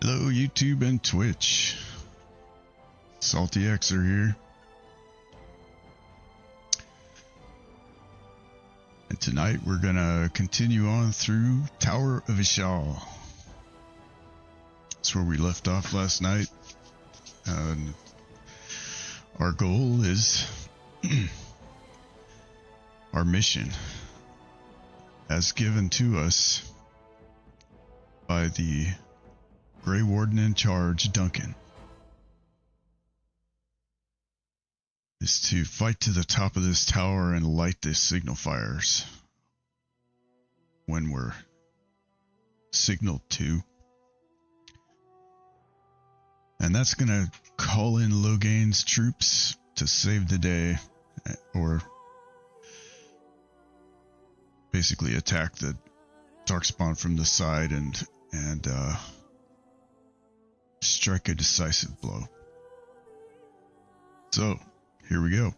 Hello YouTube and Twitch. Salty Xer here. And tonight we're gonna continue on through Tower of Ishal. That's where we left off last night. And our goal is our mission as given to us by the Grey Warden in charge, Duncan, is to fight to the top of this tower and light the signal fires when we're signaled to. And that's going to call in Logain's troops to save the day, or basically attack the Darkspawn from the side and strike a decisive blow. So, here we go.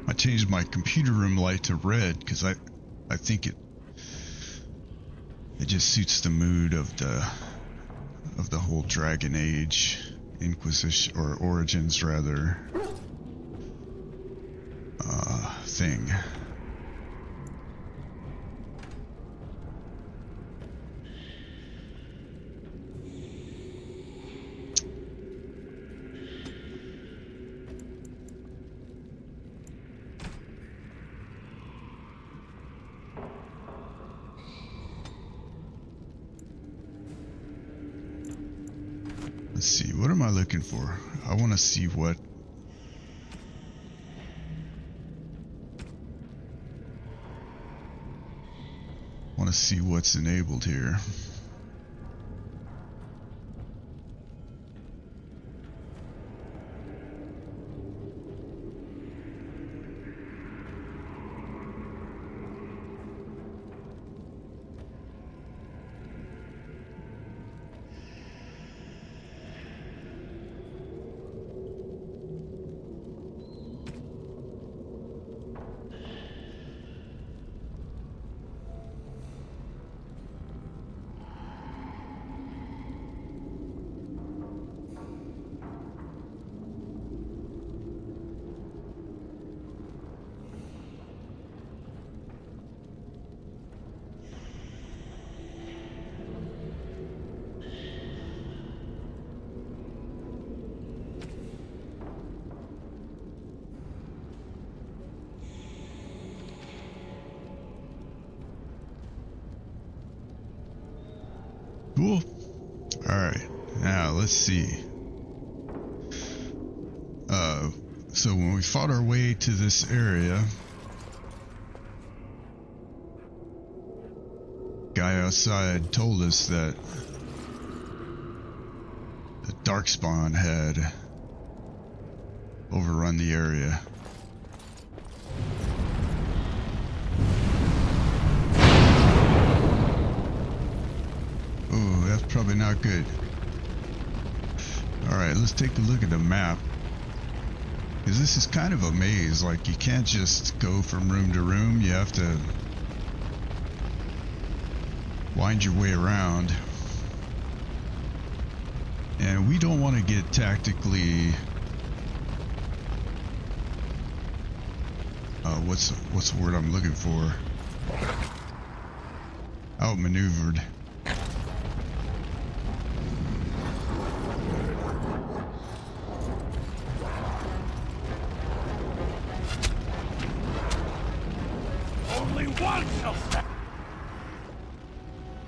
I changed my computer room light to red because I think it just suits the mood of the whole Dragon Age Inquisition, or Origins rather, thing. Let's see, what am I looking for? I want to see what what's enabled here. Cool. Alright, now let's see. So when we fought our way to this area, guy outside told us that the Darkspawn had overrun the area. Oh, that's probably not good. Alright, let's take a look at the map. Because this is kind of a maze, like you can't just go from room to room, you have to wind your way around. And we don't want to get tactically what's the word I'm looking for? Outmaneuvered.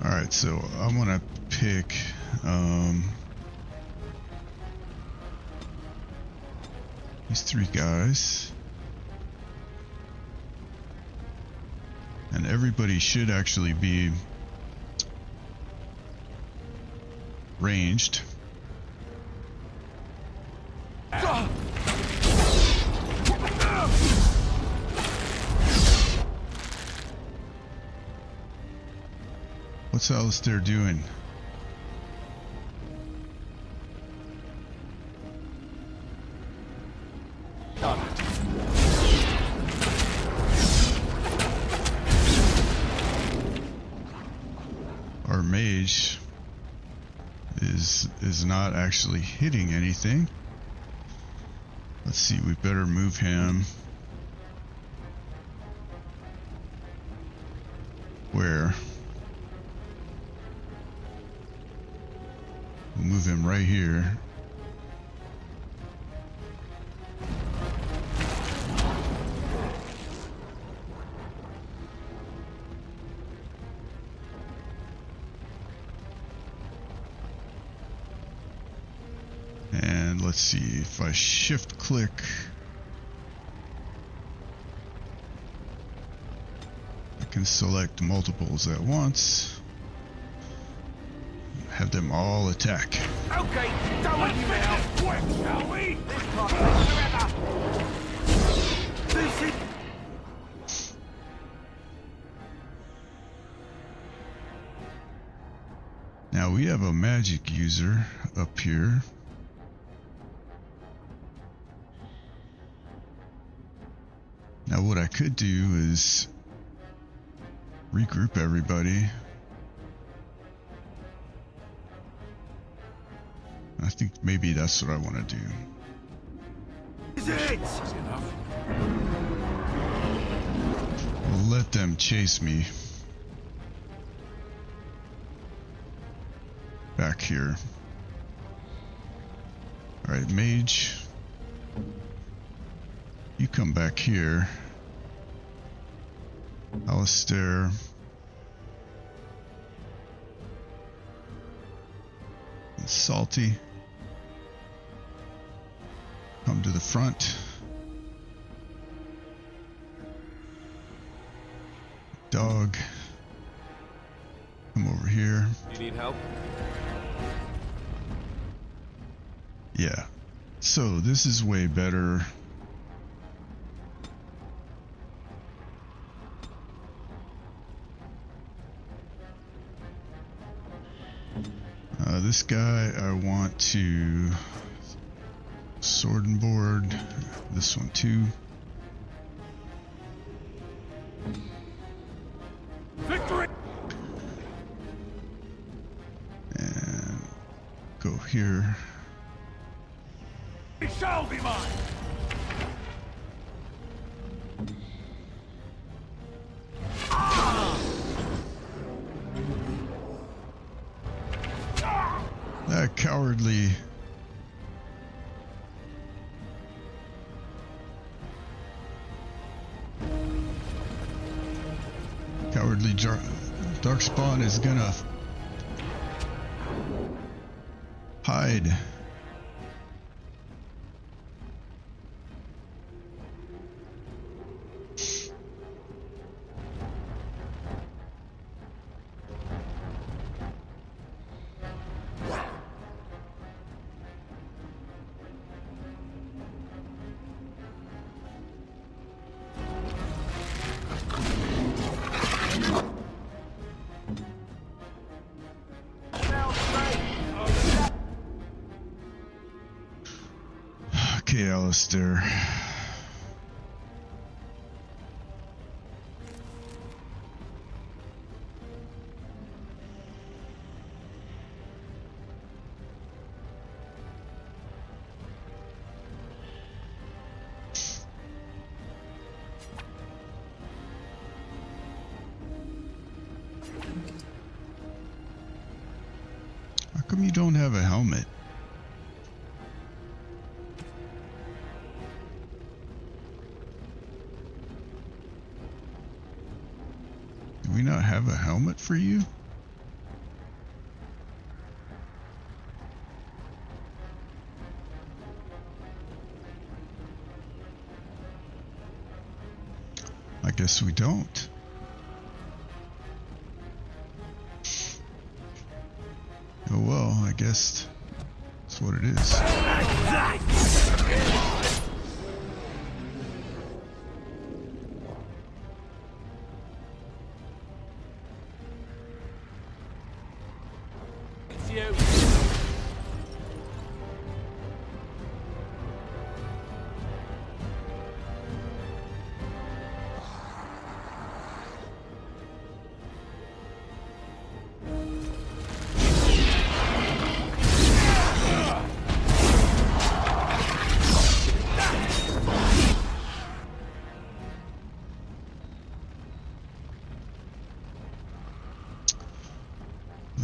Alright, so I'm gonna pick these three guys, and everybody should actually be ranged. What's Alistair doing? our mage is not actually hitting anything. Let's see, we better move him. Where? We'll move him right here. And let's see, if I shift click, I can select multiples at once, have them all attack. Okay, don't you now. Quick, shall we? This can't take forever. This is... Now we have a magic user up here. Now what I could do is regroup everybody. I think maybe that's what I want to do. Is it? I'll let them chase me back here. Alright, mage, you come back here. Alistair, and Salty, come to the front. Dog, come over here. You need help? Yeah, so this is way better. This guy I want to sword and board. This one too. Victory! And go here. It shall be mine! That cowardly Darkspawn is gonna hide. Okay, Alistair. How come you don't have a helmet? Do we not have a helmet for you? I guess we don't. Oh well, I guess that's what it is. It's you.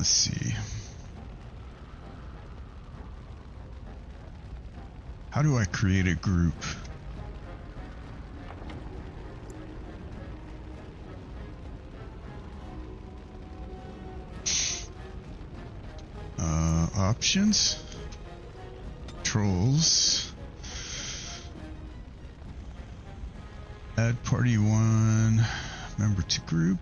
Let's see. How do I create a group? Options, controls, add party 1, member to group,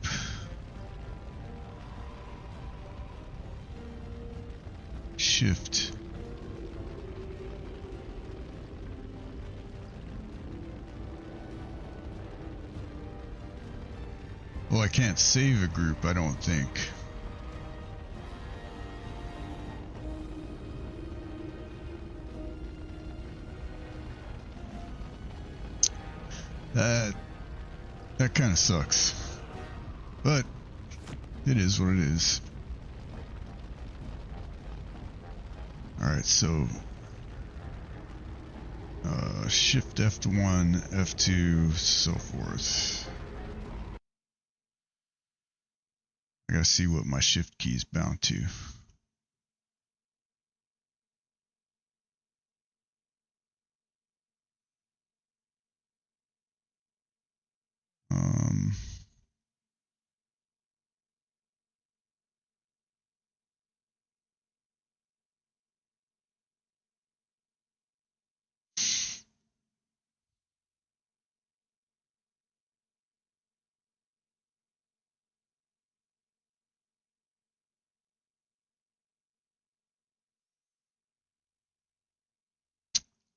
shift. Well, I can't save a group, I don't think. That kind of sucks, but it is what it is. Alright, so shift F1, F2, so forth. I gotta see what my shift key is bound to.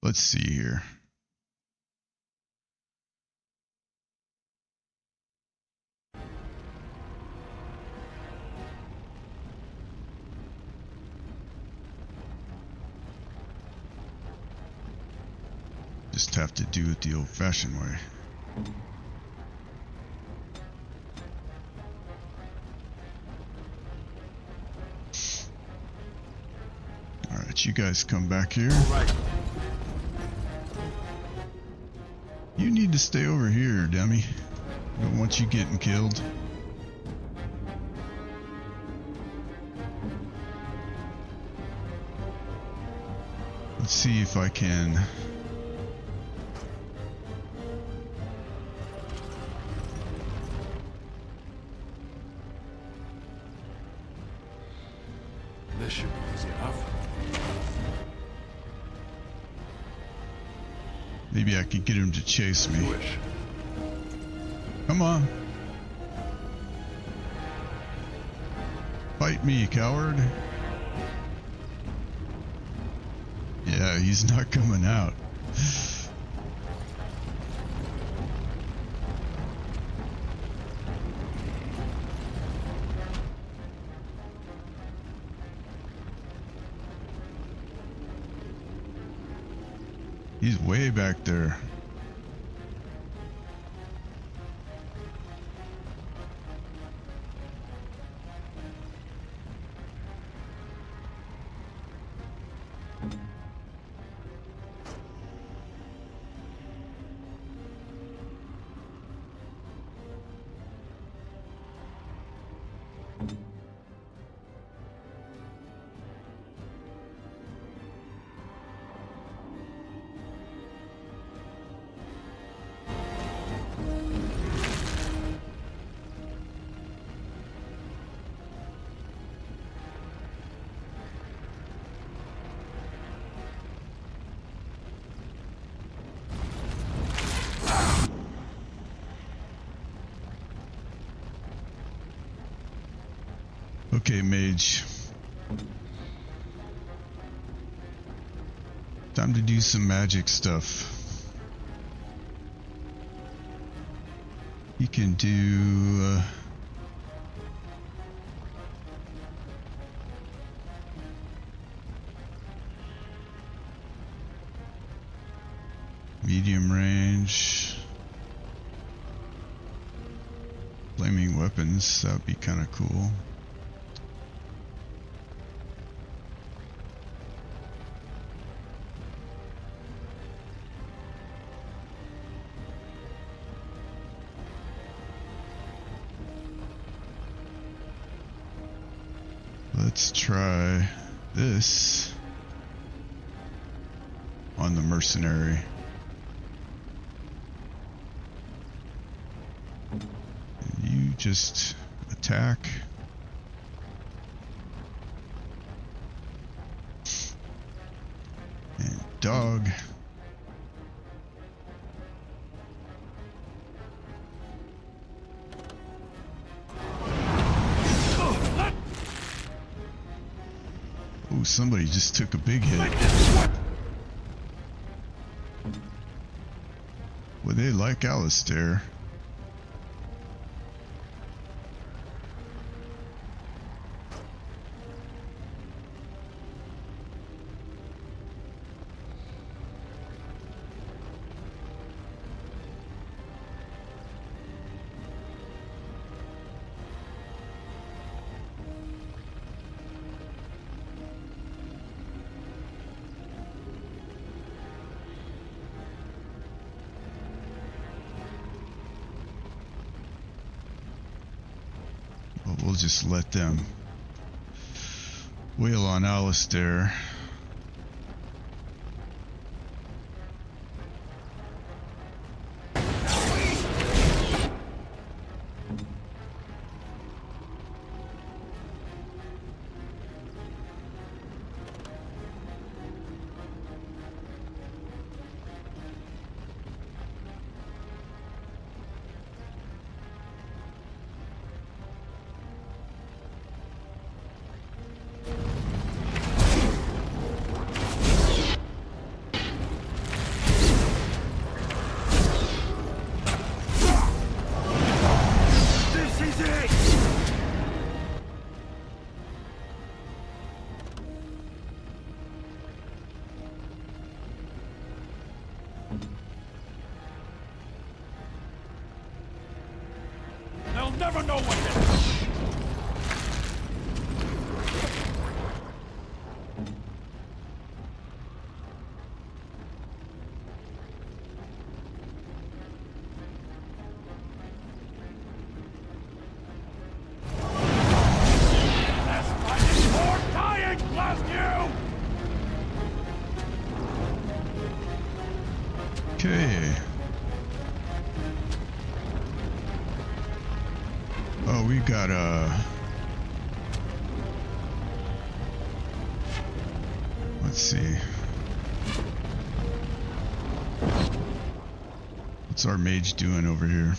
Let's see here. Just have to do it the old-fashioned way. Alright, you guys come back here. Right. You need to stay over here, dummy. Don't want you getting killed. Let's see if I can. This should be easy enough. Maybe I could get him to chase me. Wish. Come on. Fight me, coward. Yeah, he's not coming out. He's way back there. Okay, mage. Time to do some magic stuff. You can do medium range, flaming weapons. That would be kind of cool. Let's try this on the mercenary. You just attack. And dog. Oh, somebody just took a big hit. Well, they like Alistair. But we'll just let them wail on Alistair. They'll never know what hit us. That's fighting or dying, blast you! Okay. Oh, we got let's see. What's our mage doing over here?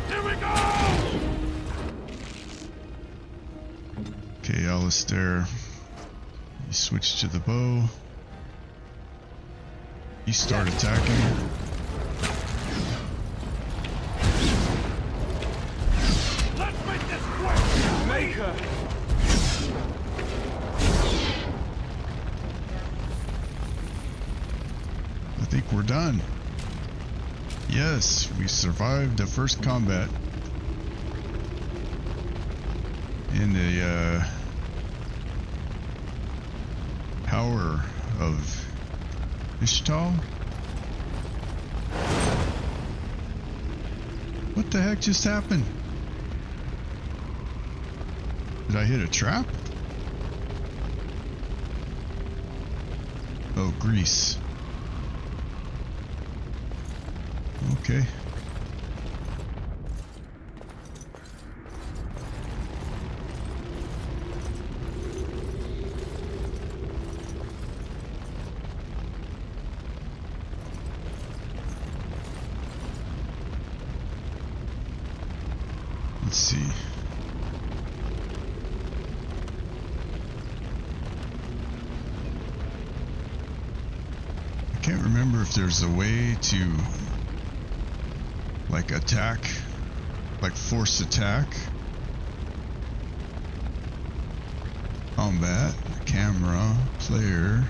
Here we go! Okay, Alistair. You switch to the bow. You start attacking. Let's make this quick! Maker! I think we're done. Yes, we survived the first combat in the power of Ishal? What the heck just happened? Did I hit a trap? Oh, grease. Okay. Let's see. I can't remember if there's a way to like attack, like force attack. Combat, camera, player.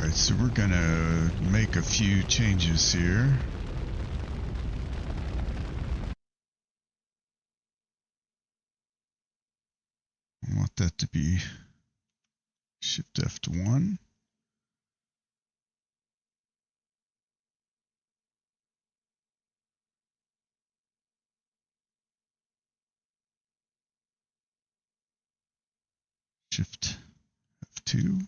Alright, so we're gonna make a few changes here. I want that to be Shift F1. Shift F2.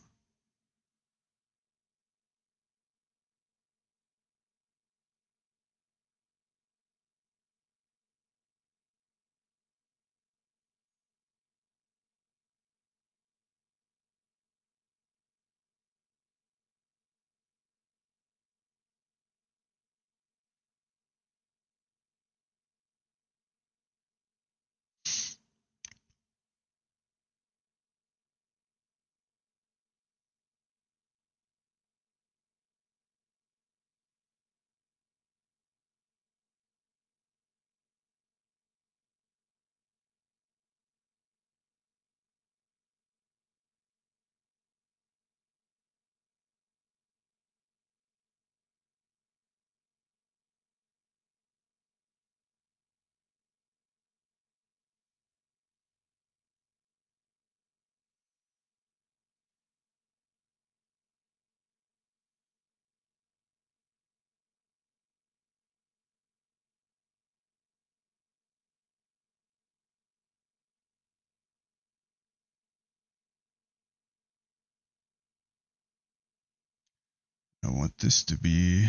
I want this to be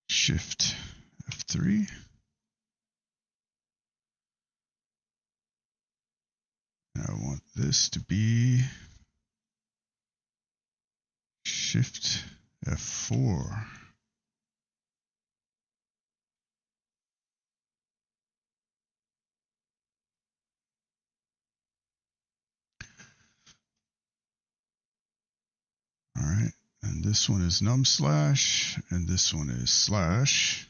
Shift F3. And I want this to be Shift F4. All right, and this one is num slash, and this one is slash.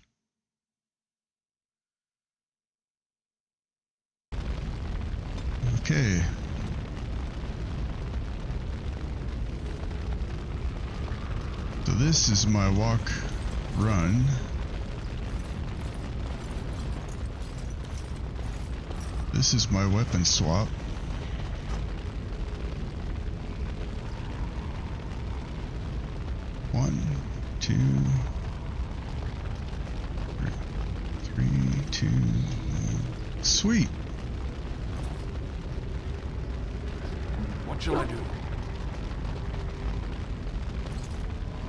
Okay. So this is my walk run. This is my weapon swap. One, two, three, two, one. Sweet. What shall I do?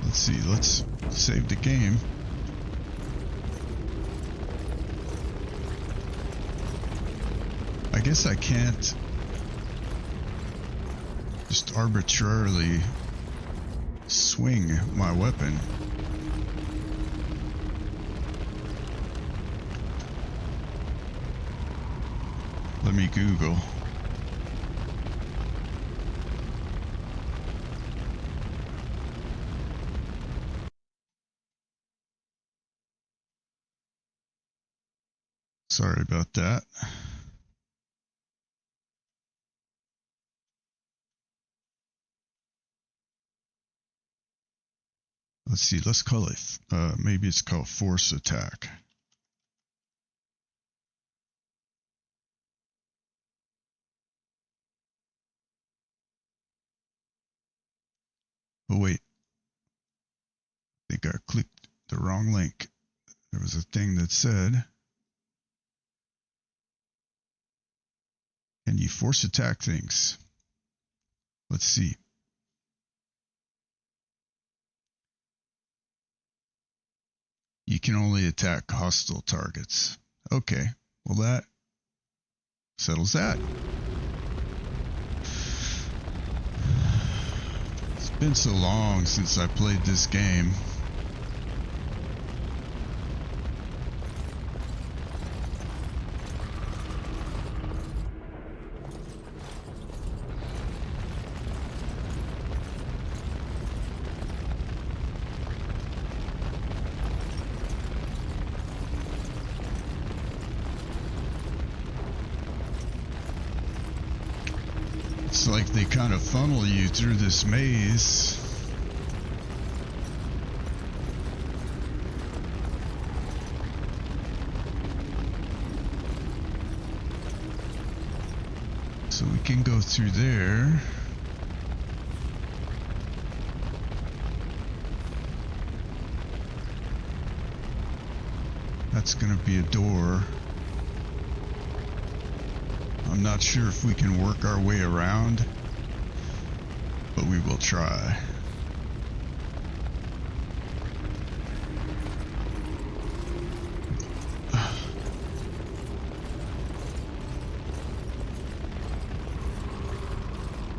Let's see, let's save the game. I guess I can't just arbitrarily swing my weapon. Let me Google. Sorry about that. Let's see, let's call it, maybe it's called force attack. Oh wait, I think I clicked the wrong link. There was a thing that said, can you force attack things? Let's see. You can only attack hostile targets. Okay, well that settles that. It's been so long since I played this game. It's like they kind of funnel you through this maze. So we can go through there. That's gonna be a door. I'm not sure if we can work our way around, but we will try.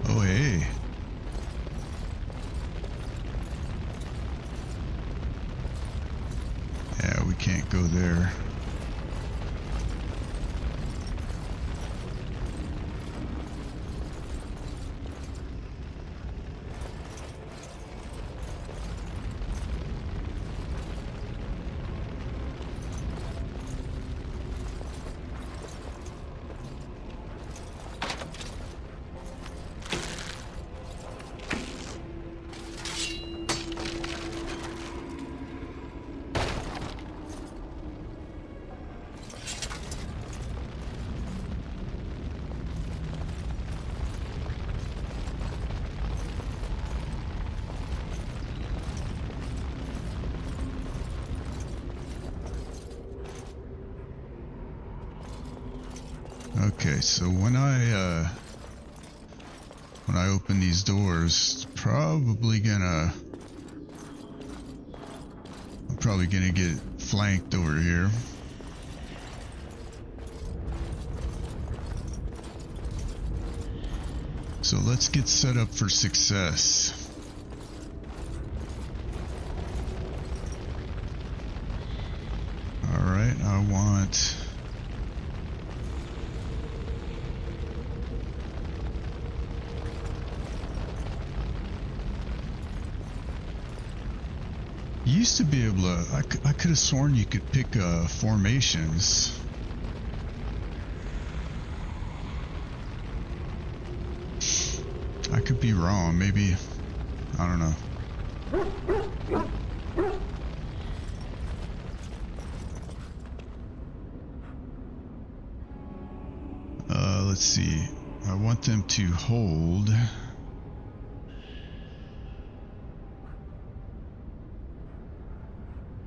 Oh, hey. Yeah, we can't go there. Okay, so when I open these doors, I'm probably gonna get flanked over here. So let's get set up for success. All right, I want you used to be able to, I could have sworn you could pick formations. I could be wrong, maybe, I don't know. Let's see, I want them to hold.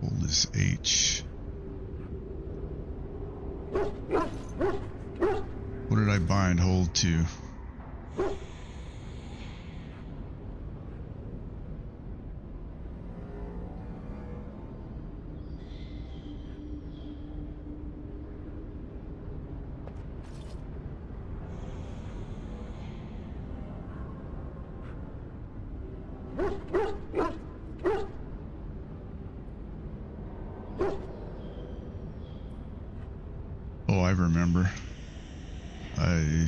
Hold this H. What did I bind hold to? Oh, I remember. I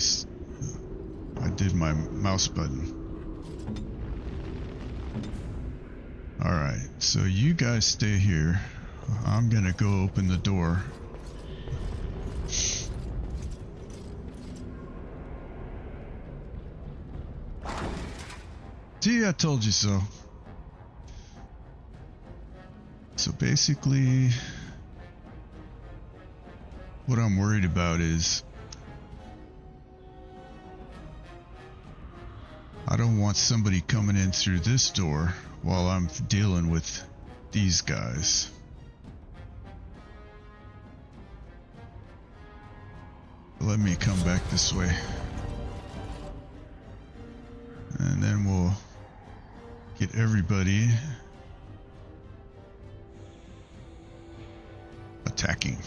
did my mouse button. Alright, so you guys stay here. I'm gonna go open the door. See, I told you so. So basically, what I'm worried about is I don't want somebody coming in through this door while I'm dealing with these guys. Let me come back this way. And then we'll get everybody attacking.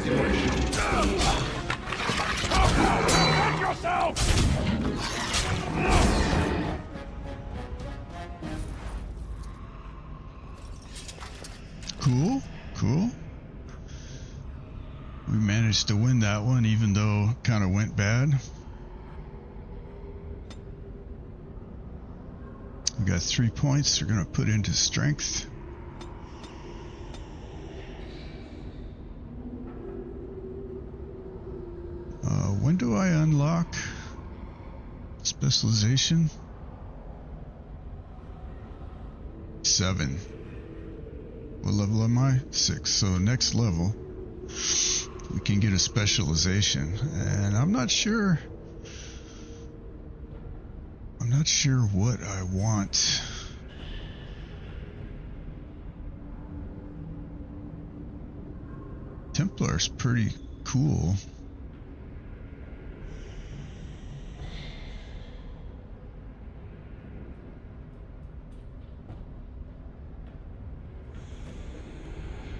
Watch yourself! Cool, cool. We managed to win that one, even though it kind of went bad. We got 3 points we're going to put into strength. When do I unlock specialization? 7. What level am I? 6. So next level, we can get a specialization. And I'm not sure what I want. Templar's pretty cool.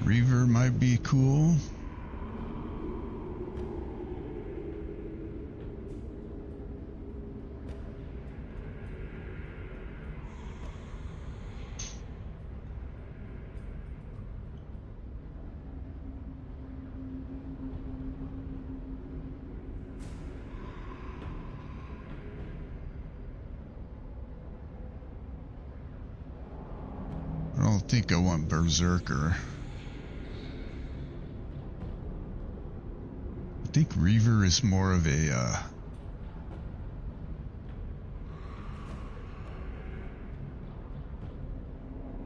Reaver might be cool. I don't think I want Berserker. I think Reaver is more of a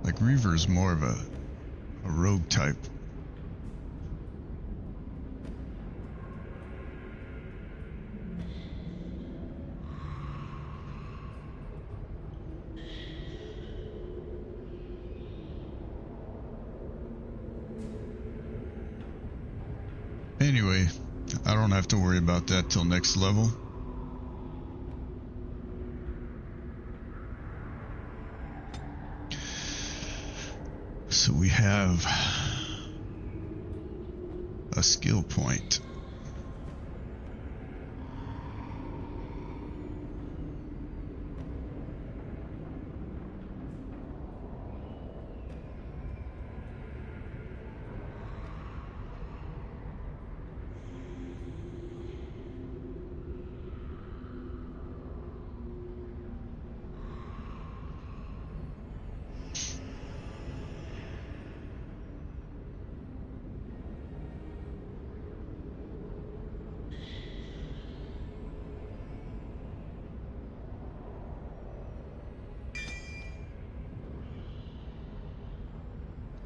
like Reaver is more of a rogue type. Anyway, I don't have to worry about that till next level. So we have a skill point.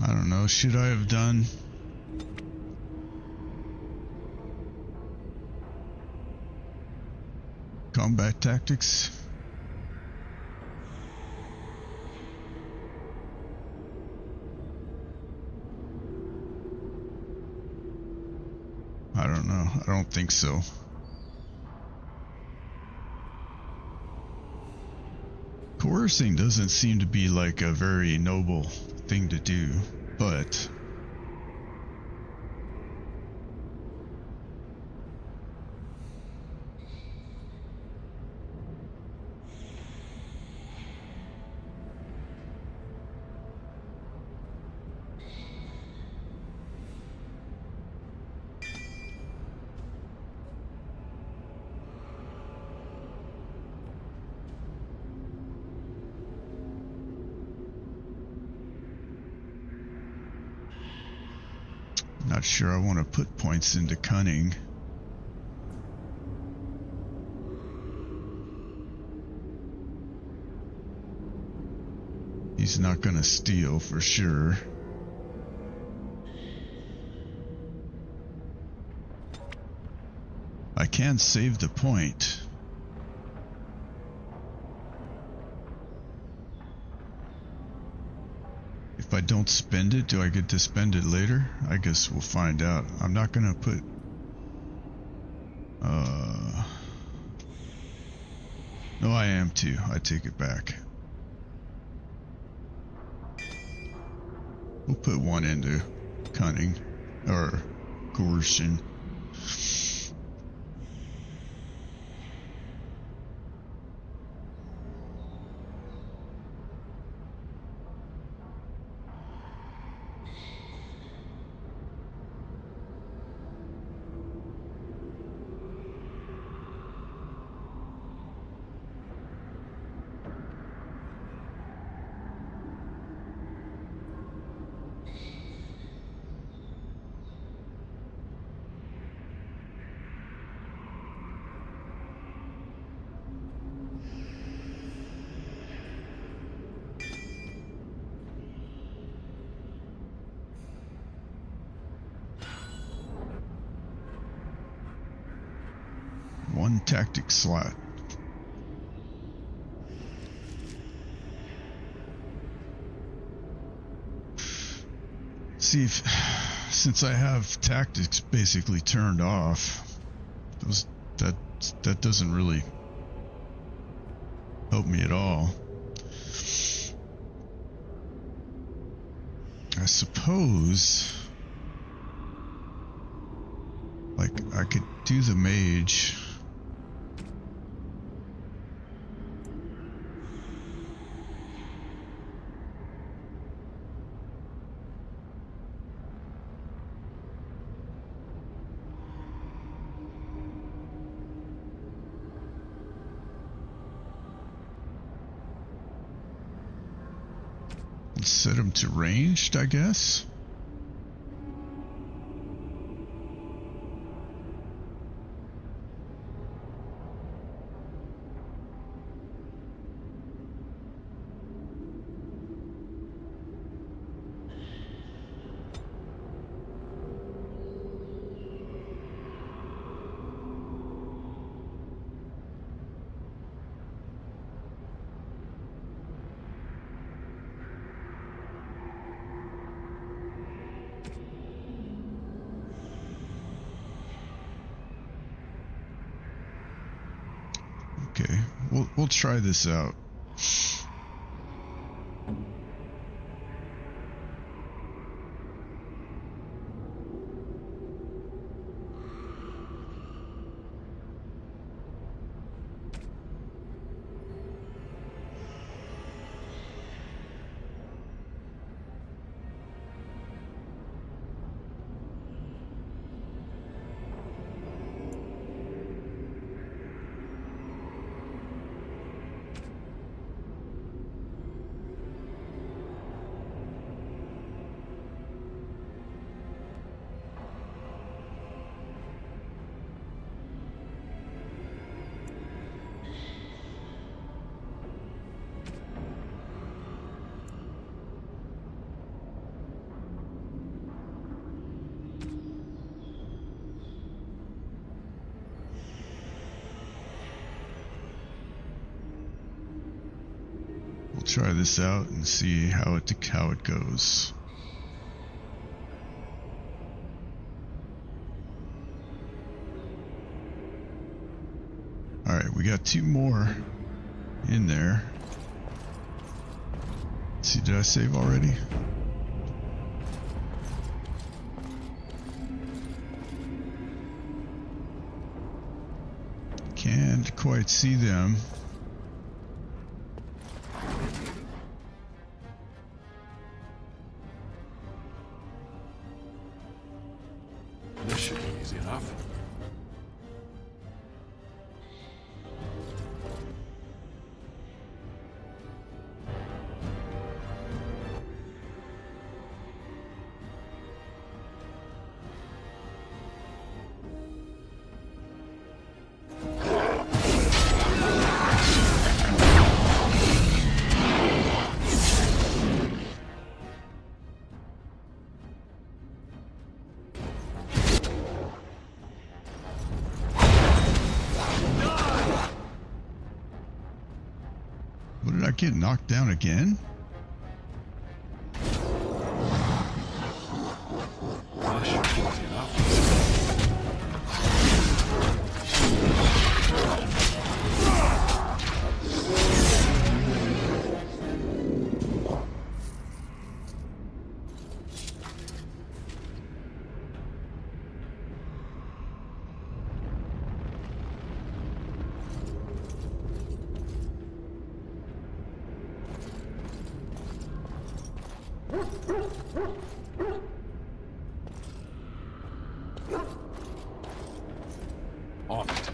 I don't know, should I have done combat tactics? I don't know, I don't think so. Coercing doesn't seem to be like a very noble thing to do, but not sure I want to put points into cunning. He's not gonna steal for sure. I can save the point. If I don't spend it, do I get to spend it later? I guess we'll find out. I'm not gonna put no, I am too. I take it back. We'll put one into cunning, or coercion. One tactic slot. See if, since I have tactics basically turned off, that doesn't really help me at all. I suppose, like, I could do the mage. Set him to ranged, I guess. Okay, we'll try this out. We'll try this out and see how it goes. All right, we got 2 more in there. Let's see, did I save already? Can't quite see them. This should be easy enough. What did I get knocked down again? This should be easy enough. On it.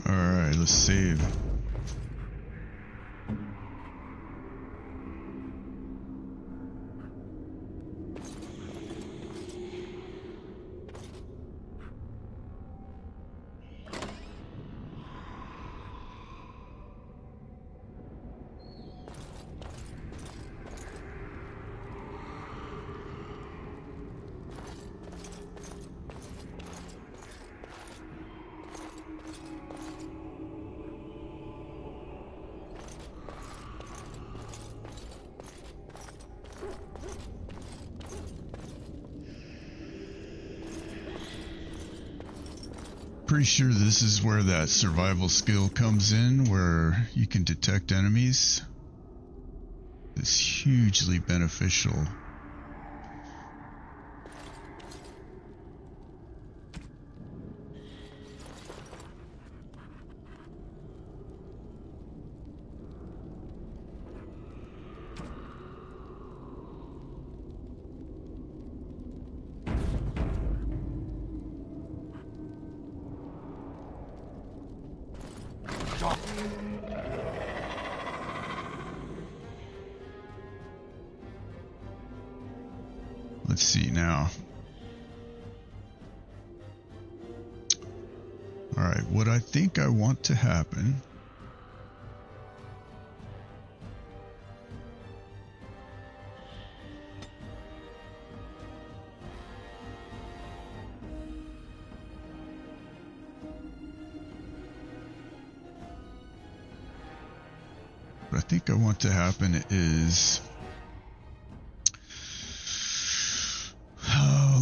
Alright, let's save. Pretty sure this is where that survival skill comes in, where you can detect enemies. It's hugely beneficial. Let's see now. Alright, what I think I want to happen is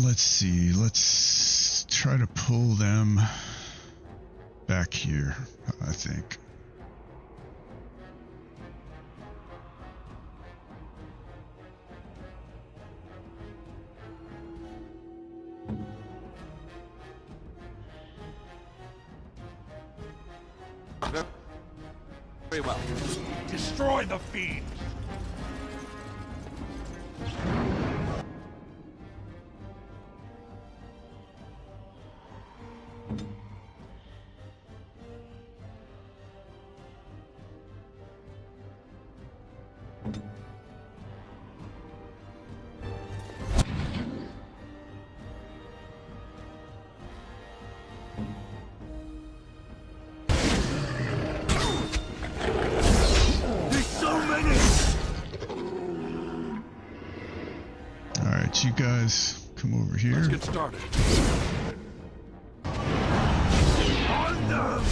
let's see, let's try to pull them back here, I think. Very well. Destroy the fiend! You guys come over here. Let's get started. On them!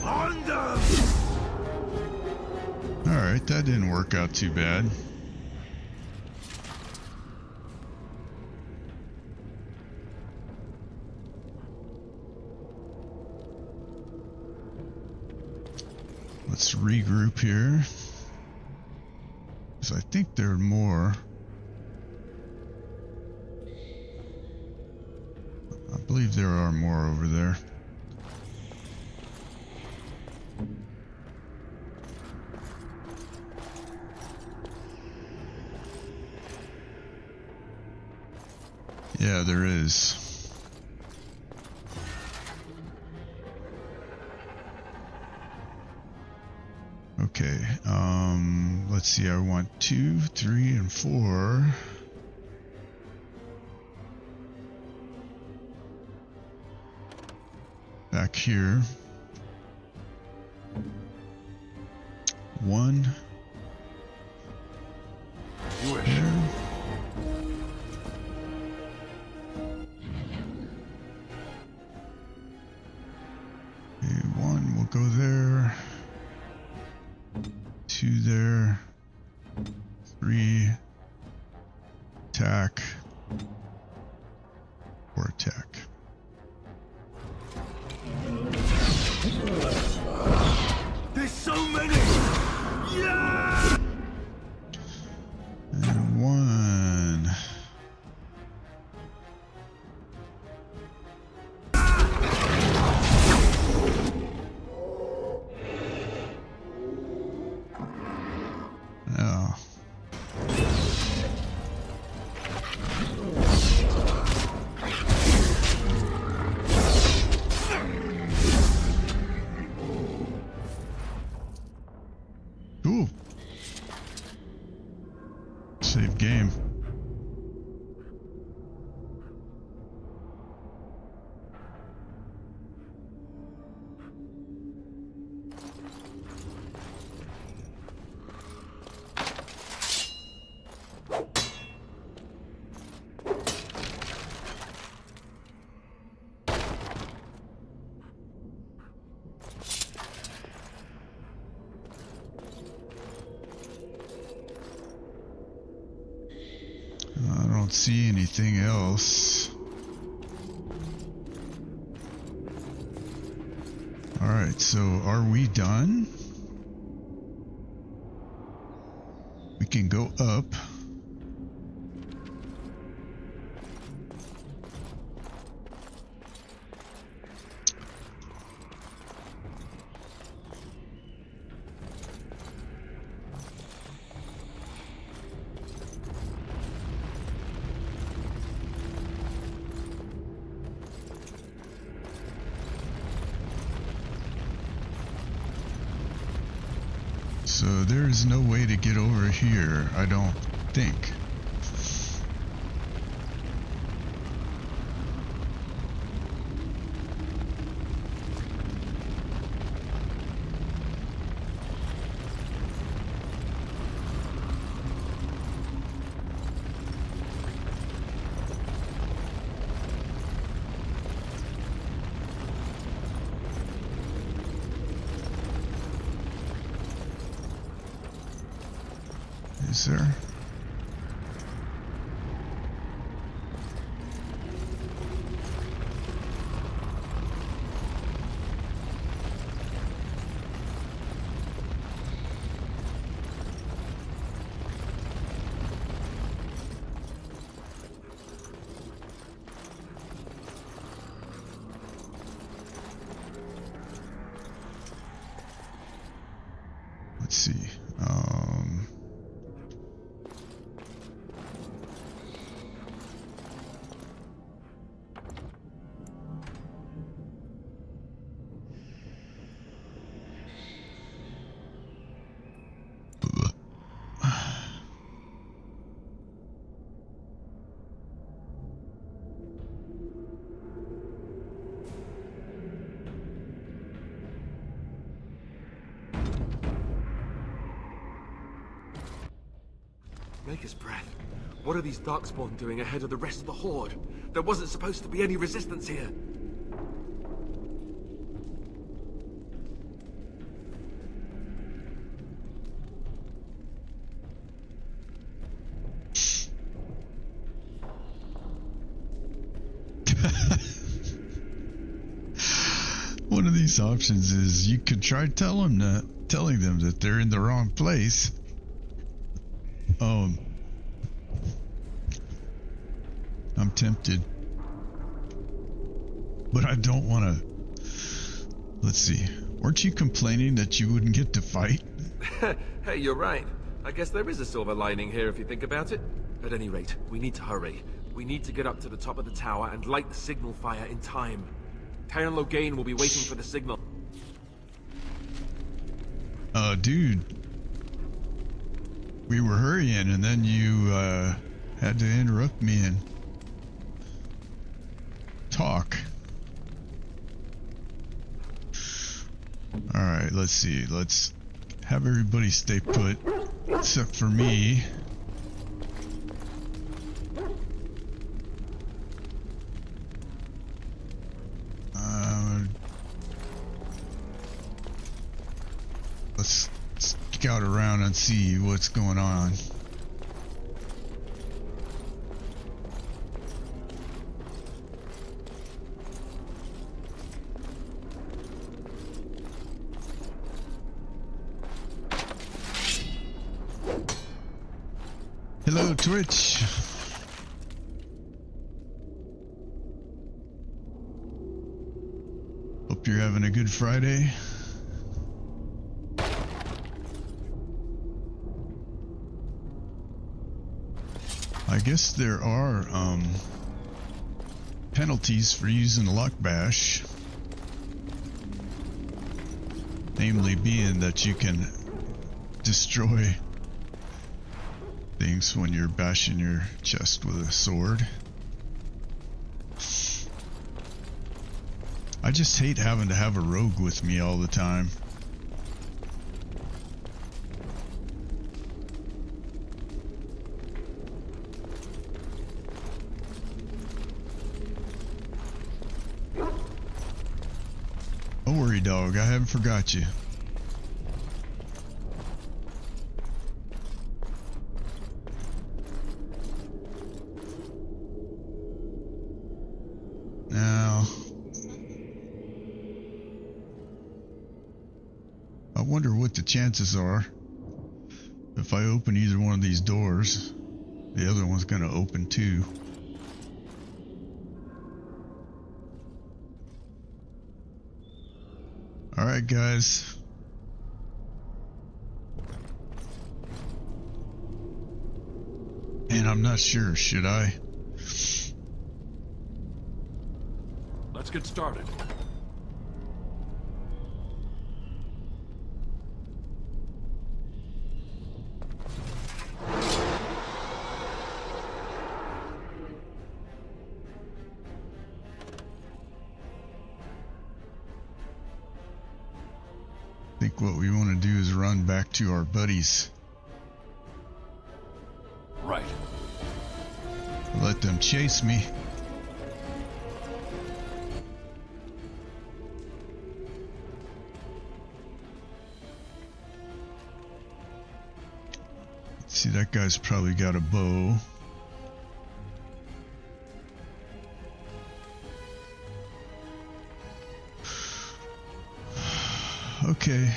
On them! All right, that didn't work out too bad. Let's regroup here, because I think there are more. I believe there are more over there. Yeah, there is. Okay, let's see, I want 2, 3, and 4. Back here. 1. You wish. There. Okay, 1 will go there. 2 there. 3. Attack. 4 attack. There's so many! Yeah! And 1. Oh. Cool. Save game. I don't see anything else. Alright, so are we done? We can go up. So there's no way to get over here, I don't think. Is there? Let's see. Maker's breath. What are these Darkspawn doing ahead of the rest of the Horde? There wasn't supposed to be any resistance here. One of these options is you could try telling them that they're in the wrong place. I'm tempted, but I don't want to. Let's see. Weren't you complaining that you wouldn't get to fight? Hey, you're right. I guess there is a silver lining here if you think about it. At any rate, we need to hurry. We need to get up to the top of the tower and light the signal fire in time. Tyron Loghain will be waiting for the signal. Dude, we were hurrying and then you had to interrupt me and talk. Alright, let's see. Let's have everybody stay put, except for me. Let's scout around and see what's going on. Hello, Twitch. Hope you're having a good Friday. I guess there are penalties for using lock bash, namely being that you can destroy things when you're bashing your chest with a sword. I just hate having to have a rogue with me all the time. Don't worry, dog, I haven't forgot you. Now, I wonder what the chances are if I open either one of these doors, the other one's gonna open too. Alright, guys. And I'm not sure, should I? Let's get started. I think what we want to do is run back to our buddies. Right. Let them chase me. Let's see, that guy's probably got a bow. Okay,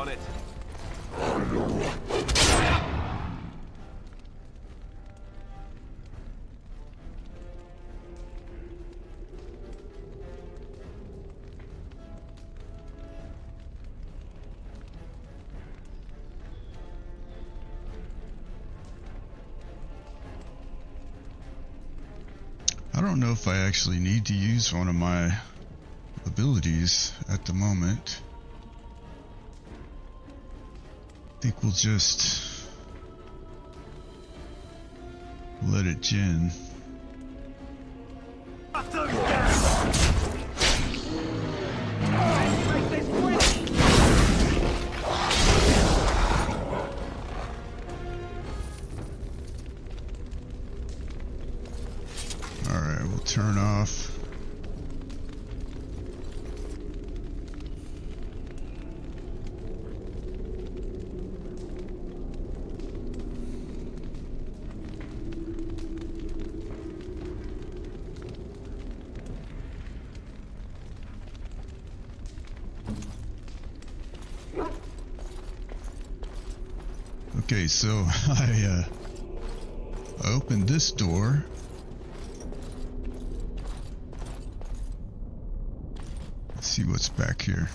On it. I don't know if I actually need to use one of my abilities at the moment. I think we'll just let it gin. Alright, we'll turn off. Okay, so I opened this door. Let's see what's back here.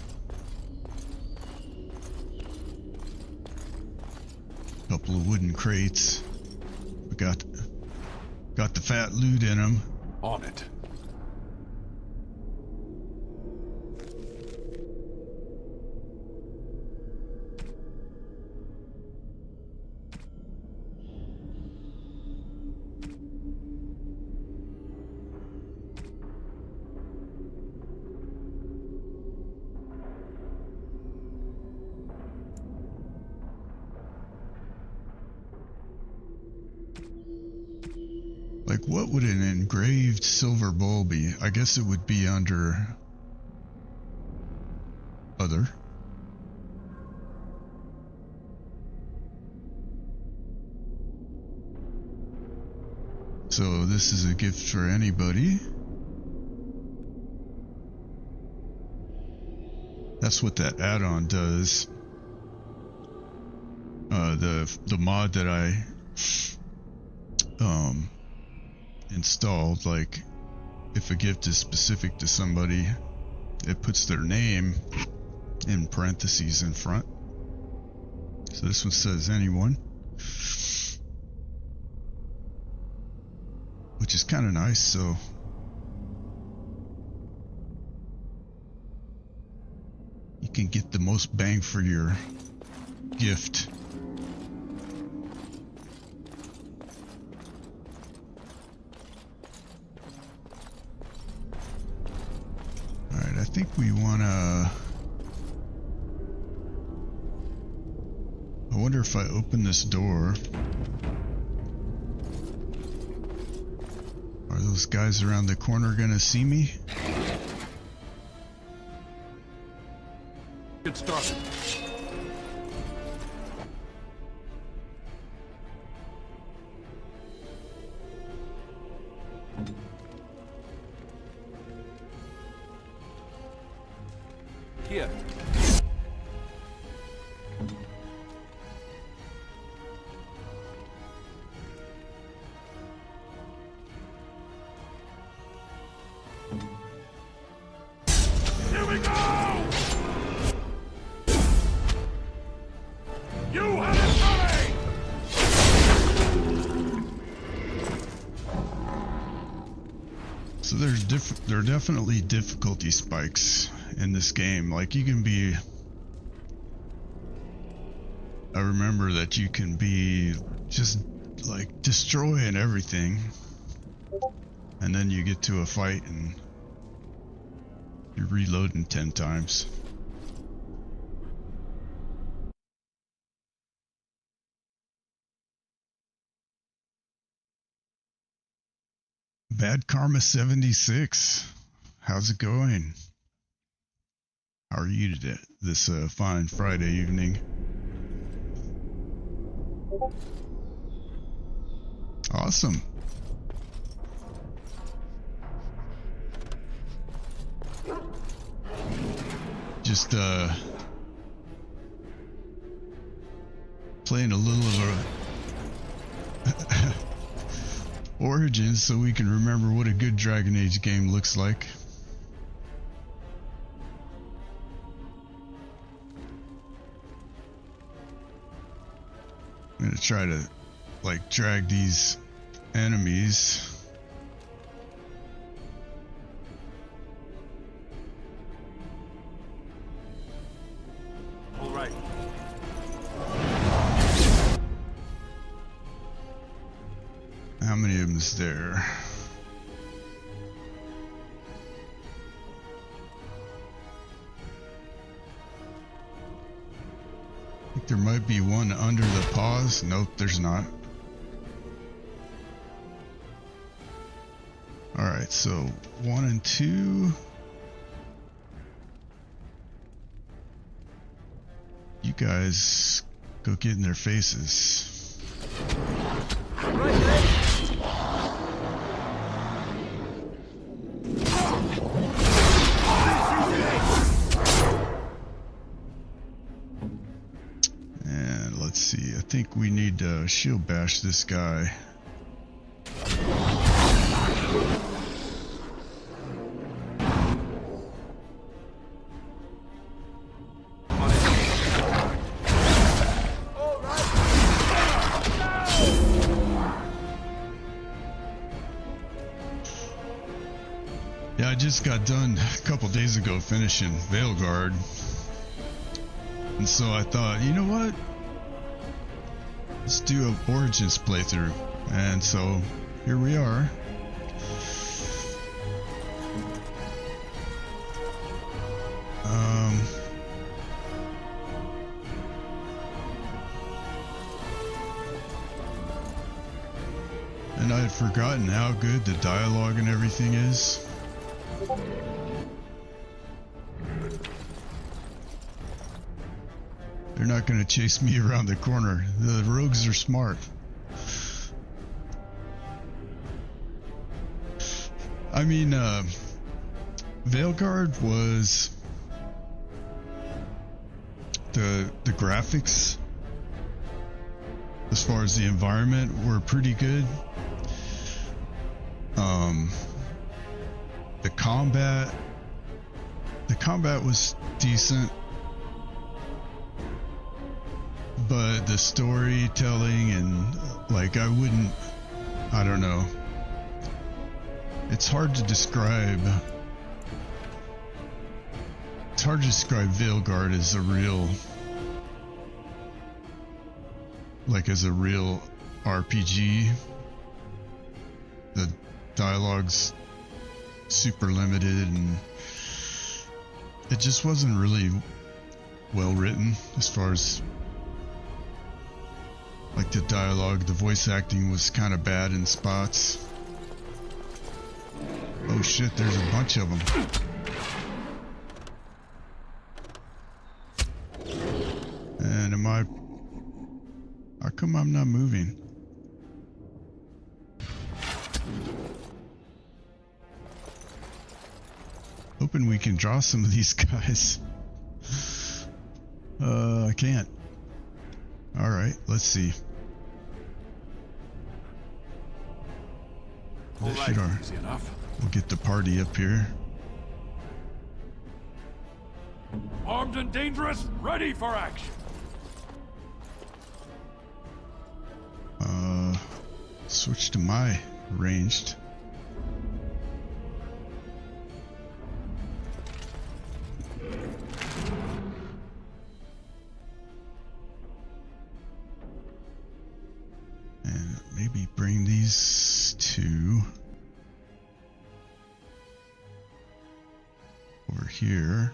couple of wooden crates. We got the fat loot in them. On it. Like, what would an engraved silver bowl be? I guess it would be under other. So this is a gift for anybody. That's what that add-on does. The mod that I installed, like, if a gift is specific to somebody, it puts their name in parentheses in front. So this one says anyone, which is kind of nice. So you can get the most bang for your gift. Alright, I think we wanna... I wonder if I open this door, are those guys around the corner gonna see me? Get started. Here. Here we go! You have it coming! So there are definitely difficulty spikes in this game. Like, you can be... I remember that you can be just like destroying everything, and then you get to a fight and you're reloading 10 times. Bad Karma 76, how's it going? How are you today, this fine Friday evening? Awesome. Just playing a little of a Origins so we can remember what a good Dragon Age game looks like. I'm gonna try to like drag these enemies. All right. How many of them is there? I think there might be one under the paws. Nope, there's not. Alright, so 1 and 2. You guys go get in their faces. Right there. And let's see, I think we need to shield bash this guy. just got done a couple days ago finishing Veilguard. And so I thought, you know what? Let's do a Origins playthrough. And so here we are. And I had forgotten how good the dialogue and everything is. They're not going to chase me around the corner. The rogues are smart. I mean, Veilguard was the graphics, as far as the environment, were pretty good. The combat was decent, but the storytelling and like I don't know. It's hard to describe. It's hard to describe Veilguard as a real RPG. The dialogue's super limited and it just wasn't really well written as far as like the dialogue. The voice acting was kind of bad in spots. Oh shit, there's a bunch of them. And how come I'm not moving? Hoping we can draw some of these guys. I can't. Alright, let's see. There should are. Easy enough. We'll get the party up here. Armed and dangerous, ready for action. Switch to my ranged. And maybe bring these two over here.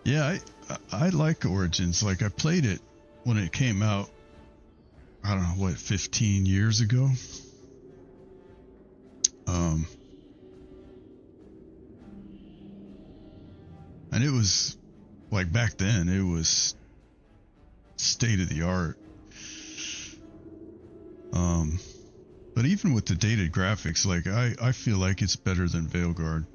Yeah, I like Origins. Like I played it when it came out. I don't know what, 15 years ago. And it was like back then it was state of the art. But even with the dated graphics, like I feel like it's better than Veilguard.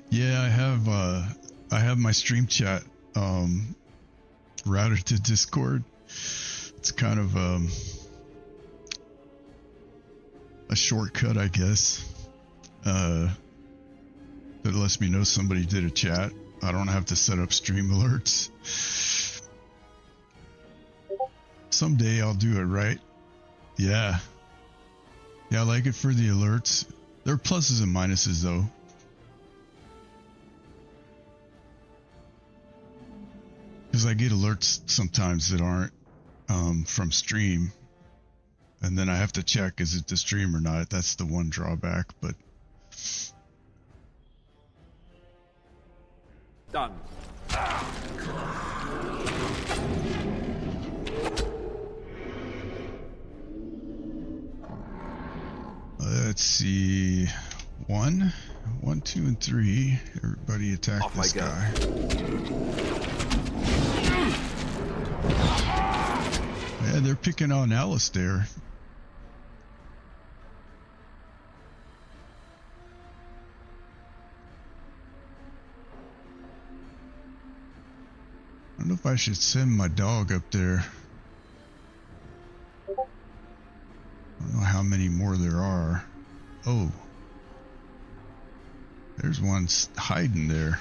Yeah, I have my stream chat routed to Discord. It's kind of a shortcut, I guess, that lets me know somebody did a chat. I don't have to set up stream alerts. Someday I'll do it right. Yeah, I like it for the alerts. There are pluses and minuses though. Because I get alerts sometimes that aren't from stream, and then I have to check, is it the stream or not? That's the one drawback, but... Done. Let's see... One, two, and three. Everybody attack Off this I go. guy. Yeah, they're picking on Alistair. I don't know if I should send my dog up there. I don't know how many more there are. Oh. There's one hiding there.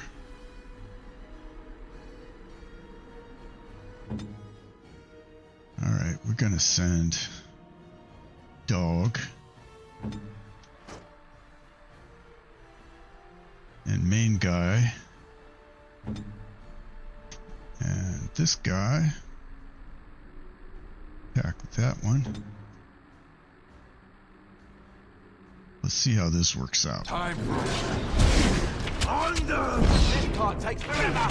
Alright, we're gonna send dog and main guy and this guy. Tackle that one. Let's see how this works out. Time for This part takes forever.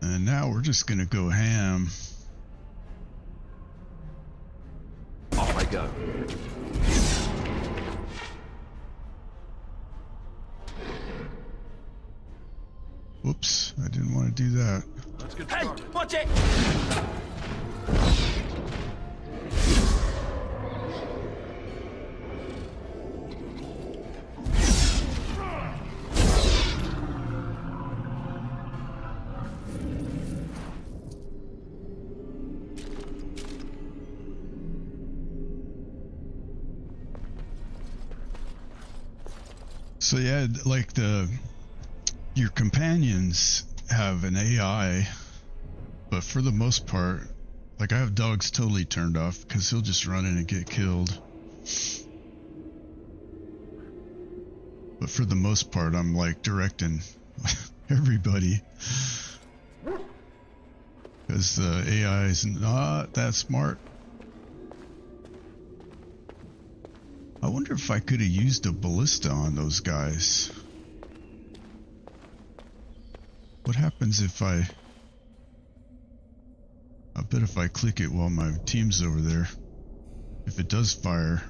And now we're just gonna go ham. Off I go. Whoops, I didn't want to do that. Let's get Hey, started. watch it! So yeah, like your companions have an AI, but for the most part, like I have dogs totally turned off because he'll just run in and get killed. But for the most part, I'm like directing everybody because the AI is not that smart. I wonder if I could have used a ballista on those guys. What happens if I bet if I click it while my team's over there, if it does fire,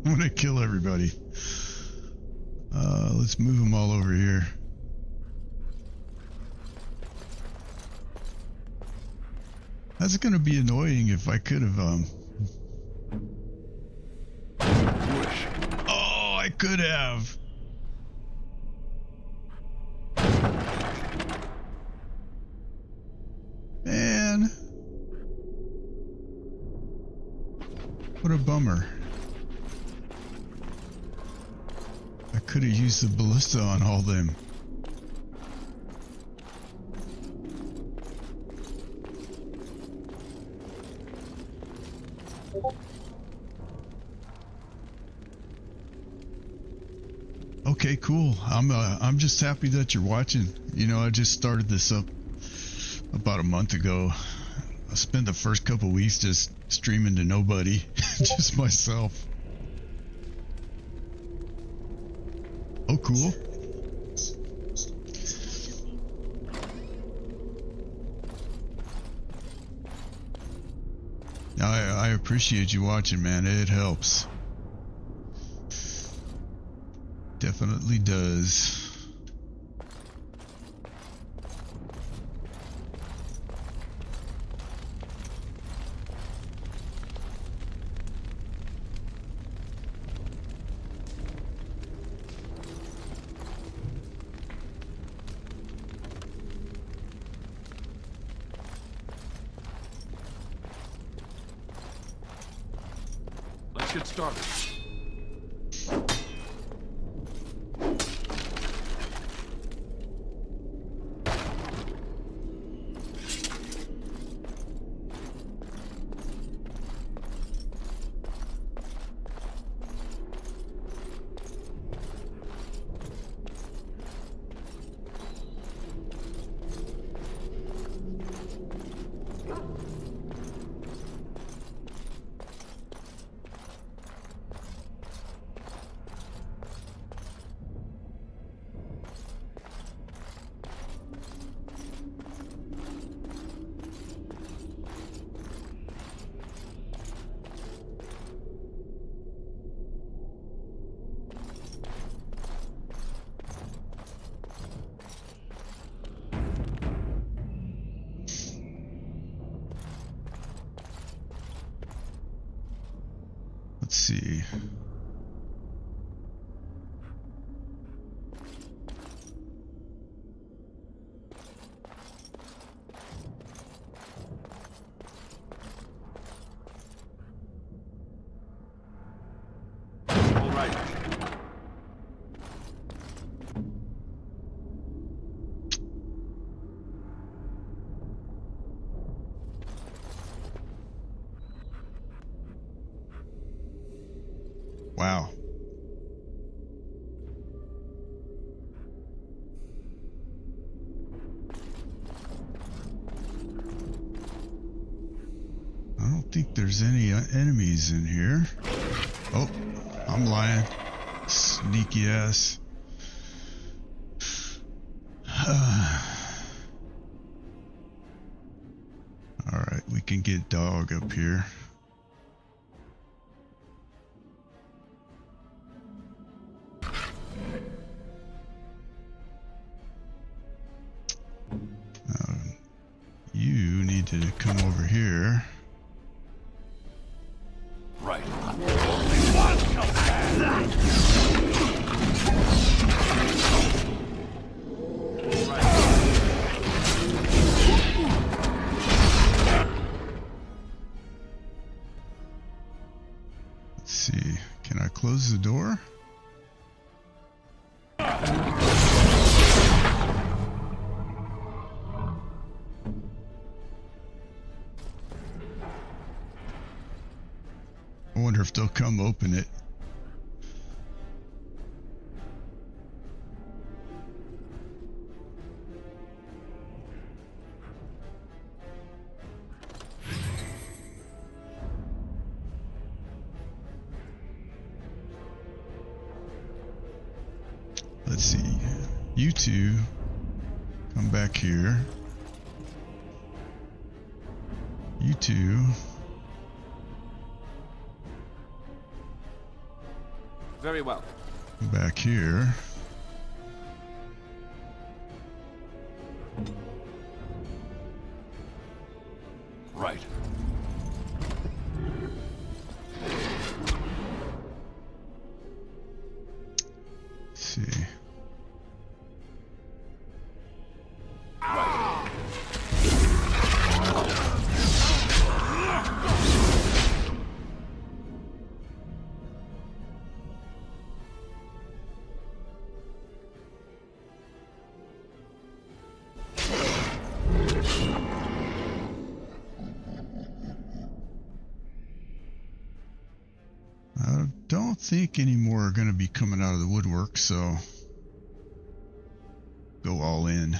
I'm gonna kill everybody. Let's move them all over here. That's gonna be annoying if I could have Oh, I could have. Man. What a bummer. I could have used the ballista on all them. Okay, cool. I'm just happy that you're watching. You know, I just started this up about a month ago. I spent the first couple weeks just streaming to nobody, just myself. Oh, cool. I appreciate you watching, man. It helps. Definitely does. Let's get started. Let's see. Right. Wow. I don't think there's any enemies in here. Oh, I'm lying. Sneaky ass. Alright, we can get dog up here. You need to come over here. Right. Only one shall stand. Let's see. Can I close the door? I wonder if they'll come open it. Let's see. You two come back here. You two. Very well. Come back here. Right. Let's see. I don't think any more are going to be coming out of the woodwork, so go all in.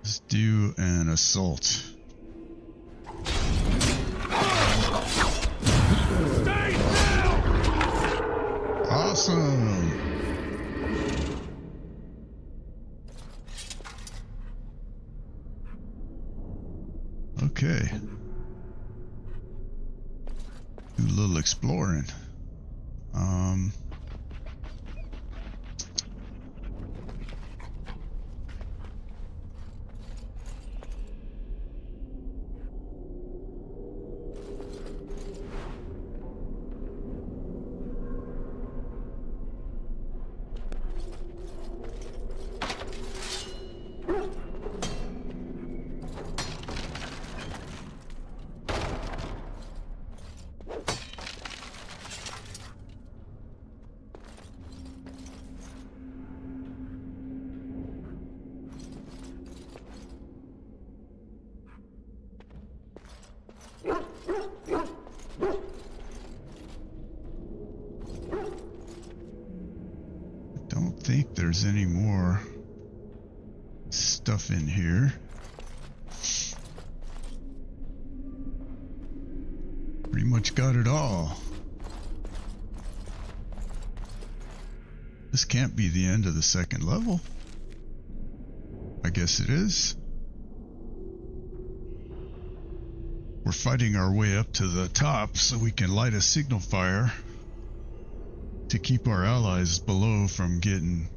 Let's do an assault. Stay still! Awesome! Okay. Do a little exploring. Don't think there's any more stuff in here. Pretty much got it all. This can't be the end of the second level. I guess it is. We're fighting our way up to the top so we can light a signal fire to keep our allies below from getting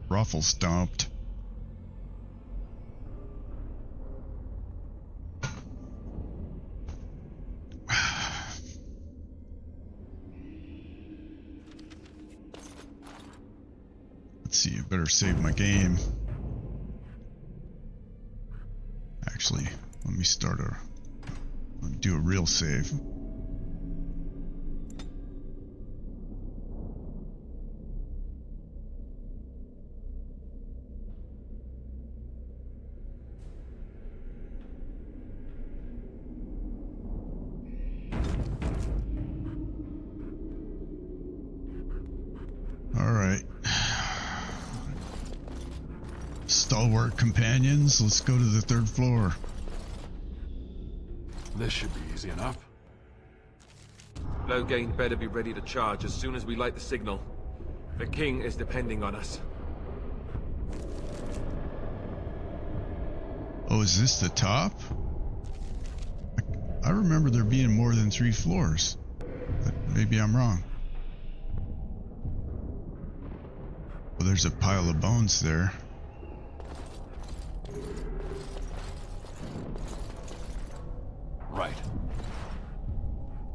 raffle stomped. see, I better save my game. Actually, let me do a real save. Alright. Stalwart companions, let's go to the 3rd floor. This should be easy enough. Low gain better be ready to charge as soon as we light the signal. The king is depending on us. Oh, is this the top? I remember there being more than 3 floors. But maybe I'm wrong. Well, there's a pile of bones there. Right.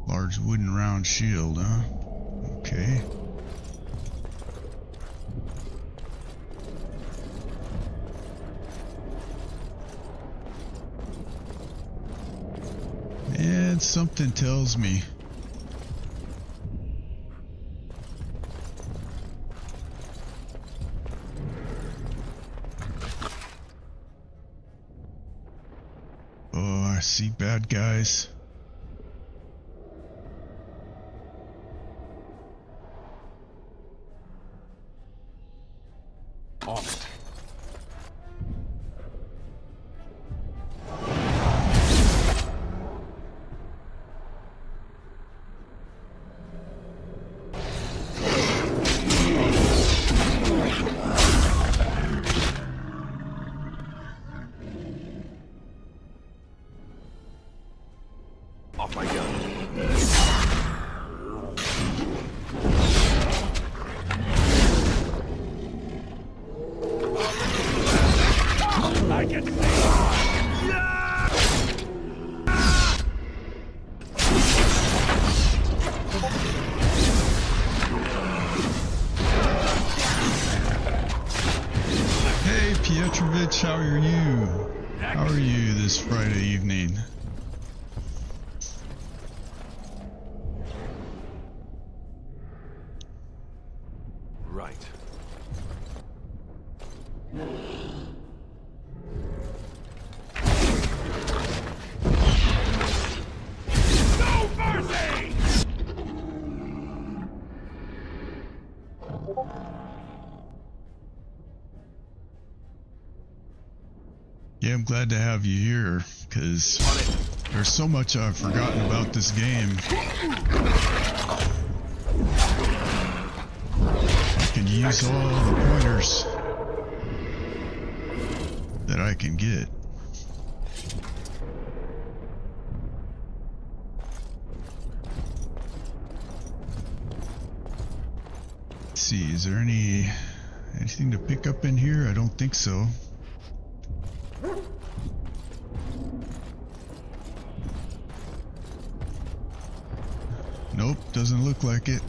Large wooden round shield, huh? Okay. And something tells me I see bad guys. On it. Off I go. I get to Hey Pietrovich, how are you? How are you this Friday evening? Right. no mercy! Yeah, I'm glad to have you here, because there's so much I've forgotten about this game. I can use all the pointers that I can get. Let's see, is there anything to pick up in here? I don't think so. Nope, doesn't look like it.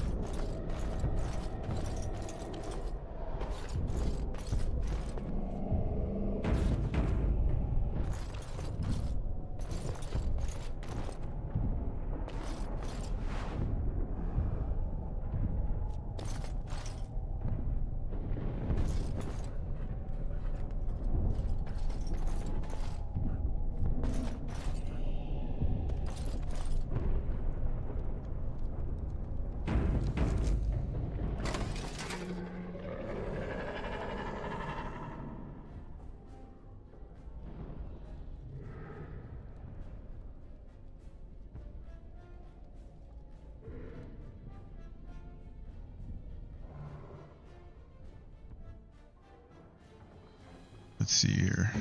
Let's see here.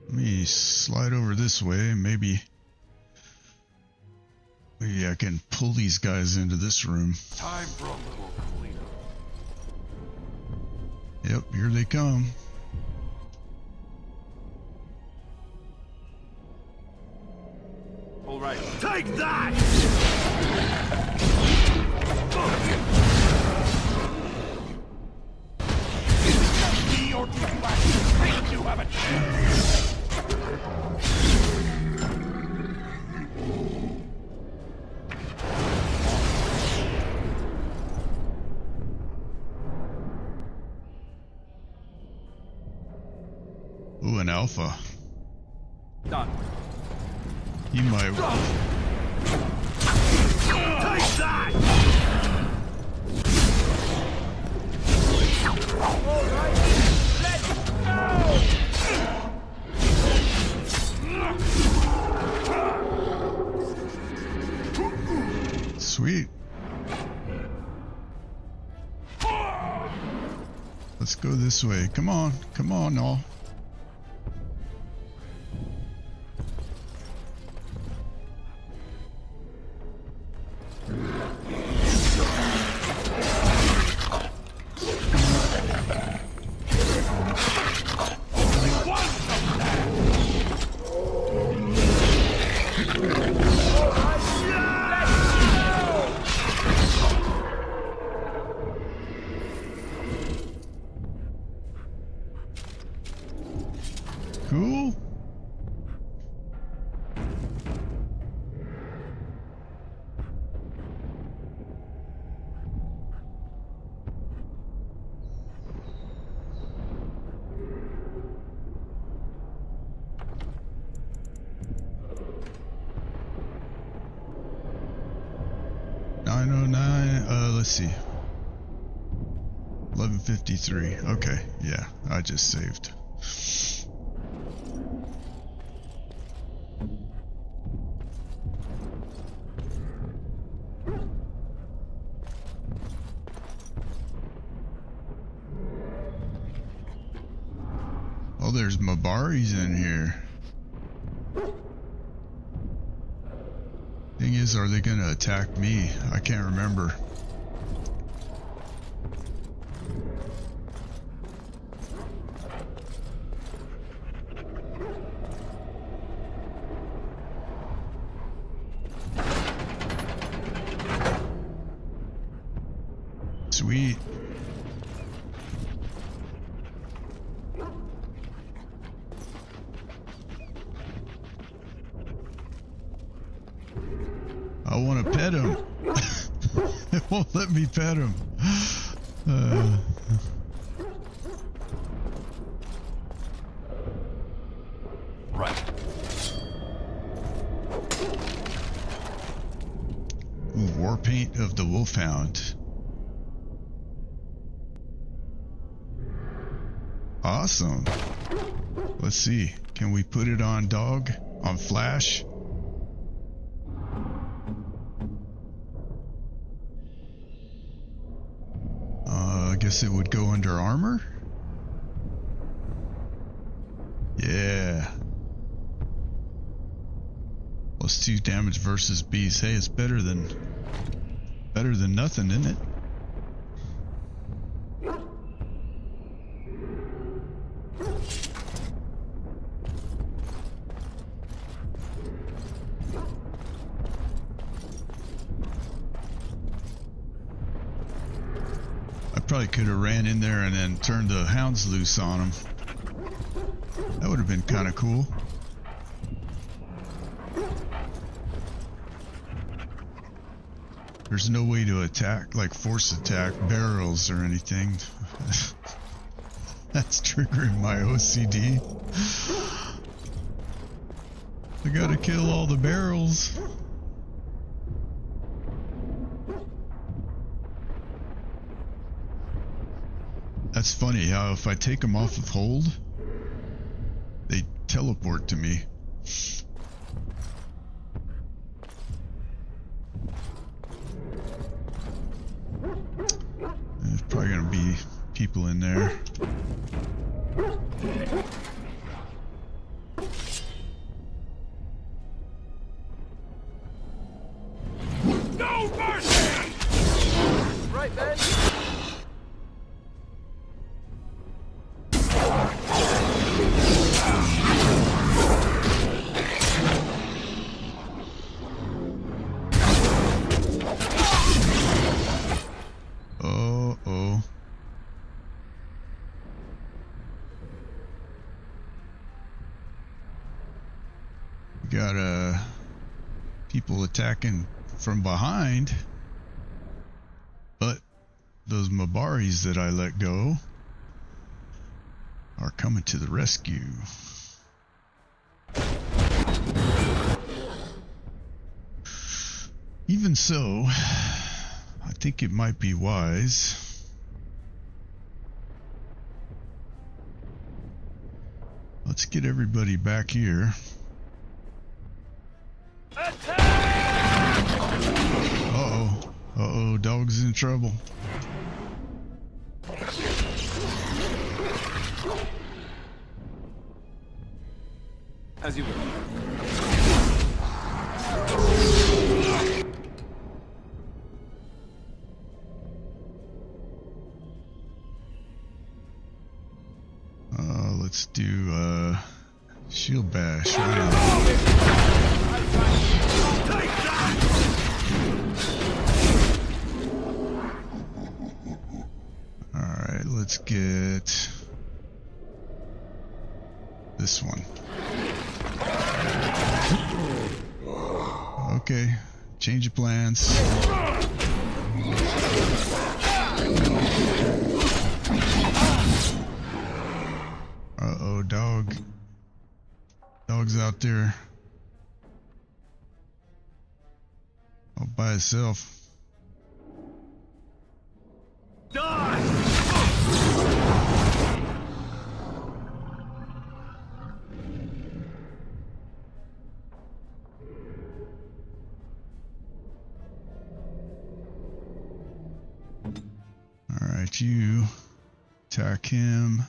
Let me slide over this way. Maybe I can pull these guys into this room. Time for a little cleanup. Yep, here they come. All right. Take that! Ooh, an alpha. Done. He might. Take that! All right, let's go! Sweet. Let's go this way. Come on all. Cool. Let's see. 11:53. Okay, yeah, I just saved. Oh, there's Mabaris in here. Thing is, are they gonna attack me? I can't remember. Sweet. I want to pet him. It won't let me pet him. Right. Ooh, war paint of the Wolfhound. Awesome. Let's see. Can we put it on dog? On flash? I guess it would go under armor? Yeah. +2 damage versus beast. Hey, it's better than nothing, isn't it? Probably could have ran in there and then turned the hounds loose on him. That would have been kind of cool. There's no way to attack, like force attack barrels or anything. That's triggering my OCD. I gotta kill all the barrels. That's funny how if I take them off of hold, they teleport to me. There's probably gonna be people in there. No mercy! Right, man. Got people attacking from behind, but those Mabaris that I let go are coming to the rescue. Even so, I think it might be wise let's get everybody back here. Uh-oh. Uh-oh, dog's in trouble. As you will. Let's do shield bash right now. Alright, let's get this one. Okay, change of plans. Uh-oh, dog. Dog's out there all by itself. Alright, you attack him.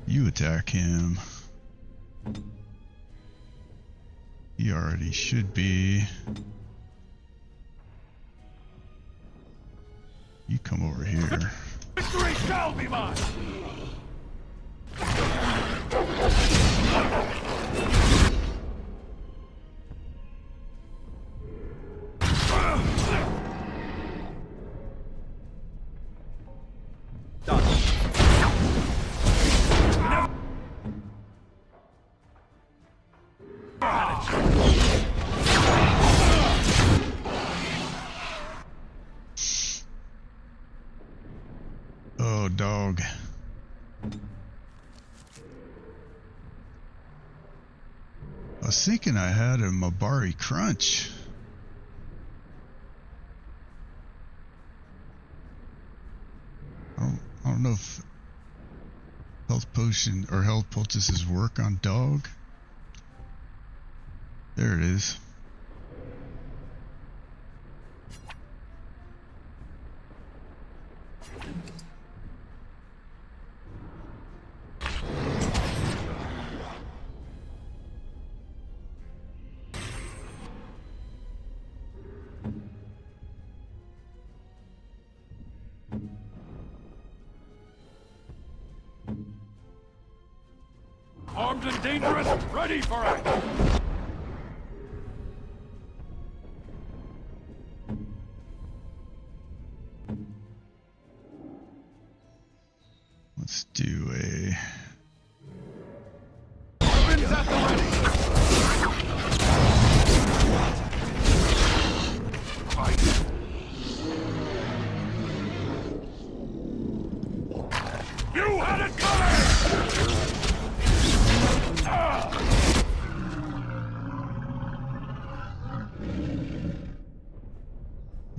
You attack him. He already should be. You come over here. Victory shall be mine! Oh, dog. I was thinking I had a Mabari Crunch. I don't know if health potion or health poultices work on dog. There it is. Armed and dangerous, ready for action! Let's do a... Weapons at the ready! Fight! You had it coming!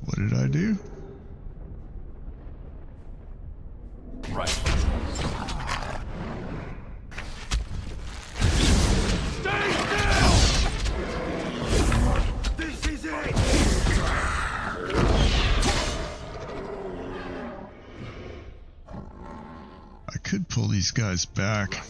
What did I do? Right. Stay still! This is it! I could pull these guys back.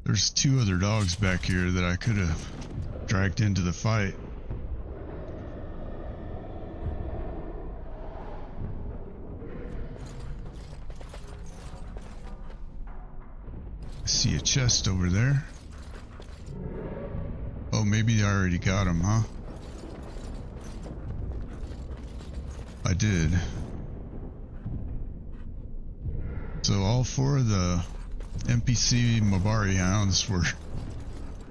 There's two other dogs back here that I could have dragged into the fight. I see a chest over there. Oh, maybe I already got him, huh? I did. So all four of the NPC Mabari hounds were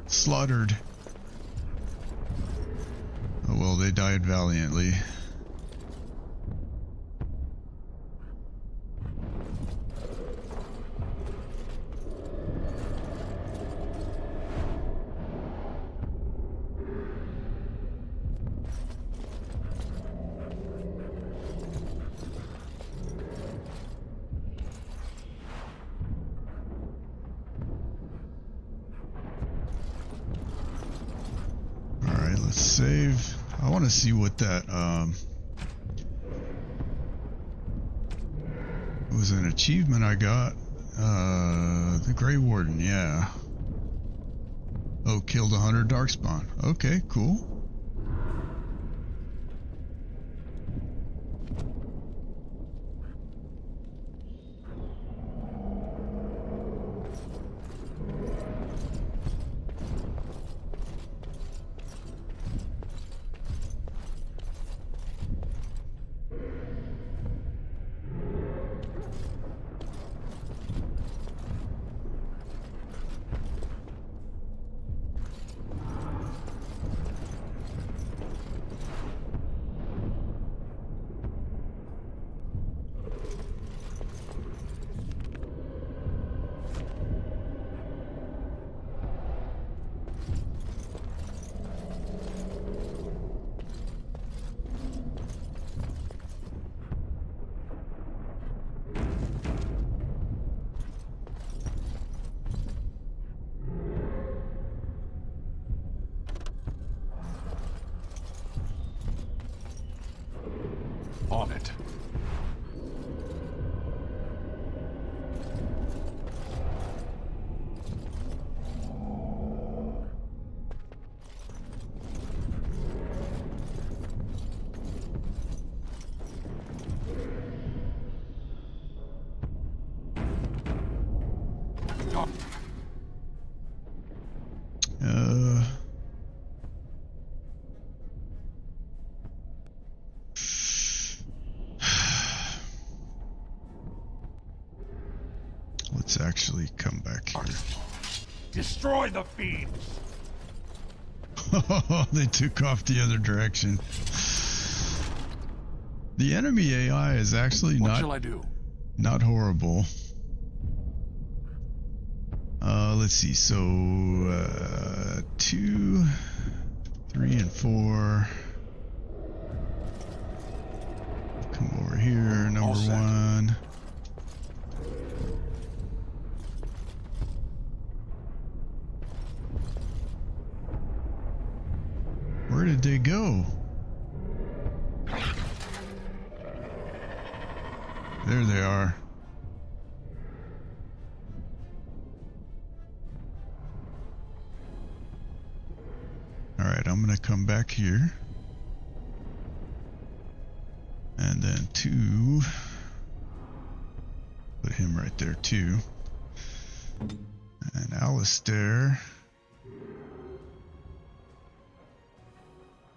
slaughtered. Oh well, they died valiantly. Let's save. I want to see what that it was an achievement I got. The Grey Warden, yeah. Oh, killed 100 Darkspawn. Okay, cool. On it. Let's actually come back here. Destroy the fiends. They took off the other direction. The enemy AI is actually What shall I do? Not horrible. Let's see. So 2, 3, and 4. Come over here, number 1. Where did they go? There they are. Alright, I'm gonna come back here. And then 2. Put him right there too. And Alistair.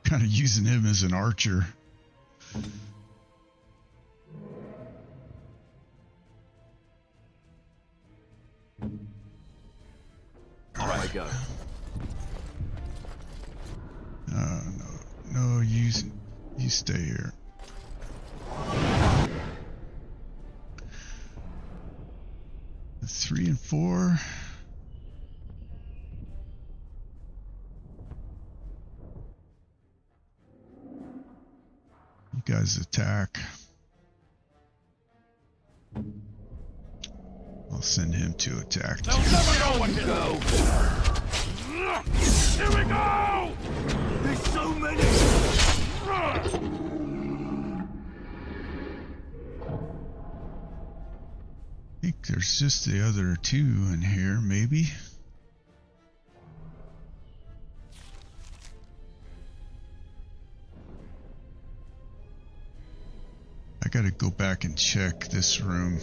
Kind of using him as an archer. All right, go. No, you stay here. The 3 and 4. You guys attack. I'll send him to attack. They'll never know when to go. Here we go! There's so many! I think there's just the other 2 in here, maybe. I gotta go back and check this room.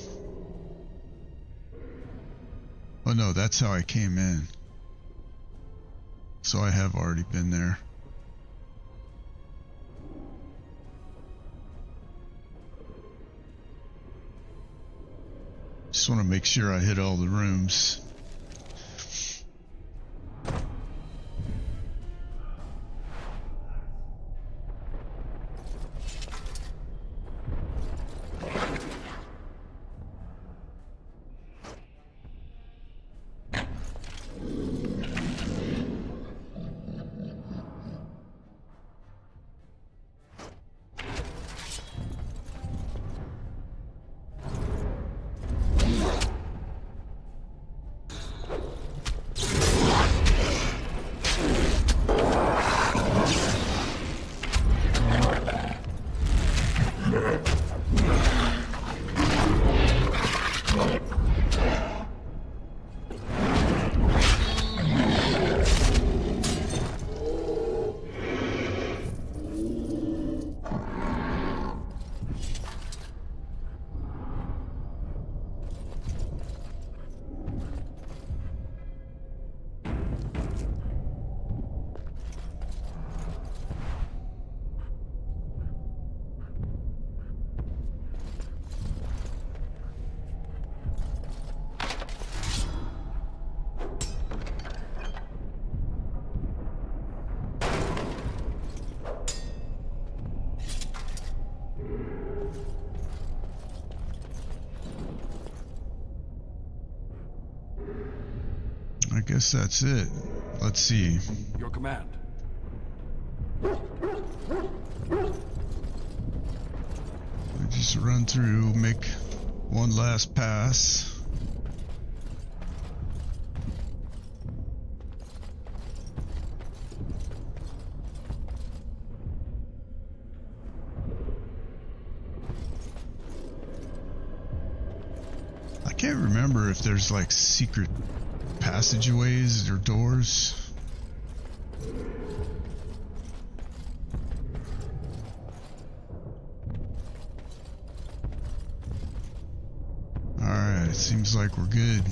Oh no, that's how I came in. So I have already been there. Just want to make sure I hit all the rooms. I guess that's it. Let's see. Your command. I just run through, make one last pass. I can't remember if there's like secret passageways or doors. Alright, seems like we're good.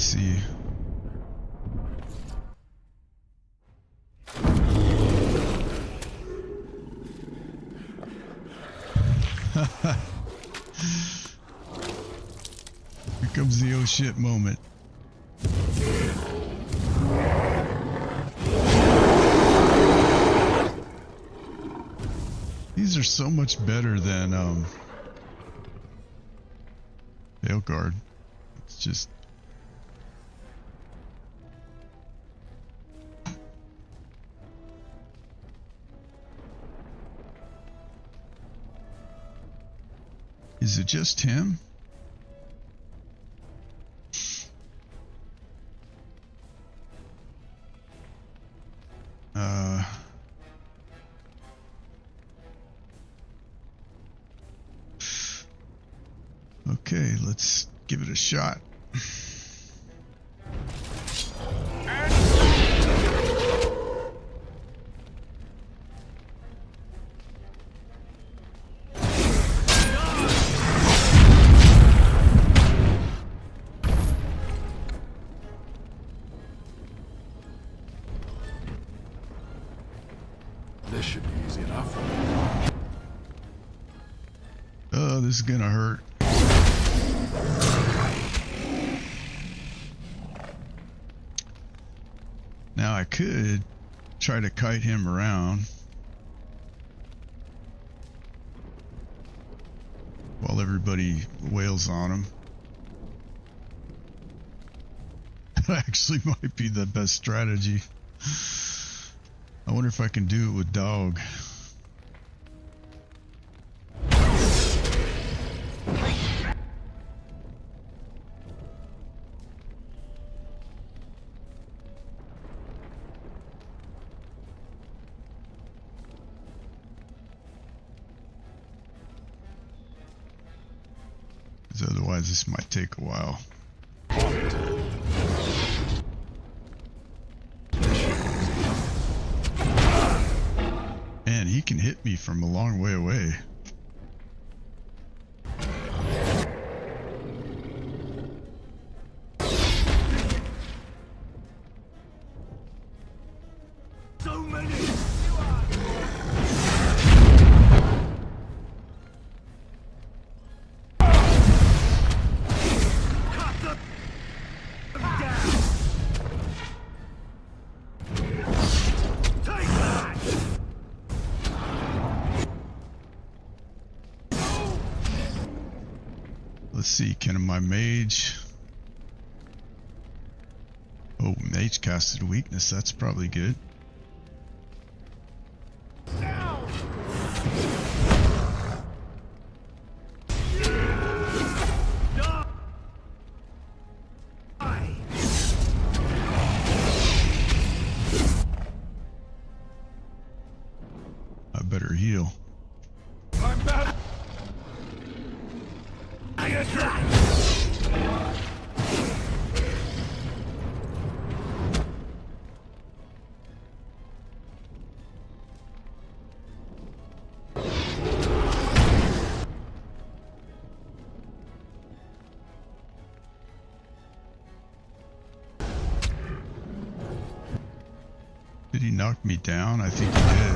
Let's see. Here comes the oh shit moment. These are so much better than Veilguard. It's just Is it just him? Okay, let's give it a shot. This should be easy enough. Oh, this is gonna hurt. Now I could try to kite him around while everybody wails on him. actually might be the best strategy. I wonder if I can do it with dog. Because otherwise this might take a while. Man, he can hit me from a long way away. So many! Let's see, can my mage... Oh, mage casted weakness, that's probably good. I better heal. I'm back. Did he knock me down? I think he did.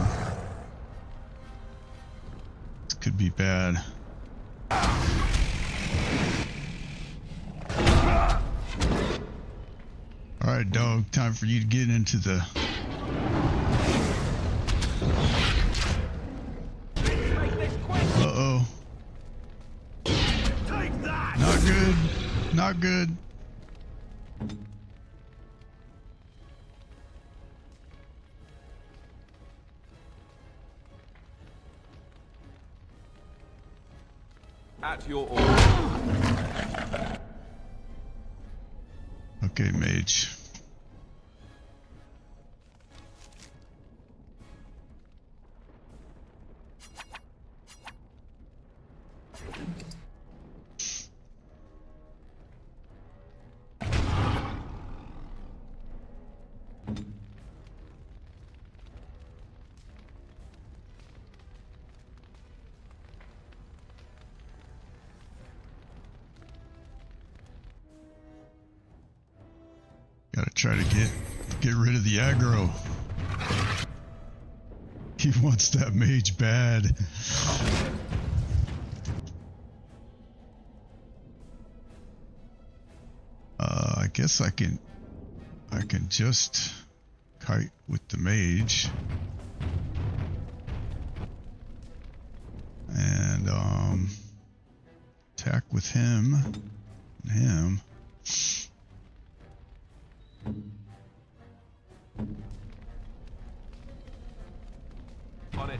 This could be bad. Alright, dog, time for you to get into the... Uh-oh. Not good. Not good. At your order. Okay, mage. Gotta try to get rid of the aggro. He wants that mage bad. I guess I can just kite with the mage. And attack with him and him. On it.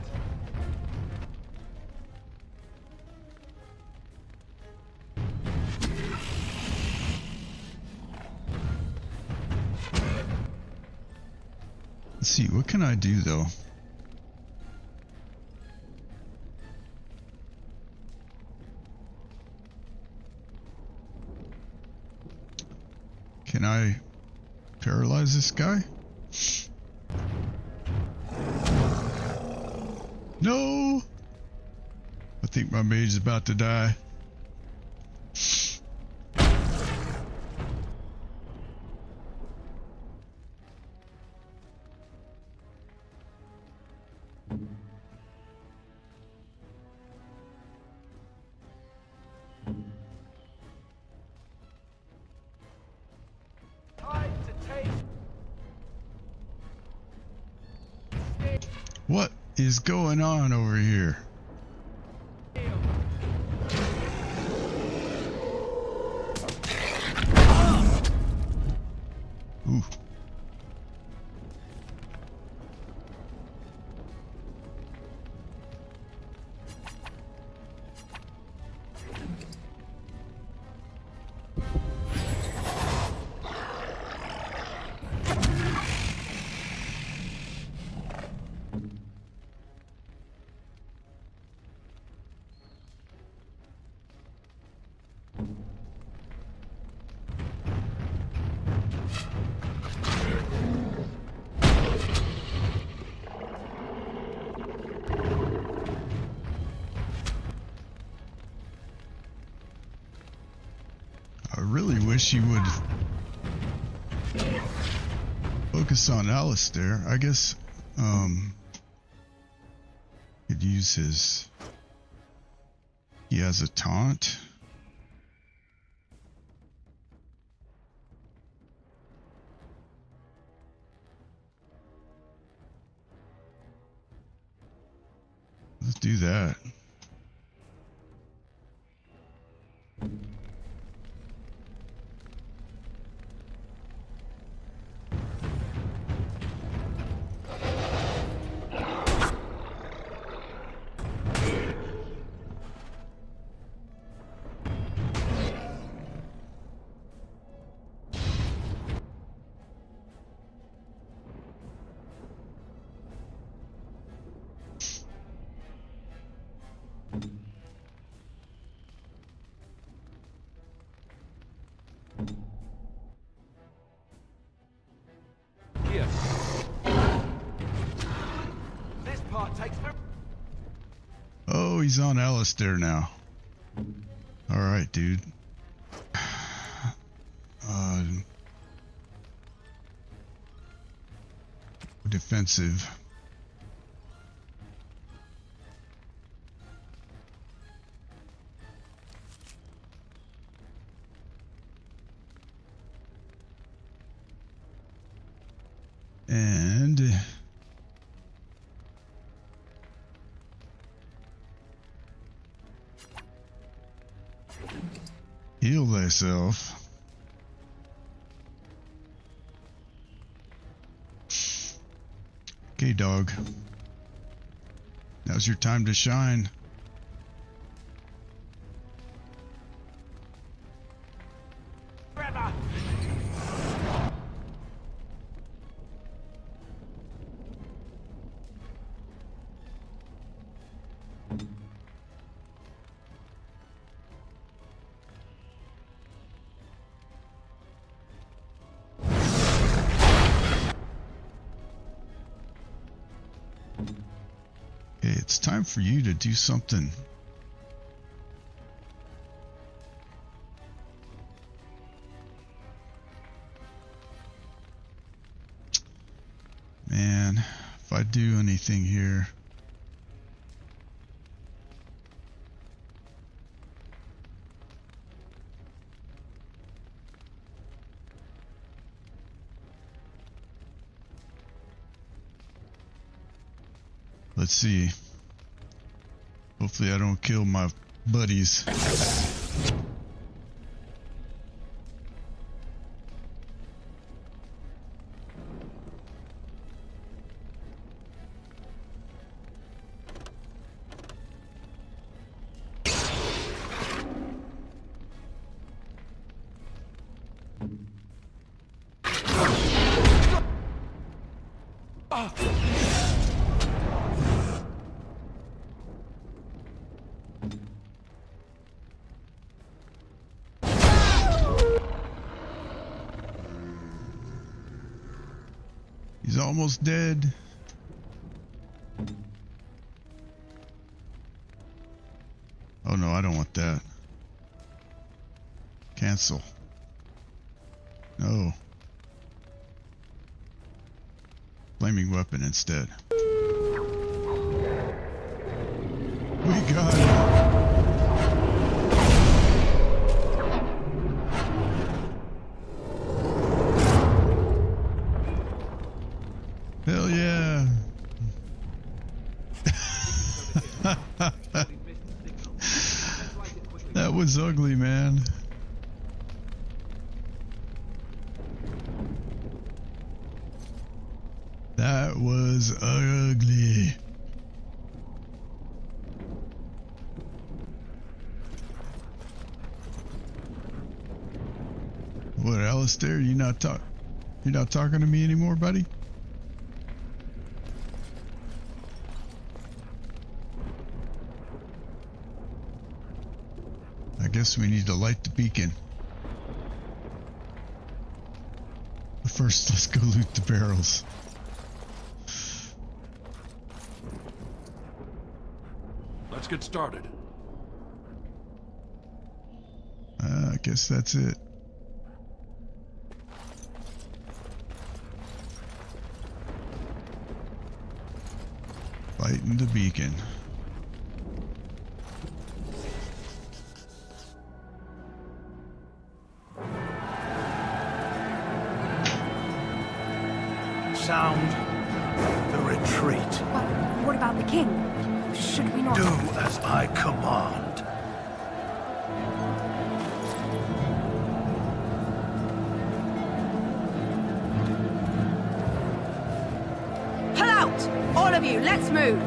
Let's see, what can I do though? Can I paralyze this guy? No! I think my mage is about to die. What is going on over here? Ooh. I really wish you would focus on Alistair. I guess could use his, he has a taunt. Let's do that. Here. This part takes very... Oh, he's on Alistair now. Alright, dude. Defensive. And heal thyself. Okay, dog. Now's your time to shine. Forever. Okay, it's time for you to do something. Man, if I do anything here. Let's see. Hopefully I don't kill my buddies. He's almost dead. Oh no, I don't want that. Cancel. No. Flaming weapon instead. We got it. Hell yeah. That was ugly, man. That was ugly. What, Alistair? You're not talking to me anymore, buddy? I guess we need to light the beacon. But first, let's go loot the barrels. Let's get started. I guess that's it. Lighting the beacon. Sound the retreat. But what about the king? Should we not... Do as I command. Pull out! All of you, let's move!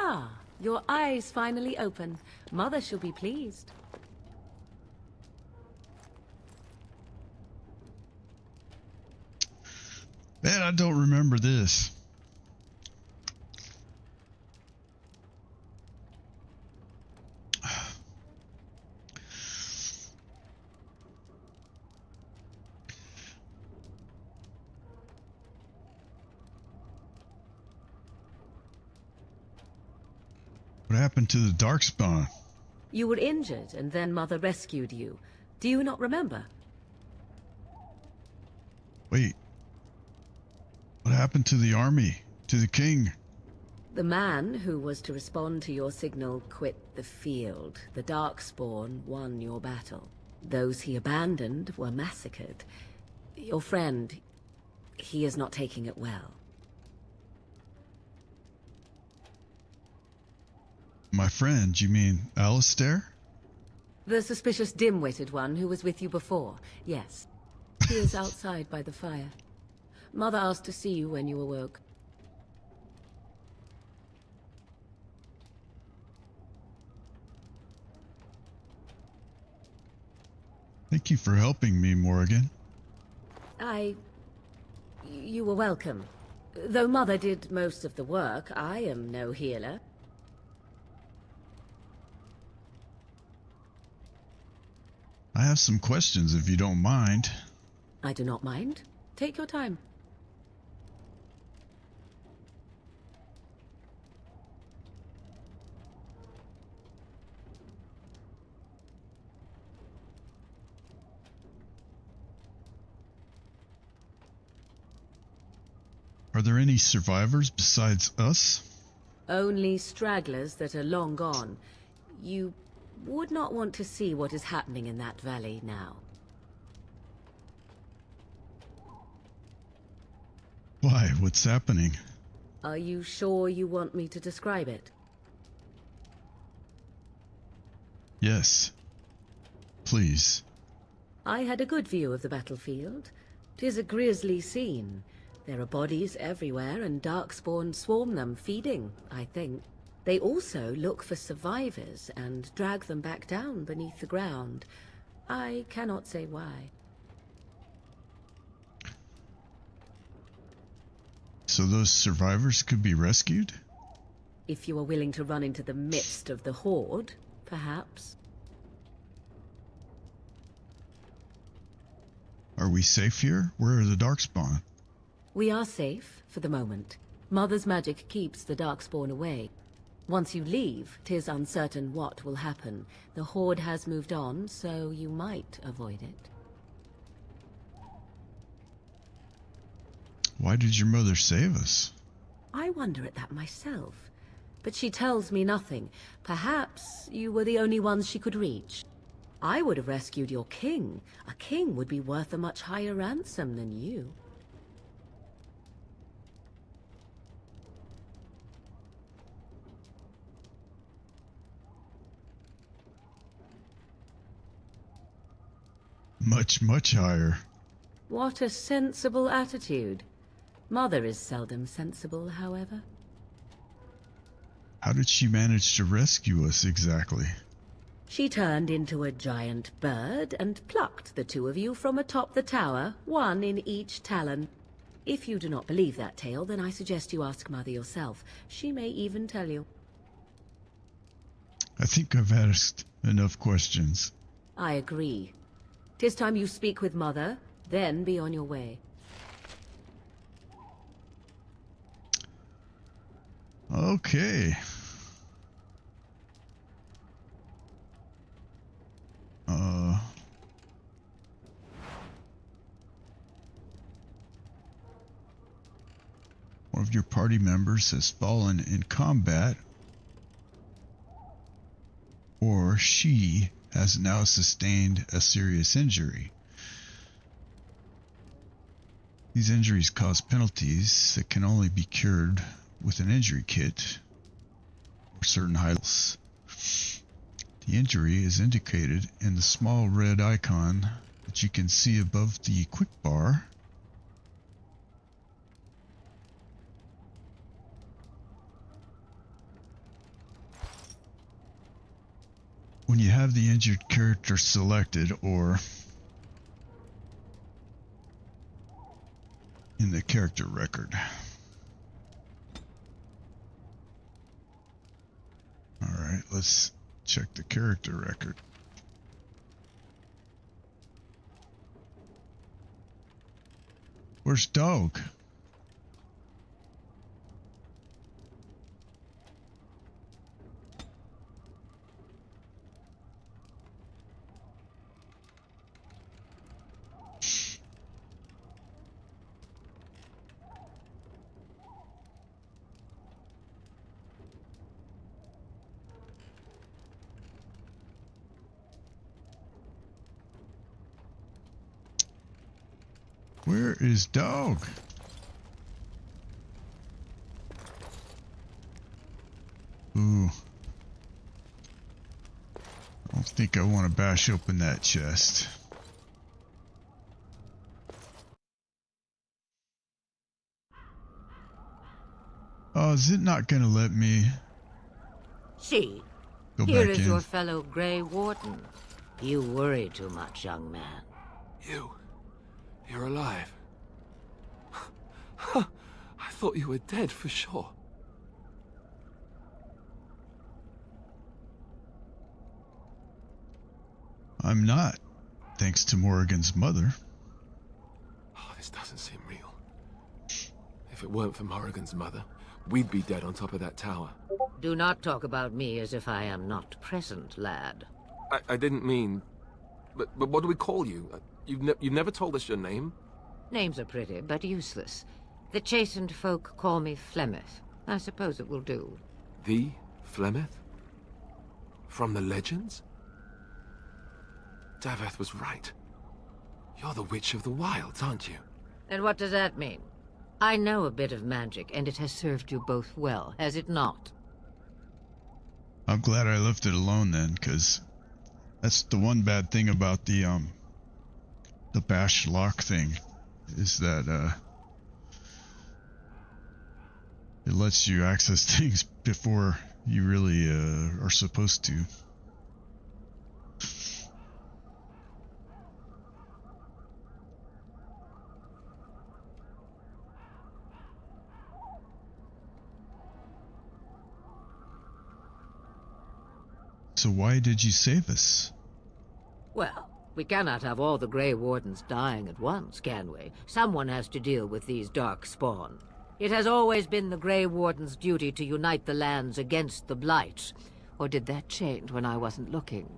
Ah, your eyes finally open. Mother shall be pleased. Man, I don't remember this. What happened to the Darkspawn? You were injured, and then Mother rescued you. Do you not remember? Wait. What happened to the army? To the king? The man who was to respond to your signal quit the field. The Darkspawn won your battle. Those he abandoned were massacred. Your friend, he is not taking it well. My friend, you mean Alistair? The suspicious dim-witted one who was with you before, yes. He is outside by the fire. Mother asked to see you when you awoke. Thank you for helping me, Morrigan. You were welcome. Though Mother did most of the work, I am no healer. I have some questions if you don't mind. I do not mind. Take your time. Are there any survivors besides us? Only stragglers that are long gone. You would not want to see what is happening in that valley now. Why? What's happening? Are you sure you want me to describe it? Yes. Please. I had a good view of the battlefield. 'Tis a grisly scene. There are bodies everywhere, and Darkspawn swarm them, feeding, I think. They also look for survivors and drag them back down beneath the ground. I cannot say why. So those survivors could be rescued? If you are willing to run into the midst of the horde, perhaps. Are we safe here? Where are the Darkspawn? We are safe, for the moment. Mother's magic keeps the Darkspawn away. Once you leave, 'tis uncertain what will happen. The horde has moved on, so you might avoid it. Why did your mother save us? I wonder at that myself. But she tells me nothing. Perhaps you were the only ones she could reach. I would have rescued your king. A king would be worth a much higher ransom than you. Much, much higher. What a sensible attitude. Mother is seldom sensible, however. How did she manage to rescue us exactly? She turned into a giant bird and plucked the two of you from atop the tower, one in each talon. If you do not believe that tale, then I suggest you ask Mother yourself. She may even tell you. I think I've asked enough questions. I agree. 'Tis time you speak with Mother, then be on your way. Okay. One of your party members has fallen in combat, or she has now sustained a serious injury. These injuries cause penalties that can only be cured with an injury kit or certain items. The injury is indicated in the small red icon that you can see above the quick bar. When you have the injured character selected, or in the character record. Alright, let's check the character record. Where's Dog? Where is Dog? Ooh. I don't think I want to bash open that chest. Oh, is it not going to let me See, go here back is in? your fellow Grey Warden. You worry too much, young man. You're alive. I thought you were dead for sure. I'm not, thanks to Morrigan's mother. Oh, this doesn't seem real. If it weren't for Morrigan's mother, we'd be dead on top of that tower. Do not talk about me as if I am not present, lad. I didn't mean... But what do we call you? You've never told us your name? Names are pretty, but useless. The chastened folk call me Flemeth. I suppose it will do. The Flemeth? From the legends? Daveth was right. You're the Witch of the Wilds, aren't you? And what does that mean? I know a bit of magic, and it has served you both well, has it not? I'm glad I left it alone then, because that's the one bad thing about the bash lock thing, is that it lets you access things before you really are supposed to. So why did you save us? Well, we cannot have all the Grey Wardens dying at once, can we? Someone has to deal with these dark spawn. It has always been the Grey Warden's duty to unite the lands against the Blight. Or did that change when I wasn't looking?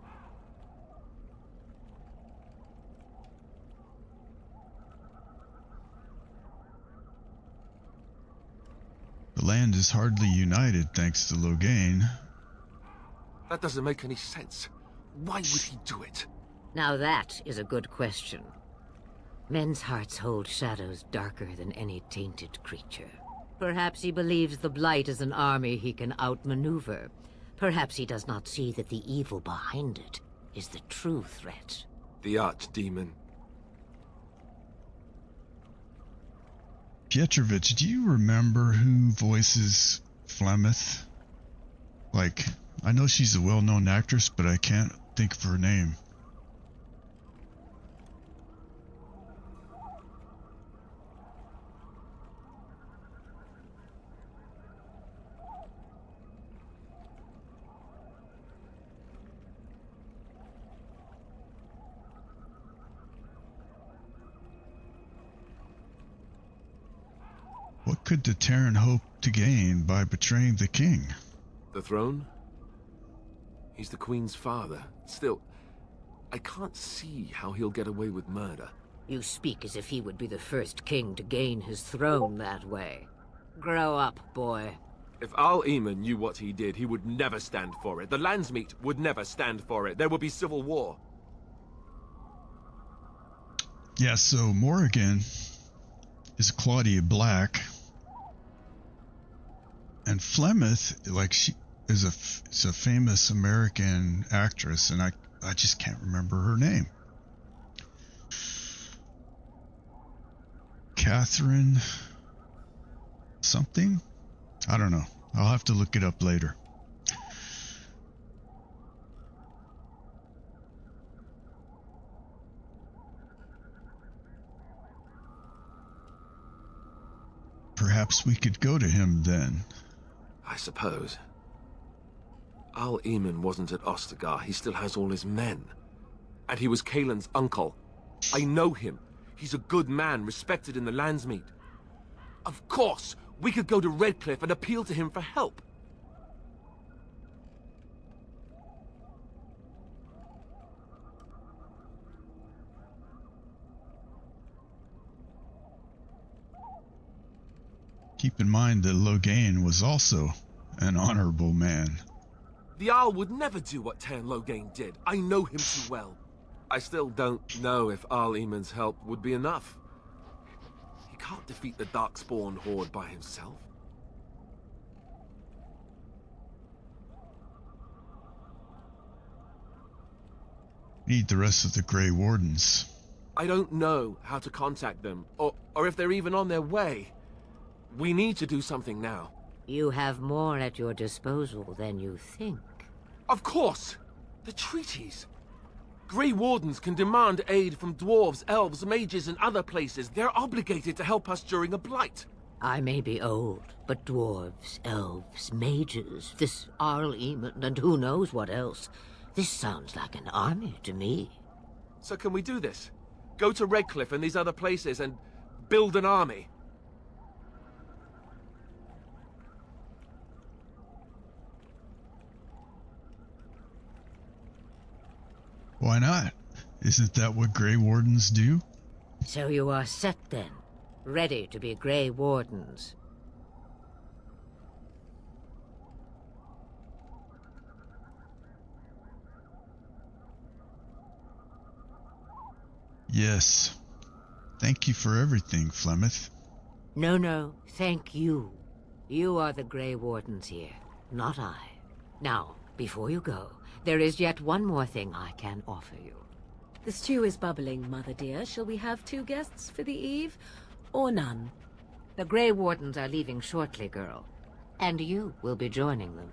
The land is hardly united thanks to Loghain. That doesn't make any sense. Why would he do it? Now that is a good question. Men's hearts hold shadows darker than any tainted creature. Perhaps he believes the Blight is an army he can outmaneuver. Perhaps he does not see that the evil behind it is the true threat. The archdemon. Pietrovich, do you remember who voices Flemeth? Like, I know she's a well-known actress, but I can't think of her name. What could the Terran hope to gain by betraying the king? The throne? He's the Queen's father. Still, I can't see how he'll get away with murder. You speak as if he would be the first king to gain his throne that way. Grow up, boy. If Al-Eamon knew what he did, he would never stand for it. The Landsmeet would never stand for it. There would be civil war. Yeah, so Morrigan is Claudia Black. And Flemeth, like, she is a famous American actress, and I just can't remember her name. Catherine something? I don't know. I'll have to look it up later. Perhaps we could go to him then. I suppose. Al-Eamon wasn't at Ostagar. He still has all his men. And he was Kaelin's uncle. I know him. He's a good man, respected in the Landsmeet. Of course, we could go to Redcliffe and appeal to him for help. Keep in mind that Loghain was also an honorable man. The Jarl would never do what Tairn Loghain did. I know him too well. I still don't know if Al-Eamon's help would be enough. He can't defeat the Darkspawn horde by himself. Need the rest of the Grey Wardens. I don't know how to contact them, or if they're even on their way. We need to do something now. You have more at your disposal than you think. Of course! The treaties! Grey Wardens can demand aid from dwarves, elves, mages, and other places. They're obligated to help us during a blight. I may be old, but dwarves, elves, mages, this Arl Eamon, and who knows what else. This sounds like an army to me. So can we do this? Go to Redcliffe and these other places and build an army? Why not? Isn't that what Grey Wardens do? So you are set then, ready to be Grey Wardens. Yes. Thank you for everything, Flemeth. No, thank you. You are the Grey Wardens here, not I. Now, before you go, there is yet one more thing I can offer you. The stew is bubbling, Mother dear. Shall we have 2 guests for the eve, or none? The Grey Wardens are leaving shortly, girl. And you will be joining them.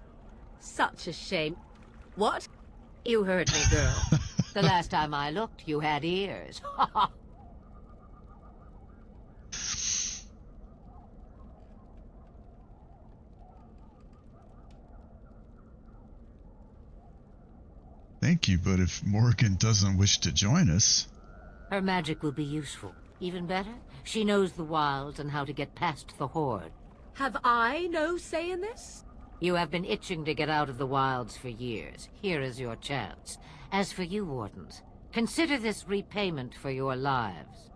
Such a shame. What? You heard me, girl. The last time I looked, you had ears. Thank you, but if Morgan doesn't wish to join us... Her magic will be useful. Even better, she knows the wilds and how to get past the Horde. Have I no say in this? You have been itching to get out of the wilds for years. Here is your chance. As for you, Wardens, consider this repayment for your lives.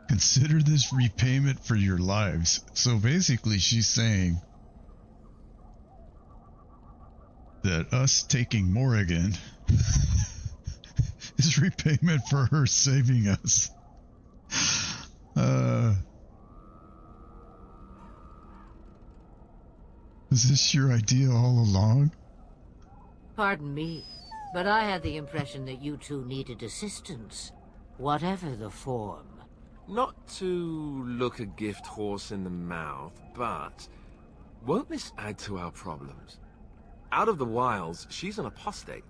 Consider this repayment for your lives. So basically she's saying that us taking Morrigan is repayment for her saving us. Is this your idea all along? Pardon me, but I had the impression that you two needed assistance, whatever the form. Not to look a gift horse in the mouth, but won't this add to our problems? Out of the wilds, she's an apostate.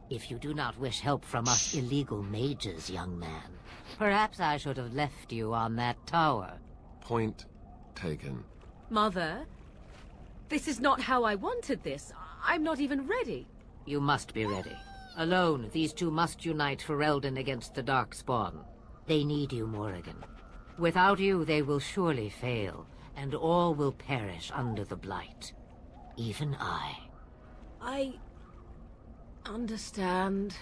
If you do not wish help from us illegal mages, young man, perhaps I should have left you on that tower. Point taken. Mother, this is not how I wanted this. I'm not even ready. You must be ready. Alone, these two must unite for Eldon against the Darkspawn. They need you, Morrigan. Without you, they will surely fail, and all will perish under the Blight. Even I. I understand.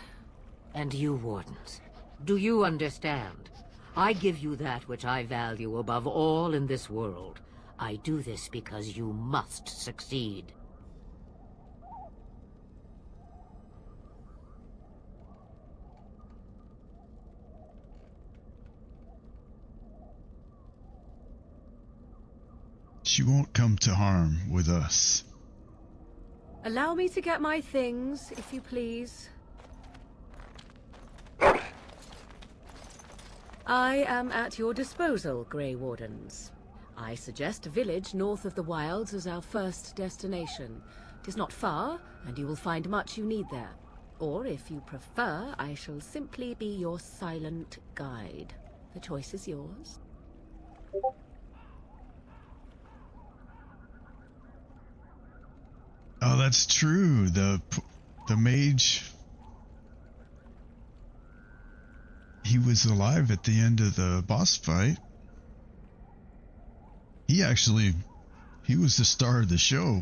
And you, Wardens, do you understand? I give you that which I value above all in this world. I do this because you must succeed. She won't come to harm with us. Allow me to get my things, if you please. I am at your disposal, Grey Wardens. I suggest a village north of the wilds as our first destination. It is not far, and you will find much you need there. Or, if you prefer, I shall simply be your silent guide. The choice is yours. Oh, that's true. The mage, he was alive at the end of the boss fight. He was the star of the show.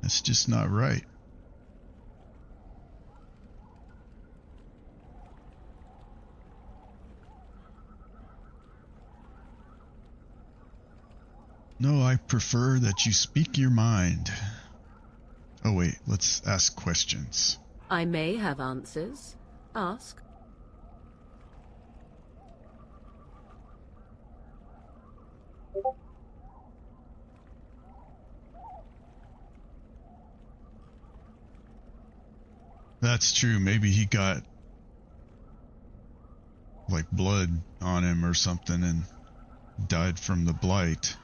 That's just not right. No, I prefer that you speak your mind. Oh wait, let's ask questions. I may have answers. Ask. That's true. Maybe he got like blood on him or something and died from the blight.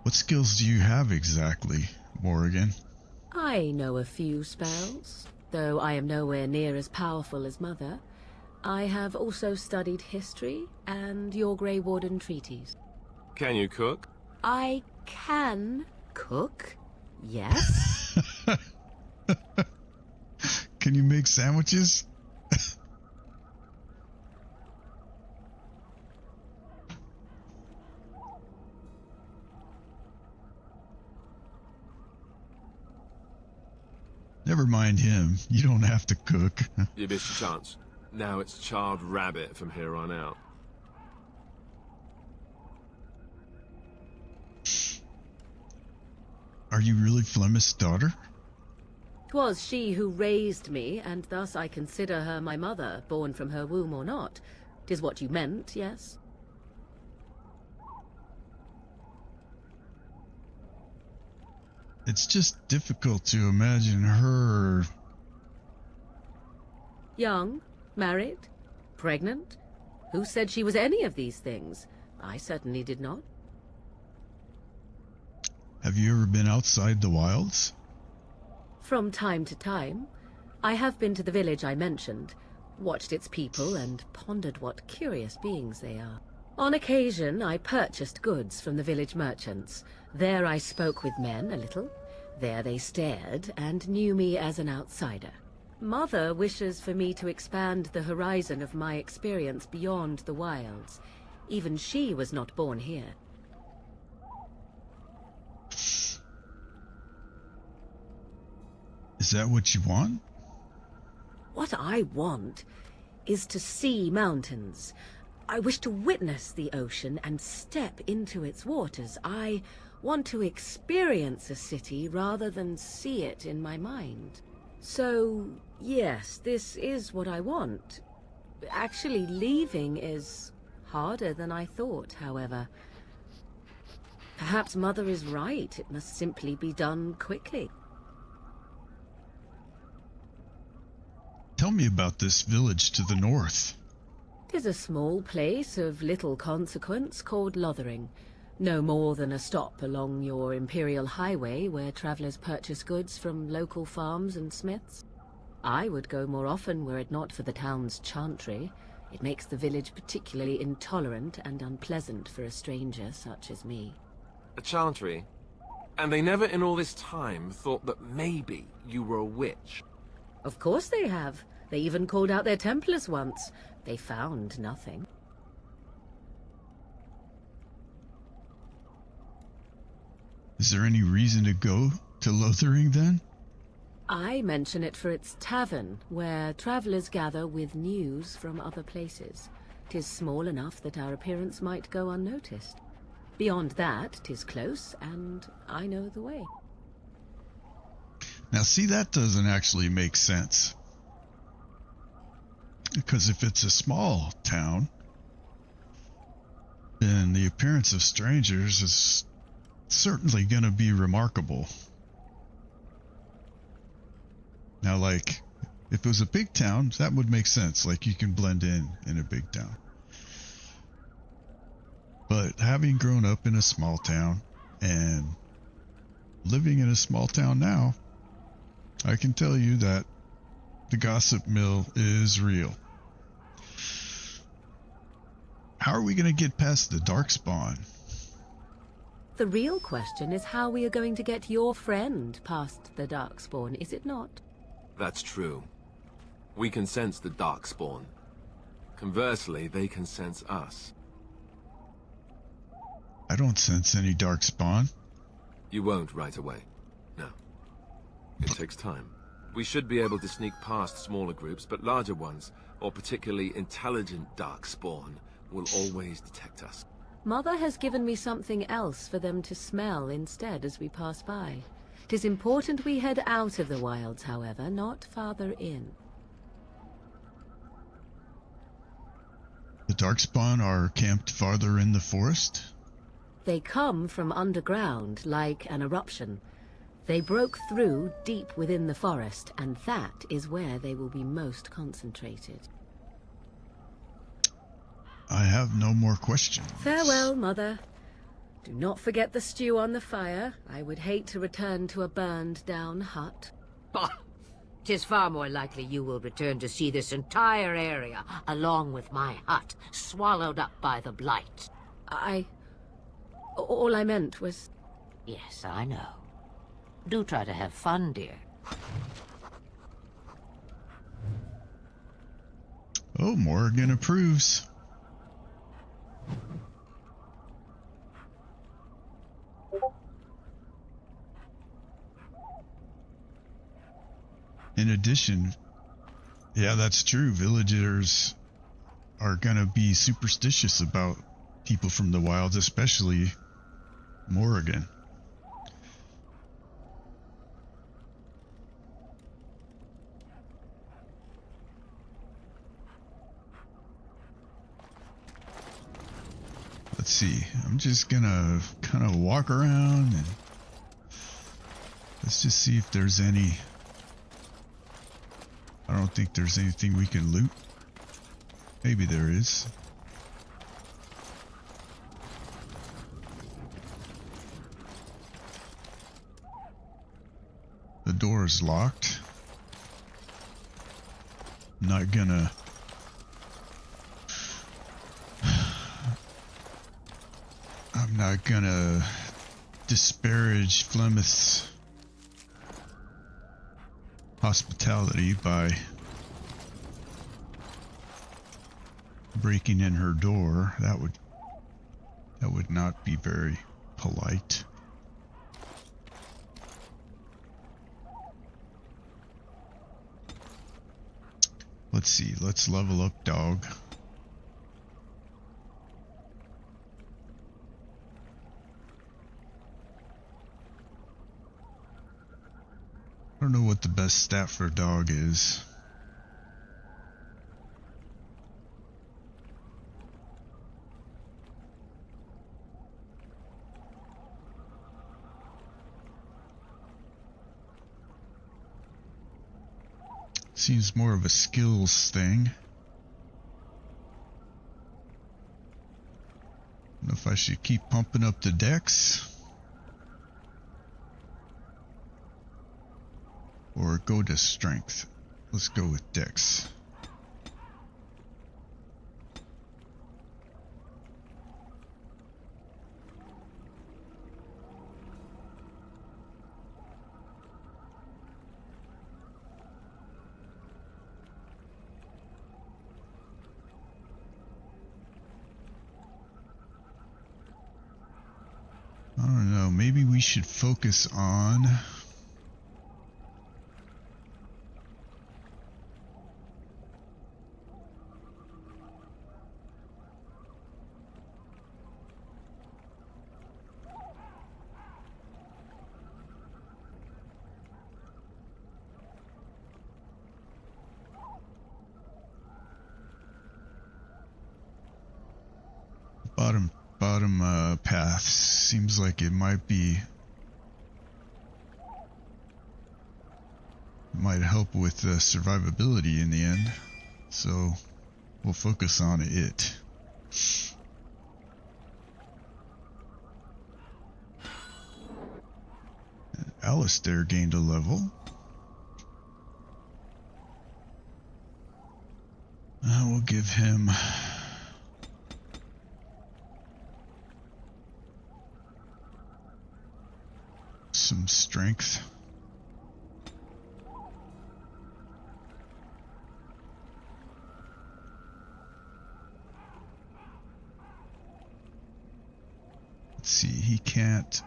What skills do you have exactly, Morrigan? I know a few spells, though I am nowhere near as powerful as Mother. I have also studied history and your Grey Warden treaties. Can you cook? I can cook, yes. Can you make sandwiches? Never mind him. You don't have to cook. You missed your chance. Now it's charred rabbit from here on out. Are you really Flemeth's daughter? 'Twas she who raised me, and thus I consider her my mother, born from her womb or not. 'Tis what you meant, yes? It's just difficult to imagine her... Young, married, pregnant? Who said she was any of these things? I certainly did not. Have you ever been outside the wilds? From time to time. I have been to the village I mentioned, watched its people, and pondered what curious beings they are. On occasion, I purchased goods from the village merchants. There I spoke with men a little. There they stared and knew me as an outsider. Mother wishes for me to expand the horizon of my experience beyond the wilds. Even she was not born here. Is that what you want? What I want is to see mountains. I wish to witness the ocean and step into its waters. I want to experience a city rather than see it in my mind. So, yes, this is what I want. Actually, leaving is harder than I thought, however. Perhaps Mother is right. It must simply be done quickly. Tell me about this village to the north. 'Tis a small place of little consequence called Lothering. No more than a stop along your imperial highway where travelers purchase goods from local farms and smiths. I would go more often were it not for the town's chantry. It makes the village particularly intolerant and unpleasant for a stranger such as me. A chantry? And they never in all this time thought that maybe you were a witch? Of course they have. They even called out their Templars once. They found nothing. Is there any reason to go to Lothering then? I mention it for its tavern, where travelers gather with news from other places. 'Tis small enough that our appearance might go unnoticed. Beyond that, 'tis close, and I know the way. Now see, that doesn't actually make sense. Because if it's a small town, then the appearance of strangers is certainly going to be remarkable. Now, like, if it was a big town, that would make sense. Like, you can blend in a big town. But having grown up in a small town and living in a small town now, I can tell you that the gossip mill is real. How are we going to get past the Darkspawn? The real question is how we are going to get your friend past the Darkspawn, is it not? That's true. We can sense the Darkspawn. Conversely, they can sense us. I don't sense any Darkspawn. You won't right away. No. It takes time. We should be able to sneak past smaller groups, but larger ones, or particularly intelligent Darkspawn, will always detect us. Mother has given me something else for them to smell instead as we pass by. 'Tis important we head out of the wilds, however, not farther in. The Darkspawn are camped farther in the forest? They come from underground, like an eruption. They broke through deep within the forest, and that is where they will be most concentrated. I have no more questions. Farewell, Mother. Do not forget the stew on the fire. I would hate to return to a burned-down hut. Bah! 'Tis far more likely you will return to see this entire area, along with my hut, swallowed up by the blight. All I meant was... Yes, I know. Do try to have fun, dear. Oh, Morgan approves. In addition, yeah, that's true. Villagers are gonna be superstitious about people from the wilds, especially Morrigan. Let's see. I'm just gonna kind of walk around and let's just see if there's any. I don't think there's anything we can loot. Maybe there is. The door is locked. Not gonna... I'm not gonna disparage Flemeth's hospitality by breaking in her door. That would not be very polite. Let's see, let's level up dog. I don't know what the best stat for a dog is. Seems more of a skills thing. I don't know if I should keep pumping up the dex or go to strength. Let's go with dex. I don't know, maybe we should focus on bottom path. Seems like it might help with survivability in the end, so we'll focus on it. Alistair gained a level. We'll give him some strength. Let's see, he can't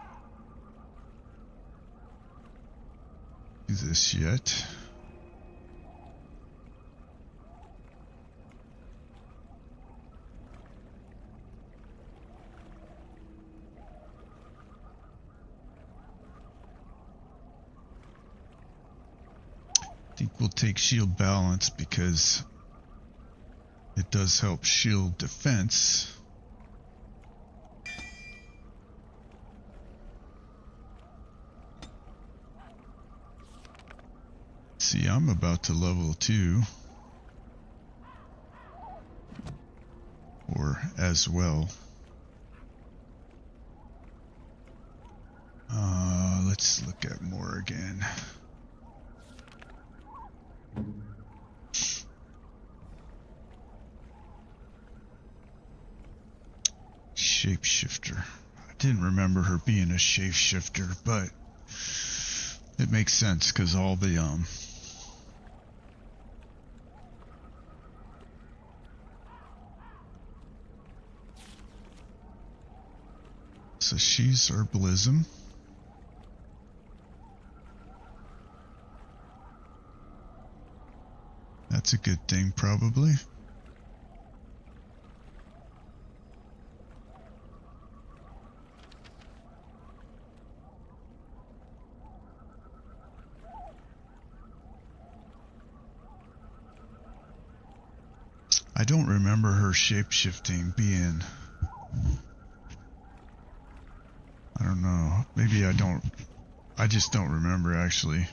do this yet. I think we'll take shield balance because it does help shield defense. See, I'm about to level 2. Or as well. look at more again. Shapeshifter. I didn't remember her being a shapeshifter, but it makes sense because all the so she's herbalism. That's a good thing, probably. I don't remember her shape-shifting being... I don't know. Maybe I don't... I just don't remember, actually.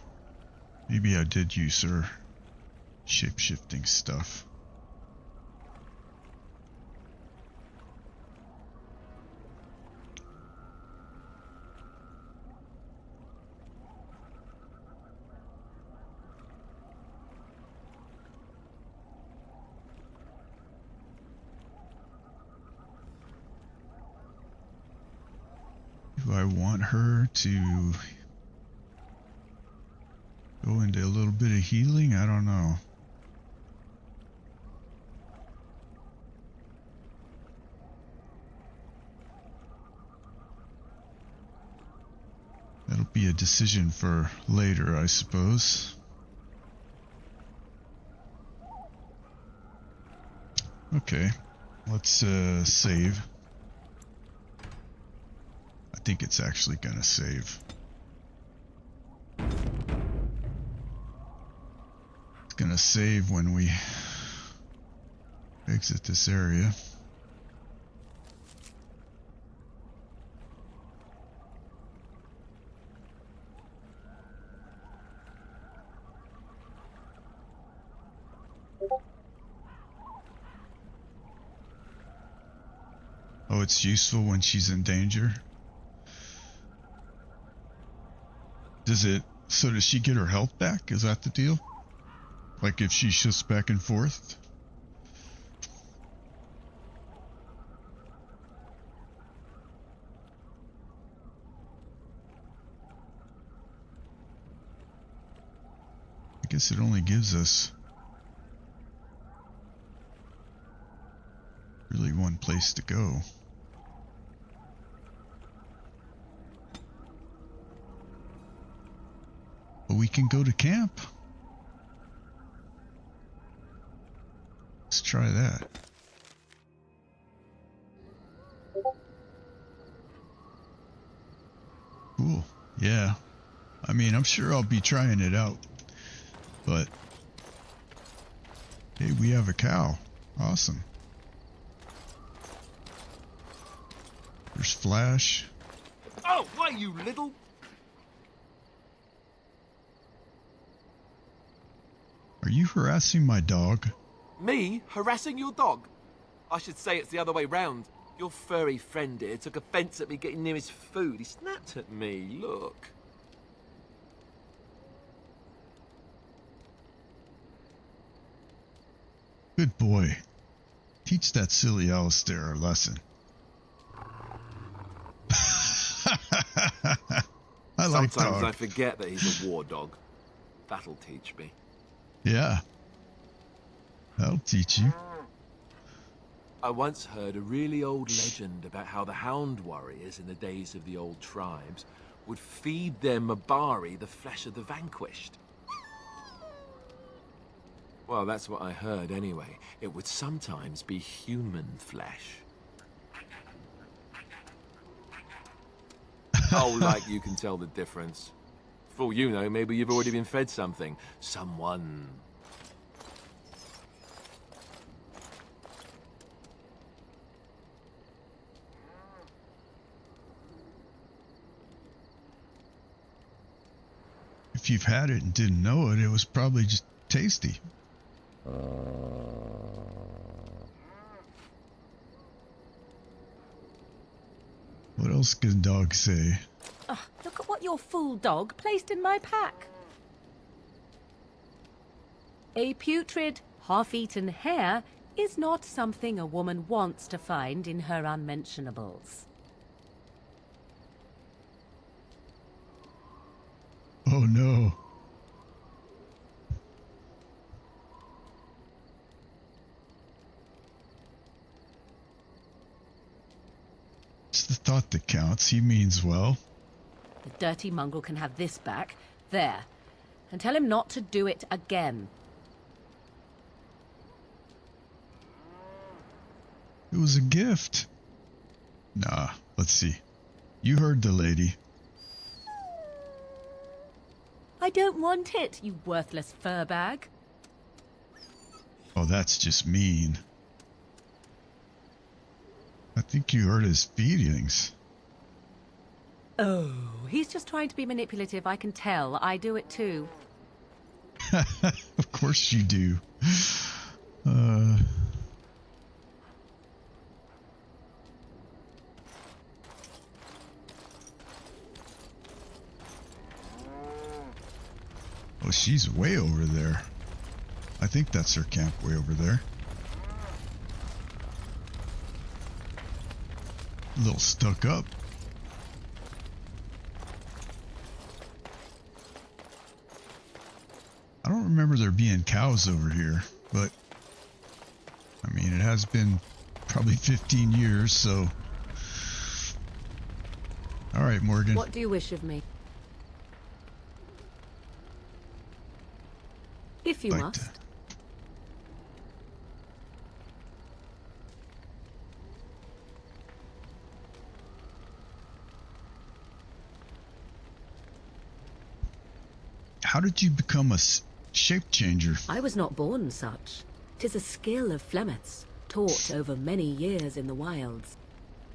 Maybe I did use her shape-shifting stuff. Do I want her to go into a little bit of healing? I don't know. That'll be a decision for later, I suppose. Okay, let's save. I think it's actually gonna save. It's gonna save when we exit this area. Oh, it's useful when she's in danger. So does she get her health back? Is that the deal? Like if she shifts back and forth? I guess it only gives us really one place to go. But we can go to camp. Let's try that. Cool. Yeah. I mean, I'm sure I'll be trying it out. But hey, we have a cow. Awesome. There's Flash. Oh, why, you little... Are you harassing my dog? Me? Harassing your dog? I should say it's the other way round. Your furry friend here took offence at me getting near his food. He snapped at me, look. Good boy. Teach that silly Alistair a lesson. I like Sometimes dog. I forget that he's a war dog. That'll teach me. Yeah. That'll teach you. I once heard a really old legend about how the Hound warriors in the days of the old tribes would feed their Mabari the flesh of the vanquished. Well, that's what I heard anyway. It would sometimes be human flesh. Oh, like you can tell the difference. For all you know, maybe you've already been fed something. Someone. If you've had it and didn't know it, it was probably just tasty. What else can dogs say? Oh, look at what your fool dog placed in my pack. A putrid, half-eaten hare is not something a woman wants to find in her unmentionables. Oh no. It's the thought that counts. He means well. The dirty mongrel can have this back. There. And tell him not to do it again. It was a gift. Nah, let's see. You heard the lady. I don't want it, you worthless fur bag. Oh, that's just mean. I think you hurt his feelings. Oh, he's just trying to be manipulative, I can tell. I do it too. Of course you do. Oh, she's way over there. I think that's her camp way over there. A little stuck up. I don't remember there being cows over here, but I mean, it has been probably 15 years, so. All right, Morgan. What do you wish of me? If you must. How did you become a shape changer? I was not born such. 'Tis a skill of Flemeth's, taught over many years in the wilds.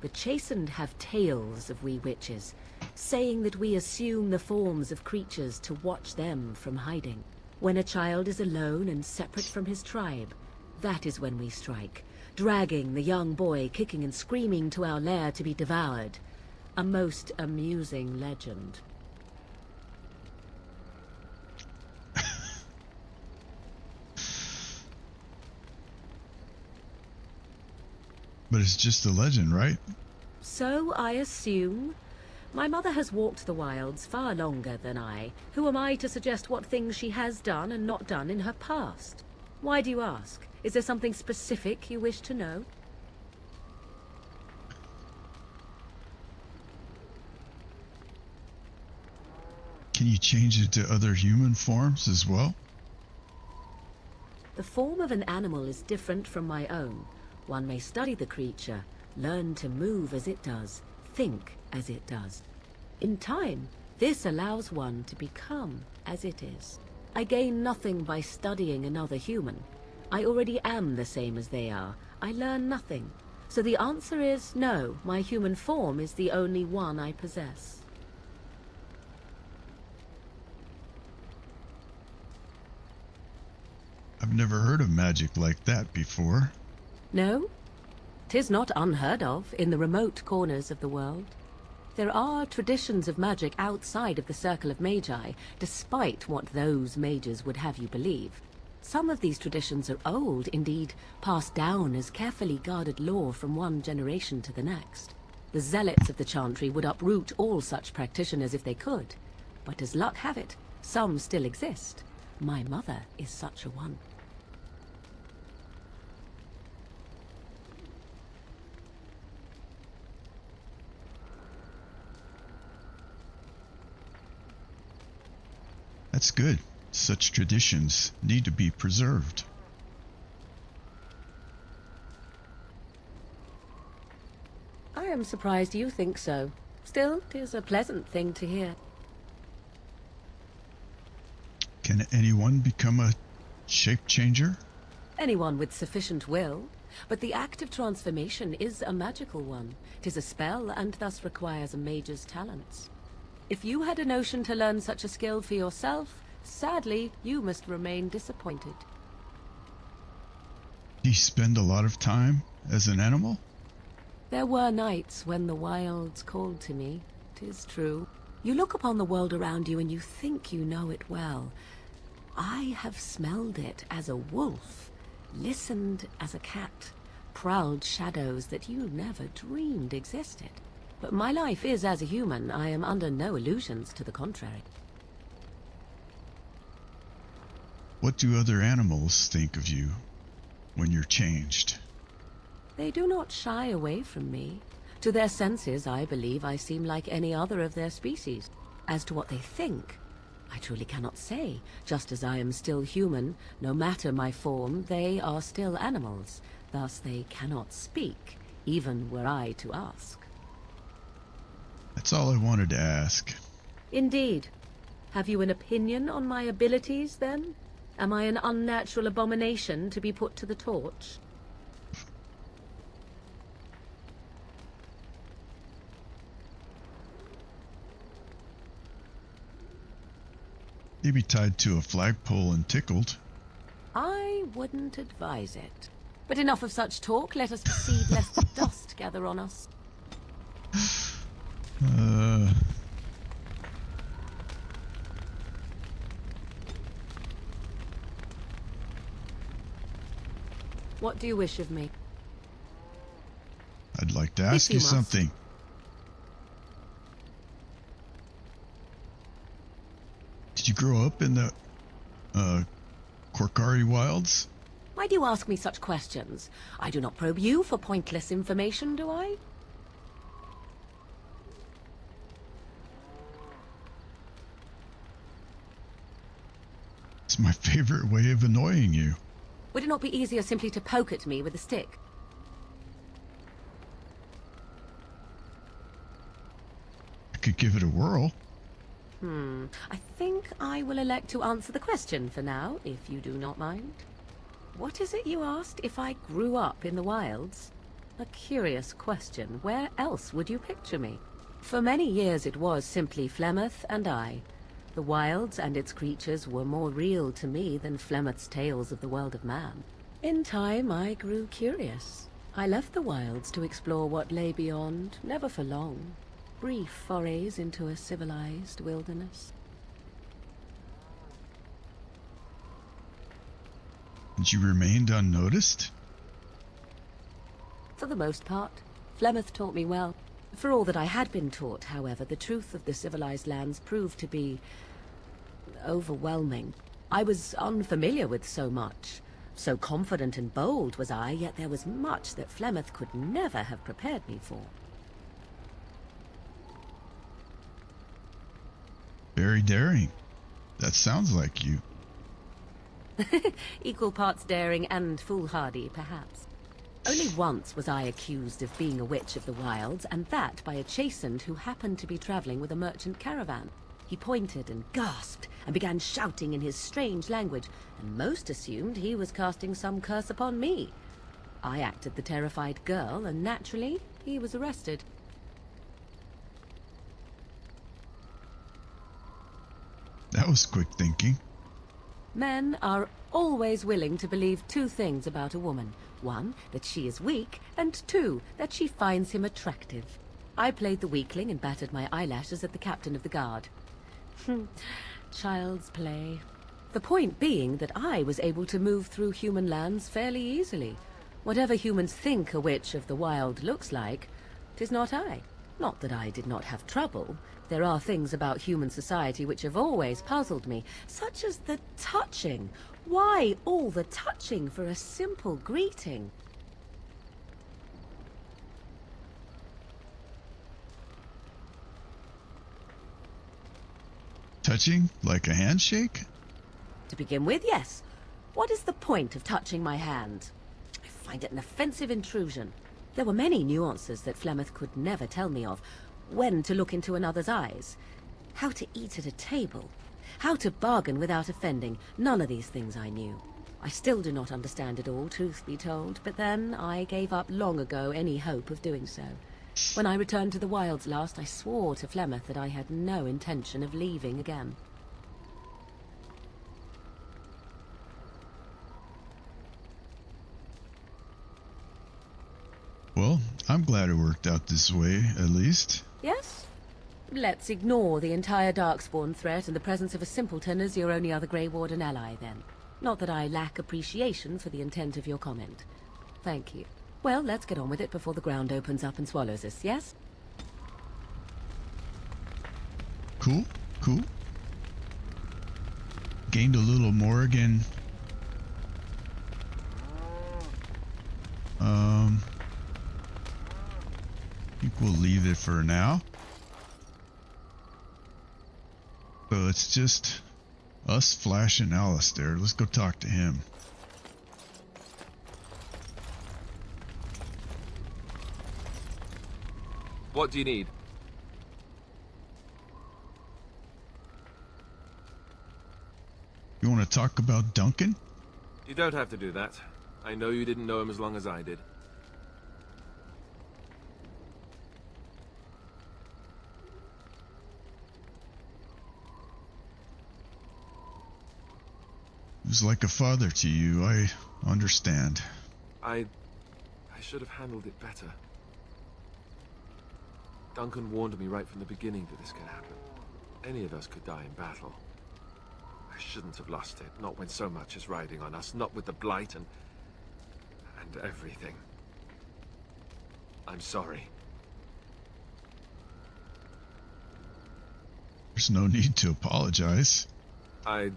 The chastened have tales of we witches, saying that we assume the forms of creatures to watch them from hiding. When a child is alone and separate from his tribe, that is when we strike, dragging the young boy kicking and screaming to our lair to be devoured. A most amusing legend. But it's just a legend, right? So I assume. My mother has walked the wilds far longer than I. Who am I to suggest what things she has done and not done in her past? Why do you ask? Is there something specific you wish to know? Can you change it to other human forms as well? The form of an animal is different from my own. One may study the creature, learn to move as it does, think as it does. In time, this allows one to become as it is. I gain nothing by studying another human. I already am the same as they are. I learn nothing. So the answer is no, my human form is the only one I possess. I've never heard of magic like that before. No? 'Tis not unheard of in the remote corners of the world. There are traditions of magic outside of the circle of magi, despite what those mages would have you believe. Some of these traditions are old, indeed, passed down as carefully guarded lore from one generation to the next. The zealots of the chantry would uproot all such practitioners if they could. But as luck have it, some still exist. My mother is such a one. That's good. Such traditions need to be preserved. I am surprised you think so. Still, 'tis a pleasant thing to hear. Can anyone become a shape changer? Anyone with sufficient will. But the act of transformation is a magical one. 'Tis a spell and thus requires a mage's talents. If you had a notion to learn such a skill for yourself, sadly, you must remain disappointed. Do you spend a lot of time as an animal? There were nights when the wilds called to me, 'tis true. You look upon the world around you and you think you know it well. I have smelled it as a wolf, listened as a cat, prowled shadows that you never dreamed existed. But my life is as a human. I am under no illusions to the contrary. What do other animals think of you when you're changed? They do not shy away from me. To their senses, I believe I seem like any other of their species. As to what they think, I truly cannot say. Just as I am still human, no matter my form, they are still animals. Thus they cannot speak, even were I to ask. That's all I wanted to ask. Indeed. Have you an opinion on my abilities, then? Am I an unnatural abomination to be put to the torch? Maybe tied to a flagpole and tickled. I wouldn't advise it. But enough of such talk. Let us proceed, lest the dust gather on us. What do you wish of me? I'd like to ask you must. something. Did you grow up in the Korkari wilds? Why do you ask me such questions? I do not probe you for pointless information, do I? It's my favorite way of annoying you. Would it not be easier simply to poke at me with a stick? I could give it a whirl. I think I will elect to answer the question for now, if you do not mind. What is it you asked if I grew up in the wilds? A curious question. Where else would you picture me? For many years it was simply Flemeth and I. The wilds and its creatures were more real to me than Flemeth's tales of the world of man. In time I grew curious. I left the wilds to explore what lay beyond, never for long. Brief forays into a civilized wilderness. And you remained unnoticed? For the most part. Flemeth taught me well. For all that I had been taught, however, the truth of the civilized lands proved to be overwhelming. I was unfamiliar with so much. So confident and bold was I, yet there was much that Flemeth could never have prepared me for. Very daring. That sounds like you. Equal parts daring and foolhardy, perhaps. Only once was I accused of being a witch of the wilds, and that by a chastened who happened to be traveling with a merchant caravan. He pointed and gasped, and began shouting in his strange language, and most assumed he was casting some curse upon me. I acted the terrified girl, and naturally, he was arrested. That was quick thinking. Men are always willing to believe two things about a woman. One, that she is weak, and two, that she finds him attractive. I played the weakling and battered my eyelashes at the captain of the guard. Child's play. The point being that I was able to move through human lands fairly easily. Whatever humans think a witch of the wild looks like, 'tis not I. Not that I did not have trouble. There are things about human society which have always puzzled me, such as the touching. Why all the touching for a simple greeting? Touching? Like a handshake? To begin with, yes. What is the point of touching my hand? I find it an offensive intrusion. There were many nuances that Flemeth could never tell me of. When to look into another's eyes. How to eat at a table. How to bargain without offending. None of these things I knew. I still do not understand it all, truth be told, but then I gave up long ago any hope of doing so. When I returned to the wilds last, I swore to Flemeth that I had no intention of leaving again. Well, I'm glad it worked out this way, at least. Yes? Let's ignore the entire Darkspawn threat and the presence of a simpleton as your only other Grey Warden ally, then. Not that I lack appreciation for the intent of your comment. Thank you. Well, let's get on with it before the ground opens up and swallows us, yes? Cool, cool. Gained a little more again. I think we'll leave it for now. So it's just us, Flash, and Alistair. Let's go talk to him. What do you need? You want to talk about Duncan? You don't have to do that. I know you didn't know him as long as I did. He was like a father to you, I understand. I should have handled it better. Duncan warned me right from the beginning that this could happen. Any of us could die in battle. I shouldn't have lost it, not when so much is riding on us, not with the Blight and everything. I'm sorry. There's no need to apologize. I'd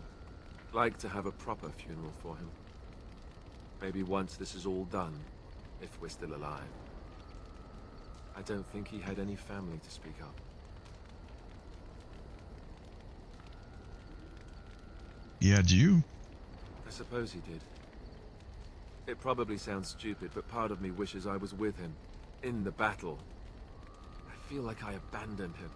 like to have a proper funeral for him. Maybe once this is all done, if we're still alive. I don't think he had any family to speak of. He had you? I suppose he did. It probably sounds stupid, but part of me wishes I was with him, in the battle. I feel like I abandoned him.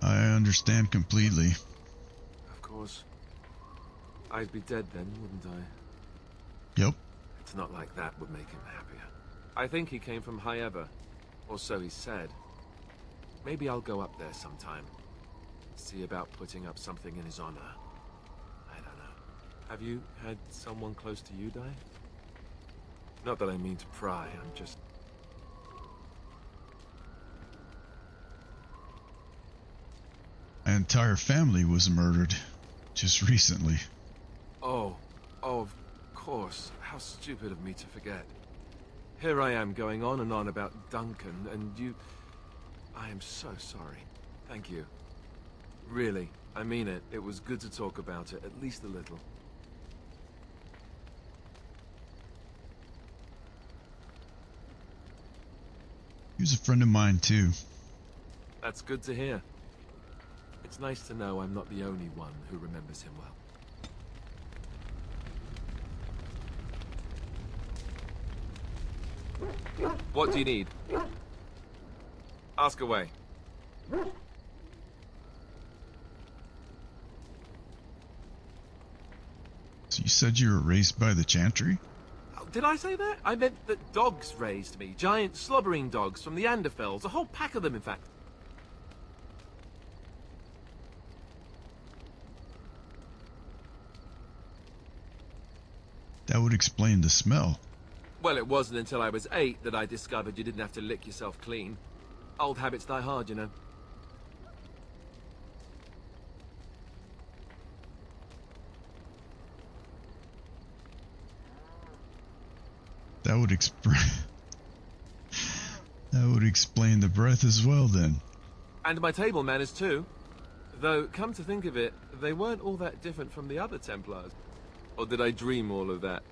I understand completely. Of course. I'd be dead then, wouldn't I? Yep. It's not like that would make him happier. I think he came from High Ever, or so he said. Maybe I'll go up there sometime. See about putting up something in his honor. I don't know. Have you had someone close to you die? Not that I mean to pry, I'm just... My entire family was murdered just recently. Oh, of course. How stupid of me to forget. Here I am going on and on about Duncan, and you... I am so sorry. Thank you. Really, I mean it. It was good to talk about it, at least a little. He was a friend of mine too. That's good to hear. It's nice to know I'm not the only one who remembers him well. What do you need? Ask away. So you said you were raised by the Chantry? Oh, did I say that? I meant that dogs raised me. Giant slobbering dogs from the Anderfells. A whole pack of them, in fact. That would explain the smell. Well, it wasn't until I was 8 that I discovered you didn't have to lick yourself clean. Old habits die hard, you know. That would that would explain the breath as well, then. And my table manners too. Though, come to think of it, they weren't all that different from the other Templars. Or did I dream all of that?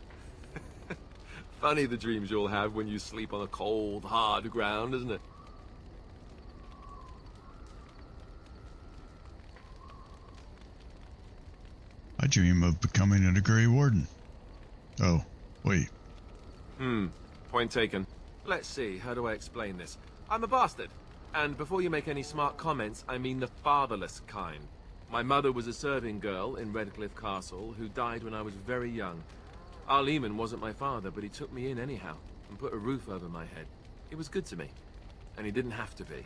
Funny the dreams you'll have when you sleep on a cold, hard ground, isn't it? I dream of becoming a Grey Warden. Oh, wait. Point taken. Let's see, how do I explain this? I'm a bastard. And before you make any smart comments, I mean the fatherless kind. My mother was a serving girl in Redcliffe Castle who died when I was very young. Our Lehman wasn't my father, but he took me in anyhow and put a roof over my head. He was good to me, and he didn't have to be.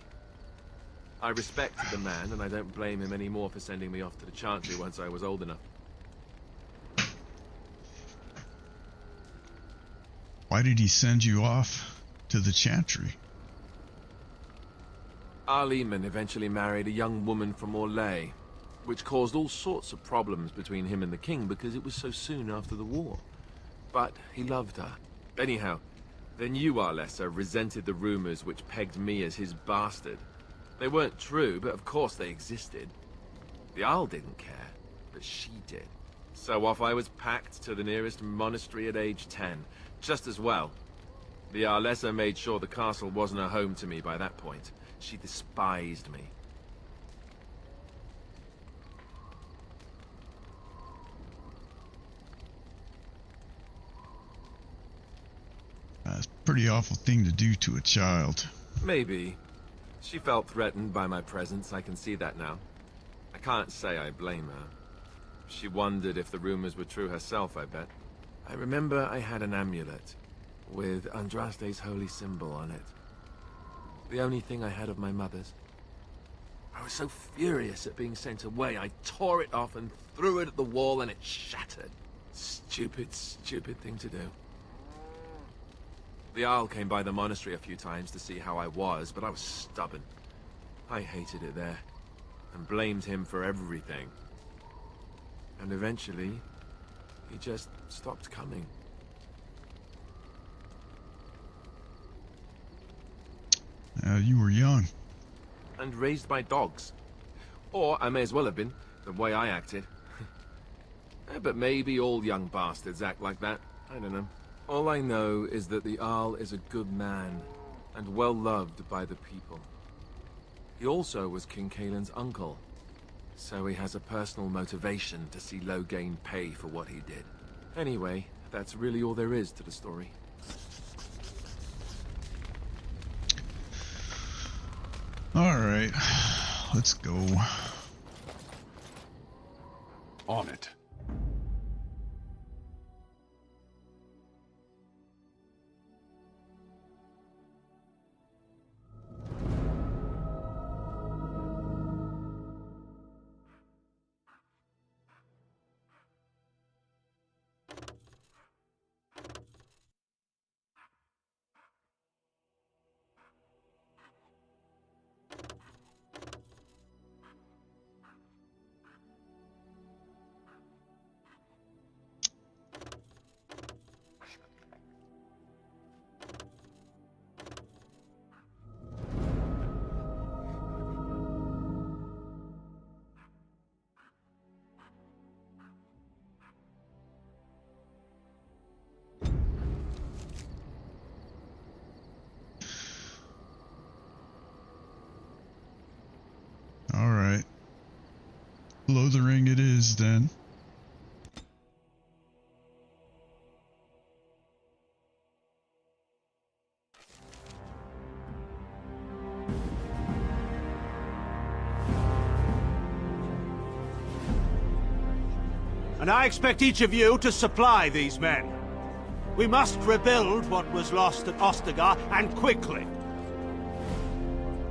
I respected the man, and I don't blame him anymore for sending me off to the Chantry once I was old enough. Why did he send you off to the Chantry? Arleman eventually married a young woman from Orlais, which caused all sorts of problems between him and the king because it was so soon after the war. But he loved her. Anyhow, then you, Arlessa, resented the rumors which pegged me as his bastard. They weren't true, but of course they existed. The Arl didn't care, but she did. So off I was packed to the nearest monastery at age 10. Just as well. The Arlessa made sure the castle wasn't a home to me by that point. She despised me. That's a pretty awful thing to do to a child. Maybe. She felt threatened by my presence, I can see that now. I can't say I blame her. She wondered if the rumors were true herself, I bet. I remember I had an amulet with Andraste's holy symbol on it. The only thing I had of my mother's. I was so furious at being sent away, I tore it off and threw it at the wall and it shattered. Stupid, stupid thing to do. The Arl came by the monastery a few times to see how I was, but I was stubborn. I hated it there, and blamed him for everything. And eventually, he just stopped coming. You were young. And raised by dogs. Or I may as well have been, the way I acted. But maybe all young bastards act like that. I don't know. All I know is that the Arl is a good man, and well loved by the people. He also was King Kaelin's uncle, so he has a personal motivation to see Loghain pay for what he did. Anyway, that's really all there is to the story. Alright, let's go. On it. Alright. Lothering it is then. And I expect each of you to supply these men. We must rebuild what was lost at Ostagar, and quickly.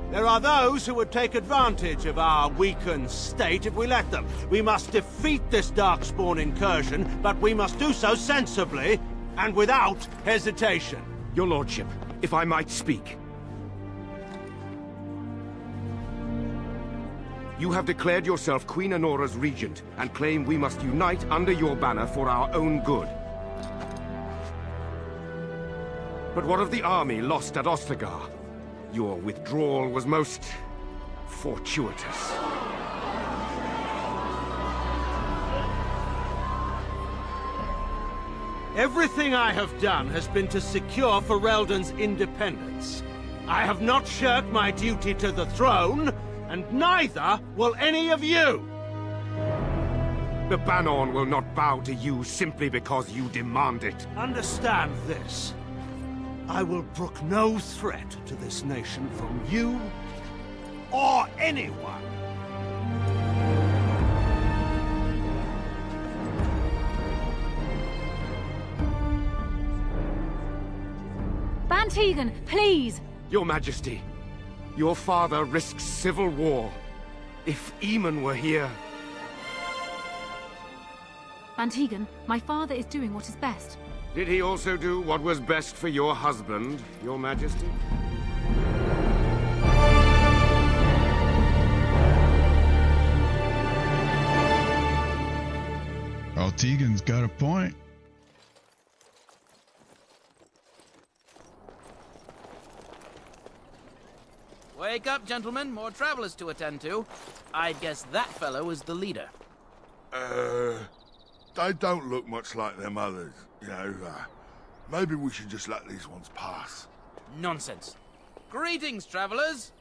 There are those who would take advantage of our weakened state if we let them. We must defeat this Darkspawn incursion, but we must do so sensibly and without hesitation. Your lordship, if I might speak. You have declared yourself Queen Honora's regent, and claim we must unite under your banner for our own good. But what of the army lost at Ostagar? Your withdrawal was most fortuitous. Everything I have done has been to secure Ferelden's independence. I have not shirked my duty to the throne, and neither will any of you! The Banon will not bow to you simply because you demand it. Understand this. I will brook no threat to this nation from you or anyone. Bantegan, please! Your Majesty, your father risks civil war. If Eamon were here... Bantegan, my father is doing what is best. Did he also do what was best for your husband, your majesty? Well, Tegan's got a point. Wake up, gentlemen. More travelers to attend to. I'd guess that fellow is the leader. They don't look much like them others, you know. Maybe we should just let these ones pass. Nonsense. Greetings, travelers.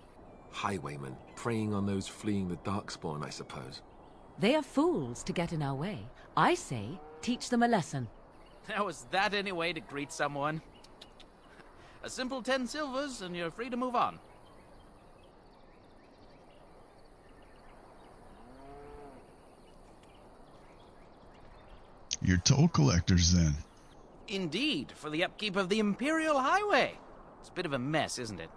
Highwaymen, preying on those fleeing the Darkspawn, I suppose. They are fools to get in our way. I say, teach them a lesson. How is that any way to greet someone? A simple 10 silvers and you're free to move on. You're toll collectors then. Indeed, for the upkeep of the Imperial Highway. It's a bit of a mess, isn't it?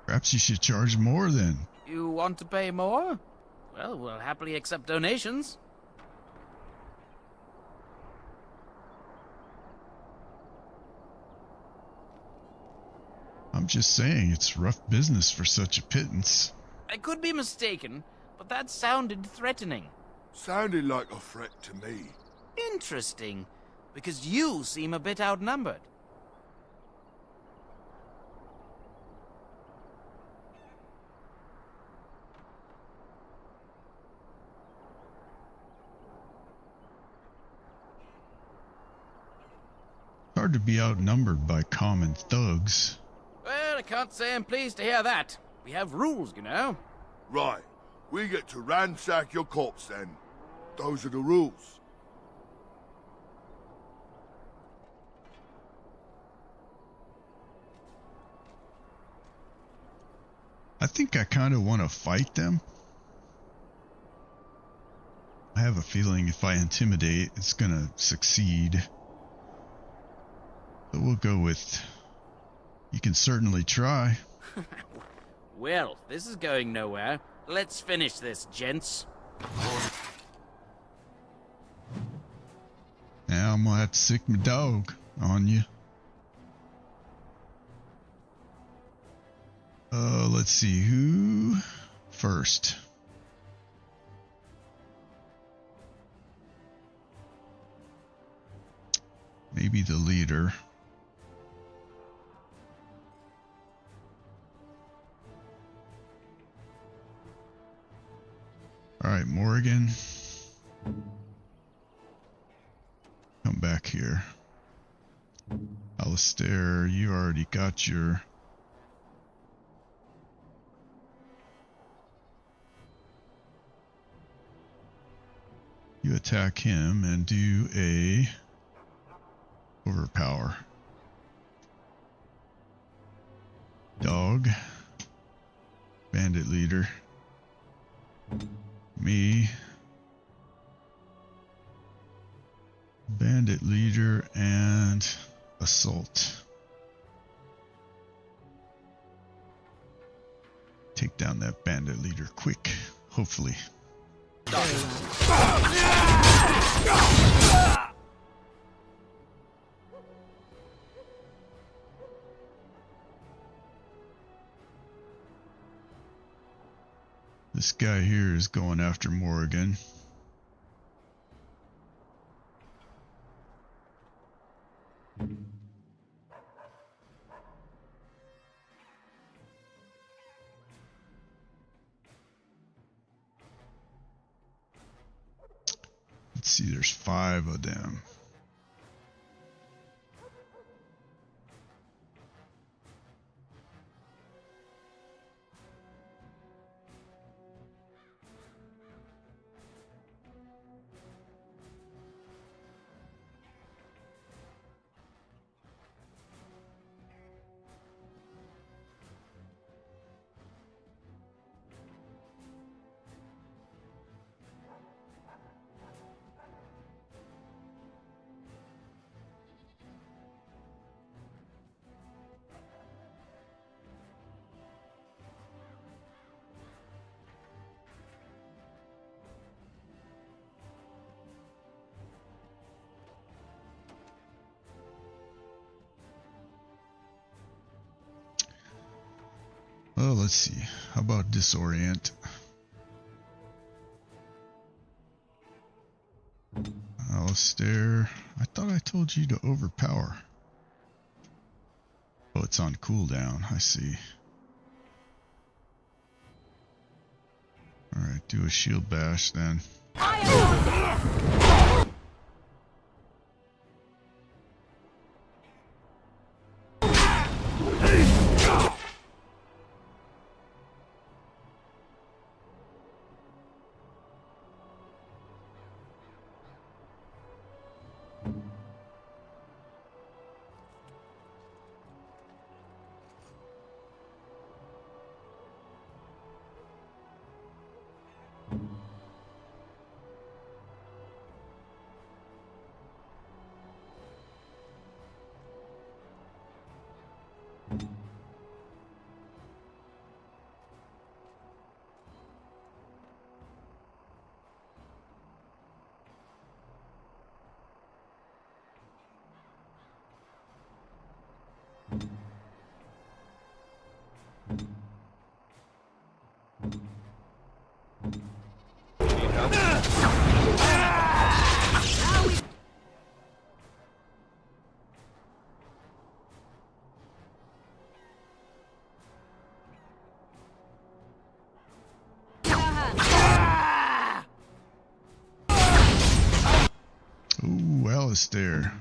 Perhaps you should charge more then. You want to pay more? Well, we'll happily accept donations. I'm just saying, it's rough business for such a pittance. I could be mistaken, but that sounded threatening. Sounded like a threat to me. Interesting, because you seem a bit outnumbered. Hard to be outnumbered by common thugs. Well, I can't say I'm pleased to hear that. We have rules, you know. Right. We get to ransack your corpse then. Those are the rules. I think I kind of want to fight them. I have a feeling if I intimidate, it's gonna succeed. But we'll go with, you can certainly try. Well, this is going nowhere. Let's finish this, gents. Now I'm gonna have to sick my dog on you. Let's see, who first? Maybe the leader. All right, Morgan. Come back here. Alistair, you already got your... You attack him and do a overpower. Dog. Bandit leader. Me. Bandit leader and assault. Take down that bandit leader quick, hopefully. This guy here is going after Morrigan. Let's see, there's 5 of them. let's see. How about disorient? Alistair, I thought I told you to overpower. Oh, it's on cooldown. I see. Alright, do a shield bash then. Ooh, Alistair.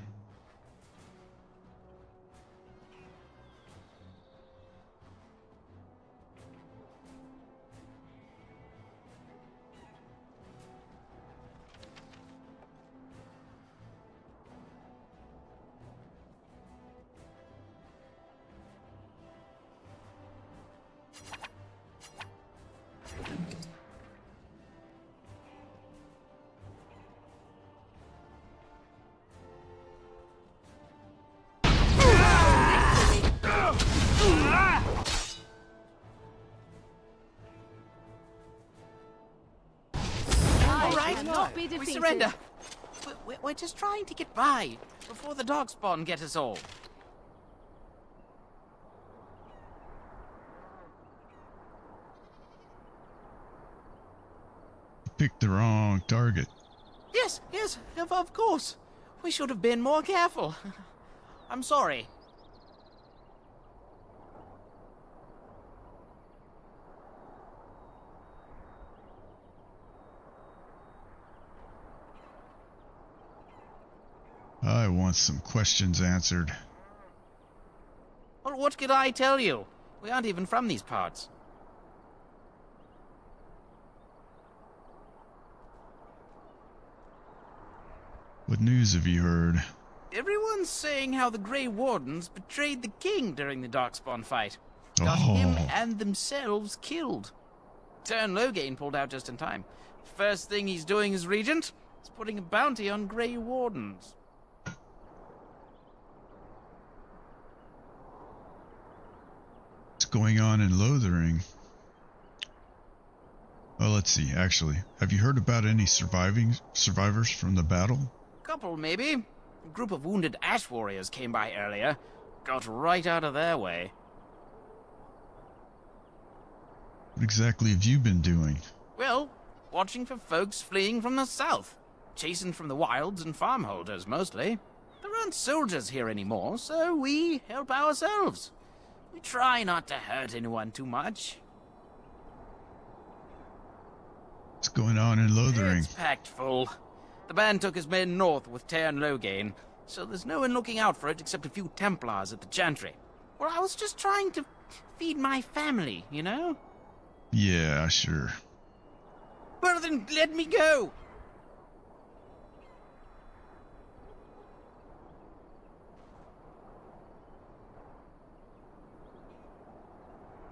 We surrender. We're just trying to get by before the Darkspawn get us all. Picked the wrong target. Yes, of course. We should have been more careful. I'm sorry. I want some questions answered. Well, what could I tell you? We aren't even from these parts. What news have you heard? Everyone's saying how the Grey Wardens betrayed the king during the Darkspawn fight. Got him and themselves killed. Tern Loghain pulled out just in time. First thing he's doing as regent is putting a bounty on Grey Wardens. What's going on in Lothering? Well, let's see. Actually, have you heard about any survivors from the battle? Couple, maybe. A group of wounded ash warriors came by earlier. Got right out of their way. What exactly have you been doing? Well, watching for folks fleeing from the south. Chasing from the wilds and farmholders, mostly. There aren't soldiers here anymore, so we help ourselves. We try not to hurt anyone too much. What's going on in Lothering? It's packed full. The band took his men north with Tern Loghain, so there's no one looking out for it except a few Templars at the Chantry. Well, I was just trying to feed my family, you know? Yeah, sure. Well, then let me go!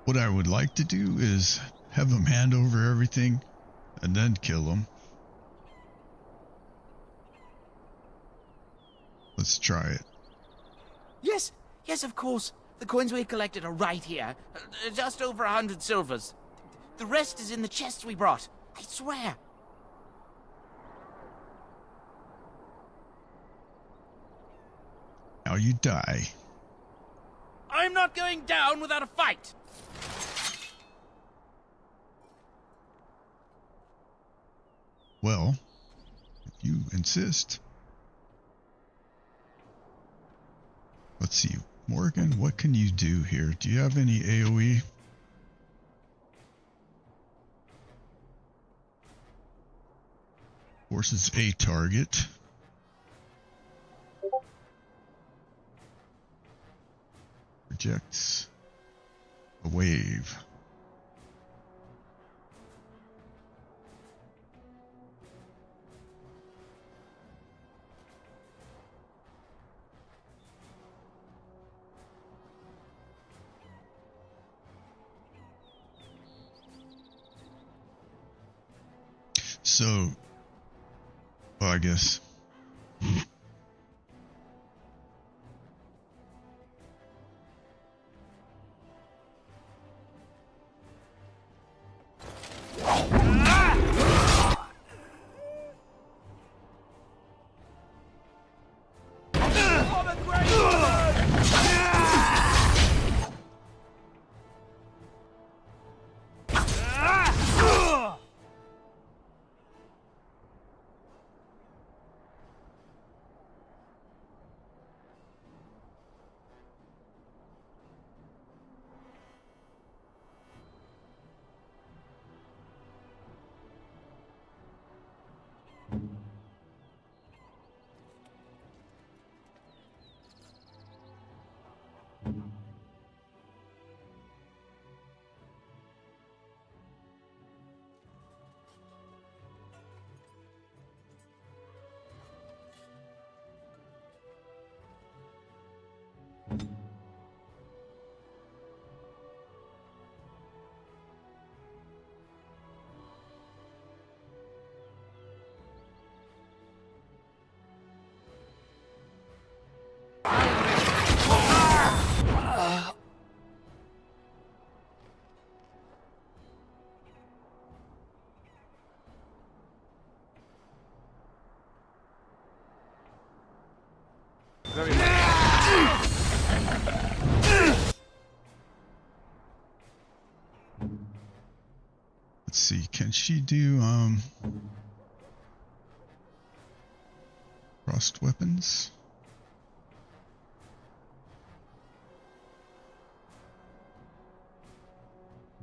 What I would like to do is have them hand over everything and then kill them. Let's try it. Yes, of course. The coins we collected are right here. Just over 100 silvers. The rest is in the chests we brought. I swear. Now you die. I'm not going down without a fight. Well, if you insist. Let's see. Morgan, what can you do here? Do you have any AoE? Forces a target. Projects a wave. So, well, I guess. Let's see, can she do crossed weapons?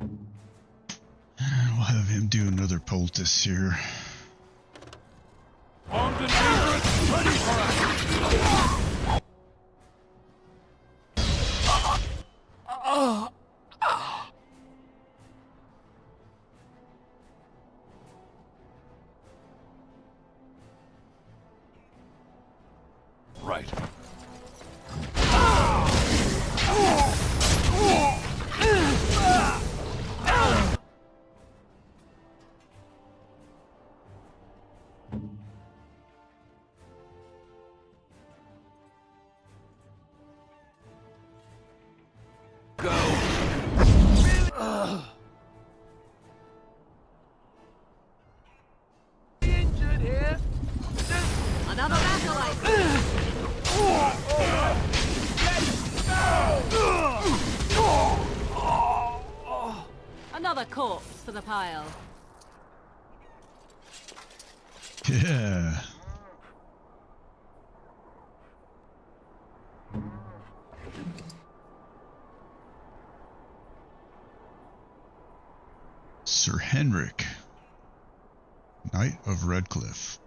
We'll have him do another poultice here. Armed and dangerous, ready for action! Right. Another acolyte! Another corpse for the pile. Yeah. Sir Henrik, Knight of Redcliffe.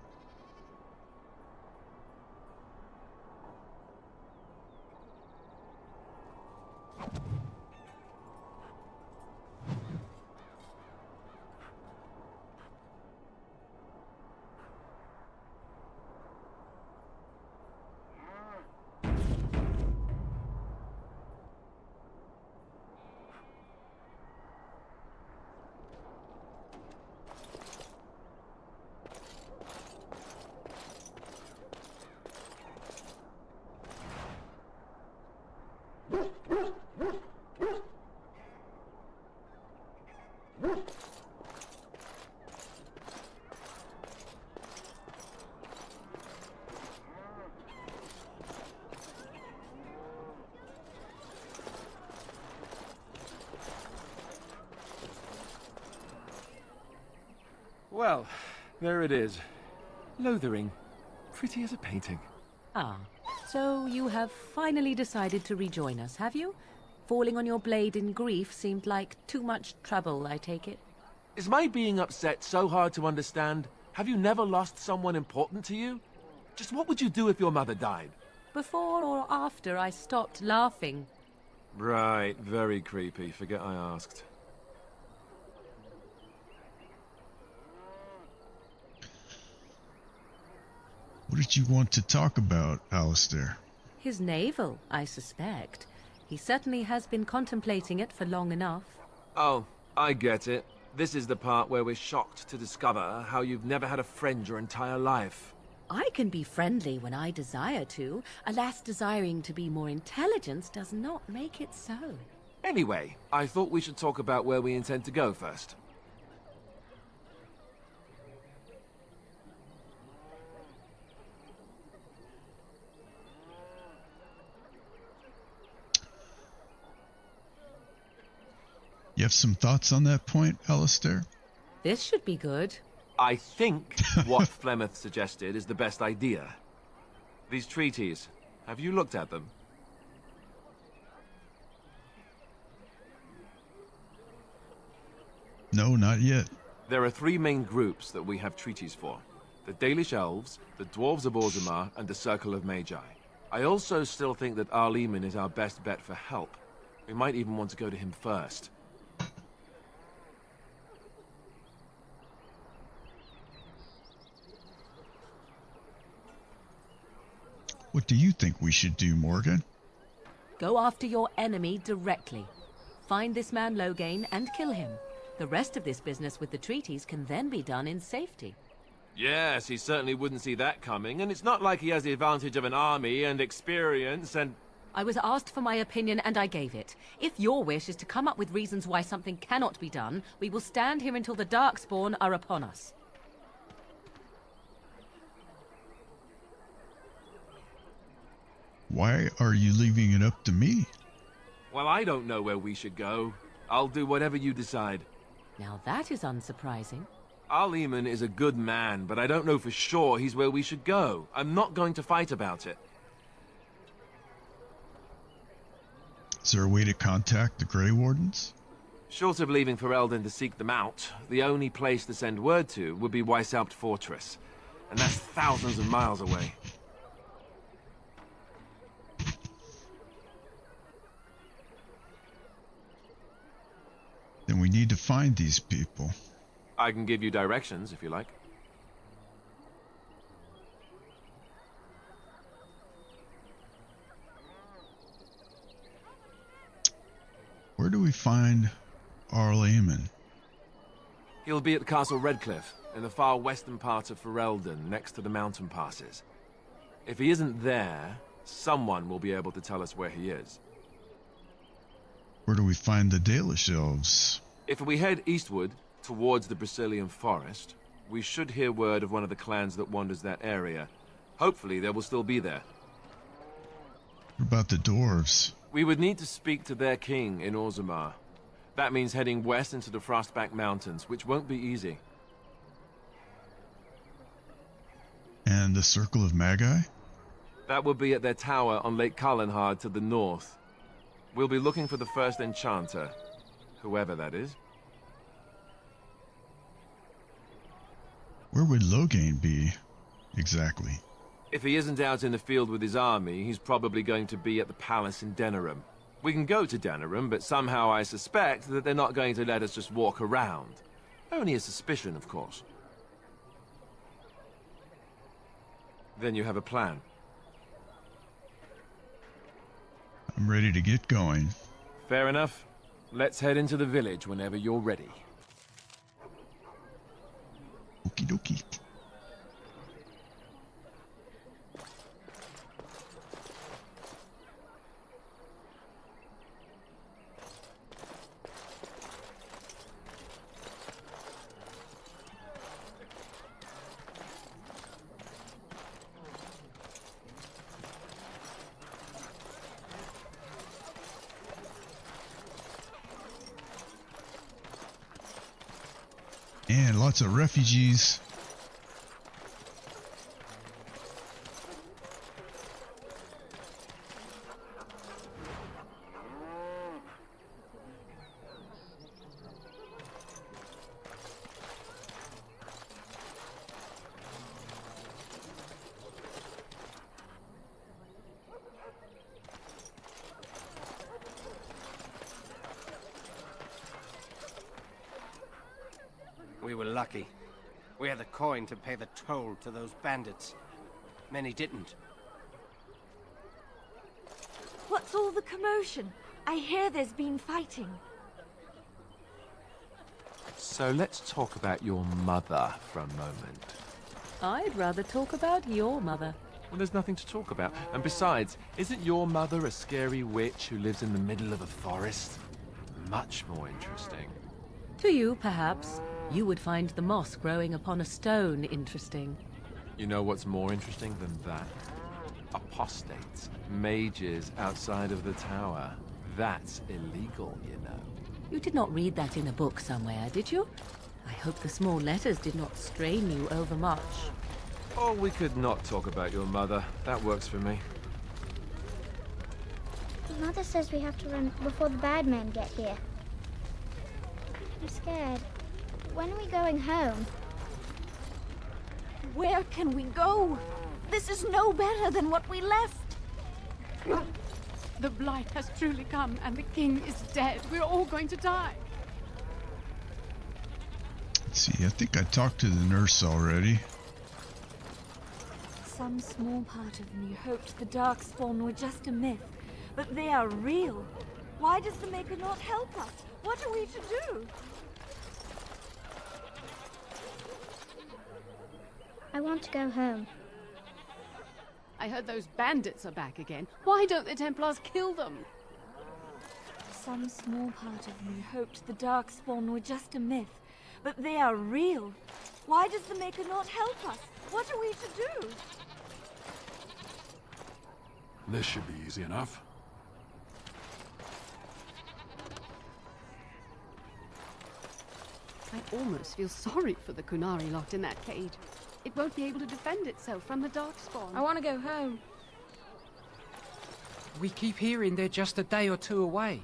Well, There it is. Lothering. Pretty as a painting. Ah, so you have finally decided to rejoin us, have you? Falling on your blade in grief seemed like too much trouble, I take it. Is my being upset so hard to understand? Have you never lost someone important to you? Just what would you do if your mother died? Before or after I stopped laughing? Right, very creepy. Forget I asked. What did you want to talk about, Alistair? His navel, I suspect. He certainly has been contemplating it for long enough. Oh, I get it. This is the part where we're shocked to discover how you've never had a friend your entire life. I can be friendly when I desire to. Alas, desiring to be more intelligent does not make it so. Anyway, I thought we should talk about where we intend to go first. You have some thoughts on that point, Alistair? This should be good. I think what Flemeth suggested is the best idea. These treaties, have you looked at them? No, not yet. There are 3 main groups that we have treaties for. The Dalish Elves, the Dwarves of Orzammar, and the Circle of Magi. I also still think that Arleman is our best bet for help. We might even want to go to him first. What do you think we should do, Morgan? Go after your enemy directly. Find this man Loghain and kill him. The rest of this business with the treaties can then be done in safety. Yes, he certainly wouldn't see that coming, and it's not like he has the advantage of an army and experience and... I was asked for my opinion and I gave it. If your wish is to come up with reasons why something cannot be done, we will stand here until the Darkspawn are upon us. Why are you leaving it up to me? Well, I don't know where we should go. I'll do whatever you decide. Now that is unsurprising. Arleman is a good man, but I don't know for sure he's where we should go. I'm not going to fight about it. Is there a way to contact the Grey Wardens? Short of leaving Ferelden to seek them out, the only place to send word to would be Weishaupt Fortress. And that's thousands of miles away. Then we need to find these people. I can give you directions, if you like. Where do we find Arleman? He'll be at Castle Redcliffe, in the far western part of Ferelden, next to the mountain passes. If he isn't there, someone will be able to tell us where he is. Where do we find the Dalish Elves? If we head eastward, towards the Brazilian forest, we should hear word of one of the clans that wanders that area. Hopefully they will still be there. What about the dwarves? We would need to speak to their king in Orzammar. That means heading west into the Frostback Mountains, which won't be easy. And the Circle of Magi? That will be at their tower on Lake Carlenhard to the north. We'll be looking for the first enchanter, whoever that is. Where would Loghain be, exactly? If he isn't out in the field with his army, he's probably going to be at the palace in Denerim. We can go to Denerim, but somehow I suspect that they're not going to let us just walk around. Only a suspicion, of course. Then you have a plan. I'm ready to get going. Fair enough. Let's head into the village whenever you're ready. Okie dokie. And lots of refugees. We were lucky. We had the coin to pay the toll to those bandits. Many didn't. What's all the commotion? I hear there's been fighting. So let's talk about your mother for a moment. I'd rather talk about your mother. Well, there's nothing to talk about. And besides, isn't your mother a scary witch who lives in the middle of a forest? Much more interesting. To you, perhaps. You would find the moss growing upon a stone interesting. You know what's more interesting than that? Apostates, mages outside of the tower. That's illegal, you know. You did not read that in a book somewhere, did you? I hope the small letters did not strain you overmuch. Or we could not talk about your mother. That works for me. Mother says we have to run before the bad men get here. I'm scared. When are we going home? Where can we go? This is no better than what we left. The blight has truly come, and the king is dead. We're all going to die. Let's see, I think I talked to the nurse already. Some small part of me hoped the Darkspawn were just a myth, but they are real. Why does the Maker not help us? What are we to do? I want to go home. I heard those bandits are back again. Why don't the Templars kill them? Some small part of me hoped the Darkspawn were just a myth, but they are real. Why does the Maker not help us? What are we to do? This should be easy enough. I almost feel sorry for the Kunari locked in that cage. It won't be able to defend itself from the Darkspawn. I want to go home. We keep hearing they're just a day or two away.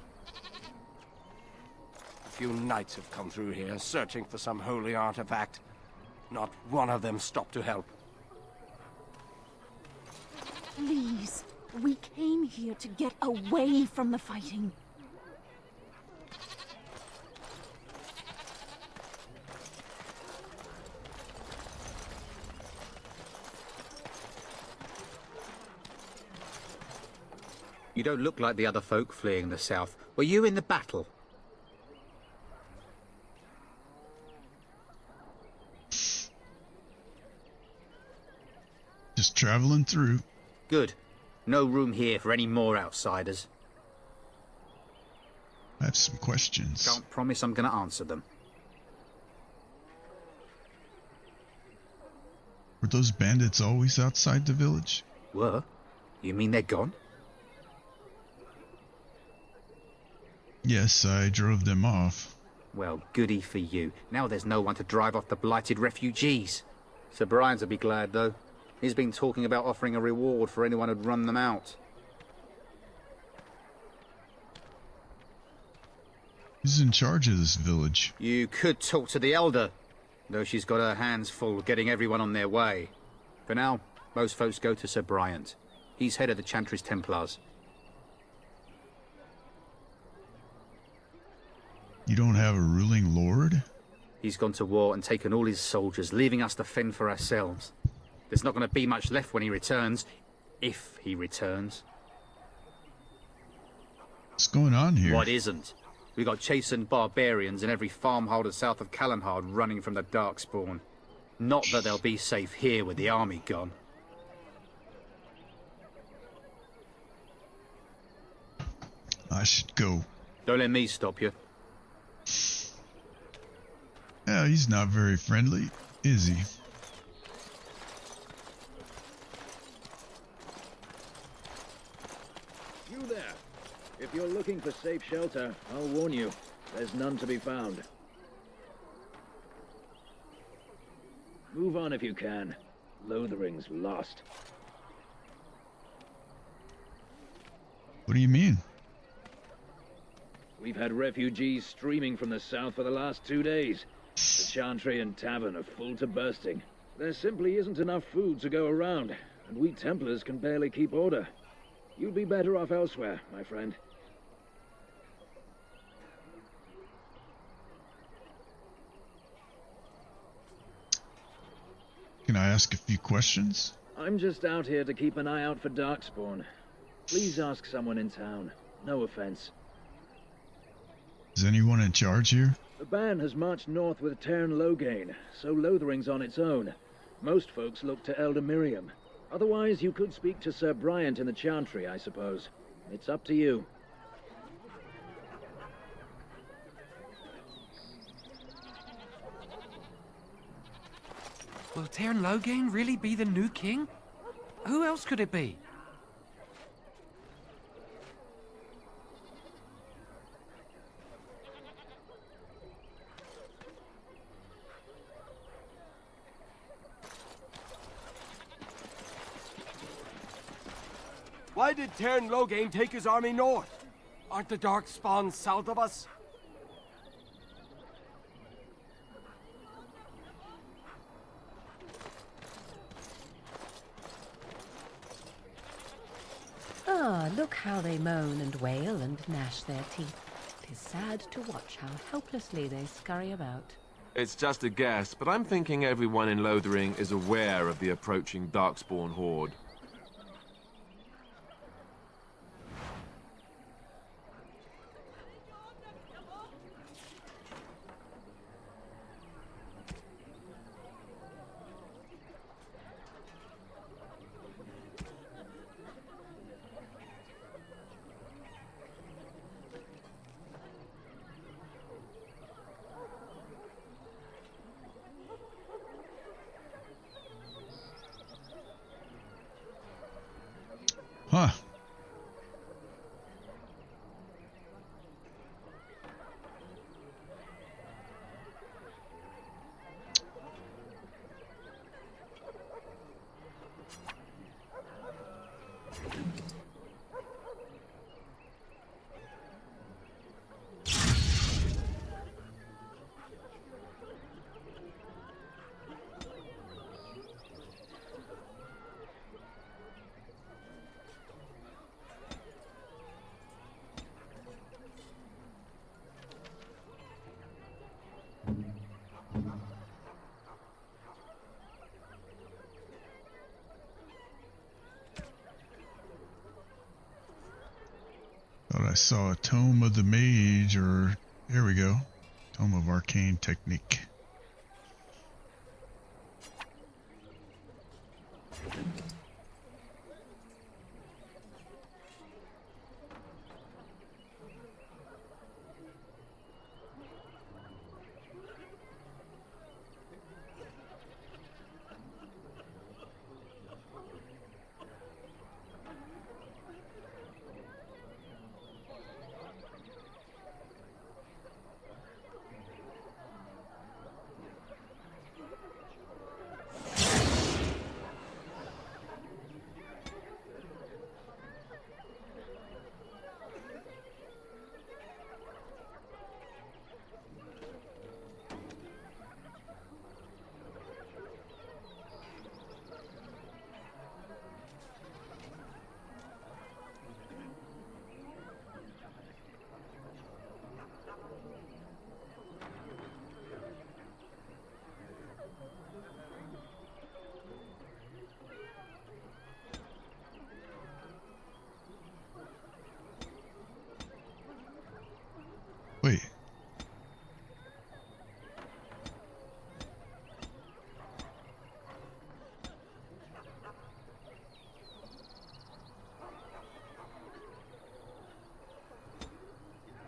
A few knights have come through here, searching for some holy artifact. Not one of them stopped to help. Please, we came here to get away from the fighting. You don't look like the other folk fleeing the south. Were you in the battle? Just traveling through. Good. No room here for any more outsiders. I have some questions. Can't promise I'm going to answer them. Were those bandits always outside the village? Were? You mean they're gone? Yes, I drove them off. Well, goody for you. Now there's no one to drive off the blighted refugees. Sir Brian's will be glad, though. He's been talking about offering a reward for anyone who'd run them out. Who's in charge of this village? You could talk to the Elder, though she's got her hands full getting everyone on their way. For now, most folks go to Sir Brian. He's head of the Chantry's Templars. You don't have a ruling lord? He's gone to war and taken all his soldiers, leaving us to fend for ourselves. There's not going to be much left when he returns, if he returns. What's going on here? What isn't? We got chastened barbarians in every farmholder south of Callanhard running from the Darkspawn. Not that they'll be safe here with the army gone. I should go. Don't let me stop you. Yeah, he's not very friendly, is he? You there. If you're looking for safe shelter, I'll warn you, there's none to be found. Move on if you can. Lothering's lost. What do you mean? We've had refugees streaming from the south for the last 2 days. The Chantry and Tavern are full to bursting. There simply isn't enough food to go around, and we Templars can barely keep order. You'd be better off elsewhere, my friend. ask a few questions? I'm just out here to keep an eye out for Darkspawn. Please ask someone in town. No offense. Is anyone in charge here? The band has marched north with Tern Loghain, so Lothering's on its own. Most folks look to Elder Miriam. Otherwise, you could speak to Sir Bryant in the Chantry, I suppose. It's up to you. Will Tern Loghain really be the new king? Who else could it be? Why did Tern Loghain take his army north? Aren't the Darkspawn south of us? Ah, look how they moan and wail and gnash their teeth. 'Tis sad to watch how helplessly they scurry about. It's just a guess, but I'm thinking everyone in Lothering is aware of the approaching Darkspawn horde. Huh. Thought I saw a Tome of the Mage, or here we go. Tome of Arcane Technique. Wait.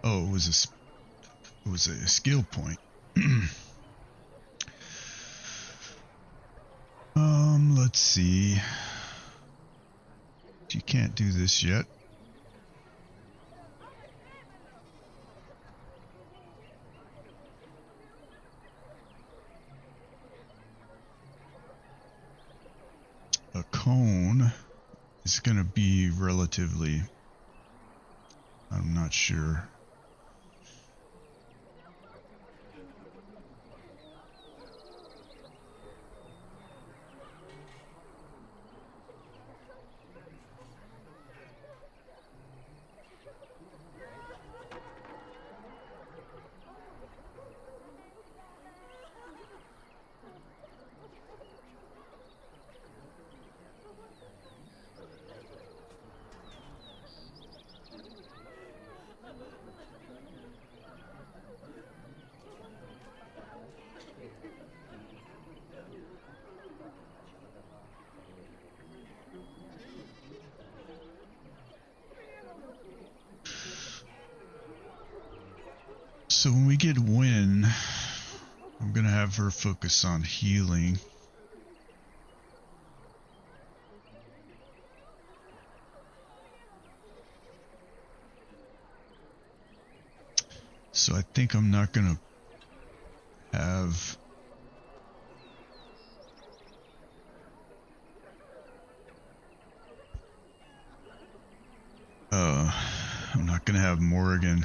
Oh, it was a skill point. Let's see. You can't do this yet. A cone is going to be relatively, I'm not sure. So when we get Wynn, I'm gonna have her focus on healing. So I think I'm not gonna have I'm not gonna have Morrigan.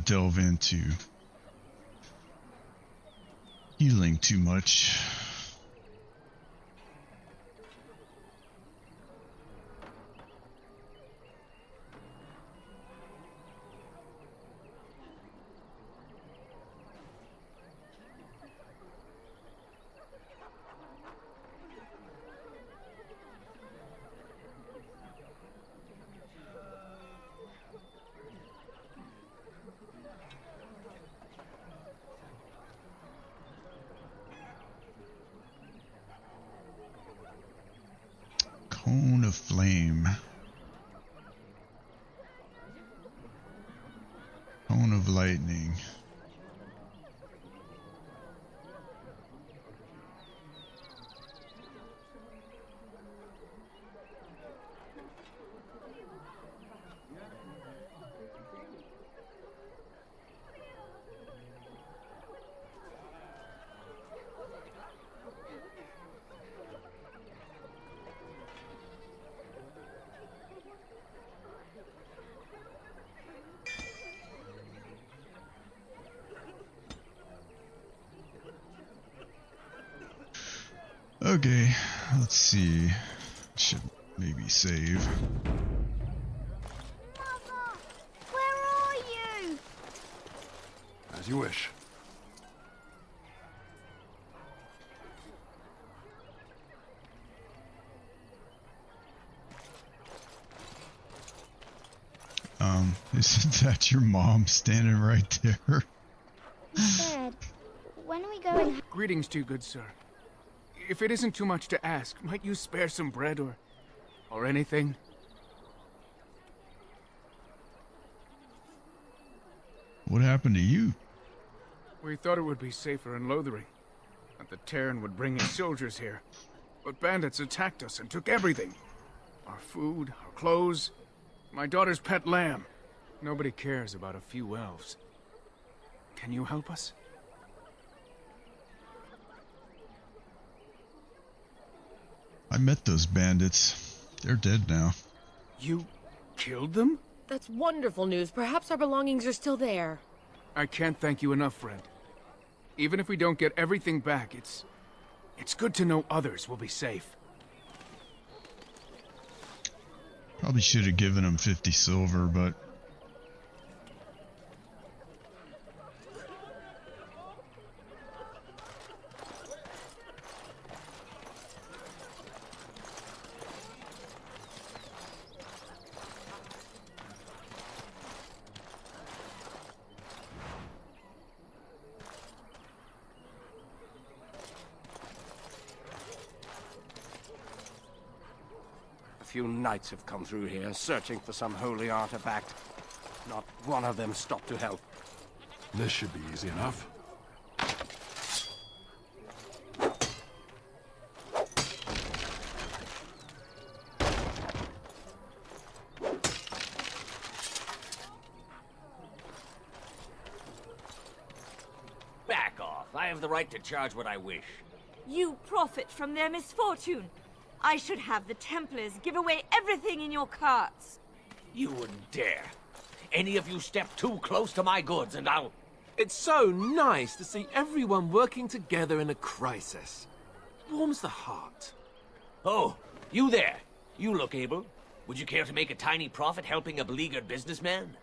Delve into healing too much. Cone of flame. Cone of lightning. Okay, let's see. Should maybe save. Mother, where are you? As you wish. Isn't that your mom standing right there? Dad, when are we going? Greetings to you, good sir. If it isn't too much to ask, might you spare some bread or anything? What happened to you? We thought it would be safer in Lothering, that the Terran would bring his soldiers here. But bandits attacked us and took everything. Our food, our clothes, my daughter's pet lamb. Nobody cares about a few elves. Can you help us? I met those bandits. They're dead now. You killed them? That's wonderful news. Perhaps our belongings are still there. I can't thank you enough, friend. Even if we don't get everything back, it's good to know others will be safe. Probably should have given him 50 silver, but A few knights have come through here, searching for some holy artifact. Not one of them stopped to help. This should be easy enough. Back off. I have the right to charge what I wish. You profit from their misfortune. I should have the Templars give away everything in your carts. You wouldn't dare. Any of you step too close to my goods and I'll... It's so nice to see everyone working together in a crisis. Warms the heart. Oh, you there. You look able. Would you care to make a tiny profit helping a beleaguered businessman?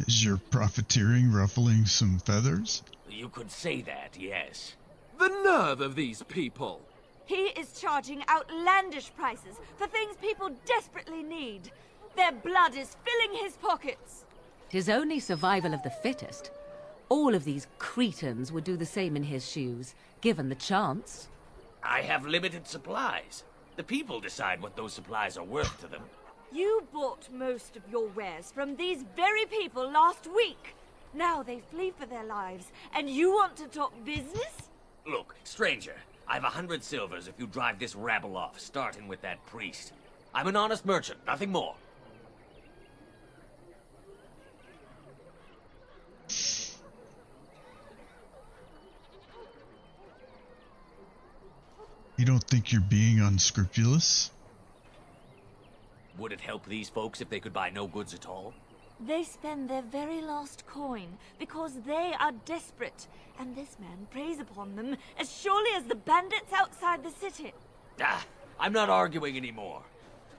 is your profiteering ruffling some feathers? You could say that, yes. The nerve of these people! He is charging outlandish prices for things people desperately need. Their blood is filling his pockets. 'Tis only survival of the fittest. All of these cretins would do the same in his shoes, given the chance. I have limited supplies. The people decide what those supplies are worth to them. You bought most of your wares from these very people last week. Now they flee for their lives, and you want to talk business? Look, stranger, I've 100 silvers if you drive this rabble off, starting with that priest. I'm an honest merchant, nothing more. You don't think you're being unscrupulous? Would it help these folks if they could buy no goods at all? They spend their very last coin because they are desperate, and this man preys upon them as surely as the bandits outside the city. Ah, I'm not arguing anymore.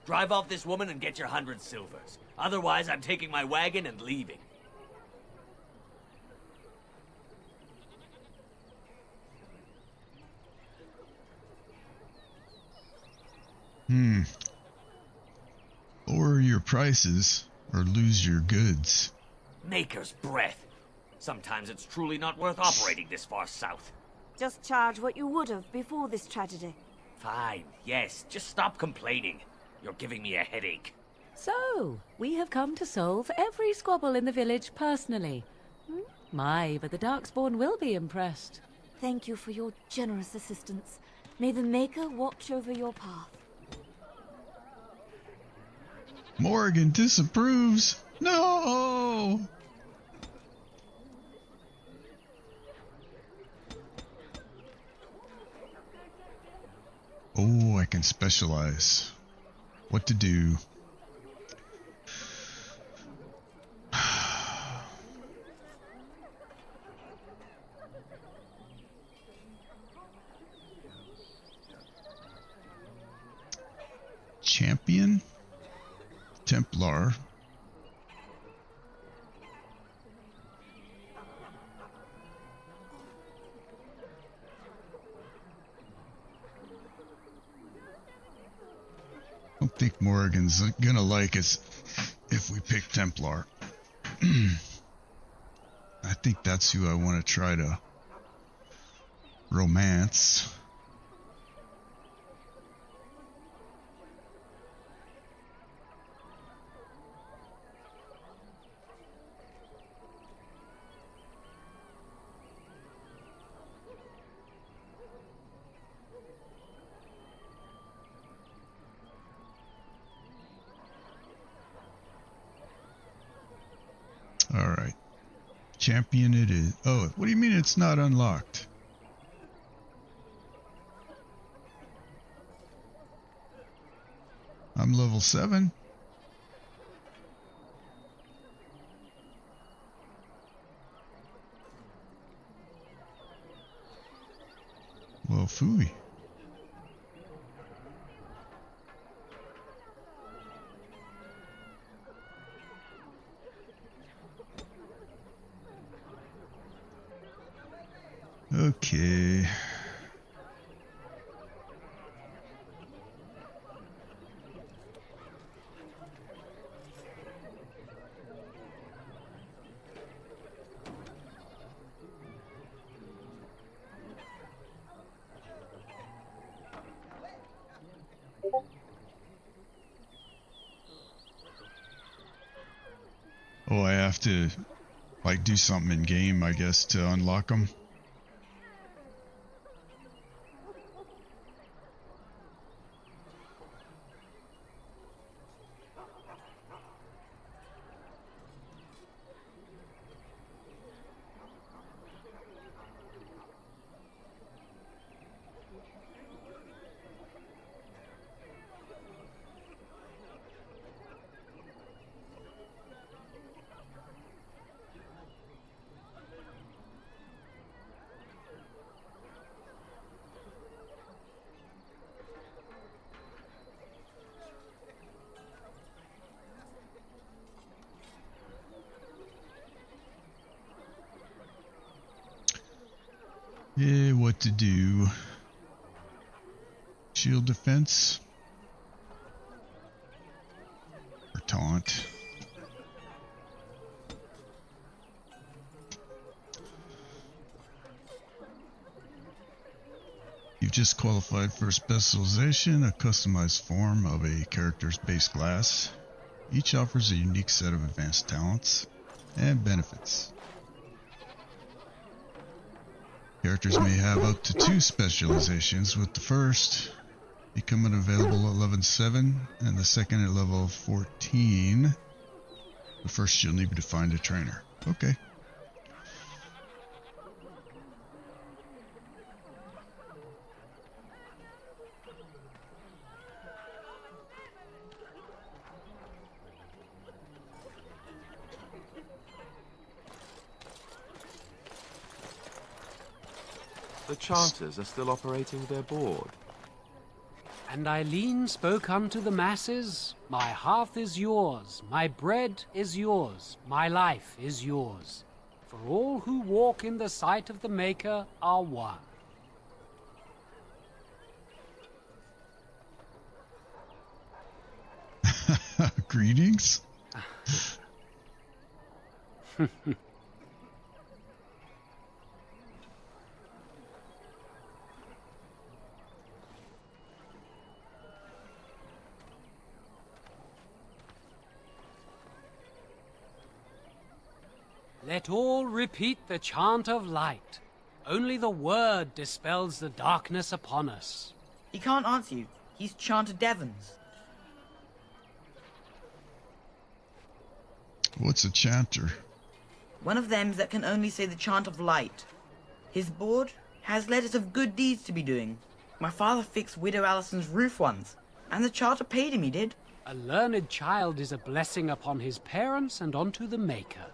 Drive off this woman and get your 100 silvers. Otherwise, I'm taking my wagon and leaving. Lower your prices or lose your goods. Maker's breath. Sometimes it's truly not worth operating this far south. Just charge what you would have before this tragedy. Fine, yes, just stop complaining. You're giving me a headache. So, we have come to solve every squabble in the village personally. My, but the Darkspawn will be impressed. Thank you for your generous assistance. May the Maker watch over your path. Morgan disapproves. No! Oh, I can specialize. What to do? Champion? Templar. I don't think Morrigan's gonna like us if we pick Templar. I think that's who I want to try to romance. Alright. Champion it is. Oh, what do you mean it's not unlocked? I'm level 7. Well, phooey. Okay. Oh, I have to, like, do something in game, I guess, to unlock them. Yeah, what to do? Shield defense. Or taunt. You've just qualified for specialization, a customized form of a character's base class. Each offers a unique set of advanced talents and benefits. Characters may have up to 2 specializations, with the first becoming available at level 7 and the second at level 14. But first you'll need to find a trainer. Okay. The chanters are still operating their board. And Eileen spoke unto the masses, my hearth is yours, my bread is yours, my life is yours. For all who walk in the sight of the Maker are one. Greetings. Let all repeat the chant of light. Only the word dispels the darkness upon us. He can't answer you. He's chanted Devons. What's a chanter? One of them that can only say the chant of light. His board has letters of good deeds to be doing. My father fixed Widow Allison's roof once, and the charter paid him, he did. A learned child is a blessing upon his parents and onto the Maker.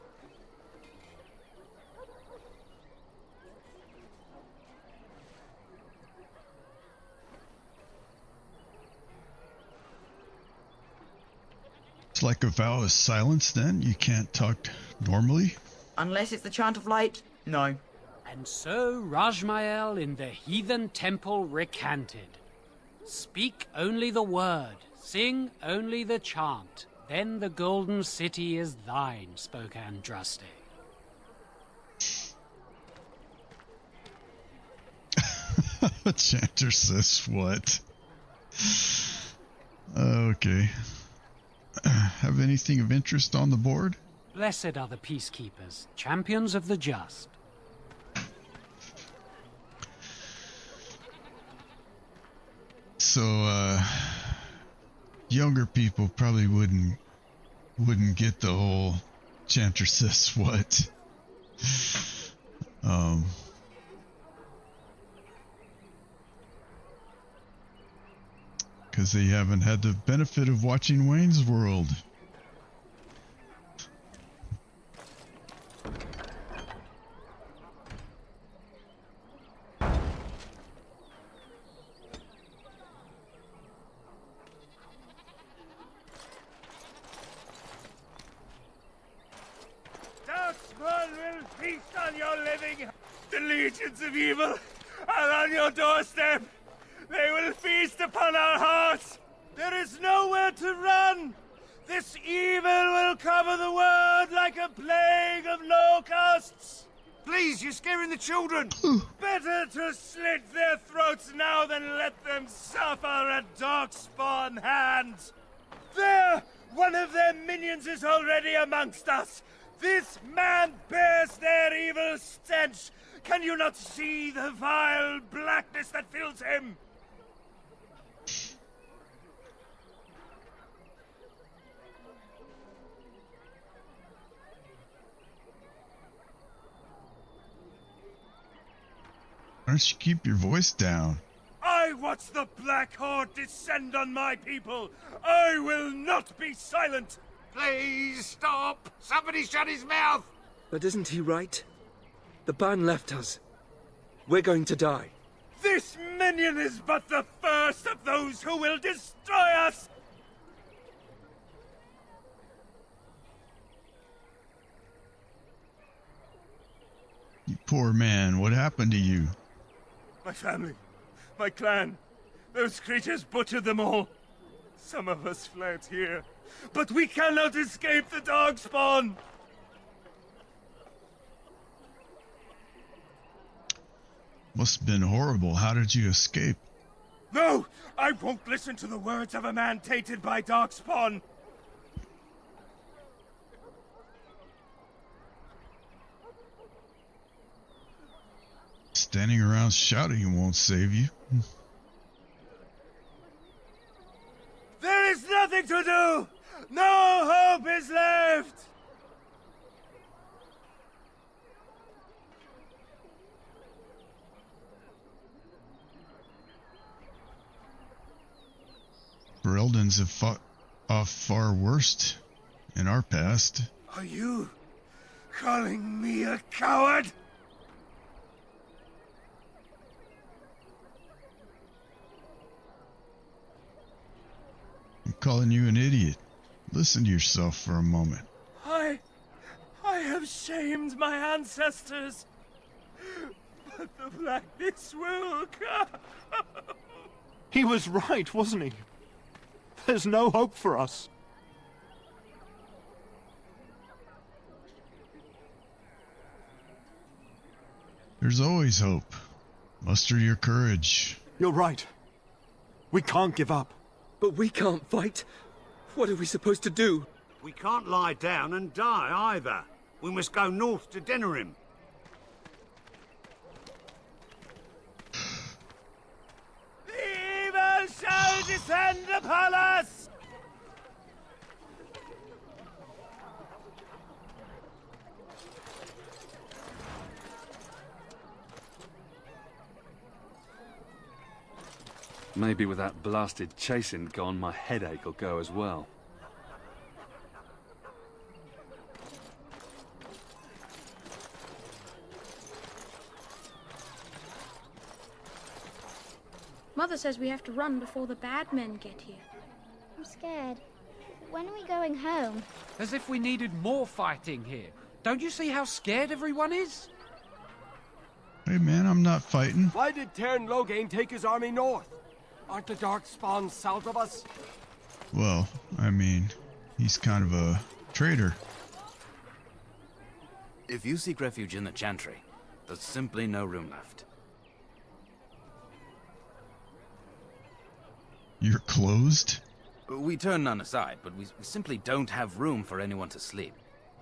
It's like a vow of silence then? You can't talk normally? Unless it's the chant of light, no. And so Rajmael in the heathen temple recanted. Speak only the word, sing only the chant, then the golden city is thine, spoke Andraste. A chanter says what? Okay. Have anything of interest on the board? Blessed are the peacekeepers, champions of the just. So, younger people probably wouldn't get the whole chanter says what. Because they haven't had the benefit of watching Wayne's World. Darkspawn will feast on your living. The legions of evil are on your doorstep. They will feast upon our hearts. There is nowhere to run. This evil will cover the world like a plague of locusts. Please, you're scaring the children. Better to slit their throats now than let them suffer at Darkspawn hands. There! One of their minions is already amongst us. This man bears their evil stench. Can you not see the vile blackness that fills him? Why don't you keep your voice down? I watch the Black Horde descend on my people. I will not be silent. Please stop. Somebody shut his mouth. But isn't he right? The ban left us. We're going to die. This minion is but the first of those who will destroy us. You poor man, what happened to you? My family, my clan, Those creatures butchered them all. Some of us fled here, but we cannot escape the Darkspawn! Must have been horrible. How did you escape? No! I won't listen to the words of a man tainted by Darkspawn! Standing around shouting won't save you. There is nothing to do! No hope is left! Bereldans have fought off far worse in our past. Are you calling me a coward? I'm calling you an idiot. Listen to yourself for a moment. I have shamed my ancestors, but the blackness will come. He was right, wasn't he? There's no hope for us. There's always hope. Muster your courage. You're right. We can't give up. But we can't fight. What are we supposed to do? We can't lie down and die either. We must go north to Denerim. The evil shall descend upon us! Maybe with that blasted chasing gone, my headache will go as well. Mother says we have to run before the bad men get here. I'm scared. When are we going home? As if we needed more fighting here. Don't you see how scared everyone is? Hey man, I'm not fighting. Why did Teyrn Loghain take his army north? Aren't the Darkspawn south of us? Well, I mean, he's kind of a traitor. If you seek refuge in the Chantry, there's simply no room left. You're closed? We turn none aside, but we simply don't have room for anyone to sleep.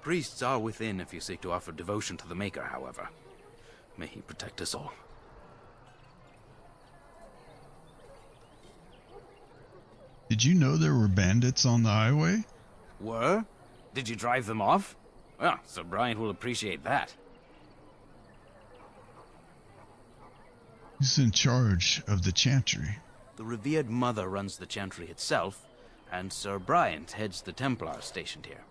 Priests are within if you seek to offer devotion to the Maker, however. May he protect us all. Did you know there were bandits on the highway? Were? Did you drive them off? Well, Sir Brian will appreciate that. Who's in charge of the Chantry? The revered mother runs the Chantry itself, and Sir Brian heads the Templars stationed here.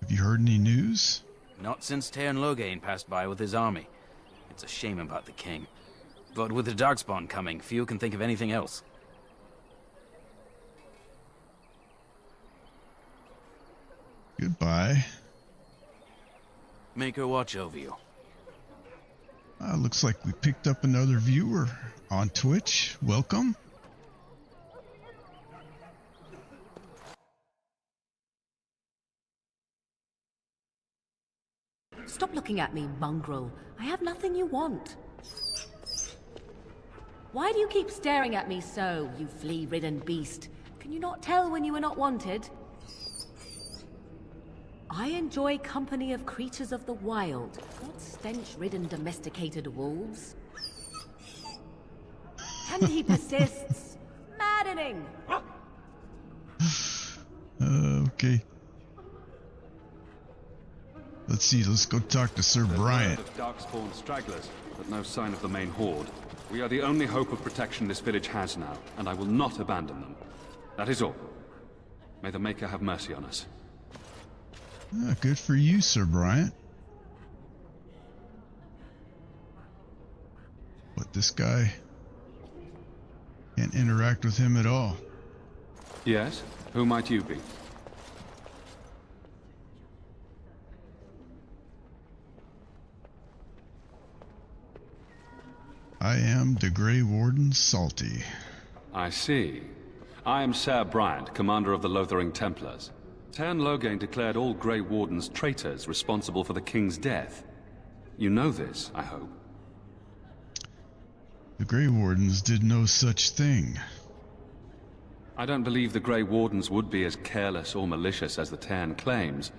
Have you heard any news? Not since Teyrn Loghain passed by with his army. It's a shame about the king. But with the Darkspawn coming, few can think of anything else. Goodbye. Maker watch over you. Looks like we picked up another viewer on Twitch. Welcome. Stop looking at me, mongrel. I have nothing you want. Why do you keep staring at me so, you flea-ridden beast? Can you not tell when you are not wanted? I enjoy company of creatures of the wild, not stench-ridden domesticated wolves. And he persists. Maddening! Okay. Let's see, let's go talk to Sir Brian. Darkspawn stragglers, but no sign of the main horde. We are the only hope of protection this village has now, and I will not abandon them. That is all. May the Maker have mercy on us. Good for you, Sir Brian. But this guy can't interact with him at all. Yes? Who might you be? I am the Grey Warden Salty. I see. I am Ser Bryant, commander of the Lothering Templars. Tern Loghain declared all Grey Wardens traitors responsible for the king's death. You know this, I hope. The Grey Wardens did no such thing. I don't believe the Grey Wardens would be as careless or malicious as the Tern claims.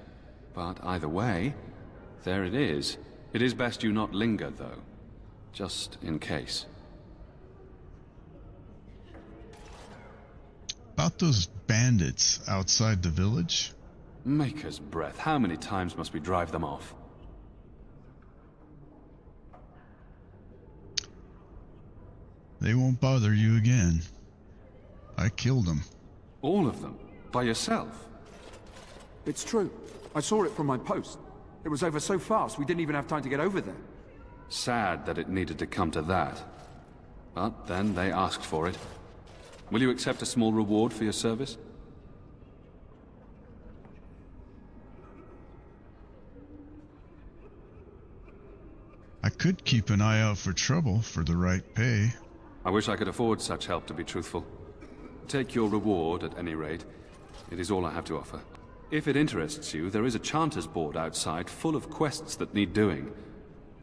But either way, there it is. It is best you not linger, though. Just in case. About those bandits outside the village? Maker's breath, how many times must we drive them off? They won't bother you again. I killed them. All of them? By yourself? It's true. I saw it from my post. It was over so fast we didn't even have time to get over there. Sad that it needed to come to that. But then they asked for it. Will you accept a small reward for your service? I could keep an eye out for trouble for the right pay. I wish I could afford such help, to be truthful. Take your reward, at any rate. It is all I have to offer. If it interests you, there is a Chanter's board outside full of quests that need doing.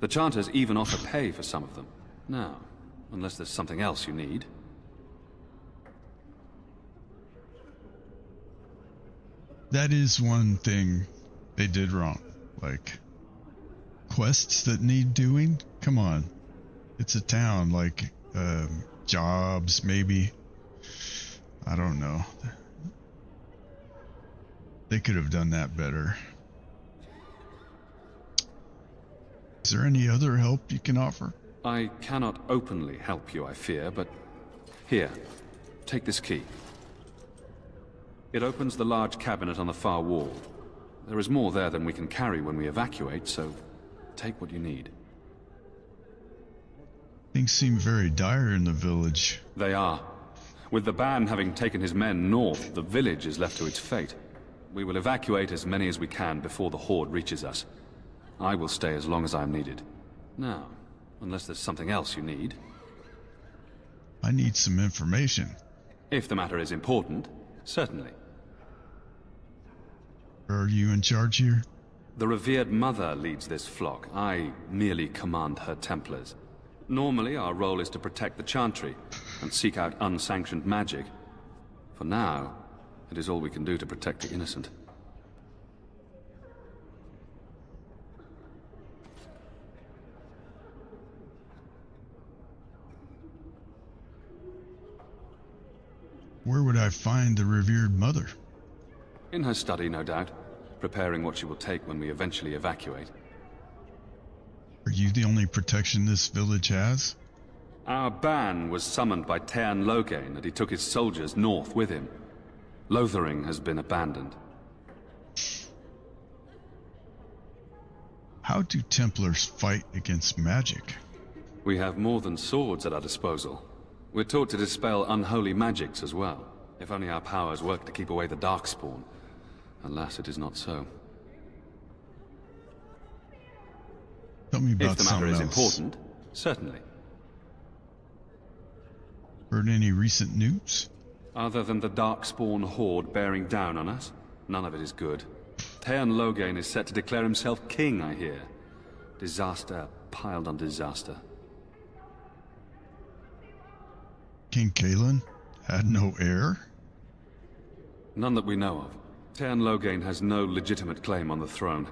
The Chanters even offer pay for some of them. Now, unless there's something else you need. That is one thing they did wrong. Like, quests that need doing? Come on. It's a town, like, jobs, maybe. I don't know. They could have done that better. Is there any other help you can offer? I cannot openly help you, I fear, but... Here, take this key. It opens the large cabinet on the far wall. There is more there than we can carry when we evacuate, so take what you need. Things seem very dire in the village. They are. With the Ban having taken his men north, the village is left to its fate. We will evacuate as many as we can before the Horde reaches us. I will stay as long as I am needed. Now, unless there's something else you need. I need some information. If the matter is important, certainly. Are you in charge here? The revered mother leads this flock. I merely command her Templars. Normally, our role is to protect the Chantry and seek out unsanctioned magic. For now, it is all we can do to protect the innocent. Where would I find the revered mother? In her study, no doubt, preparing what she will take when we eventually evacuate. Are you the only protection this village has? Our Ban was summoned by Tern Loghain, and he took his soldiers north with him. Lothering has been abandoned. How do Templars fight against magic? We have more than swords at our disposal. We're taught to dispel unholy magics as well. If only our powers work to keep away the Darkspawn. Alas, it is not so. Tell me about if the matter is else. important, certainly. Heard any recent news? Other than the Darkspawn Horde bearing down on us, none of it is good. Tern Loghain is set to declare himself king, I hear. Disaster piled on disaster. King Cailan had no heir? None that we know of. Tern Loghain has no legitimate claim on the throne.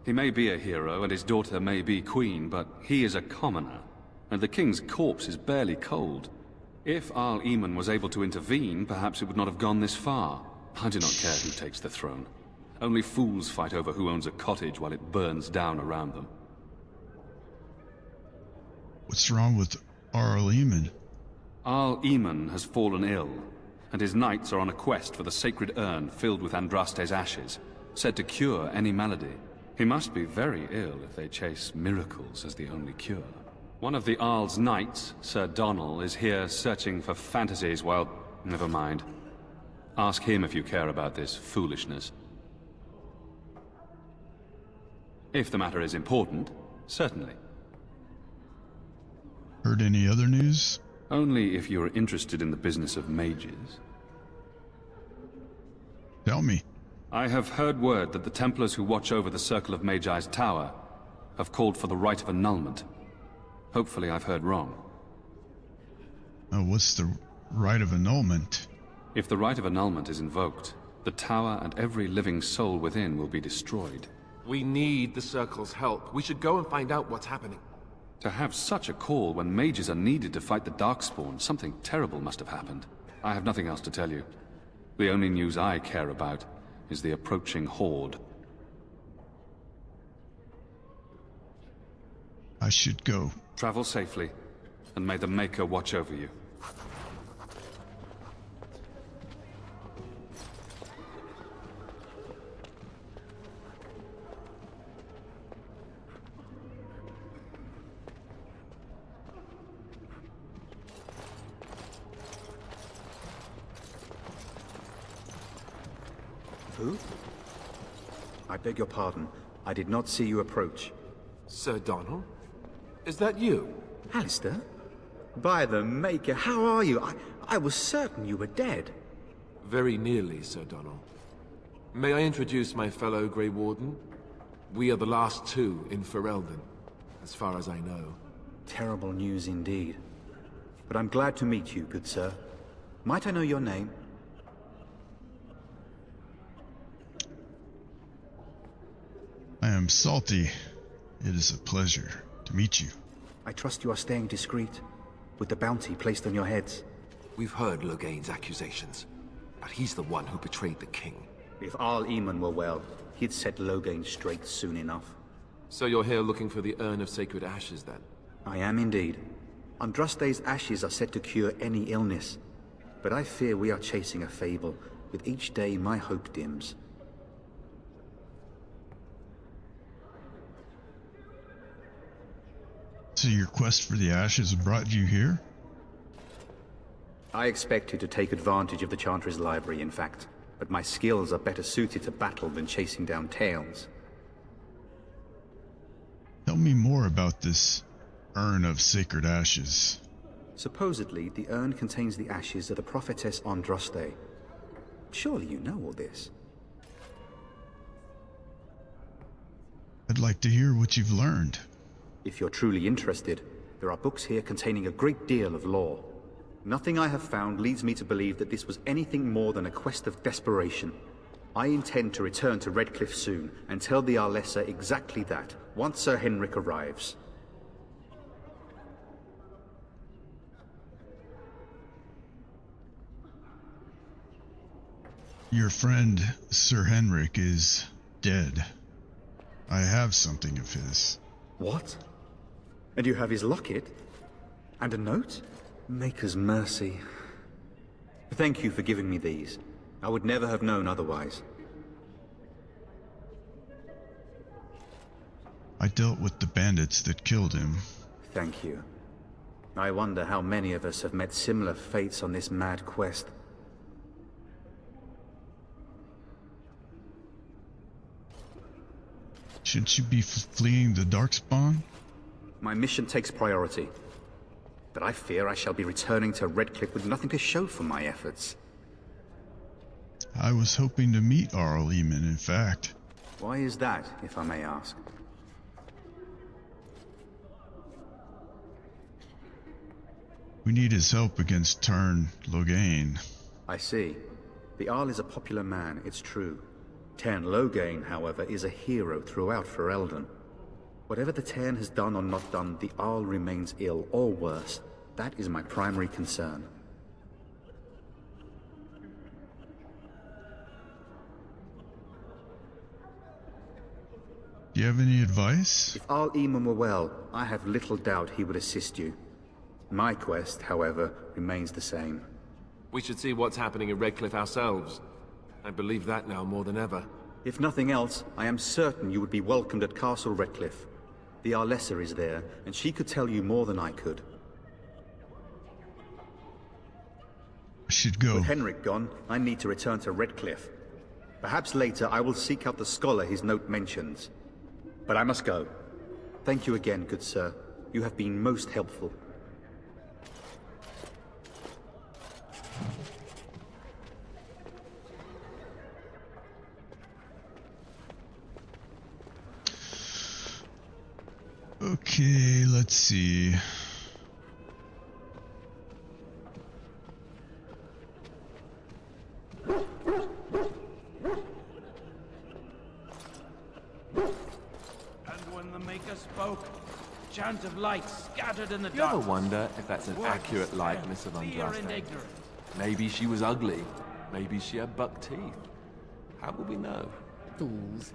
He may be a hero, and his daughter may be queen, but he is a commoner, and the king's corpse is barely cold. If Arl Eamon was able to intervene, perhaps it would not have gone this far. I do not care who takes the throne. Only fools fight over who owns a cottage while it burns down around them. What's wrong with Arl Eamon? Arl Eamon has fallen ill, and his knights are on a quest for the sacred urn filled with Andraste's ashes, said to cure any malady. He must be very ill if they chase miracles as the only cure. One of the Arl's knights, Sir Donnell, is here searching for fantasies while... never mind. Ask him if you care about this foolishness. If the matter is important, certainly. Heard any other news? Only if you're interested in the business of mages. Tell me. I have heard word that the Templars who watch over the Circle of Magi's tower have called for the rite of annulment. Hopefully I've heard wrong. What's the rite of annulment? If the rite of annulment is invoked, the tower and every living soul within will be destroyed. We need the Circle's help. We should go and find out what's happening. To have such a call when mages are needed to fight the Darkspawn, something terrible must have happened. I have nothing else to tell you. The only news I care about is the approaching horde. I should go. Travel safely, and may the Maker watch over you. Who? I beg your pardon. I did not see you approach. Sir Donald? Is that you? Alistair? By the Maker, how are you? I was certain you were dead. Very nearly, Sir Donald. May I introduce my fellow Grey Warden? We are the last two in Ferelden, as far as I know. Terrible news indeed. But I'm glad to meet you, good sir. Might I know your name? I am Salty. It is a pleasure to meet you. I trust you are staying discreet, with the bounty placed on your heads. We've heard Loghain's accusations, but he's the one who betrayed the king. If Arl Eamon were well, he'd set Loghain straight soon enough. So you're here looking for the Urn of Sacred Ashes, then? I am indeed. Andraste's ashes are said to cure any illness, but I fear we are chasing a fable. With each day, my hope dims. So your quest for the ashes brought you here? I expected to take advantage of the Chantry's library, in fact, but my skills are better suited to battle than chasing down tales. Tell me more about this Urn of Sacred Ashes. Supposedly, the urn contains the ashes of the prophetess Andraste. Surely you know all this. I'd like to hear what you've learned. If you're truly interested, there are books here containing a great deal of lore. Nothing I have found leads me to believe that this was anything more than a quest of desperation. I intend to return to Redcliffe soon and tell the Arlessa exactly that, once Sir Henrik arrives. Your friend, Sir Henrik, is dead. I have something of his. What? And you have his locket? And a note? Maker's mercy. Thank you for giving me these. I would never have known otherwise. I dealt with the bandits that killed him. Thank you. I wonder how many of us have met similar fates on this mad quest. Shouldn't you be fleeing the Darkspawn? My mission takes priority. But I fear I shall be returning to Redcliffe with nothing to show for my efforts. I was hoping to meet Arl Eamon, in fact. Why is that, if I may ask? We need his help against Tarn Loghain. I see. The Arl is a popular man, it's true. Tarn Loghain, however, is a hero throughout Ferelden. Whatever the Tarn has done or not done, the Arl remains ill, or worse. That is my primary concern. Do you have any advice? If Arl Eamon were well, I have little doubt he would assist you. My quest, however, remains the same. We should see what's happening in Redcliffe ourselves. I believe that now more than ever. If nothing else, I am certain you would be welcomed at Castle Redcliffe. The Arlessa is there, and she could tell you more than I could. I should go. With Henrik gone, I need to return to Redcliffe. Perhaps later I will seek out the scholar his note mentions. But I must go. Thank you again, good sir. You have been most helpful. Okay, let's see. And when the Maker spoke, chant of light scattered in the You ever darkness. wonder if that's an Words accurate spell, likeness of fear and Andraste? ignorance. Maybe she was ugly. Maybe she had buck teeth. How will we know? Fools.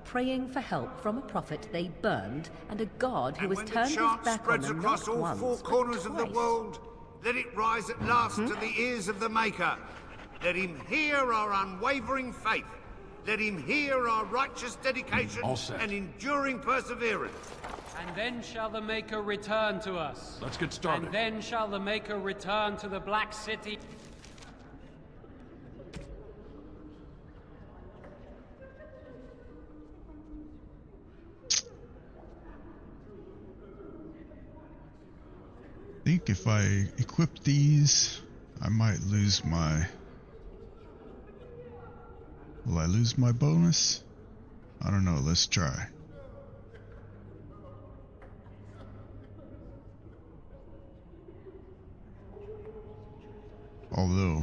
Praying for help from a prophet they burned, and a god who And has when the turned his chant back on spreads them across not all once, four but corners of the twice. world, let it rise at last to the ears of the Maker. Let him hear our unwavering faith. Let him hear our righteous dedication All set. and enduring perseverance. And then shall the Maker return to us. Let's get started. And then shall the Maker return to the Black City. I think if I equip these, I might lose my... Will I lose my bonus? I don't know, let's try. Although...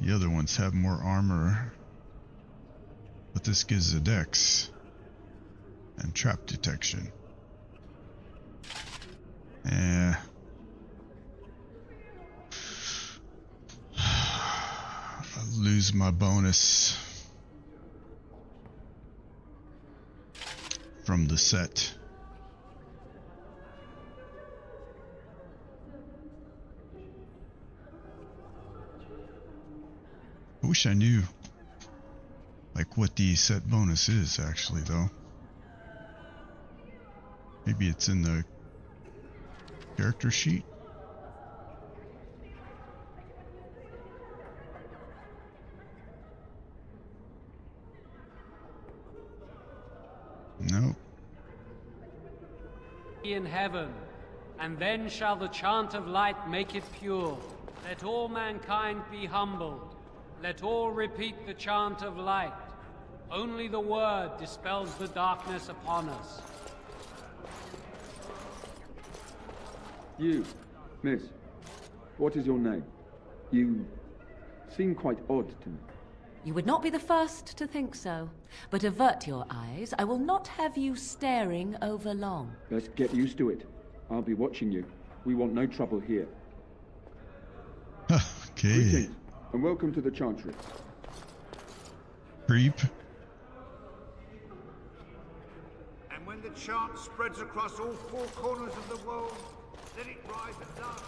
the other ones have more armor, but this gives a dex and trap detection. I lose my bonus from the set. I wish I knew like what the set bonus is actually though. Maybe it's in the character sheet. No. In heaven, and then shall the chant of light make it pure. Let all mankind be humbled. Let all repeat the chant of light. Only the word dispels the darkness upon us. You, miss, what is your name? You seem quite odd to me. You would not be the first to think so. But avert your eyes. I will not have you staring over long. Best get used to it. I'll be watching you. We want no trouble here. Okay. Greetings, and welcome to the Chantry. Creep. And when the chant spreads across all four corners of the world, let it rise at last.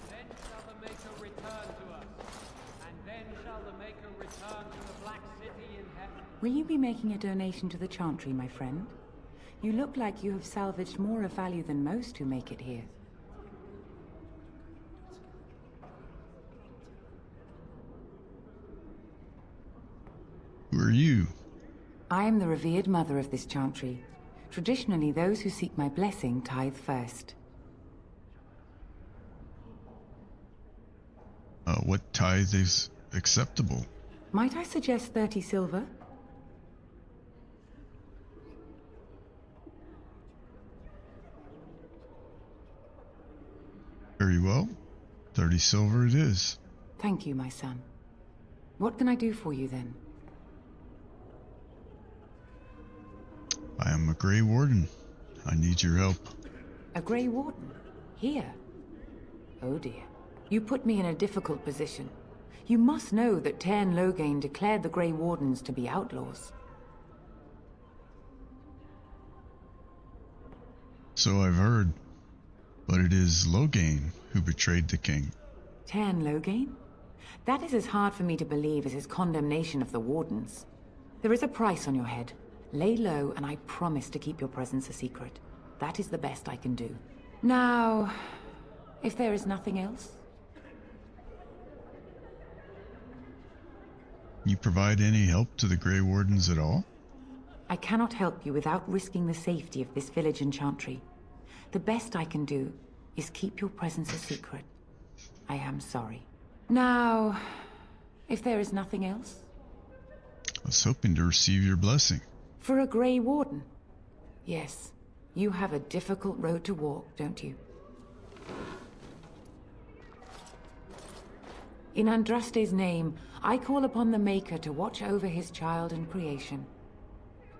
Then shall the Maker return to us, and then shall the Maker return to the Black City in heaven. Will you be making a donation to the Chantry, my friend? You look like you have salvaged more of value than most who make it here. Who are you? I am the revered mother of this Chantry. Traditionally, those who seek my blessing tithe first. What tithe is acceptable? Might I suggest 30 silver? Very well. 30 silver it is. Thank you, my son. What can I do for you then? I am a Grey Warden. I need your help. A Grey Warden? Here? Oh dear. You put me in a difficult position. You must know that Tairn Loghain declared the Grey Wardens to be outlaws. So I've heard. But it is Loghain who betrayed the king. Tairn Loghain? That is as hard for me to believe as his condemnation of the Wardens. There is a price on your head. Lay low, and I promise to keep your presence a secret. That is the best I can do. Now, if there is nothing else... You provide any help to the Grey Wardens at all? I cannot help you without risking the safety of this village and chantry. The best I can do is keep your presence a secret. I am sorry. Now, if there is nothing else? I was hoping to receive your blessing. For a Grey Warden? Yes. You have a difficult road to walk, don't you? In Andraste's name, I call upon the Maker to watch over his child and creation.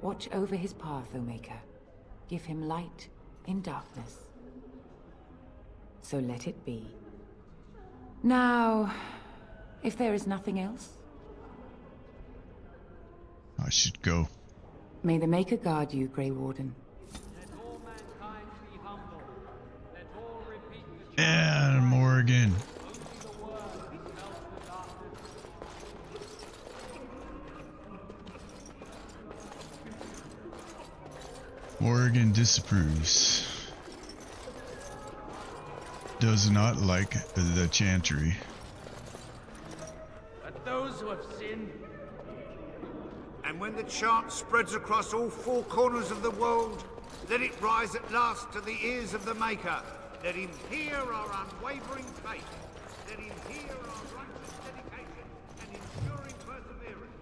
Watch over his path, O Maker. Give him light in darkness. So let it be. Now, if there is nothing else? I should go. May the Maker guard you, Grey Warden. And more again. Morrigan disapproves. Does not like the chantry. But those who have sinned. And when the chant spreads across all four corners of the world, let it rise at last to the ears of the Maker. Let him hear our unwavering faith. Let him hear our righteous dedication and enduring perseverance.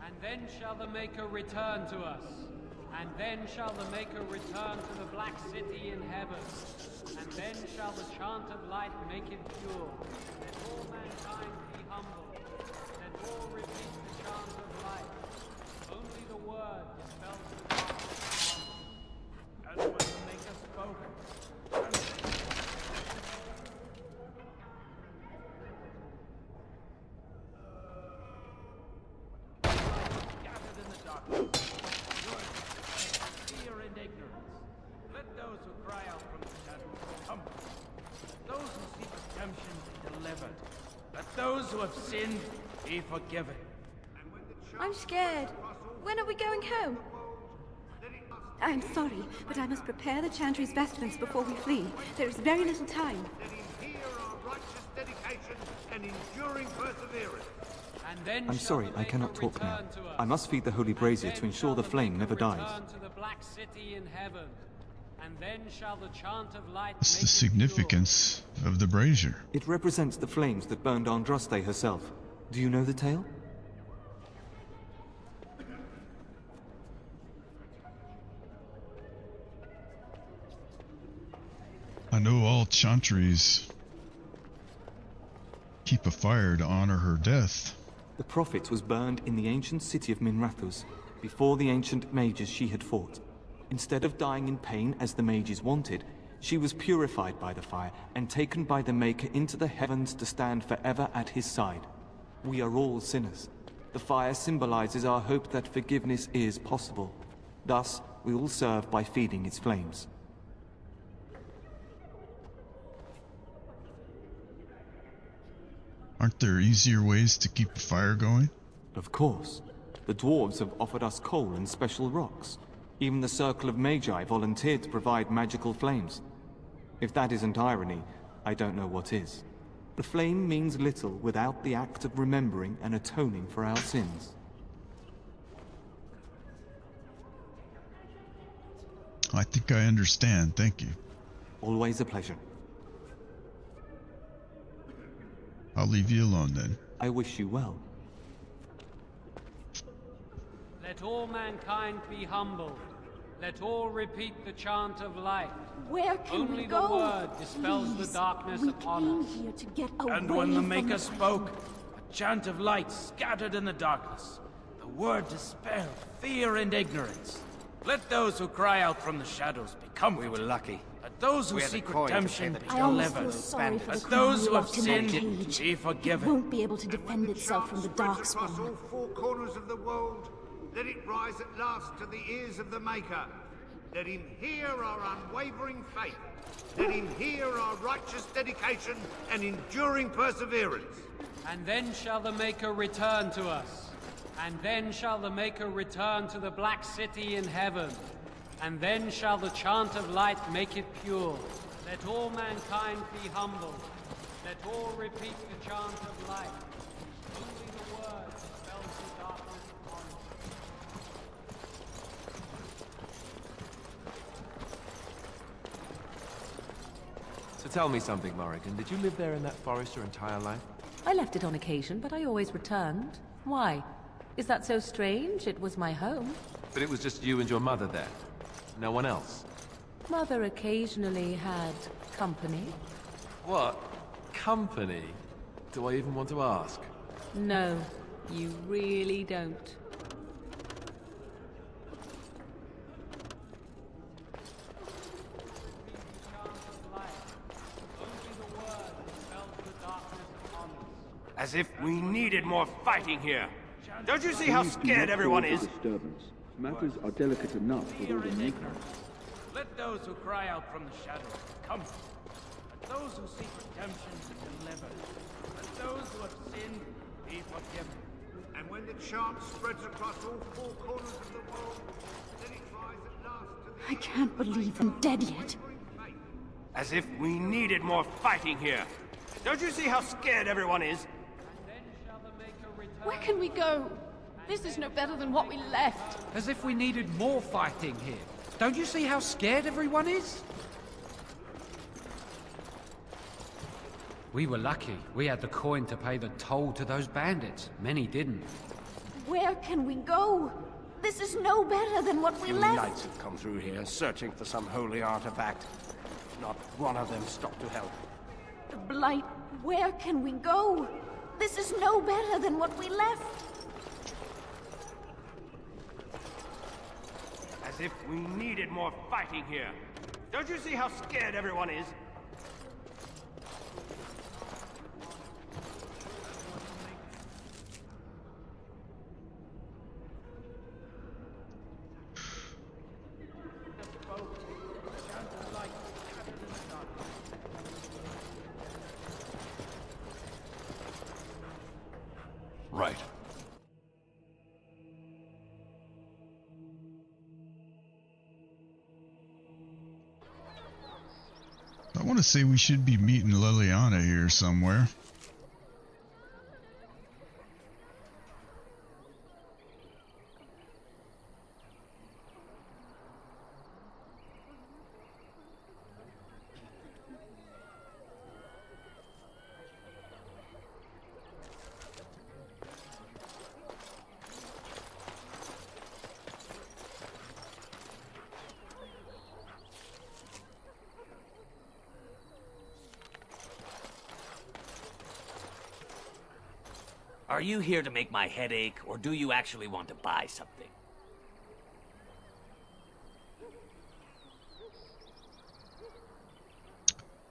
And then shall the Maker return to us. And then shall the Maker return to the Black City in heaven. And then shall the chant of light make it pure. Let all mankind be humble. Let all repeat the chant of light. Only the word dispels the darkness. And when the Maker spoke, scattered in the darkness. Fear and ignorance. Let those who cry out from the shadows be humbled. Those who seek redemption be delivered. Let those who have sinned be forgiven. I'm scared. When are we going home? I'm sorry, but I must prepare the chantry's vestments before we flee. There is very little time. Let him hear our righteous dedication and enduring perseverance. I'm sorry, I cannot talk now. I must feed the holy brazier to ensure the flame never dies. To the Black City in heaven. And then shall the chant of light What's the significance of the brazier? It represents the flames that burned Andraste herself. Do you know the tale? I know all chantries keep a fire to honor her death. The prophet was burned in the ancient city of Minrathous, before the ancient mages she had fought. Instead of dying in pain as the mages wanted, she was purified by the fire and taken by the Maker into the heavens to stand forever at his side. We are all sinners. The fire symbolizes our hope that forgiveness is possible. Thus, we all serve by feeding its flames. Aren't there easier ways to keep a fire going? Of course. The dwarves have offered us coal and special rocks. Even the Circle of Magi volunteered to provide magical flames. If that isn't irony, I don't know what is. The flame means little without the act of remembering and atoning for our sins. I think I understand, thank you. Always a pleasure. I'll leave you alone then. I wish you well. Let all mankind be humbled. Let all repeat the chant of light. Where can Only we go? the word dispels Please, the darkness we upon came us. here to get away And when the from Maker spoke, a chant of light scattered in the darkness. The word dispelled fear and ignorance. Let those who cry out from the shadows be comforted. We were lucky. Let those who We had the seek coin to redemption pay the be I almost delivered. feel sorry for Let the those queen who have locked in that sinned cage. be It forgiven. won't be able to defend itself from the Spreads across Darkspawn. all four corners of the world, let it rise at last to the ears of the Maker. Let him hear our unwavering faith. Let him hear our righteous dedication and enduring perseverance. And then shall the Maker return to us. And then shall the Maker return to the Black City in heaven. And then shall the chant of light make it pure. Let all mankind be humbled. Let all repeat the chant of light. Only the word dispels the darkness upon us. So tell me something, Morrigan. Did you live there in that forest your entire life? I left it on occasion, but I always returned. Why? Is that so strange? It was my home. But it was just you and your mother there? No one else? Mother occasionally had company. What? Company? Do I even want to ask? No, you really don't. As if we needed more fighting here. Don't you see how scared everyone is? Disturbance. Matters are delicate enough with all the movement. Let those who cry out from the shadows come. Let those who seek redemption be delivered. Let those who have sinned be forgiven. And when the chant spreads across all four corners of the world, then it rise at last to the... I can't believe I'm dead yet. As if we needed more fighting here. Don't you see how scared everyone is? Where can we go? This is no better than what we left. As if we needed more fighting here. Don't you see how scared everyone is? We were lucky. We had the coin to pay the toll to those bandits. Many didn't. Where can we go? This is no better than what we left. Knights have come through here, searching for some holy artifact. Not one of them stopped to help. The Blight, where can we go? This is no better than what we left. As if we needed more fighting here. Don't you see how scared everyone is? Right. I want to say we should be meeting Liliana here somewhere. Are you here to make my head ache, or do you actually want to buy something?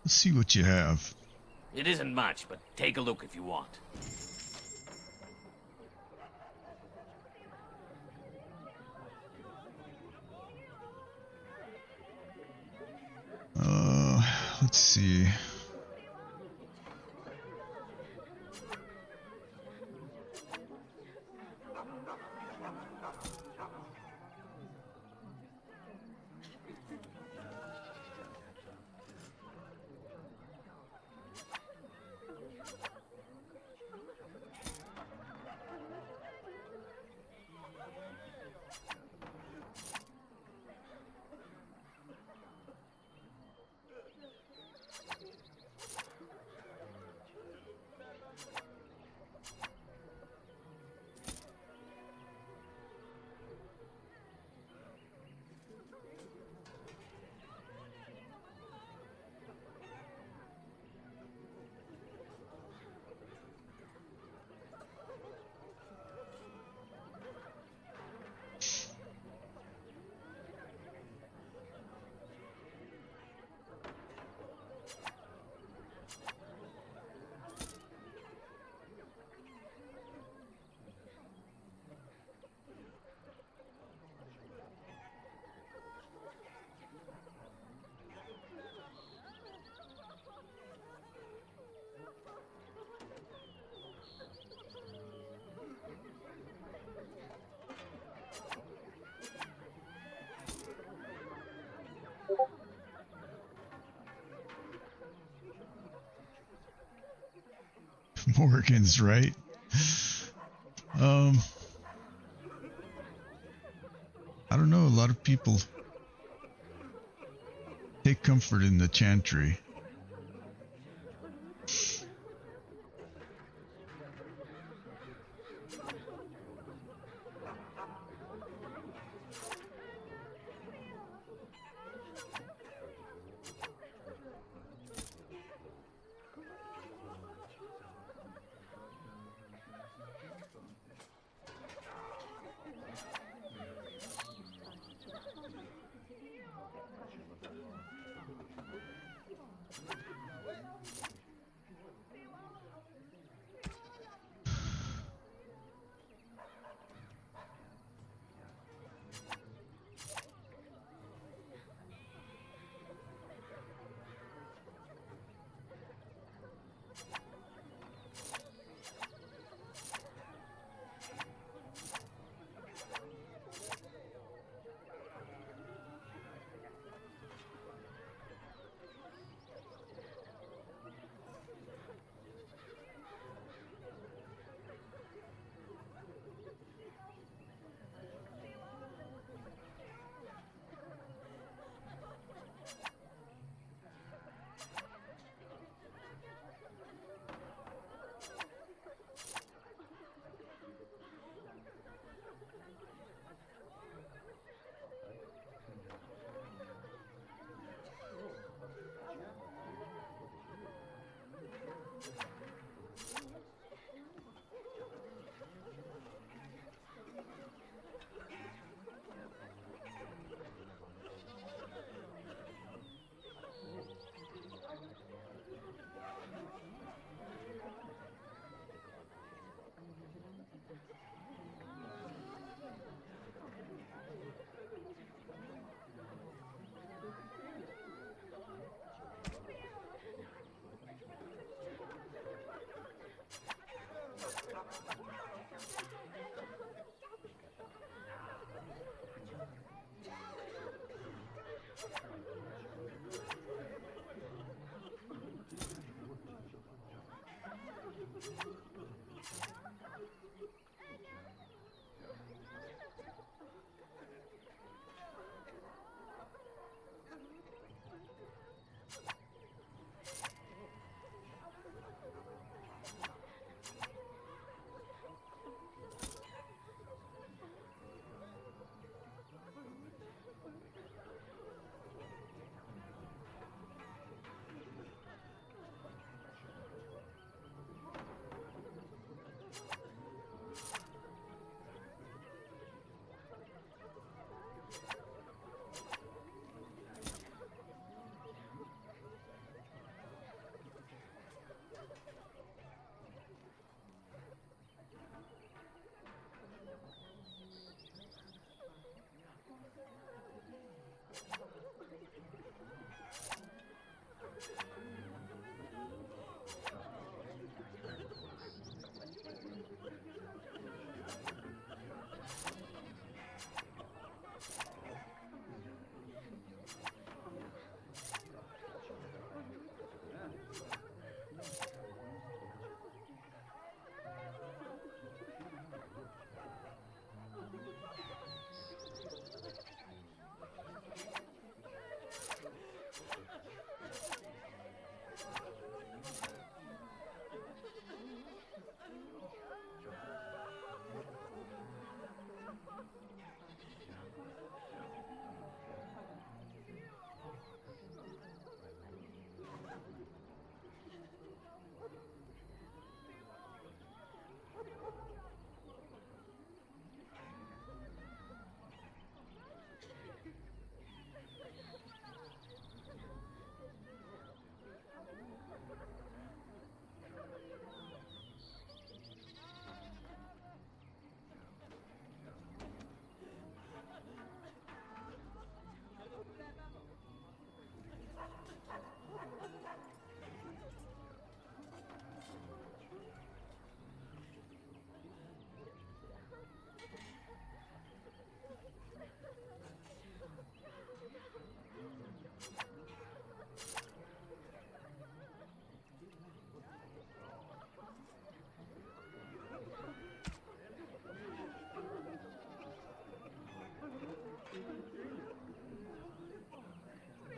Let's see what you have. It isn't much, but take a look if you want. Let's see. Morgan's right. I don't know, a lot of people take comfort in the chantry.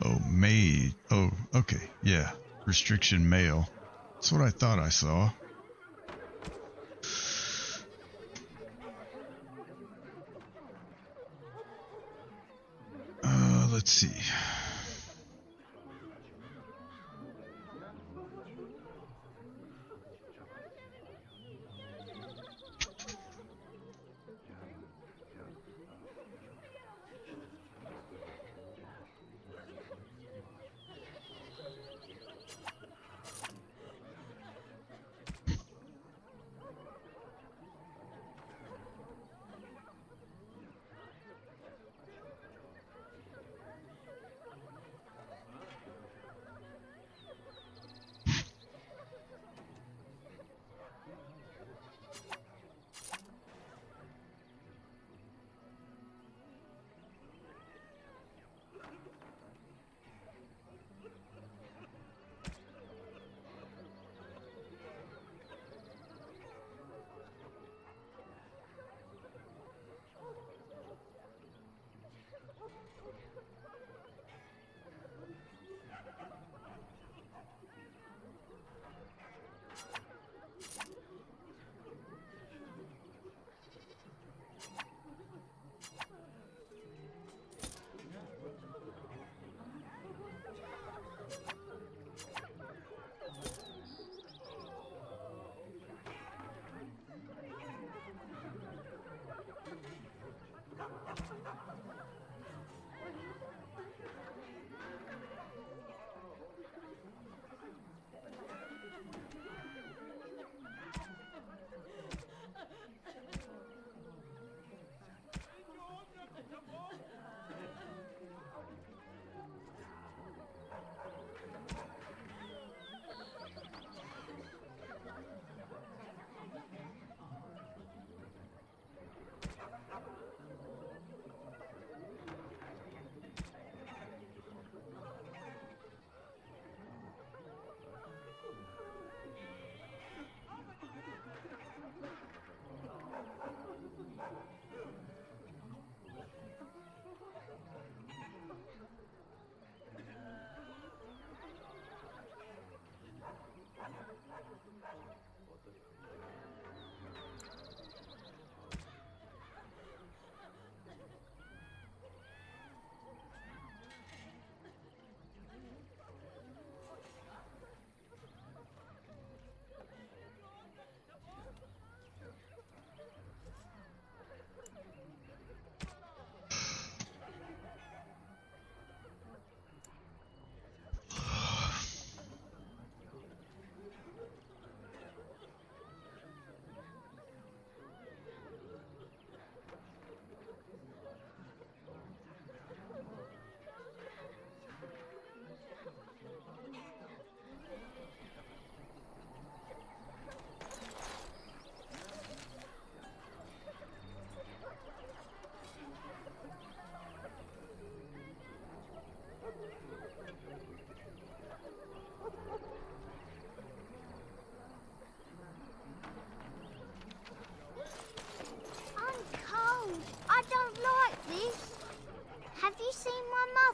Oh, May. Oh, okay. Yeah. Restriction mail. That's what I thought I saw. Let's see.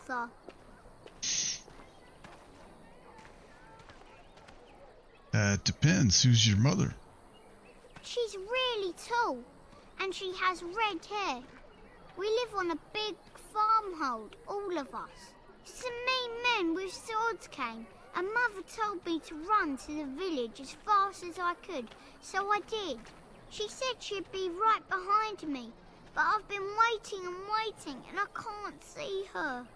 mother? It depends. Who's your mother? She's really tall, and she has red hair. We live on a big farmhold, all of us. Some mean men with swords came, and Mother told me to run to the village as fast as I could, so I did. She said she'd be right behind me, but I've been waiting and waiting, and I can't see her.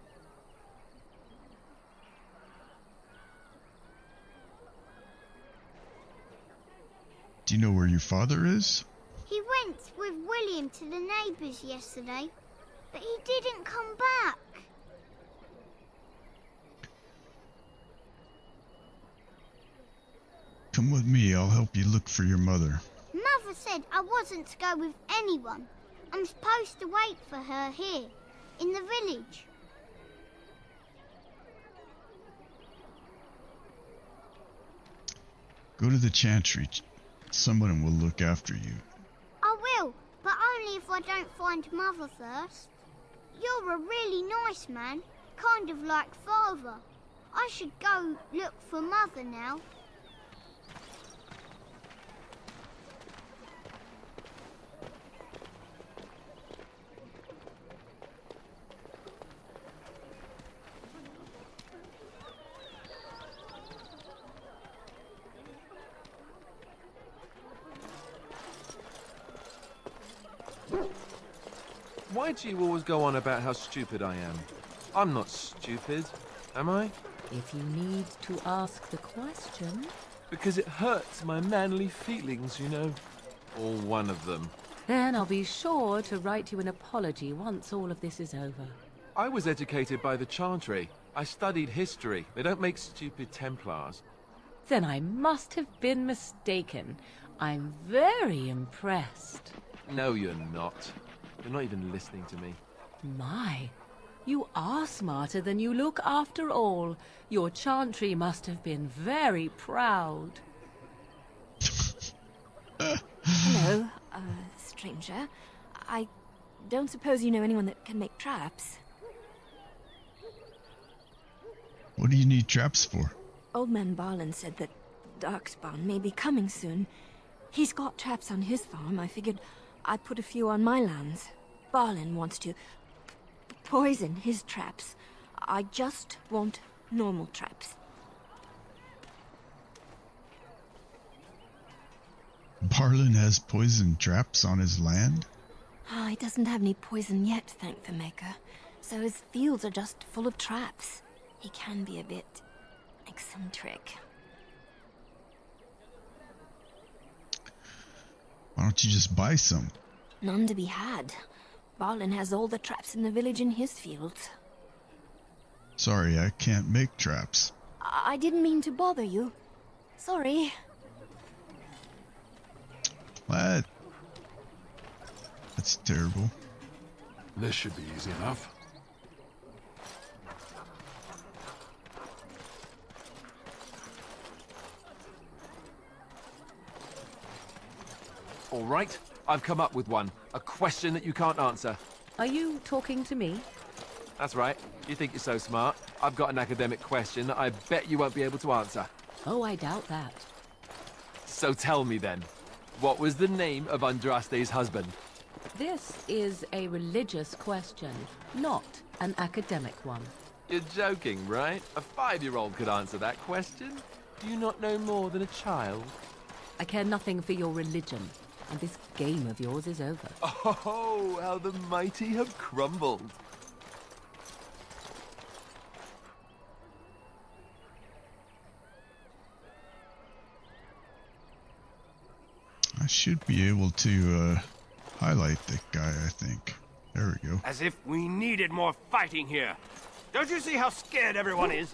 Do you know where your father is? He went with William to the neighbours yesterday, but he didn't come back. Come with me, I'll help you look for your mother. Mother said I wasn't to go with anyone. I'm supposed to wait for her here, in the village. Go to the chantry. Someone will look after you. I will, but only if I don't find Mother first. You're a really nice man, kind of like Father. I should go look for Mother now. Why do you always go on about how stupid I am? I'm not stupid, am I? If you need to ask the question... Because it hurts my manly feelings, you know. Or one of them. Then I'll be sure to write you an apology once all of this is over. I was educated by the Chantry. I studied history. They don't make stupid Templars. Then I must have been mistaken. I'm very impressed. No, you're not. You're not even listening to me. My, you are smarter than you look after all. Your Chantry must have been very proud. Hello, stranger. I don't suppose you know anyone that can make traps? What do you need traps for? Old man Barlin said that Darkspawn may be coming soon. He's got traps on his farm. I figured I'd put a few on my lands. Barlin wants to poison his traps. I just want normal traps. Barlin has poison traps on his land? He doesn't have any poison yet, thank the Maker. So his fields are just full of traps. He can be a bit eccentric. Why don't you just buy some? None to be had. Barlin has all the traps in the village in his fields. Sorry, I can't make traps. I didn't mean to bother you. Sorry. What? That's terrible. This should be easy enough. All right, I've come up with one. A question that you can't answer. Are you talking to me? That's right. You think you're so smart. I've got an academic question that I bet you won't be able to answer. Oh, I doubt that. So tell me then, what was the name of Andraste's husband? This is a religious question, not an academic one. You're joking, right? A 5-year-old could answer that question. Do you not know more than a child? I care nothing for your religion, and this game of yours is over. Oh, how the mighty have crumbled. I should be able to highlight that guy, I think. There we go. As if we needed more fighting here. Don't you see how scared everyone is?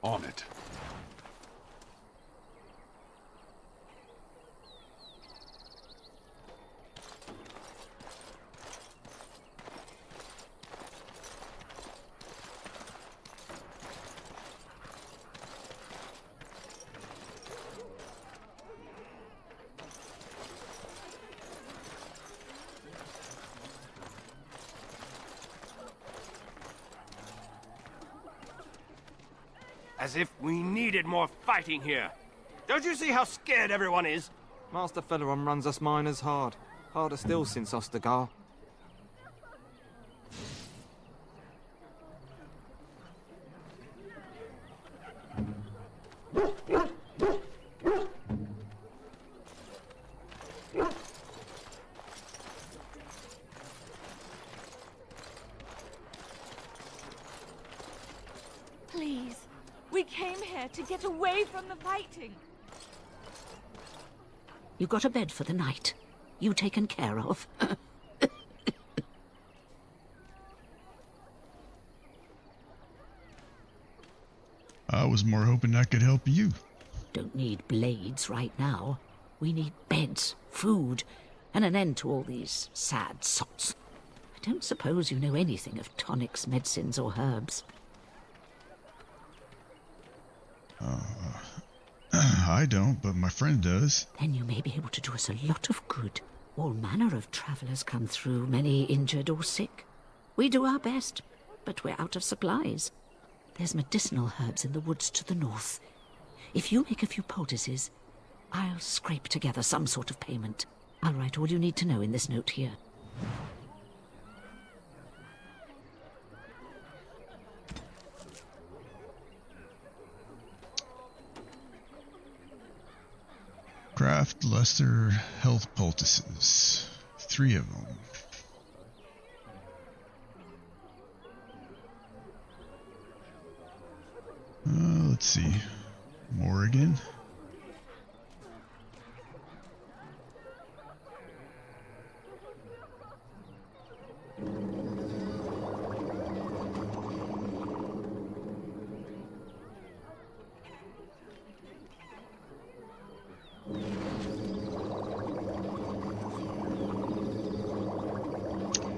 On it. As if we needed more fighting here. Don't you see how scared everyone is? Master Feleron runs us miners hard. Harder still since Ostagar. Please, we came here to get away from the fighting. You got a bed for the night. You taken care of. I was more hoping I could help you. Don't need blades right now. We need beds, food, and an end to all these sad sots. I don't suppose you know anything of tonics, medicines, or herbs. I don't, but my friend does. Then you may be able to do us a lot of good. All manner of travellers come through, many injured or sick. We do our best, but we're out of supplies. There's medicinal herbs in the woods to the north. If you make a few poultices, I'll scrape together some sort of payment. I'll write all you need to know in this note here. Craft lesser health poultices. 3 of them. Let's see. More again.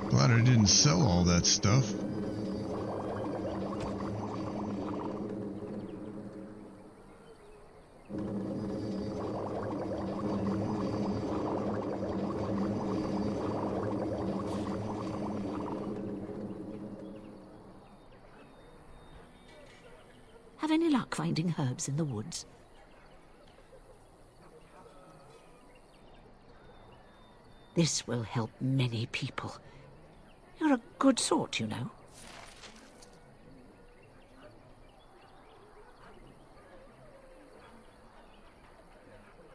Glad I didn't sell all that stuff. Have any luck finding herbs in the woods? This will help many people. You're a good sort, you know.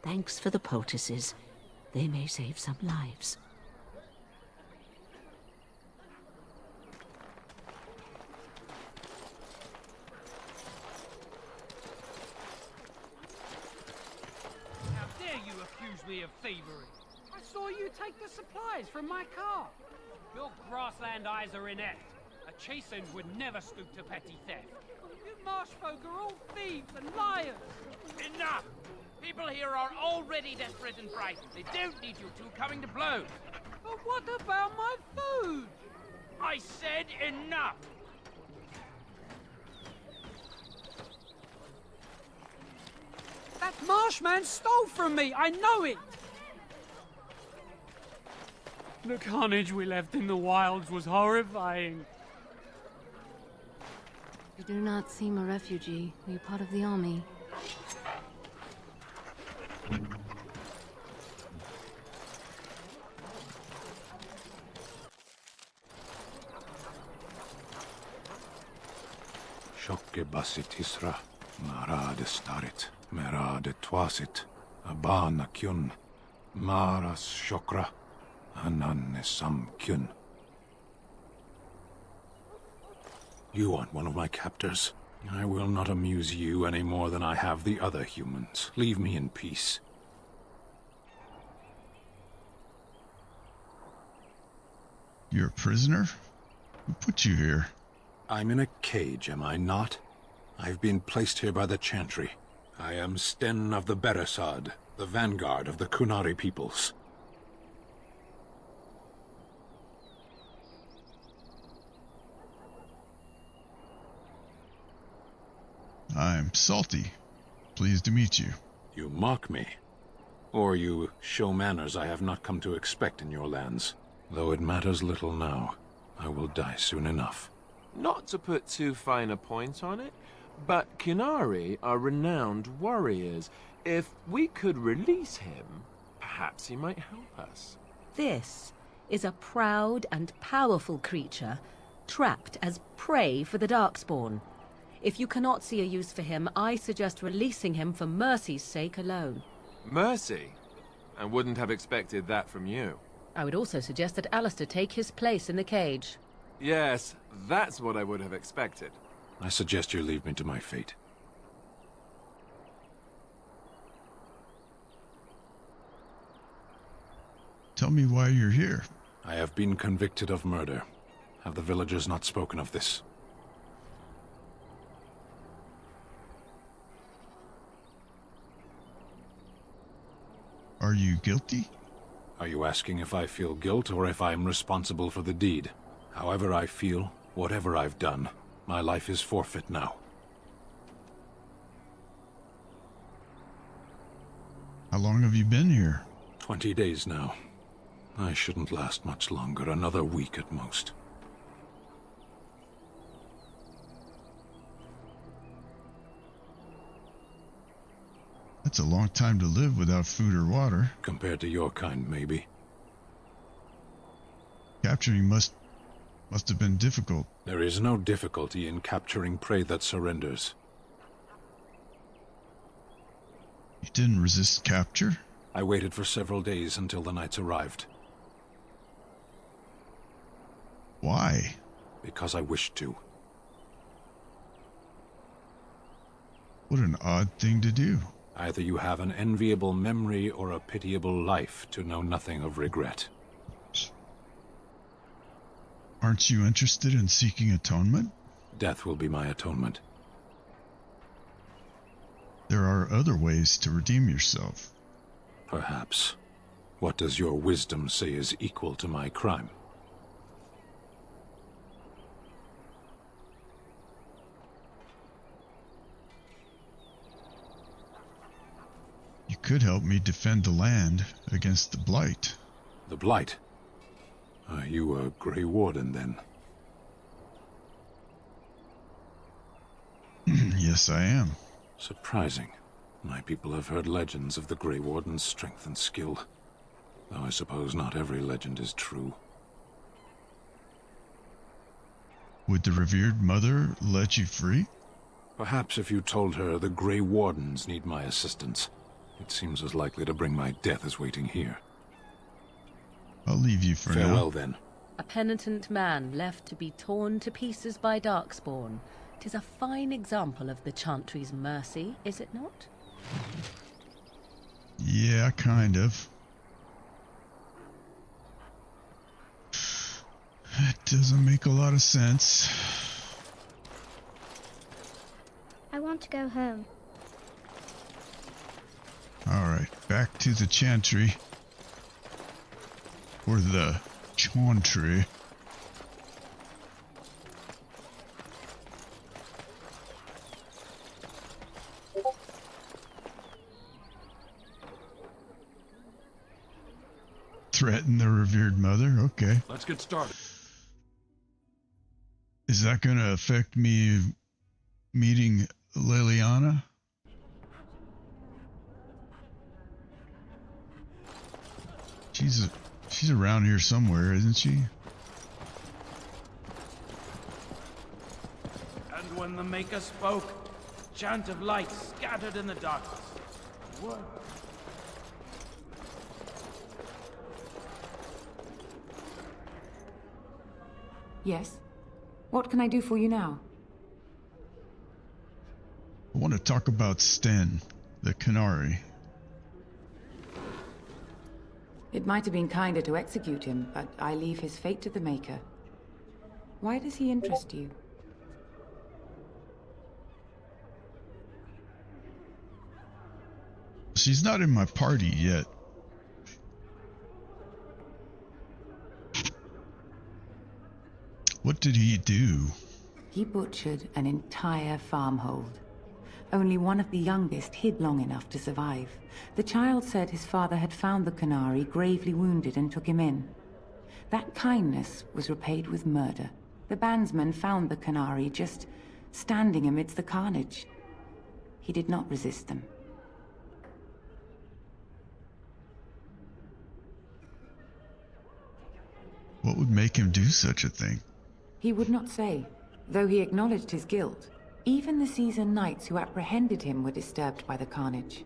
Thanks for the poultices. They may save some lives. How dare you accuse me of thievery? I saw you take the supplies from my car. Your grassland eyes are inept. A chastened would never stoop to petty theft. You marsh folk are all thieves and liars. Enough! People here are already desperate and frightened. They don't need you two coming to blows. But what about my food? I said enough! That marshman stole from me, I know it! The carnage we left in the wilds was horrifying. You do not seem a refugee. Are you part of the army? Shokke basit isra, marade starit, merade twasit, abana kyun, maras shokra, ananne sam kyun. You aren't one of my captors. I will not amuse you any more than I have the other humans. Leave me in peace. You're a prisoner? Who put you here? I'm in a cage, am I not? I've been placed here by the Chantry. I am Sten of the Beresad, the vanguard of the Kunari peoples. I'm Salty. Pleased to meet you. You mock me. Or you show manners I have not come to expect in your lands. Though it matters little now. I will die soon enough. Not to put too fine a point on it, but Kunari are renowned warriors. If we could release him, perhaps he might help us. This is a proud and powerful creature, trapped as prey for the Darkspawn. If you cannot see a use for him, I suggest releasing him for mercy's sake alone. Mercy? I wouldn't have expected that from you. I would also suggest that Alistair take his place in the cage. Yes, that's what I would have expected. I suggest you leave me to my fate. Tell me why you're here. I have been convicted of murder. Have the villagers not spoken of this? Are you guilty? Are you asking if I feel guilt or if I'm responsible for the deed? However I feel, whatever I've done, my life is forfeit now. How long have you been here? 20 days now. I shouldn't last much longer, another week at most. I That's a long time to live without food or water. Compared to your kind, maybe. Capturing must have been difficult. There is no difficulty in capturing prey that surrenders. You didn't resist capture? I waited for several days until the knights arrived. Why? Because I wished to. What an odd thing to do. Either you have an enviable memory or a pitiable life to know nothing of regret. Aren't you interested in seeking atonement? Death will be my atonement. There are other ways to redeem yourself. Perhaps. What does your wisdom say is equal to my crime? You could help me defend the land against the Blight. The Blight? Are you a Grey Warden, then? Yes, I am. Surprising. My people have heard legends of the Grey Warden's strength and skill. Though I suppose not every legend is true. Would the revered mother let you free? Perhaps if you told her the Grey Wardens need my assistance. It seems as likely to bring my death as waiting here. I'll leave you for now. Farewell, then. A penitent man left to be torn to pieces by Darkspawn. 'Tis a fine example of the Chantry's mercy, is it not? Yeah, kind of. It doesn't make a lot of sense. I want to go home. Alright, back to the Chantry. Or the Chantry. Threaten the revered mother? Okay. Let's get started. Is that going to affect me meeting Liliana? She's around here somewhere, isn't she? And when the Maker spoke, a chant of light scattered in the darkness. What? Yes? What can I do for you now? I want to talk about Sten, the Canary. It might have been kinder to execute him, but I leave his fate to the Maker. Why does he interest you? She's not in my party yet. What did he do? He butchered an entire farmhold. Only one of the youngest hid long enough to survive. The child said his father had found the Canary gravely wounded and took him in. That kindness was repaid with murder. The bandsman found the Canary just standing amidst the carnage. He did not resist them. What would make him do such a thing? He would not say, though he acknowledged his guilt. Even the seasoned knights who apprehended him were disturbed by the carnage.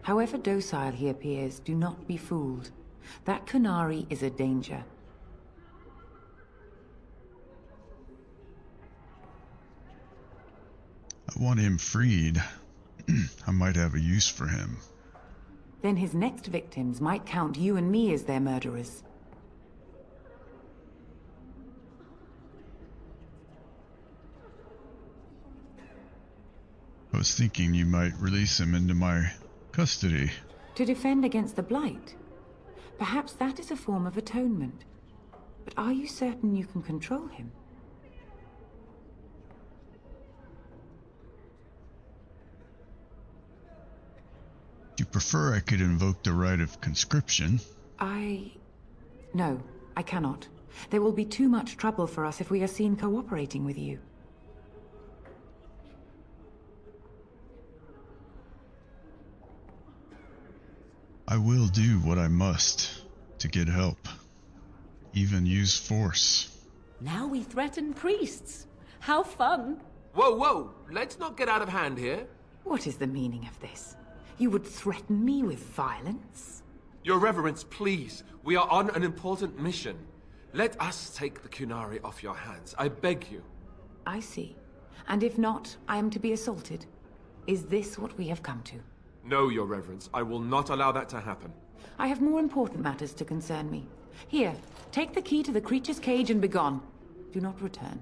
However docile he appears, do not be fooled. That Canary is a danger. I want him freed. I might have a use for him. Then his next victims might count you and me as their murderers. I was thinking you might release him into my custody. To defend against the Blight? Perhaps that is a form of atonement. But are you certain you can control him? Do you prefer I could invoke the right of conscription? No, I cannot. There will be too much trouble for us if we are seen cooperating with you. I will do what I must to get help. Even use force. Now we threaten priests. How fun! Whoa, whoa! Let's not get out of hand here. What is the meaning of this? You would threaten me with violence? Your Reverence, please. We are on an important mission. Let us take the Kunari off your hands. I beg you. I see. And if not, I am to be assaulted. Is this what we have come to? No, Your Reverence. I will not allow that to happen. I have more important matters to concern me. Here, take the key to the creature's cage and begone. Do not return.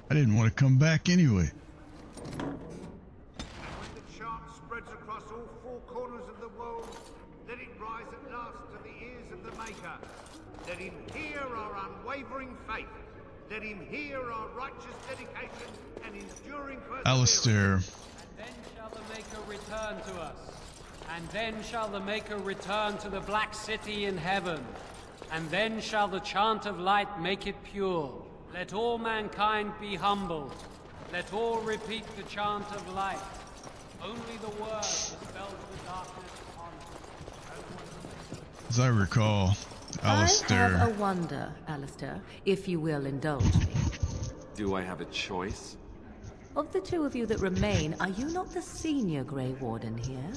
I didn't want to come back anyway. When the chant spreads across all four corners of the world, let it rise at last to the ears of the Maker. Let him hear our unwavering faith. Let him hear our righteous dedication and enduring perseverance. Alistair. And then shall the Maker return to us. And then shall the Maker return to the Black City in heaven. And then shall the chant of light make it pure. Let all mankind be humbled. Let all repeat the chant of light. Only the word dispels the darkness upon us. As I recall, Alistair... I have a wonder, Alistair, if you will indulge me. Do I have a choice? Of the two of you that remain, are you not the senior Grey Warden here?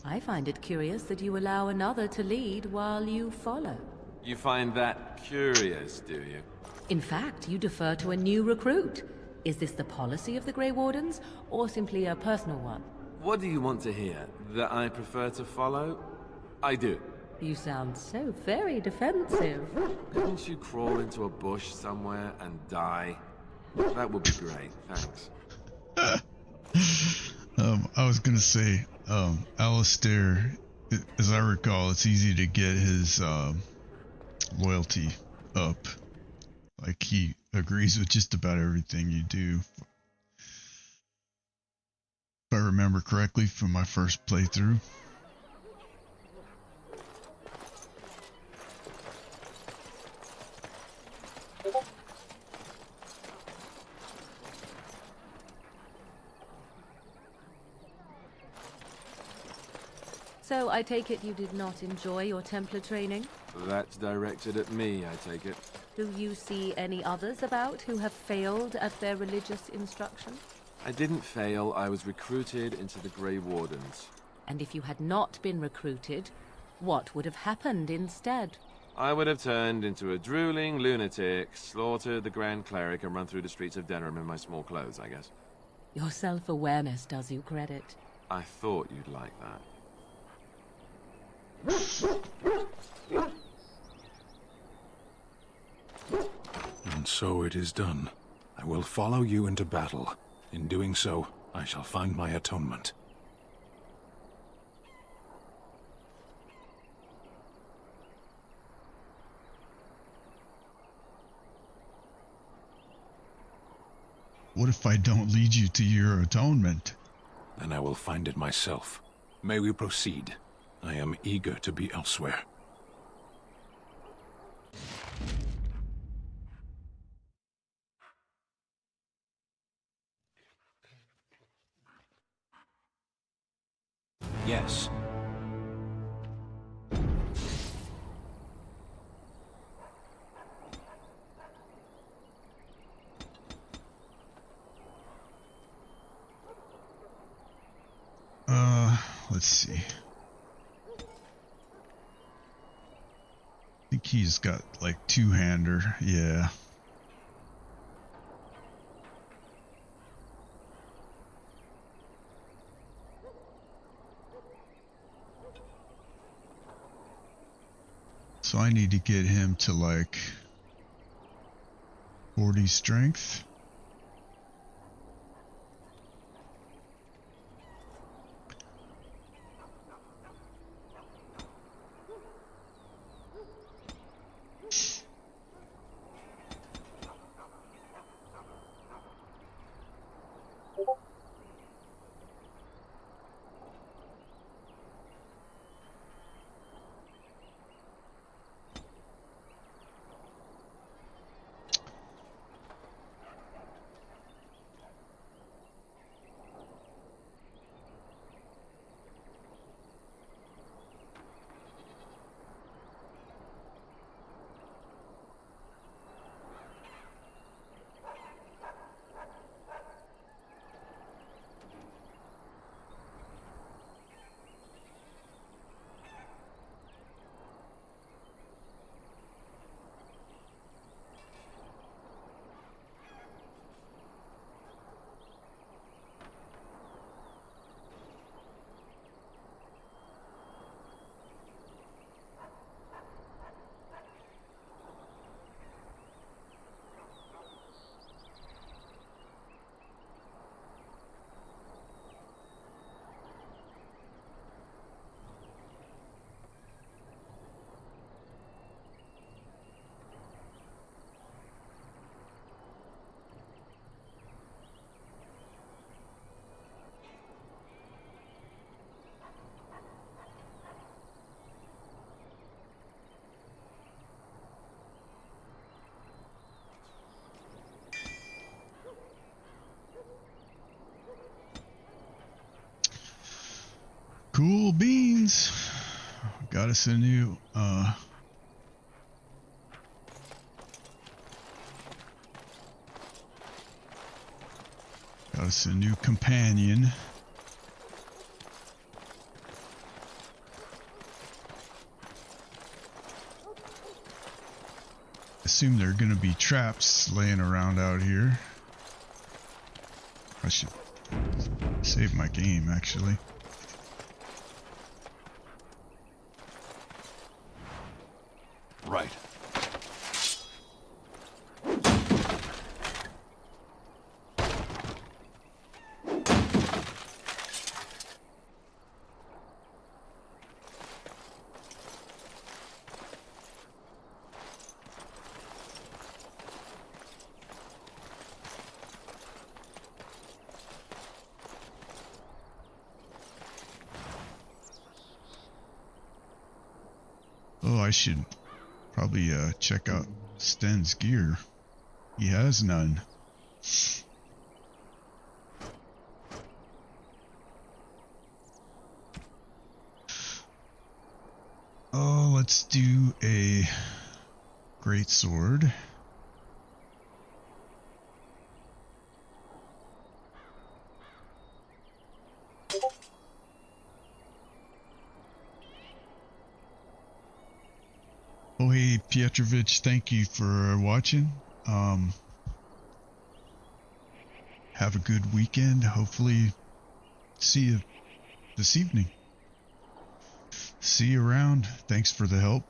I find it curious that you allow another to lead while you follow. You find that curious, do you? In fact, you defer to a new recruit. Is this the policy of the Grey Wardens, or simply a personal one? What do you want to hear? That I prefer to follow? I do. You sound so very defensive. Couldn't you crawl into a bush somewhere and die? That would be great, thanks. I was gonna say, Alistair, as I recall, it's easy to get his loyalty up. Like, he agrees with just about everything you do. If I remember correctly from my first playthrough. So I take it you did not enjoy your Templar training? That's directed at me, I take it. Do you see any others about who have failed at their religious instruction? I didn't fail, I was recruited into the Grey Wardens. And if you had not been recruited, what would have happened instead? I would have turned into a drooling lunatic, slaughtered the Grand Cleric, and run through the streets of Denerim in my small clothes, I guess. Your self-awareness does you credit. I thought you'd like that. And so it is done. I will follow you into battle. In doing so, I shall find my atonement. What if I don't lead you to your atonement? Then I will find it myself. May we proceed? I am eager to be elsewhere. Yes. Let's see. I think he's got like two-hander, yeah. So I need to get him to like 40 strength. Cool beans. Got us a new got us a new companion. Assume there are gonna be traps laying around out here. I should save my game actually. Right. Oh, I should probably check out Sten's gear. He has none. Oh, let's do a great sword. Oh, hey, Pietrovich, thank you for watching. Have a good weekend. Hopefully see you this evening. See you around. Thanks for the help.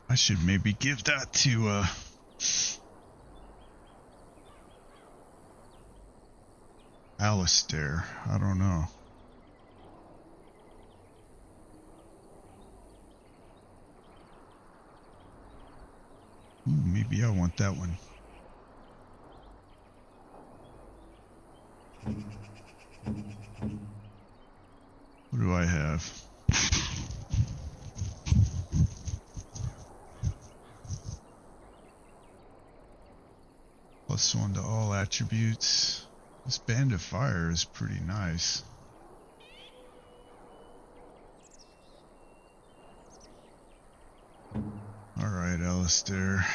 I should maybe give that to Alistair. I don't know. Ooh, maybe I want that one. What do I have? +1 to all attributes. This Band of Fire is pretty nice. Alright, Alistair.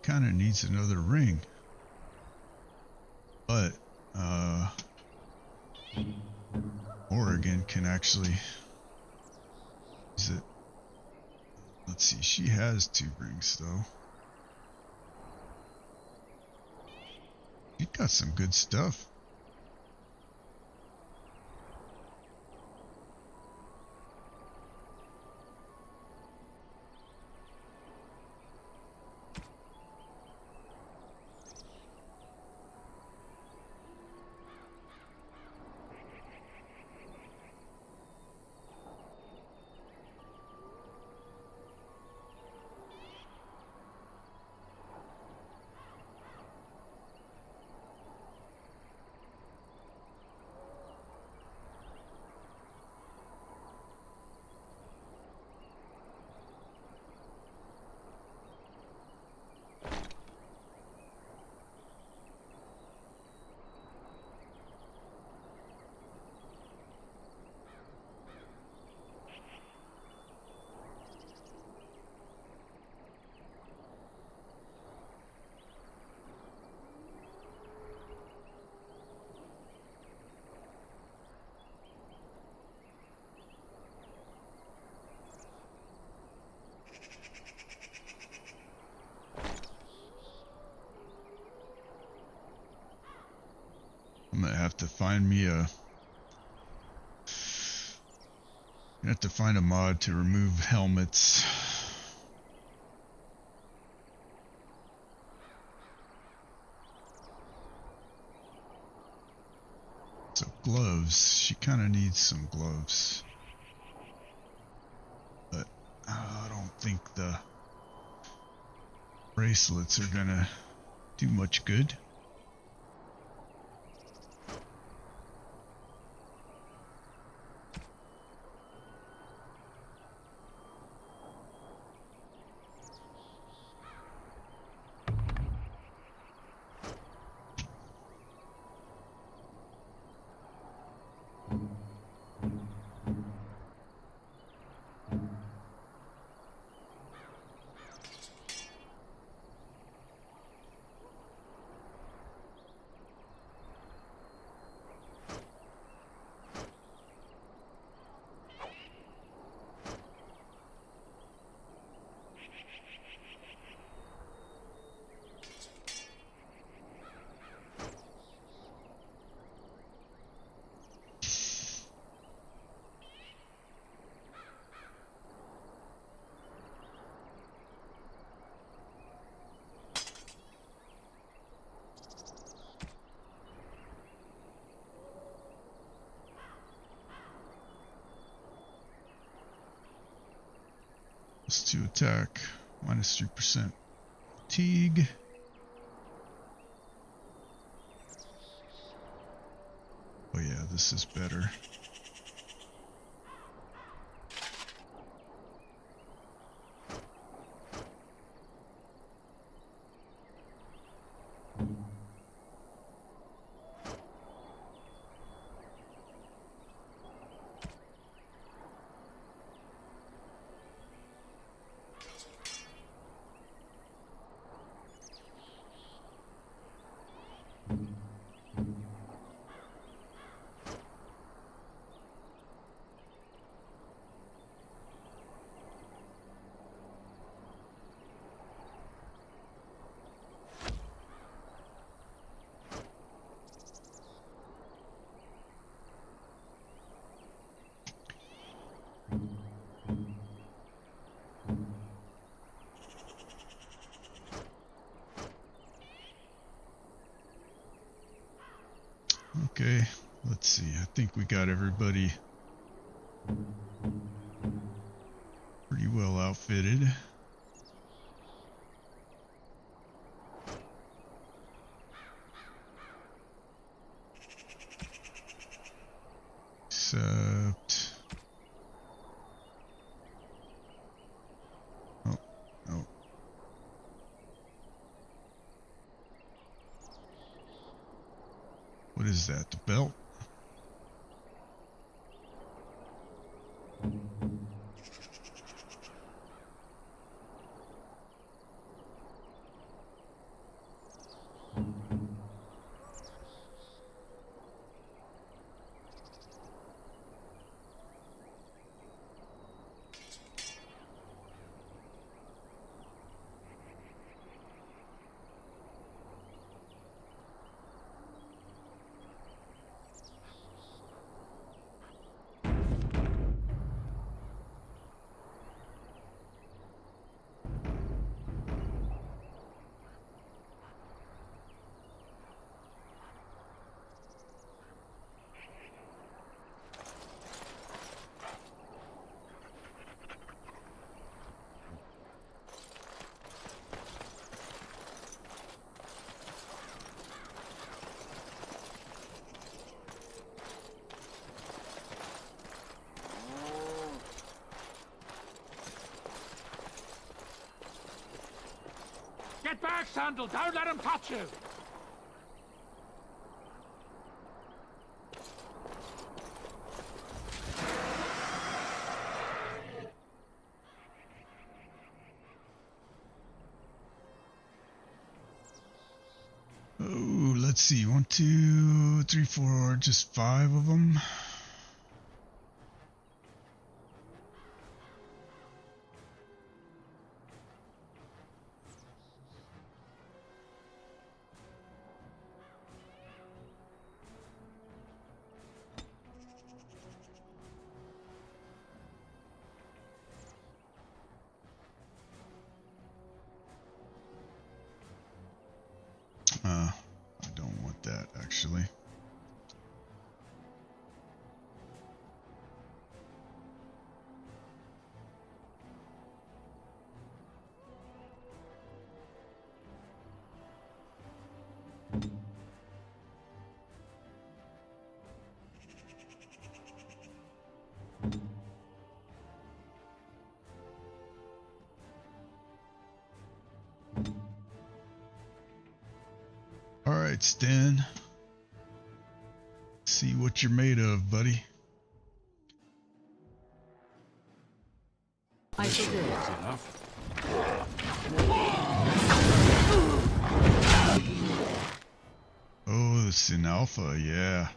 Kind of needs another ring, but Oregon can actually use it. Let's see, she has 2 rings though. You got some good stuff. I'm gonna have to find me a. I have to find a mod to remove helmets. So gloves. She kind of needs some gloves, but I don't think the bracelets are gonna do much good. To attack, minus 3% fatigue. Oh yeah, this is better. Okay, let's see. I think we got everybody pretty well outfitted. Except... Oh, no. What is that? The belt? Get back, Sandal! Don't let him touch you! Oh, let's see. 1, 2, 3, 4, just 5 of them. I don't want that actually. All right, Stan. See what you're made of, buddy. I shall do it. Oh, the Sin Alpha, yeah.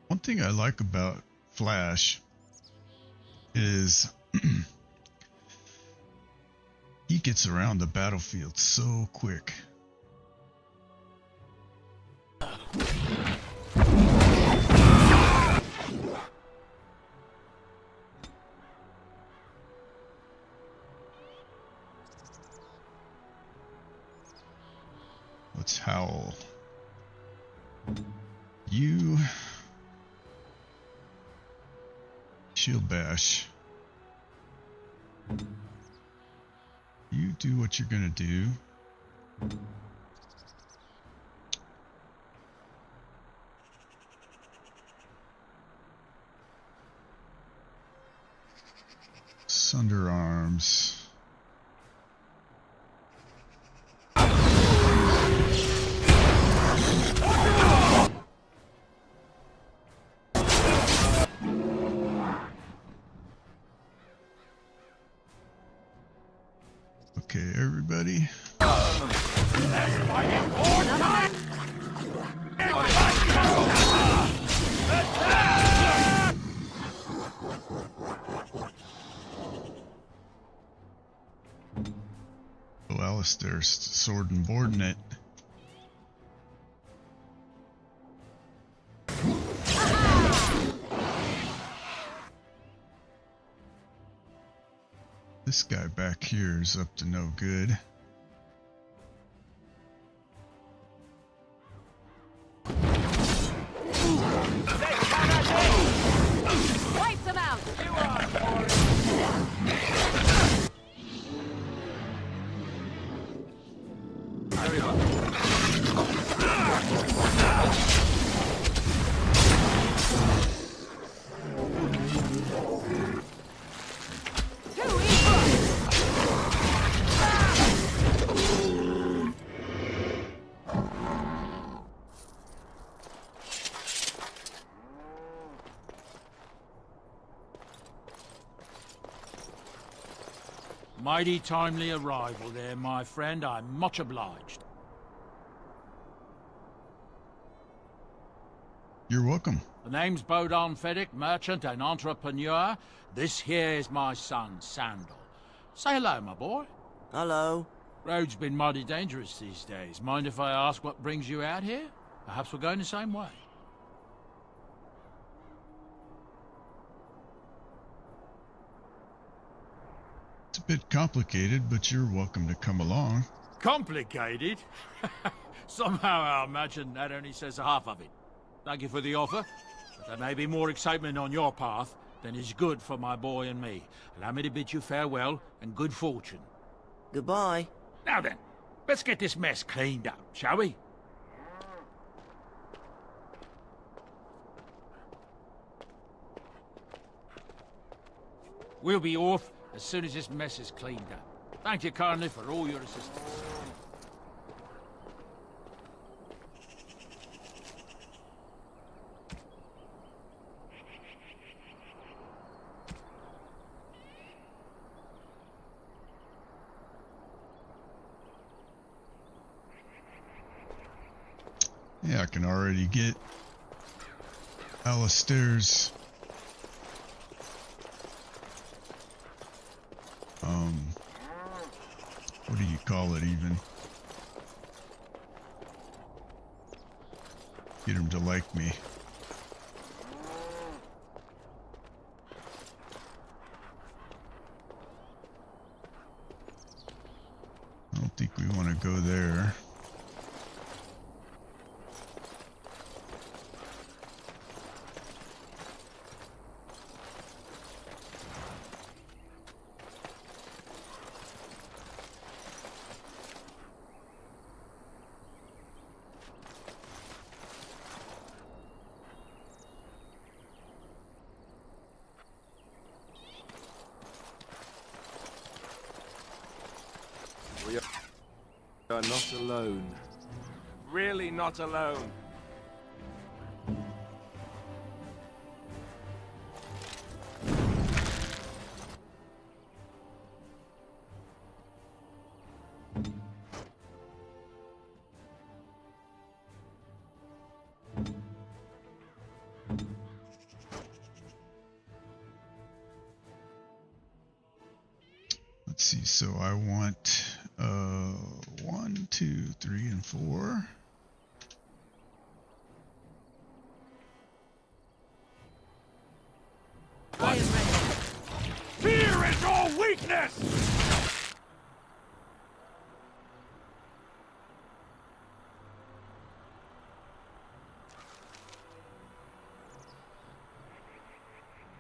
One thing I like about Flash is he gets around the battlefield so quick. Let's howl. You shield bash. You do what you're gonna do. Sunder arms. Okay, everybody. Oh, Alistair's sword and boarding it. This guy back here is up to no good. Wipe them out! Mighty timely arrival there, my friend. I'm much obliged. You're welcome. The name's Bodon Feddick, merchant and entrepreneur. This here is my son, Sandal. Say hello, my boy. Hello. Road's been mighty dangerous these days. Mind if I ask what brings you out here? Perhaps we're going the same way. It's a bit complicated, but you're welcome to come along. Complicated? Somehow I imagine that only says half of it. Thank you for the offer, but there may be more excitement on your path than is good for my boy and me. Allow me to bid you farewell and good fortune. Goodbye. Now then, let's get this mess cleaned up, shall we? We'll be off as soon as this mess is cleaned up. Thank you, Carney, for all your assistance. Yeah, I can already get Alistair's what do you call it even? Get him to like me. I don't think we want to go there. We are not alone. Really not alone. Let's see, so I want 1, 2, 3, and 4. Fear is your weakness!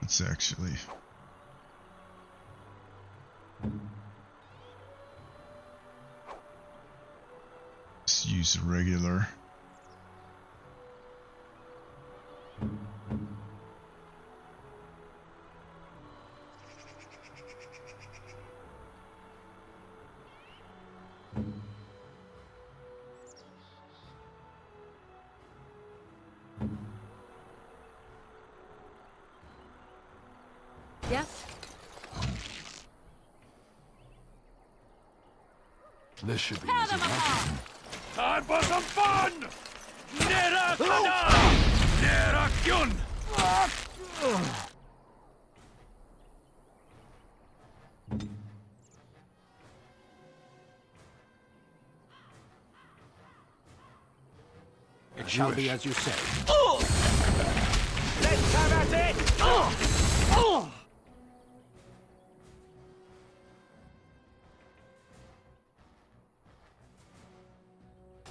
Let's actually just use a regular. Yes? This should be Tear easy them apart! enough. Time for some fun! Nera Kana! Nera Kyun! It shall be as you say. Let's have at it!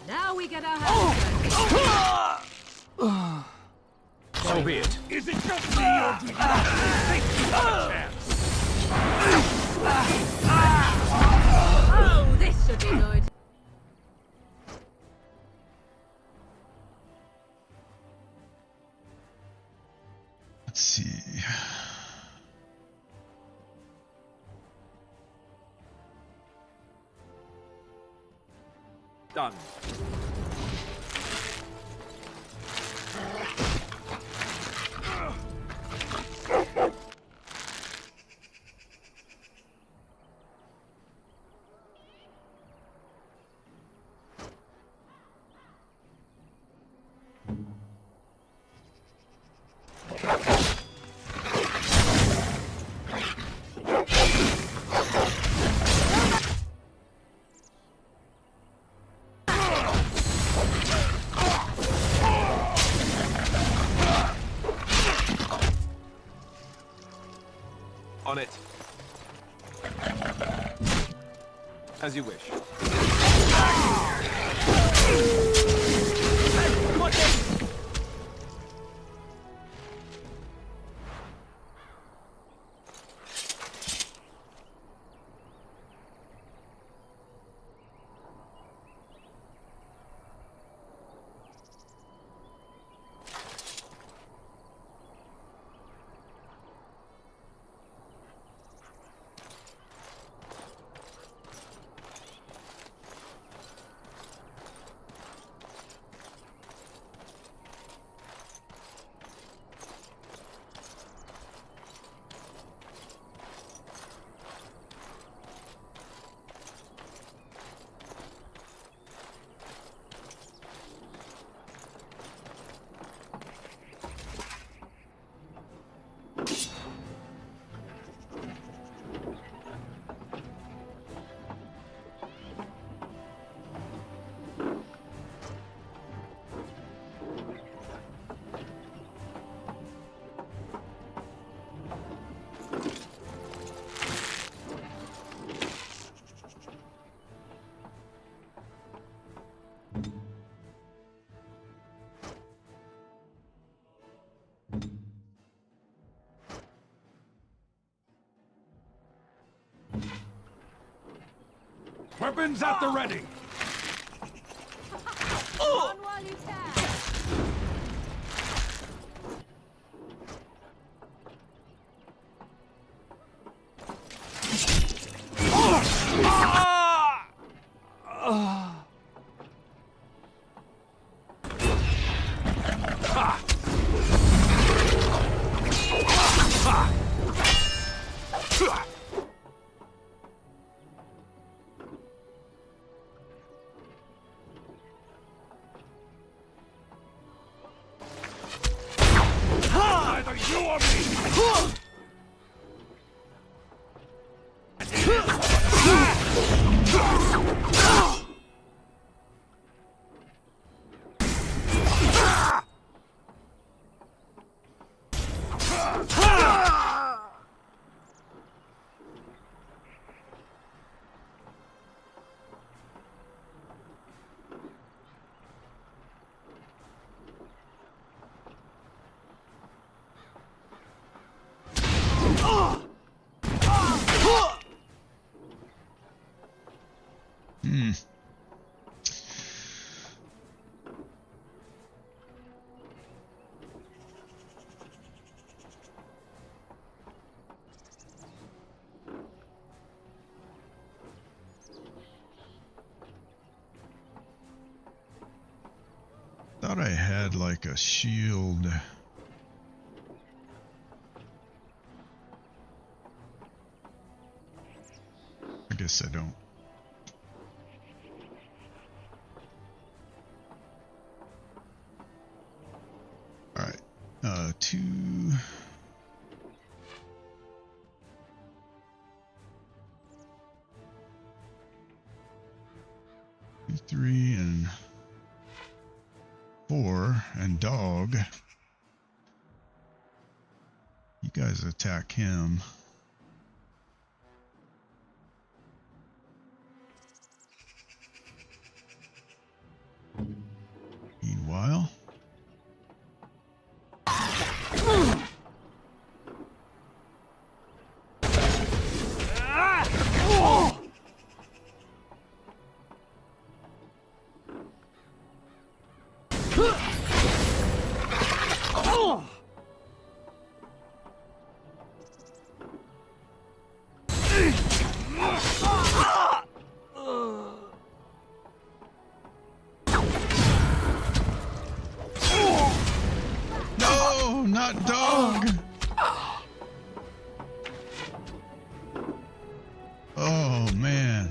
Now we get our hands dirty. So be it. Is it just me, or do you think you have a chance? Oh, this should be good. Let's see. Done. On it. As you wish. Weapons at the ready! Run while you can. Either you or me! Thought I had like a shield. I guess I don't. Alright. 2. 3 and 4 and dog. You guys attack him. Meanwhile, no, not dog. Oh man.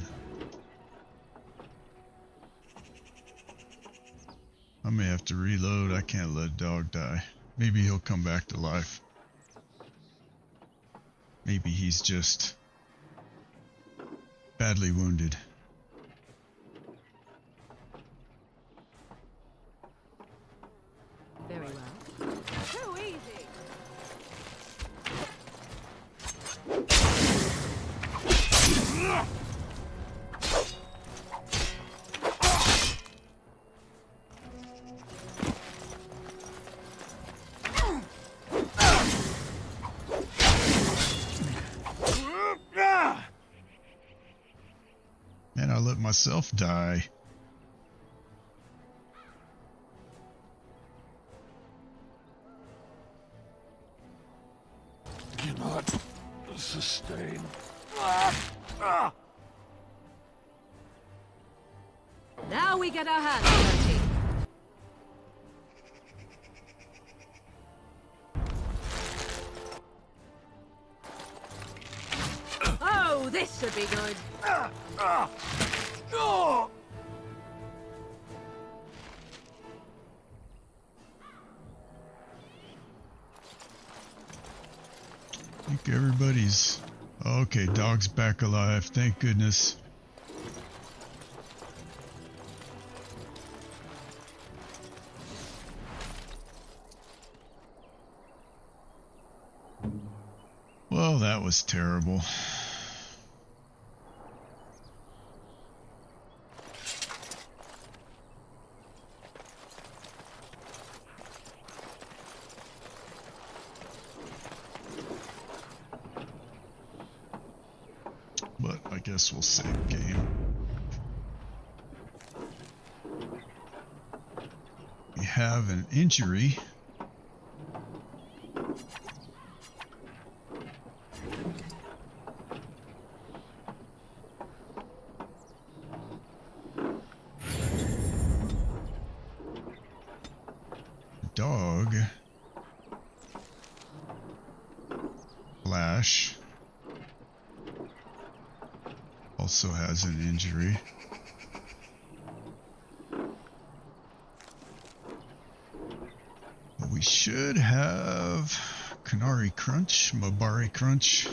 I may have to reload. I can't let dog die. Maybe he'll come back to life. Maybe he's just badly wounded. Very well. Too easy. Man, I let myself die. Cannot sustain. Now we get our hands dirty. Oh, this should be good. I think everybody's... Okay, dog's back alive. Thank goodness. Well, that was terrible. guess we'll save game. We have an injury. Dog. Flash. Also has an injury. But we should have Canary Crunch, Mabari Crunch.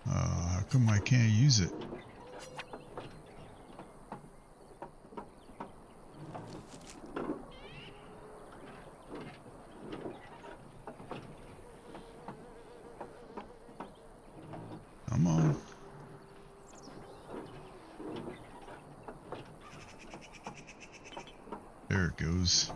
How come I can't use it? Come on. There it goes.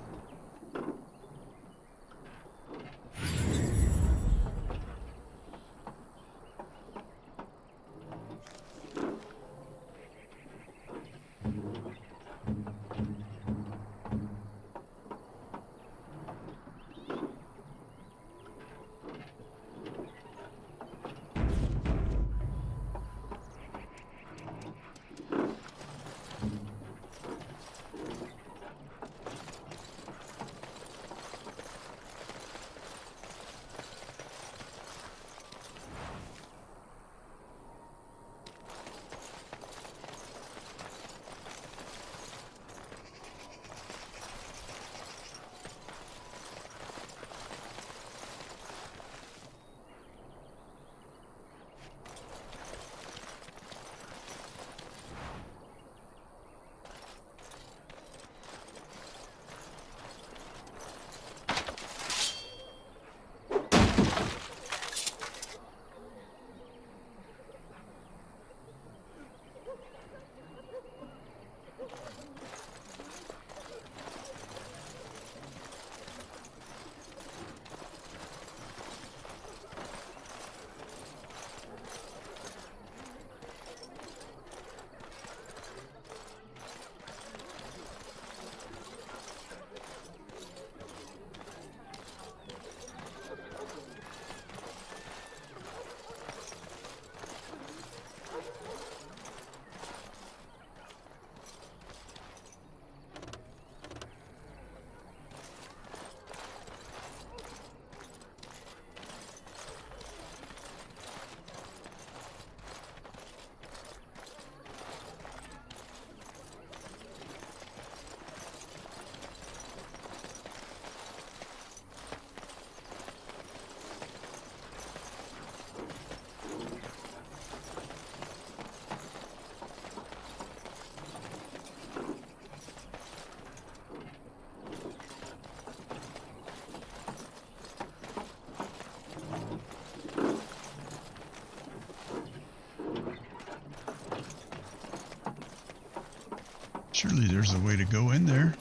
Surely there's a way to go in there.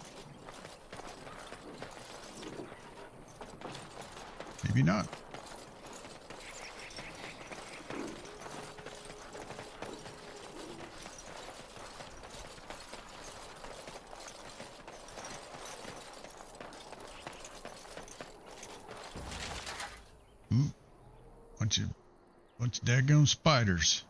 Maybe not. Ooh, bunch of daggone spiders.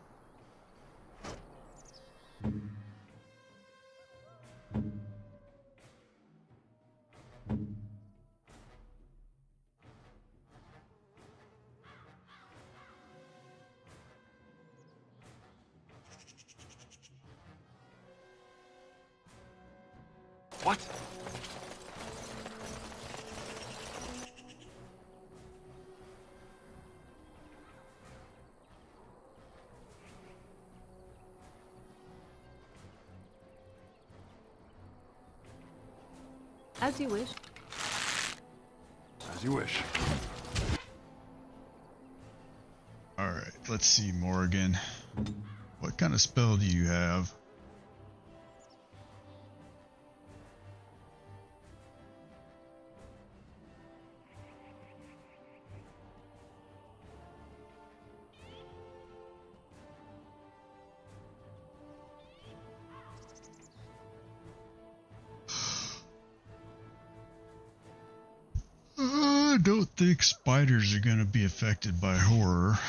What? As you wish. As you wish. Alright, let's see Morrigan. What kind of spell do you have? don't think spiders are going to be affected by horror.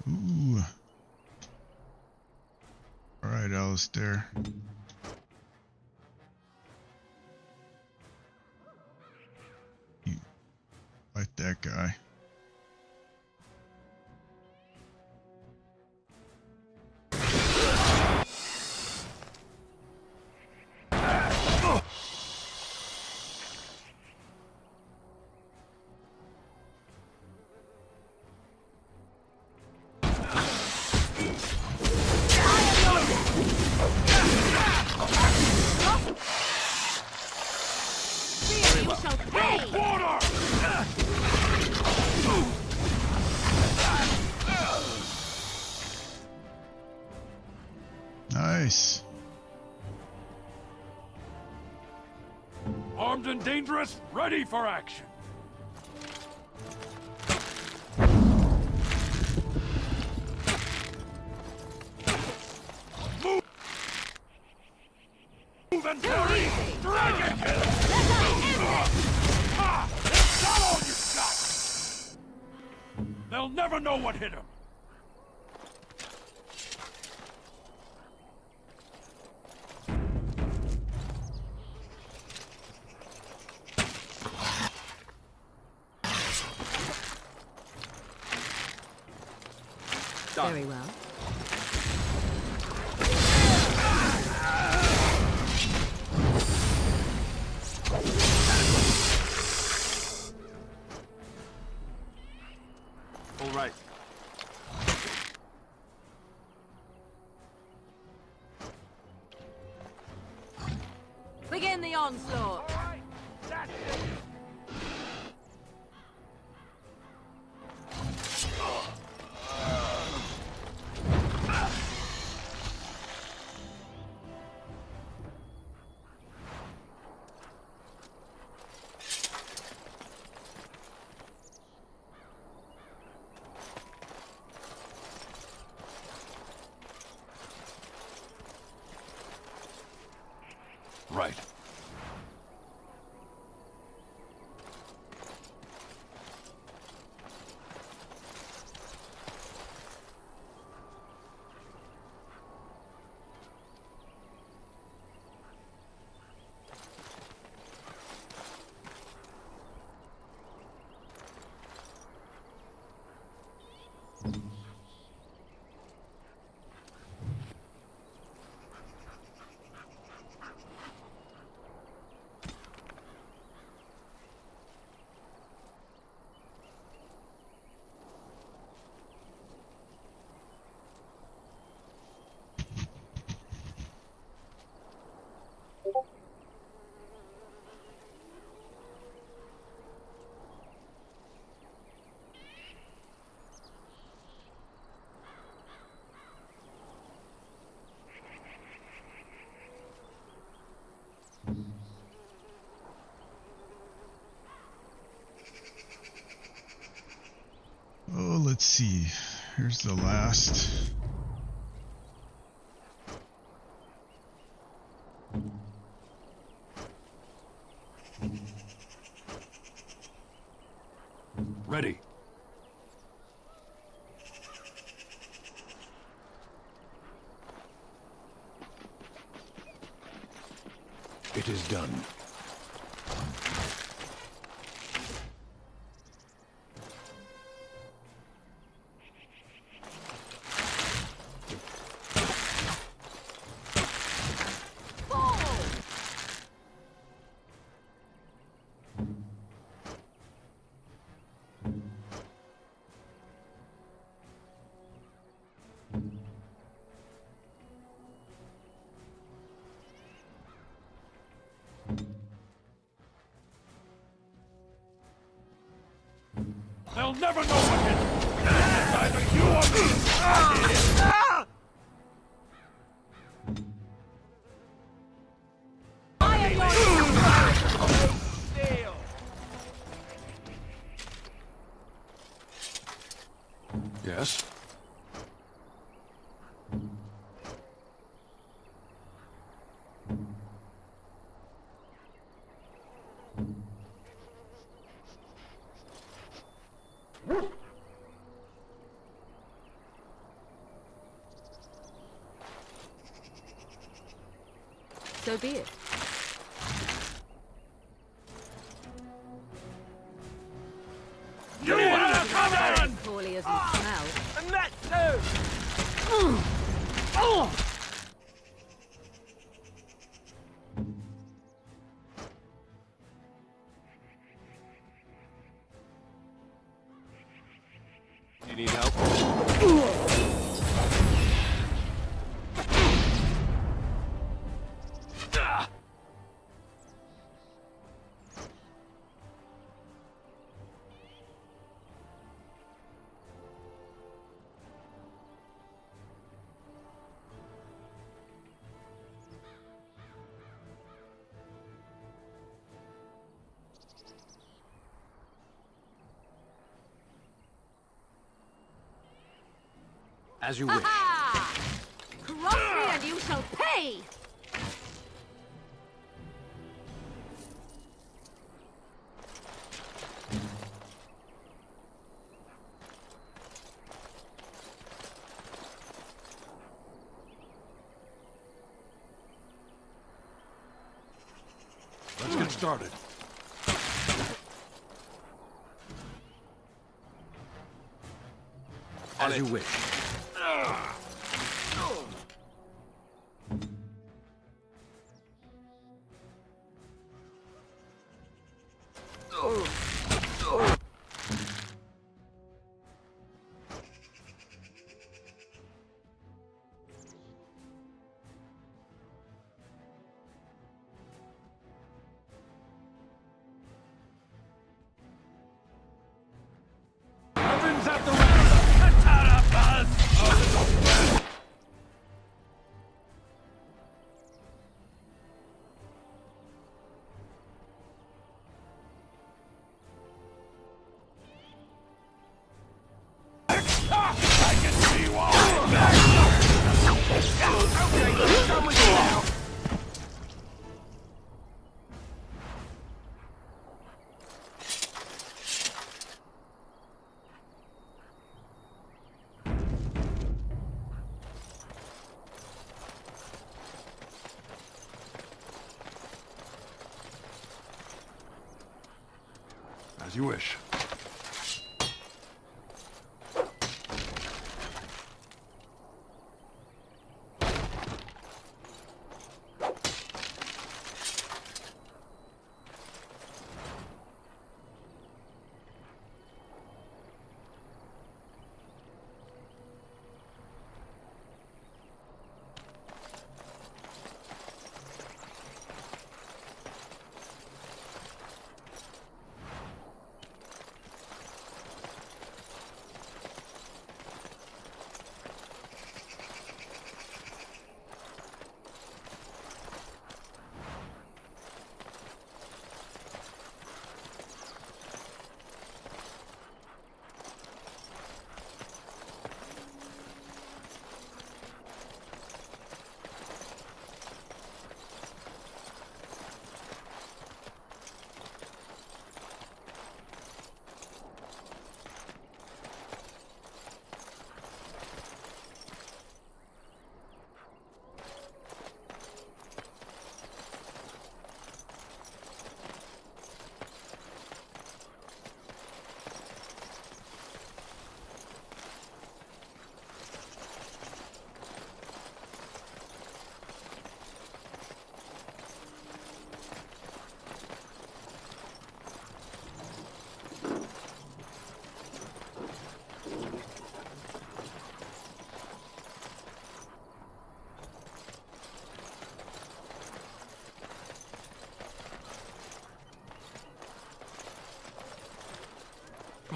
Ooh. Alright, Alistair. You fight that guy. Nice. Armed and dangerous, ready for action. Move and parry! Dragpn! Is that all you got? They'll never know what hit him. Very well. All right. Begin the onslaught. Right. Oh, let's see. Here's the last. Ready. It is done. They'll never know what hit him! It's either you or me! Yes? So be it. You wanna come in! Poorly as you smell. And that too! You need help? As you wish. Cross me and you shall pay! Let's get started. As you wish. Weapons at the ready! Katana buzz! I can see why! Okay, done with you now! As you wish.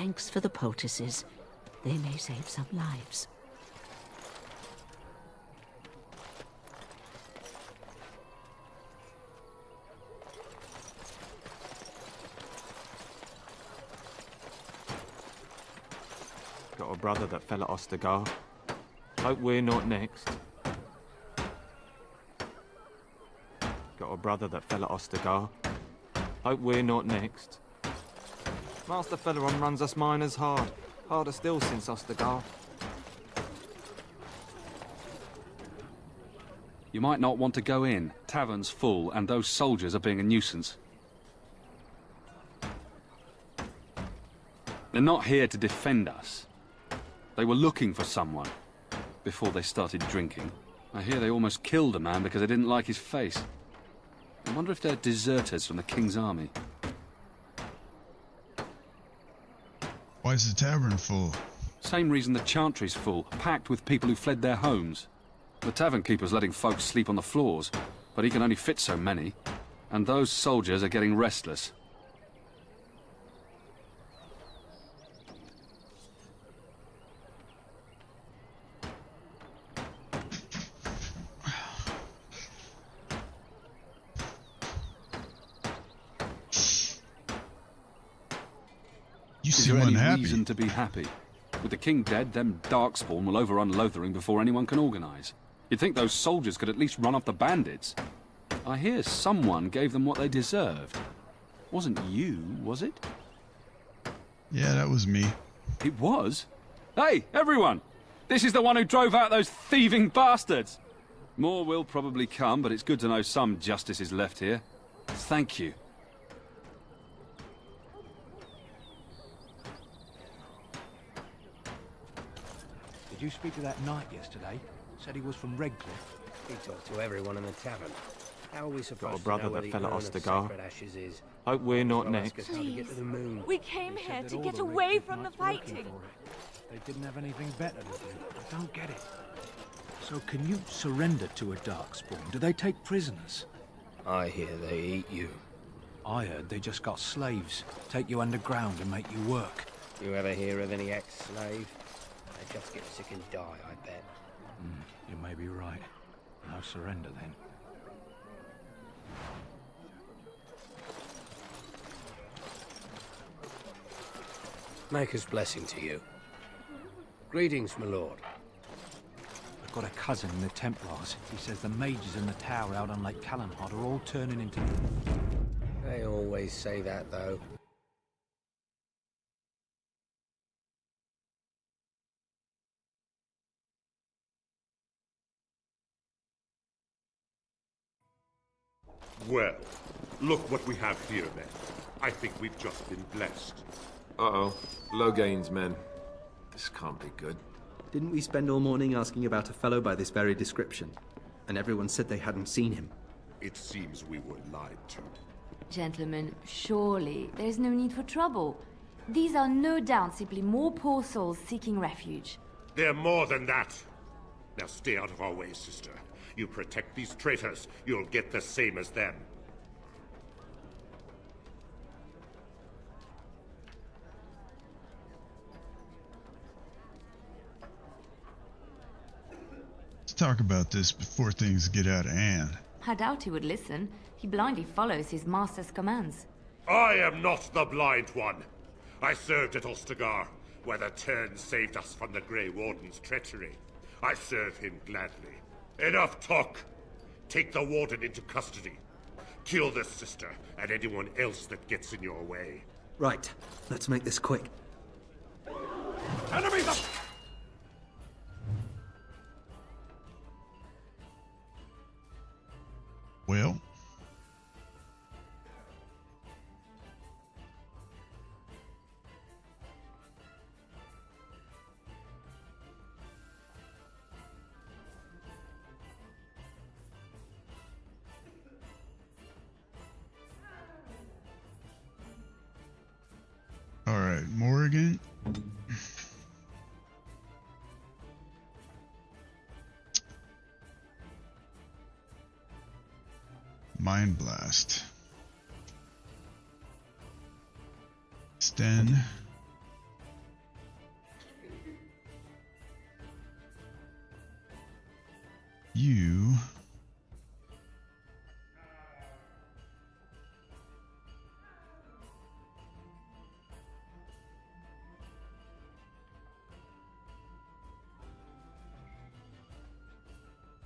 thanks for the poultices. They may save some lives. Got a brother that fell at Ostagar. Hope we're not next. Got a brother that fell at Ostagar. Hope we're not next. Master Feleron runs us miners hard. Harder still since Ostagar. You might not want to go in. Tavern's full, and those soldiers are being a nuisance. They're not here to defend us. They were looking for someone before they started drinking. I hear they almost killed a man because they didn't like his face. I wonder if they're deserters from the King's army. Why is the tavern full? Same reason the Chantry's full, packed with people who fled their homes. The tavern keeper's letting folks sleep on the floors, but he can only fit so many. And those soldiers are getting restless. You Is seem there any unhappy. reason to be happy? With the king dead, them Darkspawn will overrun Lothering before anyone can organise. You'd think those soldiers could at least run off the bandits. I hear someone gave them what they deserved. Wasn't you, was it? Yeah, that was me. It was? Hey, everyone! This is the one who drove out those thieving bastards! More will probably come, but it's good to know some justice is left here. Thank you. Did you speak to that knight yesterday? Said he was from Redcliffe. He talked to everyone in the tavern. How are we supposed Got a to brother know where that the fell at urn of Ostagar. sacred ashes is? Hope we're not Well, ask next. us how to get to the moon. We came He here said to that get all the away Redcliffe from the knights working fighting. for it. They didn't have anything better to do. I don't get it. So can you surrender to a Darkspawn? Do they take prisoners? I hear they eat you. I heard they just got slaves. Take you underground and make you work. You ever hear of any ex-slave? They just get sick and die, I bet. You may be right. No surrender then. Maker's blessing to you. Greetings, my lord. I've got a cousin in the Templars. He says the mages in the tower out on Lake Callanhod are all turning into... They always say that, though. Well, look what we have here, then. I think we've just been blessed. Uh-oh. Loghain's men. This can't be good. Didn't we spend all morning asking about a fellow by this very description? And everyone said they hadn't seen him. It seems we were lied to. Gentlemen, surely there's no need for trouble. These are no doubt simply more poor souls seeking refuge. They're more than that. Now stay out of our way, sister. You protect these traitors, you'll get the same as them. Let's talk about this before things get out of hand. I doubt he would listen. He blindly follows his master's commands. I am not the blind one. I served at Ostagar, where the Tern saved us from the Grey Warden's treachery. I serve him gladly. Enough talk! Take the Warden into custody. Kill this sister and anyone else that gets in your way. Right. Let's make this quick. Enemies up! Well, all right, Morrigan. Mind Blast. Sten. You...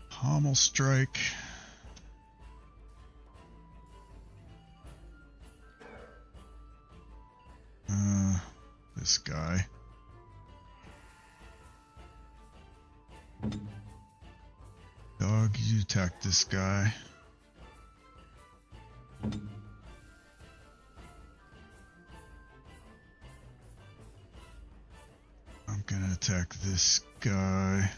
Pommel strike. This guy. Dog, you attack this guy. I'm gonna attack this guy.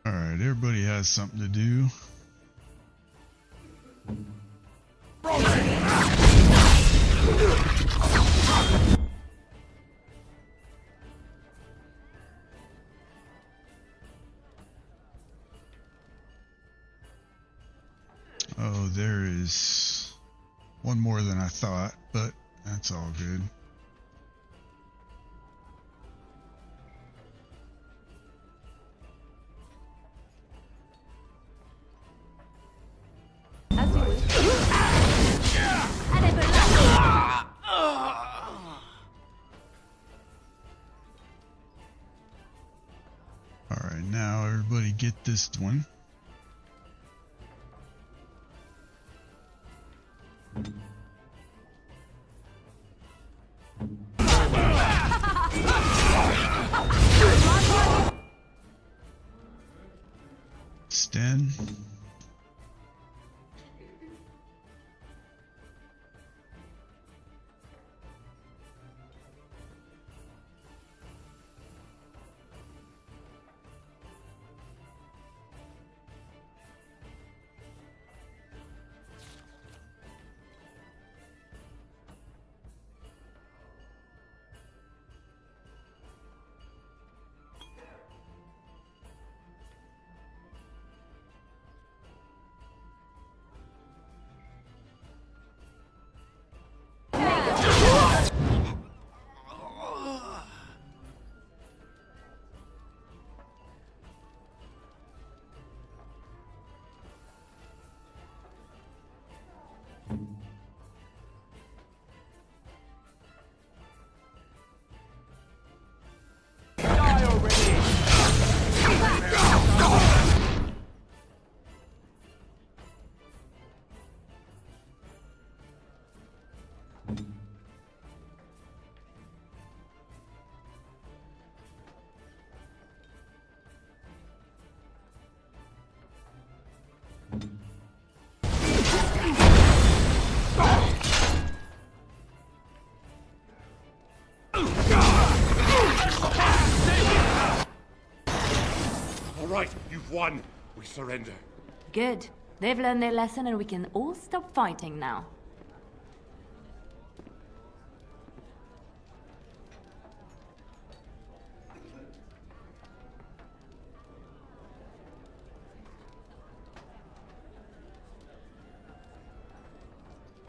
Alright, everybody has something to do. Oh, there is one more than I thought, but that's all good. Alright, now everybody get this one. Sten. All right, you've won. We surrender. Good. They've learned their lesson and we can all stop fighting now.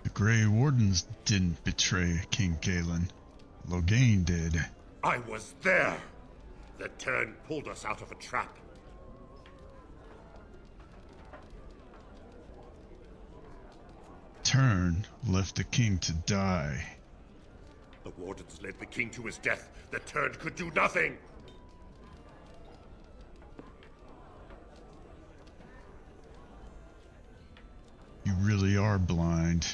The Grey Wardens didn't betray King Galen. Loghain did. I was there. The turn pulled us out of a trap. Turn left the king to die. The Wardens led the king to his death. The turn could do nothing. You really are blind.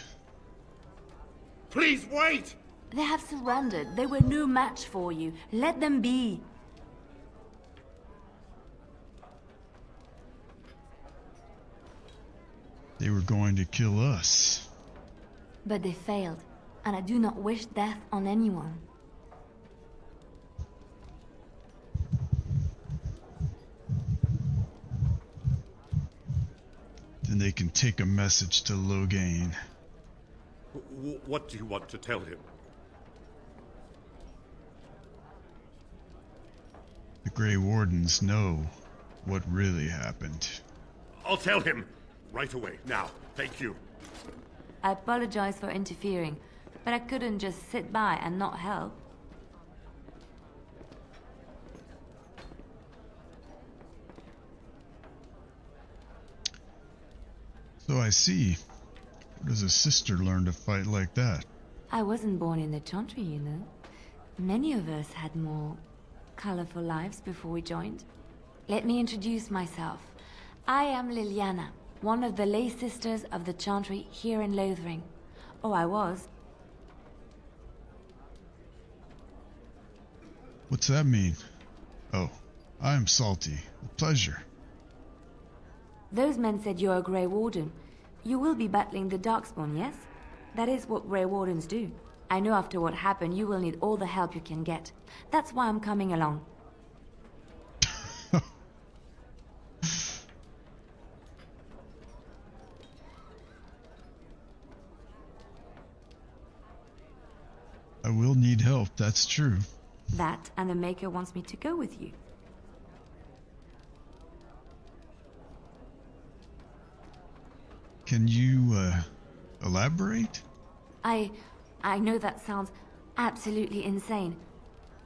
Please wait! They have surrendered. They were no match for you. Let them be. They were going to kill us. But they failed, and I do not wish death on anyone. Then they can take a message to Loghain. What do you want to tell him? The Grey Wardens know what really happened. I'll tell him. Right away. Now. Thank you. I apologize for interfering, but I couldn't just sit by and not help. So I see. Where does a sister learn to fight like that? I wasn't born in the Chantry, you know. Many of us had more colorful lives before we joined. Let me introduce myself. I am Liliana, one of the lay sisters of the Chantry here in Lothering. Oh, I was. What's that mean? Oh, I am Salty. A pleasure. Those men said you're a Grey Warden. You will be battling the Darkspawn, yes? That is what Grey Wardens do. I know after what happened, you will need all the help you can get. That's why I'm coming along. I will need help, that's true. That, and the Maker wants me to go with you. Can you, elaborate? I know that sounds absolutely insane,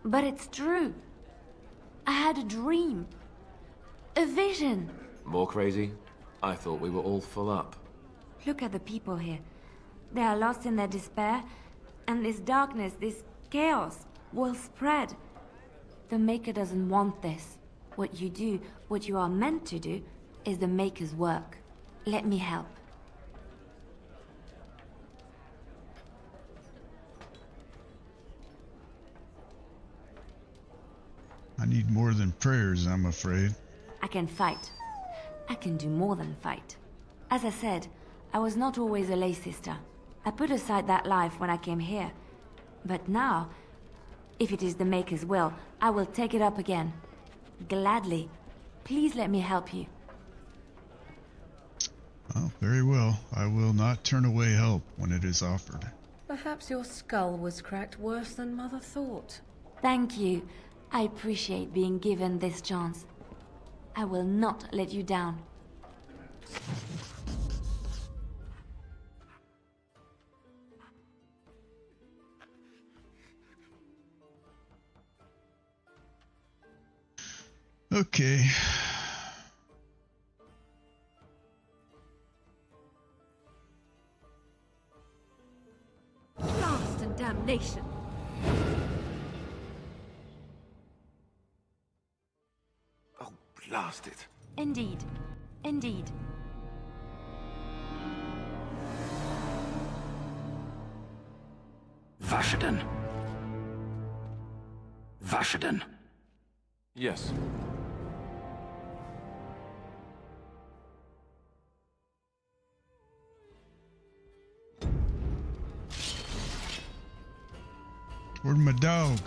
but it's true. I had a dream. A vision. More crazy? I thought we were all full up. Look at the people here. They are lost in their despair, and this darkness, this chaos, will spread. The Maker doesn't want this. What you do, what you are meant to do, is the Maker's work. Let me help. I need more than prayers, I'm afraid. I can fight. I can do more than fight. As I said, I was not always a lay sister. I put aside that life when I came here. But now, if it is the Maker's will, I will take it up again. Gladly. Please let me help you. Oh, very well. I will not turn away help when it is offered. Perhaps your skull was cracked worse than Mother thought. Thank you. I appreciate being given this chance. I will not let you down. Okay. Blast and damnation! Oh, blast it. Indeed. Indeed. Vashaden. Vashaden. Yes. Where's my dog?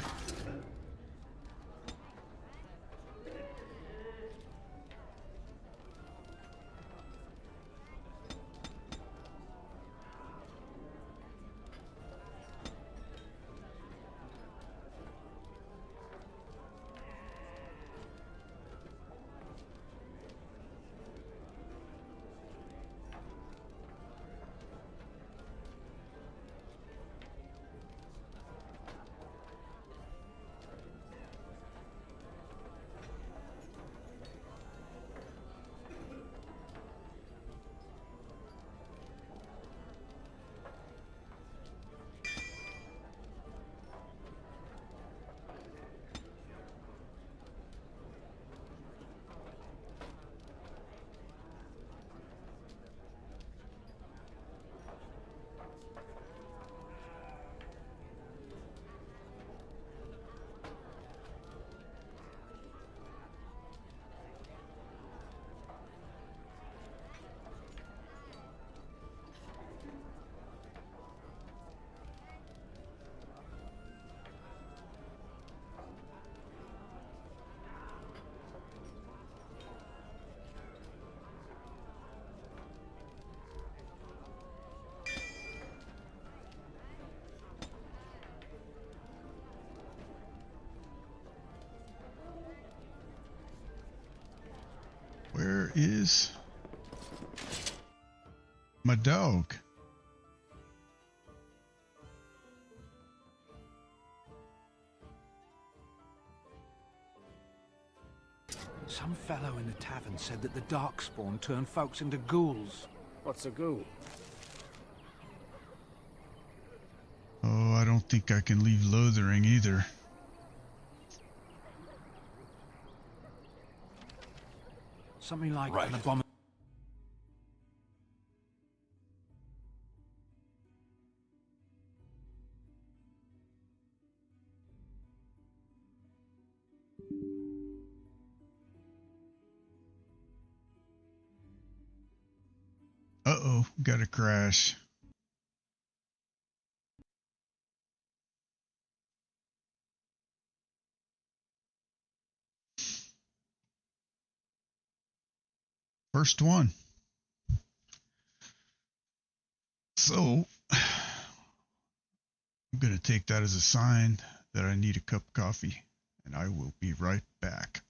Where is my dog? Some fellow in the tavern said that the Darkspawn turned folks into ghouls. What's a ghoul? Oh, I don't think I can leave Lothering either. Something like Right. an abomination. Uh-oh, got a crash. First one. So, I'm going to take that as a sign that I need a cup of coffee, and I will be right back.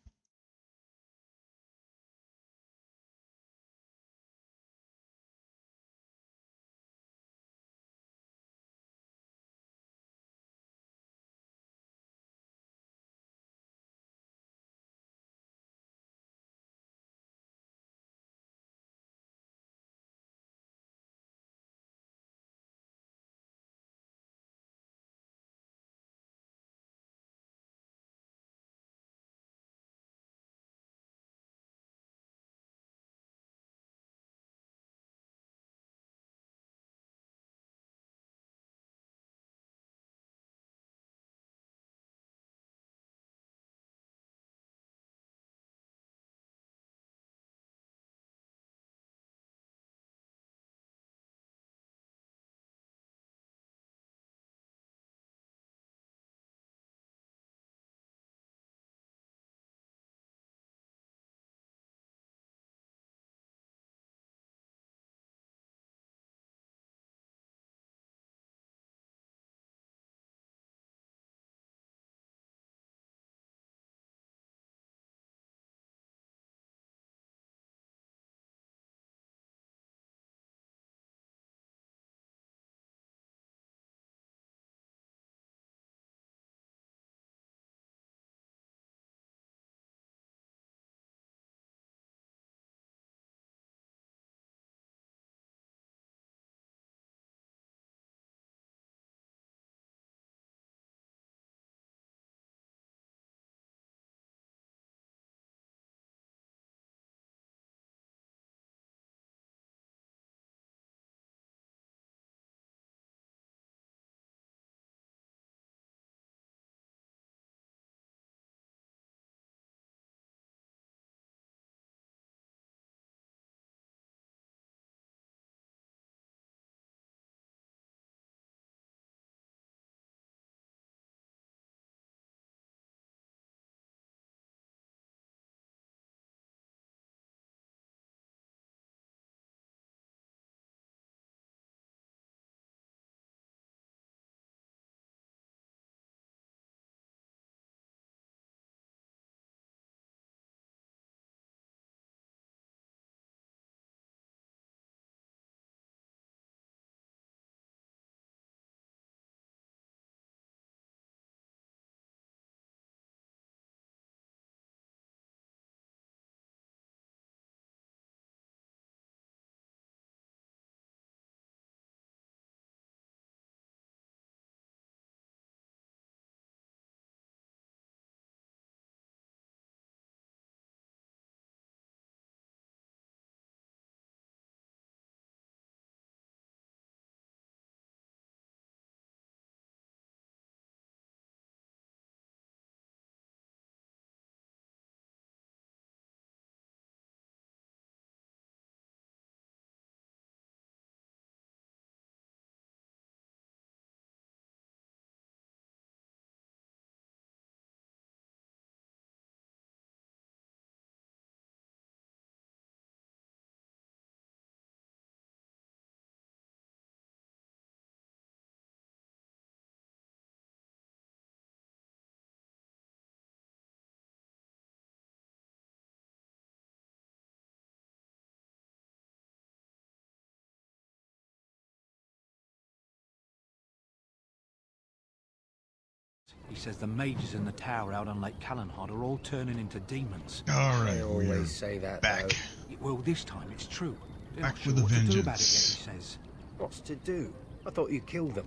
He says the mages in the tower out on Lake Callanhard are all turning into demons. All right, They we're always say that, back. Well, this time it's true. They're Back not sure with a what to do about it yet, vengeance. he says. What's to do? I thought you killed them.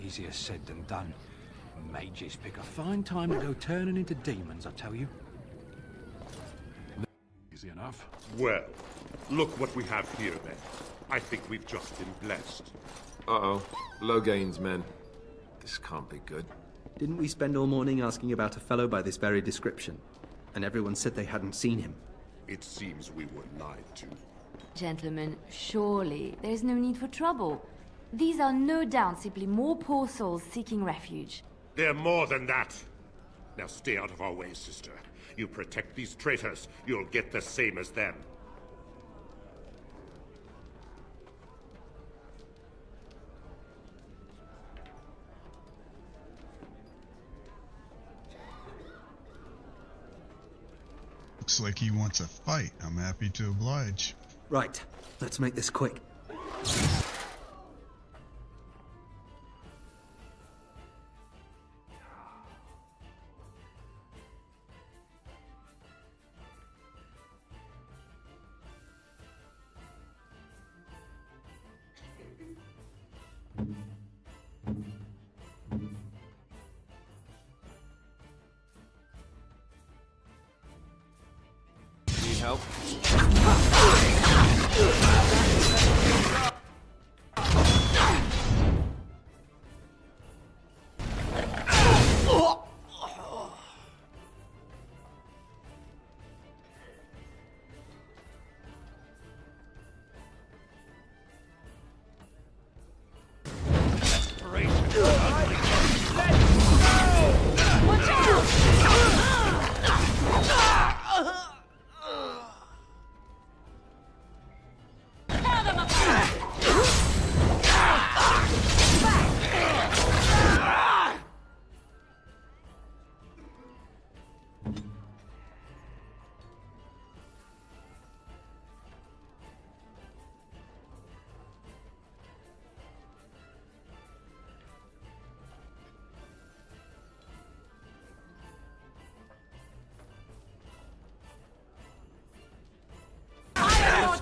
Easier said than done. Mages pick a fine time to go turning into demons, I tell you. Easy enough. Well, look what we have here, then. I think we've just been blessed. Uh-oh. Logain's men. This can't be good. Didn't we spend all morning asking about a fellow by this very description? And everyone said they hadn't seen him. It seems we were lied to. Gentlemen, surely there's no need for trouble. These are no doubt simply more poor souls seeking refuge. They're more than that. Now stay out of our way, sister. You protect these traitors, you'll get the same as them. Looks like he wants a fight. I'm happy to oblige. Right, let's make this quick. Need help?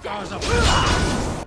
Scars up.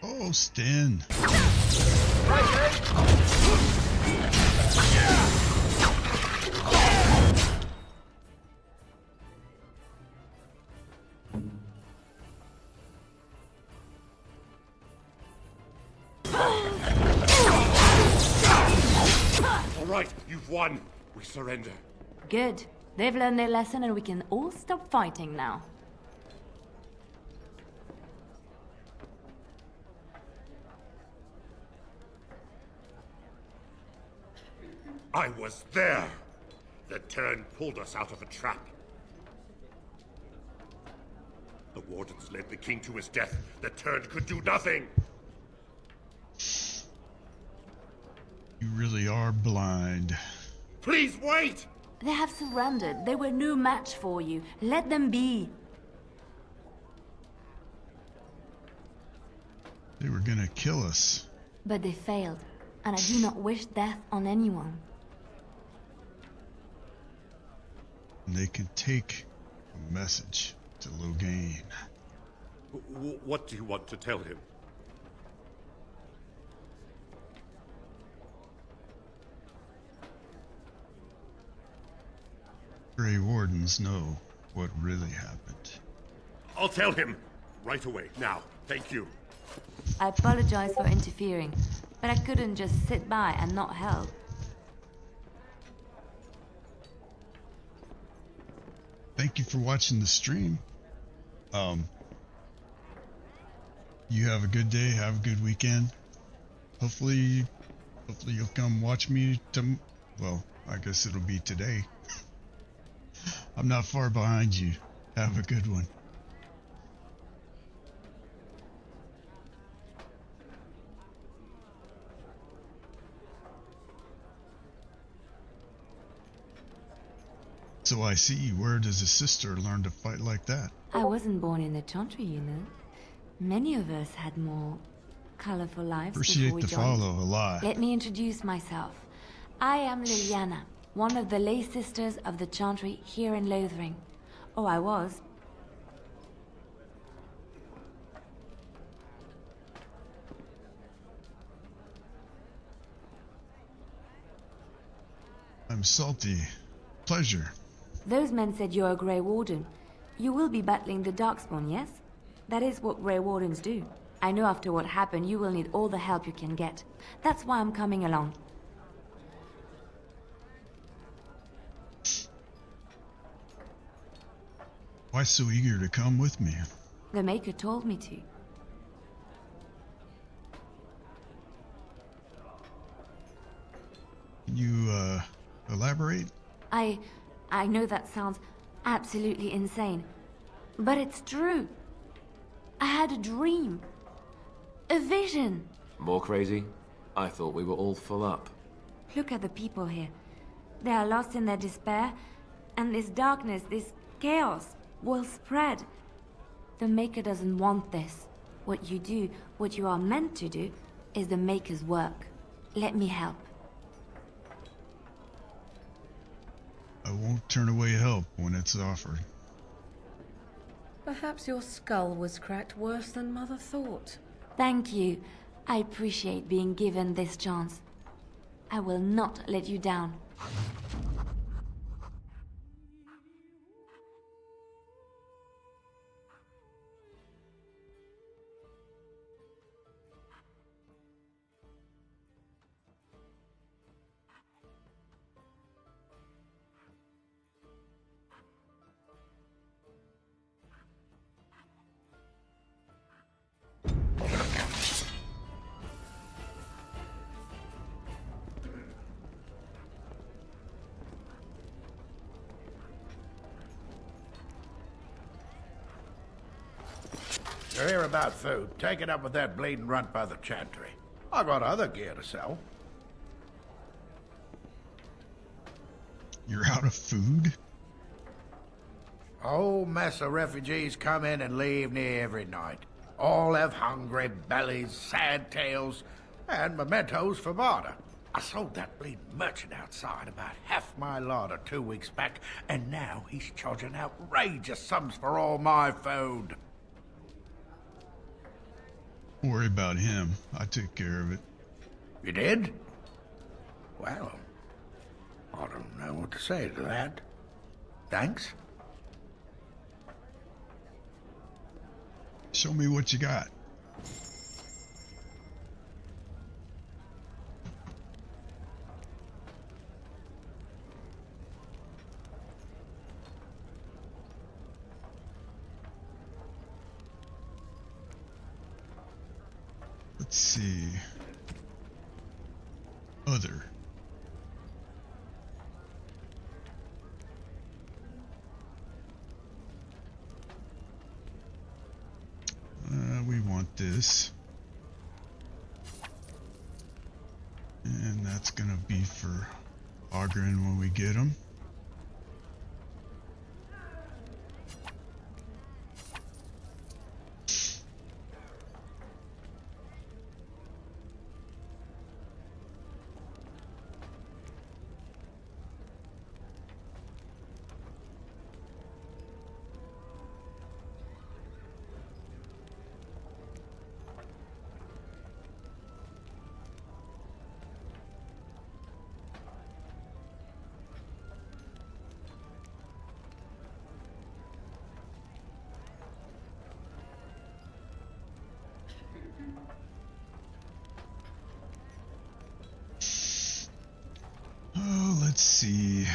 Oh, Stan. All right, you've won. We surrender. Good. They've learned their lesson and we can all stop fighting now. I was there. The Turn pulled us out of a trap. The Wardens led the king to his death. The Turn could do nothing. You really are blind. Please wait! They have surrendered. They were no match for you. Let them be. They were gonna kill us. But they failed, and I do not wish death on anyone. And they can take a message to Logain. What do you want to tell him? Grey Wardens know what really happened. I'll tell him! Right away, now. Thank you. I apologize for interfering, but I couldn't just sit by and not help. Thank you for watching the stream. You have a good day, have a good weekend. Hopefully you'll come watch me well, I guess it'll be today. I'm not far behind you. Have a good one. So I see, where does a sister learn to fight like that? I wasn't born in the Chantry, you know. Many of us had more colorful lives Appreciate before we the joined. follow a lot. Let me introduce myself. I am Liliana, one of the lay sisters of the Chantry here in Lothering. Oh, I was. I'm Salty. Pleasure. Those men said you're a Grey Warden. You will be battling the Darkspawn, yes? That is what Grey Wardens do. I know after what happened, you will need all the help you can get. That's why I'm coming along. Why so eager to come with me? The Maker told me to. Can you, elaborate? I know that sounds absolutely insane, but it's true. I had a dream. A vision. More crazy? I thought we were all full up. Look at the people here. They are lost in their despair, and this darkness, this chaos, will spread. The Maker doesn't want this. What you do, what you are meant to do, is the Maker's work. Let me help. I won't turn away help when it's offered. Perhaps your skull was cracked worse than Mother thought. Thank you. I appreciate being given this chance. I will not let you down. You hear about food? Take it up with that bleeding runt by the Chantry. I got other gear to sell. You're out of food? Whole mess of refugees come in and leave near every night. All have hungry bellies, sad tales, and mementos for barter. I sold that bleeding merchant outside about half my larder 2 weeks back, and now he's charging outrageous sums for all my food. Don't worry about him. I took care of it. You did? Well, I don't know what to say to that. Thanks. Show me what you got. Let's see. Other. We want this. And that's gonna be for Ogren when we get him. see.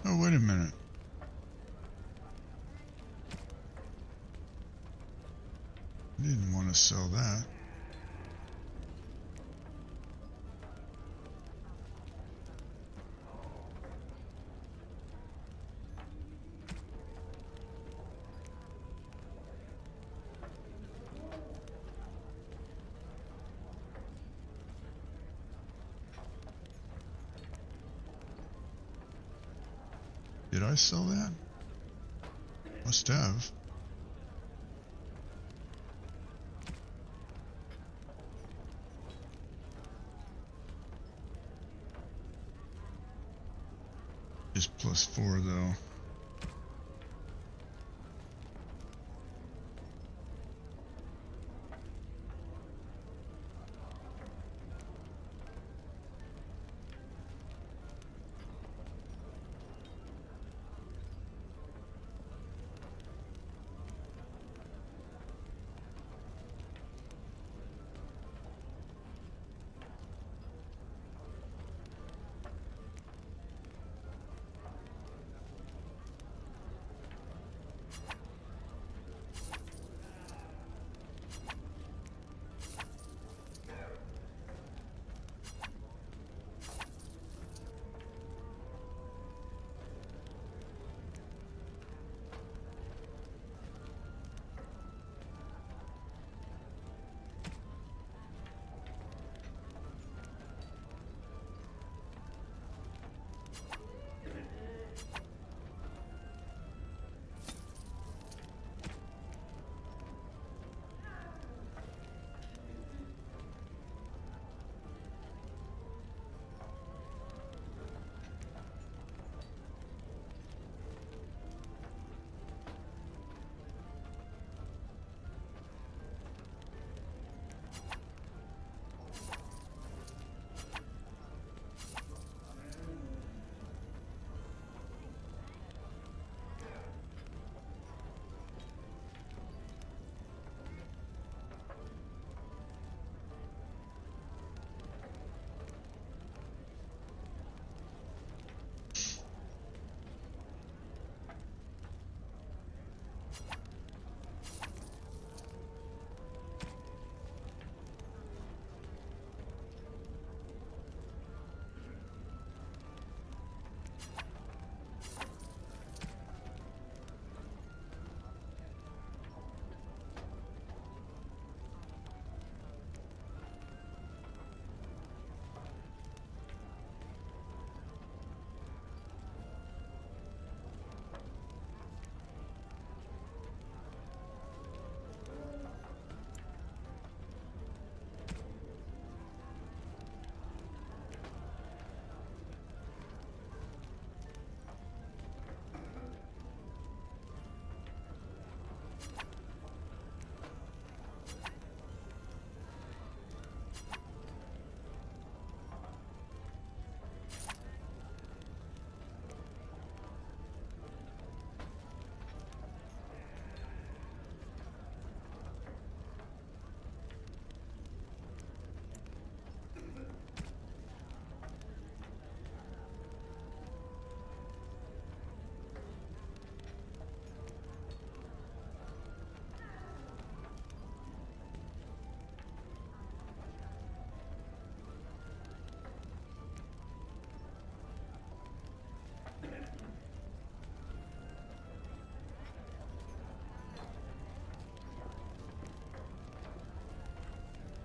Oh, wait a minute. I didn't want to sell that. Did I sell that? Must have. Just +4 though.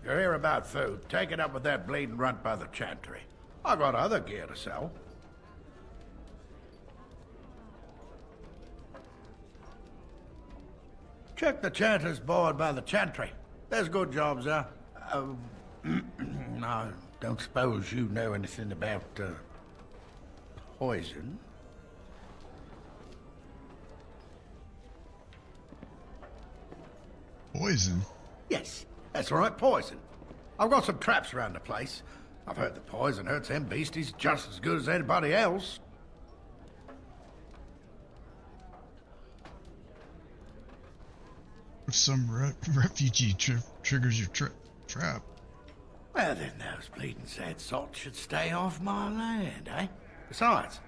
you hear about food, take it up with that bleeding runt by the chantry. I got other gear to sell. Check the chanter's board by the chantry. There's good jobs there. I don't suppose you know anything about, poison? Poison? Yes, that's right, poison. I've got some traps around the place. I've heard the poison hurts them beasties just as good as anybody else. If some refugee triggers your trap. Well, then those bleeding sad salts should stay off my land, eh? Besides,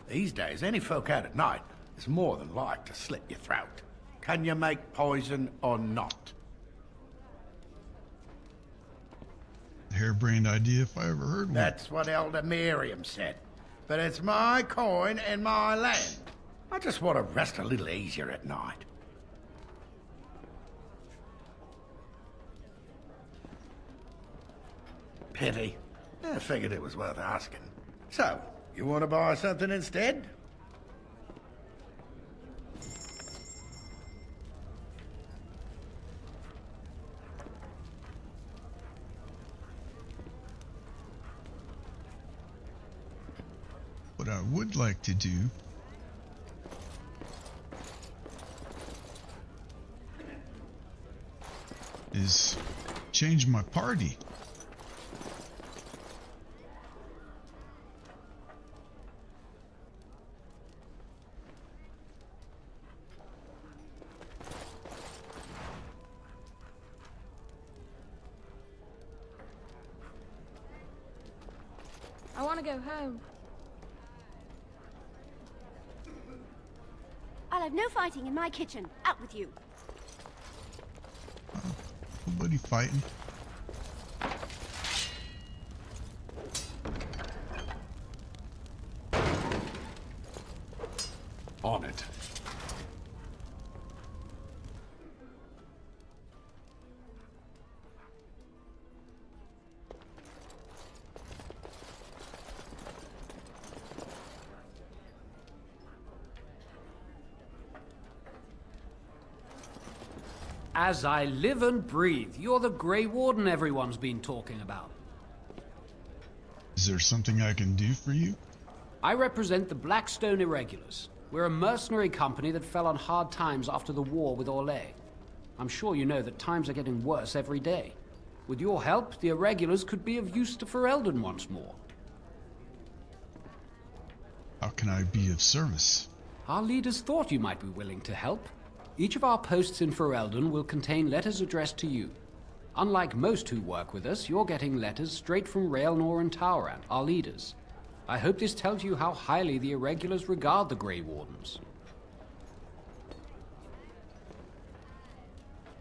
these days, any folk out at night is more than like to slit your throat. Can you make poison or not? Harebrained idea if I ever heard one. That's what Elder Miriam said. But it's my coin and my land. I just want to rest a little easier at night. Pity. I figured it was worth asking. So, you want to buy something instead? What I would like to do is change my party. I want to go home. I'll have no fighting in my kitchen. Out with you. Nobody fighting. On it. As I live and breathe, you're the Grey Warden everyone's been talking about. Is there something I can do for you? I represent the Blackstone Irregulars. We're a mercenary company that fell on hard times after the war with Orlais. I'm sure you know that times are getting worse every day. With your help, the Irregulars could be of use to Ferelden once more. How can I be of service? Our leaders thought you might be willing to help. Each of our posts in Ferelden will contain letters addressed to you. Unlike most who work with us, you're getting letters straight from Raelnor and Tauran, our leaders. I hope this tells you how highly the Irregulars regard the Grey Wardens.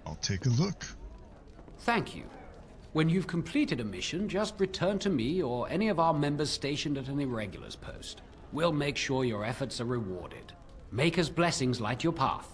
I'll take a look. Thank you. When you've completed a mission, just return to me or any of our members stationed at an Irregulars post. We'll make sure your efforts are rewarded. Maker's blessings light your path.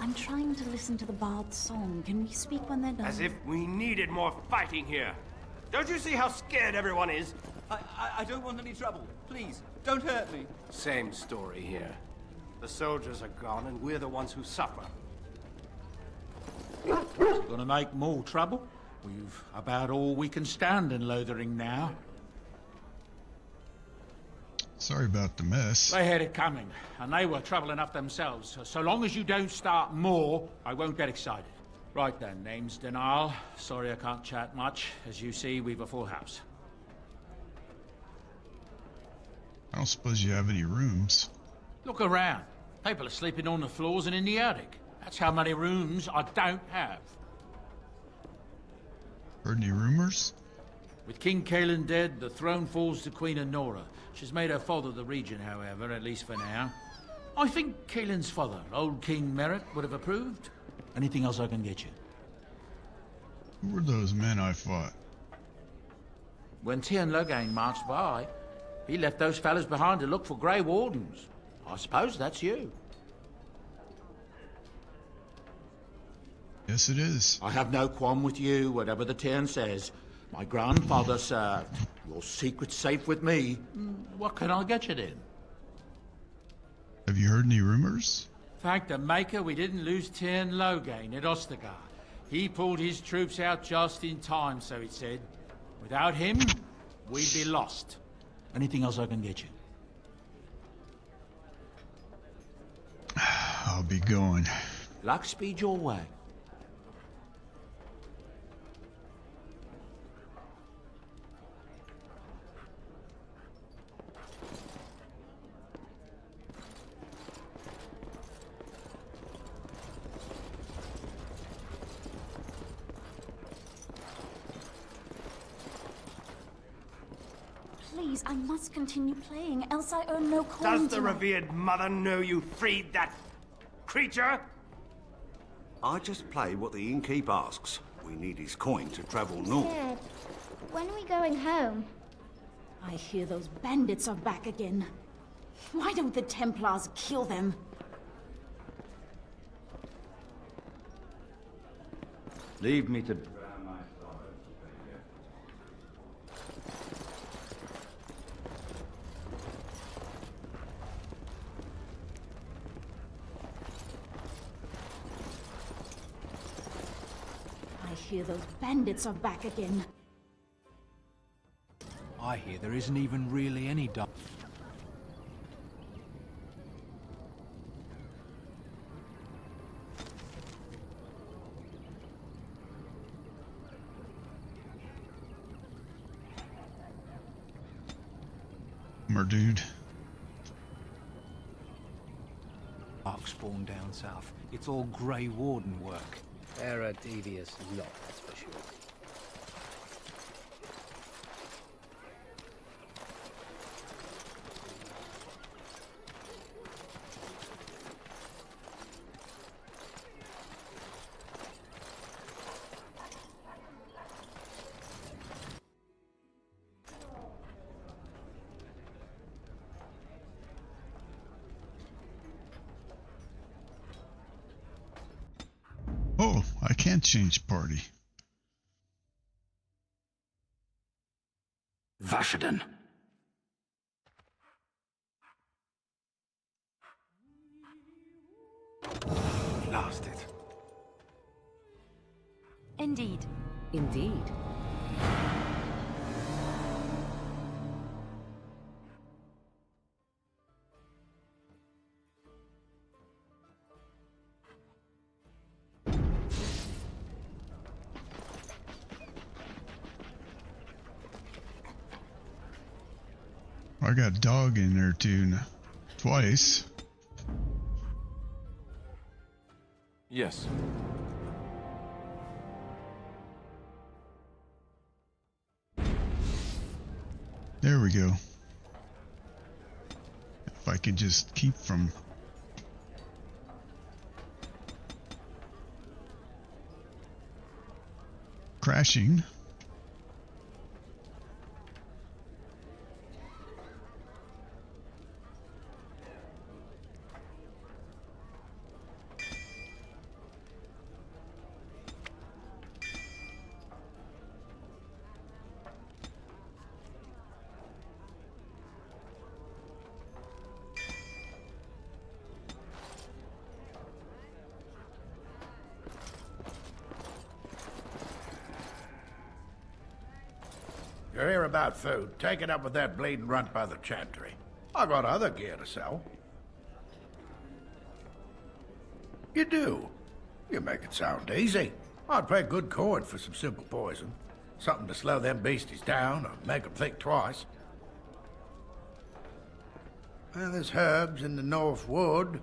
I'm trying to listen to the bard's song. Can we speak when they're done? As if we needed more fighting here. Don't you see how scared everyone is? I don't want any trouble. Please, don't hurt me. Same story here. The soldiers are gone and we're the ones who suffer. Gonna make more trouble? We've about all we can stand in Lothering now. Sorry about the mess. They had it coming, and they were trouble enough themselves. So long as you don't start more, I won't get excited. Right then, name's Denal. Sorry I can't chat much. As you see, we've a full house. I don't suppose you have any rooms. Look around. People are sleeping on the floors and in the attic. That's how many rooms I don't have. Heard any rumors? With King Cailan dead, the throne falls to Queen Honora. She's made her father the regent, however, at least for now. I think Cailan's father, old King Merritt, would have approved. Anything else I can get you? Who were those men I fought? When Tiernan Logain marched by, he left those fellas behind to look for Grey Wardens. I suppose that's you. Yes, it is. I have no qualm with you, whatever the Tiernan says. My grandfather served. Your secret's safe with me. What can I get you then? Have you heard any rumors? Thank the Maker we didn't lose Tiernan Logain at Ostagar. He pulled his troops out just in time, so it said. Without him, we'd be lost. Anything else I can get you? I'll be going. Luck speed your way. Please, I must continue playing, else I earn no coin. Does the revered mother know you freed that creature? I just play what the innkeep asks. We need his coin to travel north. Dad, when are we going home? I hear those bandits are back again. Why don't the Templars kill them? Leave me to... I hear those bandits are back again. I hear there isn't even really any dark. Dude. Darkspawn down south. It's all Grey Warden work. They're a devious lot, that's for sure. Oh, I can't change party. Vashaden. Lost it. Indeed. Indeed. I got dog in there too, twice. Yes. There we go. If I could just keep from crashing. you're here about food, take it up with that bleeding runt by the chantry. I got other gear to sell. You do? You make it sound easy. I'd pay good coin for some simple poison. Something to slow them beasties down or make them think twice. Well, there's herbs in the North Wood.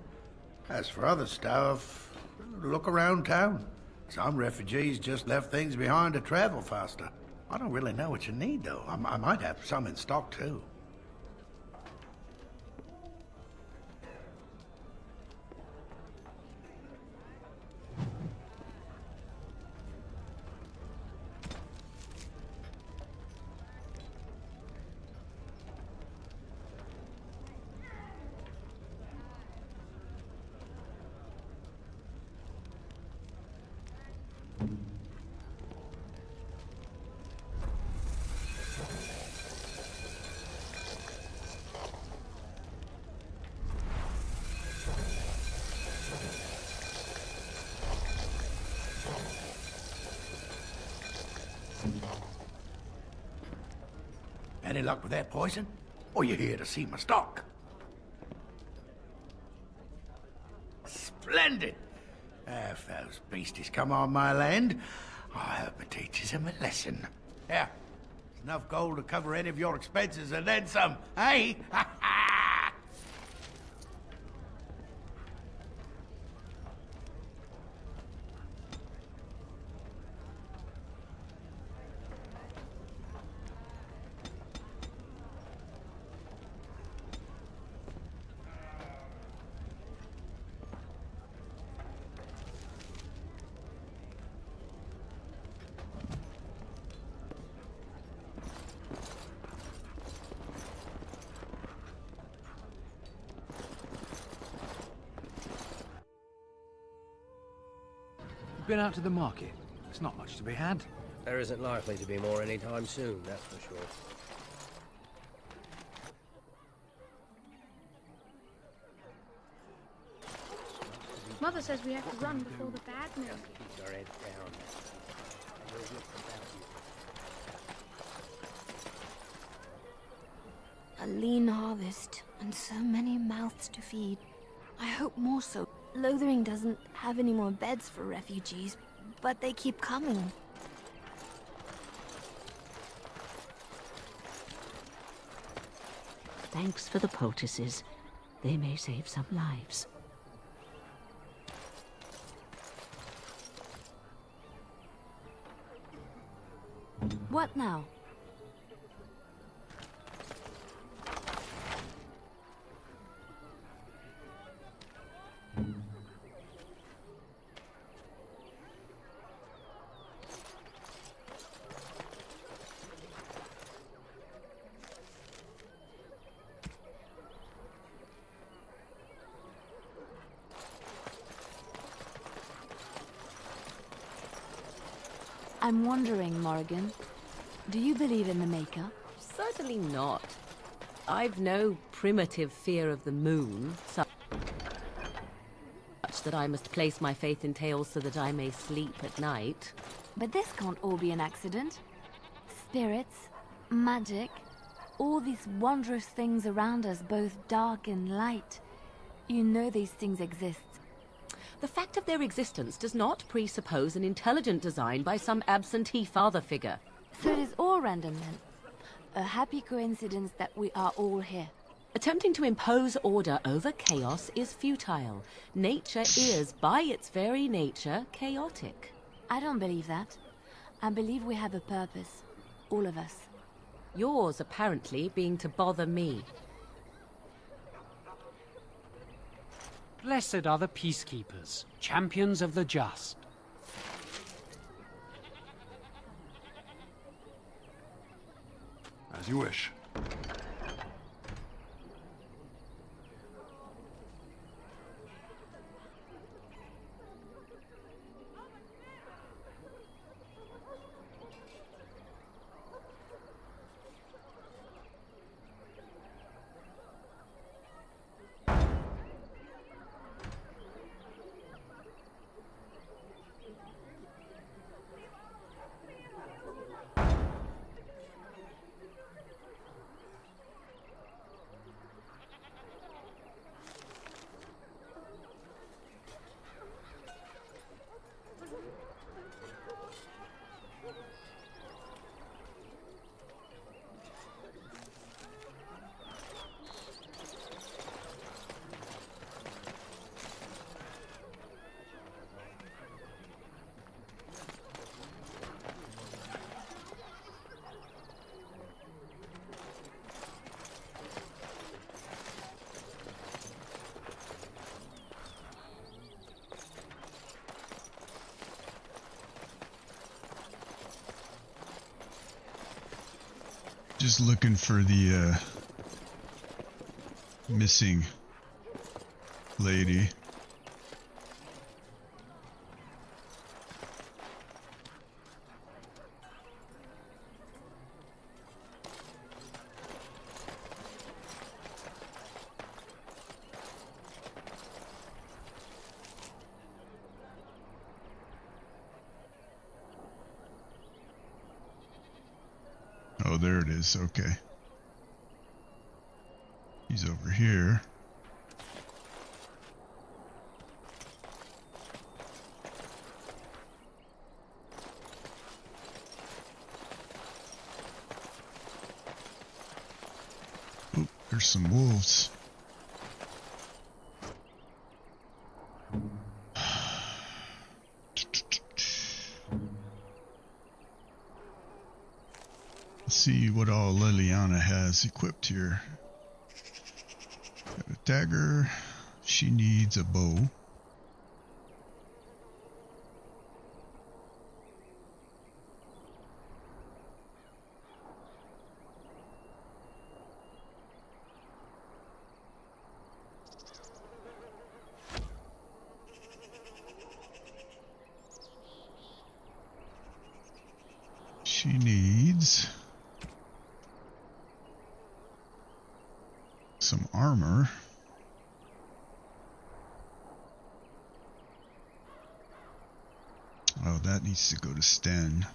As for other stuff, look around town. Some refugees just left things behind to travel faster. I don't really know what you need, though. I might have some in stock, too. Any luck with that poison? Or you here to see my stock? Splendid! If those beasties come on my land, I hope it teaches them a lesson. Yeah, there's enough gold to cover any of your expenses and then some, eh? Been out to the market. There's not much to be had. There isn't likely to be more anytime soon, that's for sure. Mother says we have to run before the bad news. Keep your head down. We'll look about you. A lean harvest, and so many mouths to feed. I hope more so. Lothering doesn't have any more beds for refugees, but they keep coming. Thanks for the poultices. They may save some lives. What now? I'm wondering, Morrigan, do you believe in the Maker? Certainly not. I've no primitive fear of the moon, such that I must place my faith in tales so that I may sleep at night. But this can't all be an accident. Spirits, magic, all these wondrous things around us, both dark and light. You know these things exist. The fact of their existence does not presuppose an intelligent design by some absentee father figure. So it is all random then. A happy coincidence that we are all here. Attempting to impose order over chaos is futile. Nature is, by its very nature, chaotic. I don't believe that. I believe we have a purpose. All of us. Yours, apparently, being to bother me. Blessed are the peacekeepers, champions of the just. As you wish. Just looking for the missing lady. Oh, there it is. Okay. He's over here. Oh, there's some wolves. Let's see what all Liliana has equipped here. Got a dagger. She needs a bow. She needs some armor. Oh, that needs to go to Sten.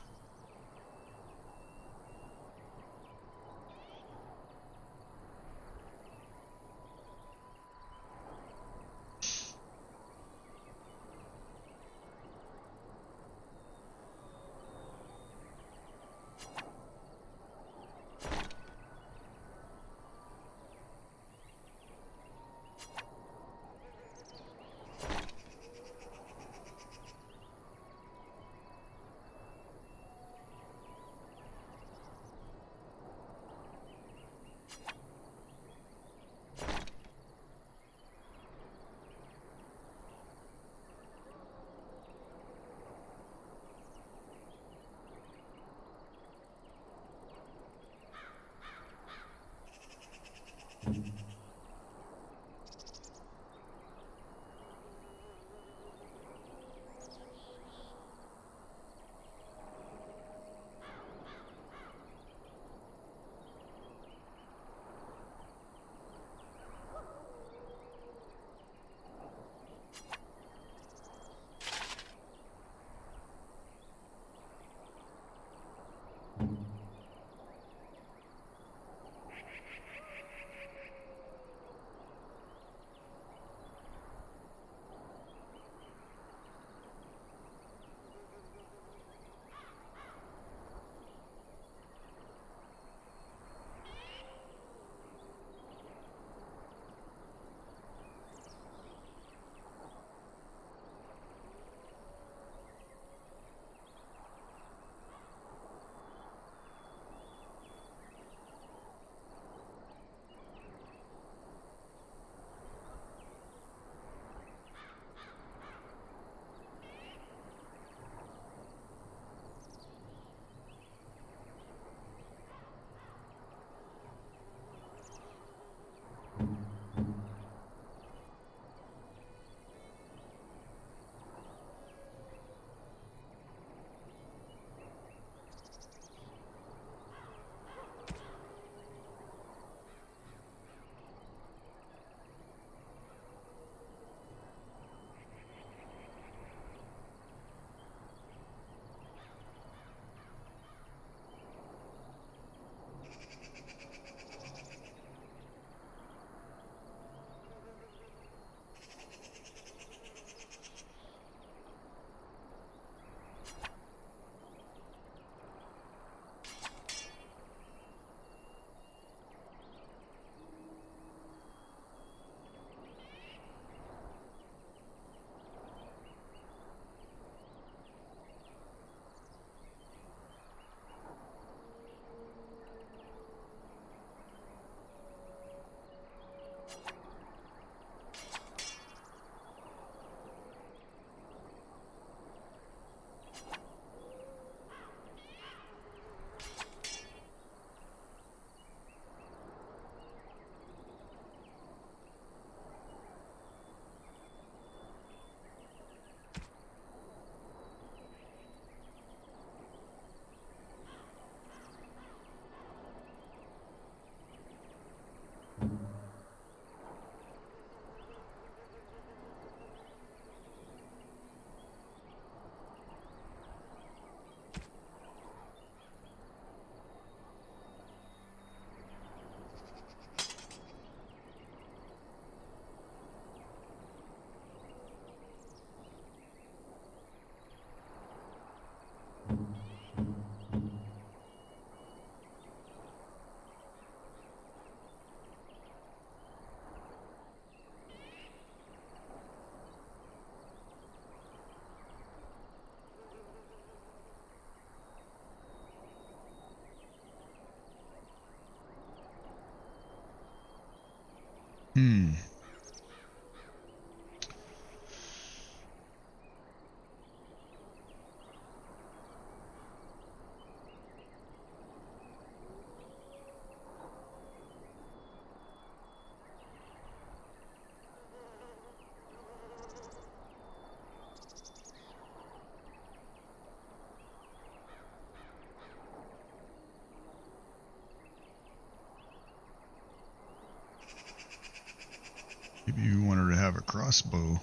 Maybe you want her to have a crossbow.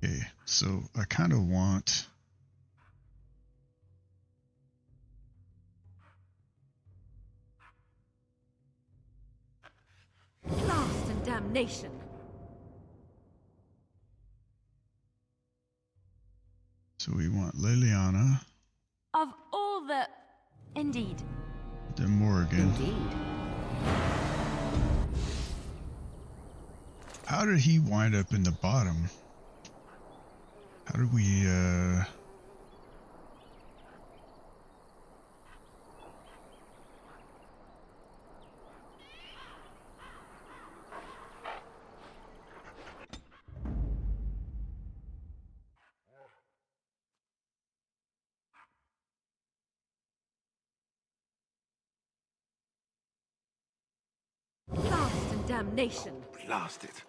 Okay, so I kind of want... Blast and damnation. So we want Liliana, Of all the... Indeed. then Morgan. Indeed. How did he wind up in the bottom? How did we, Blast and damnation. Blast it.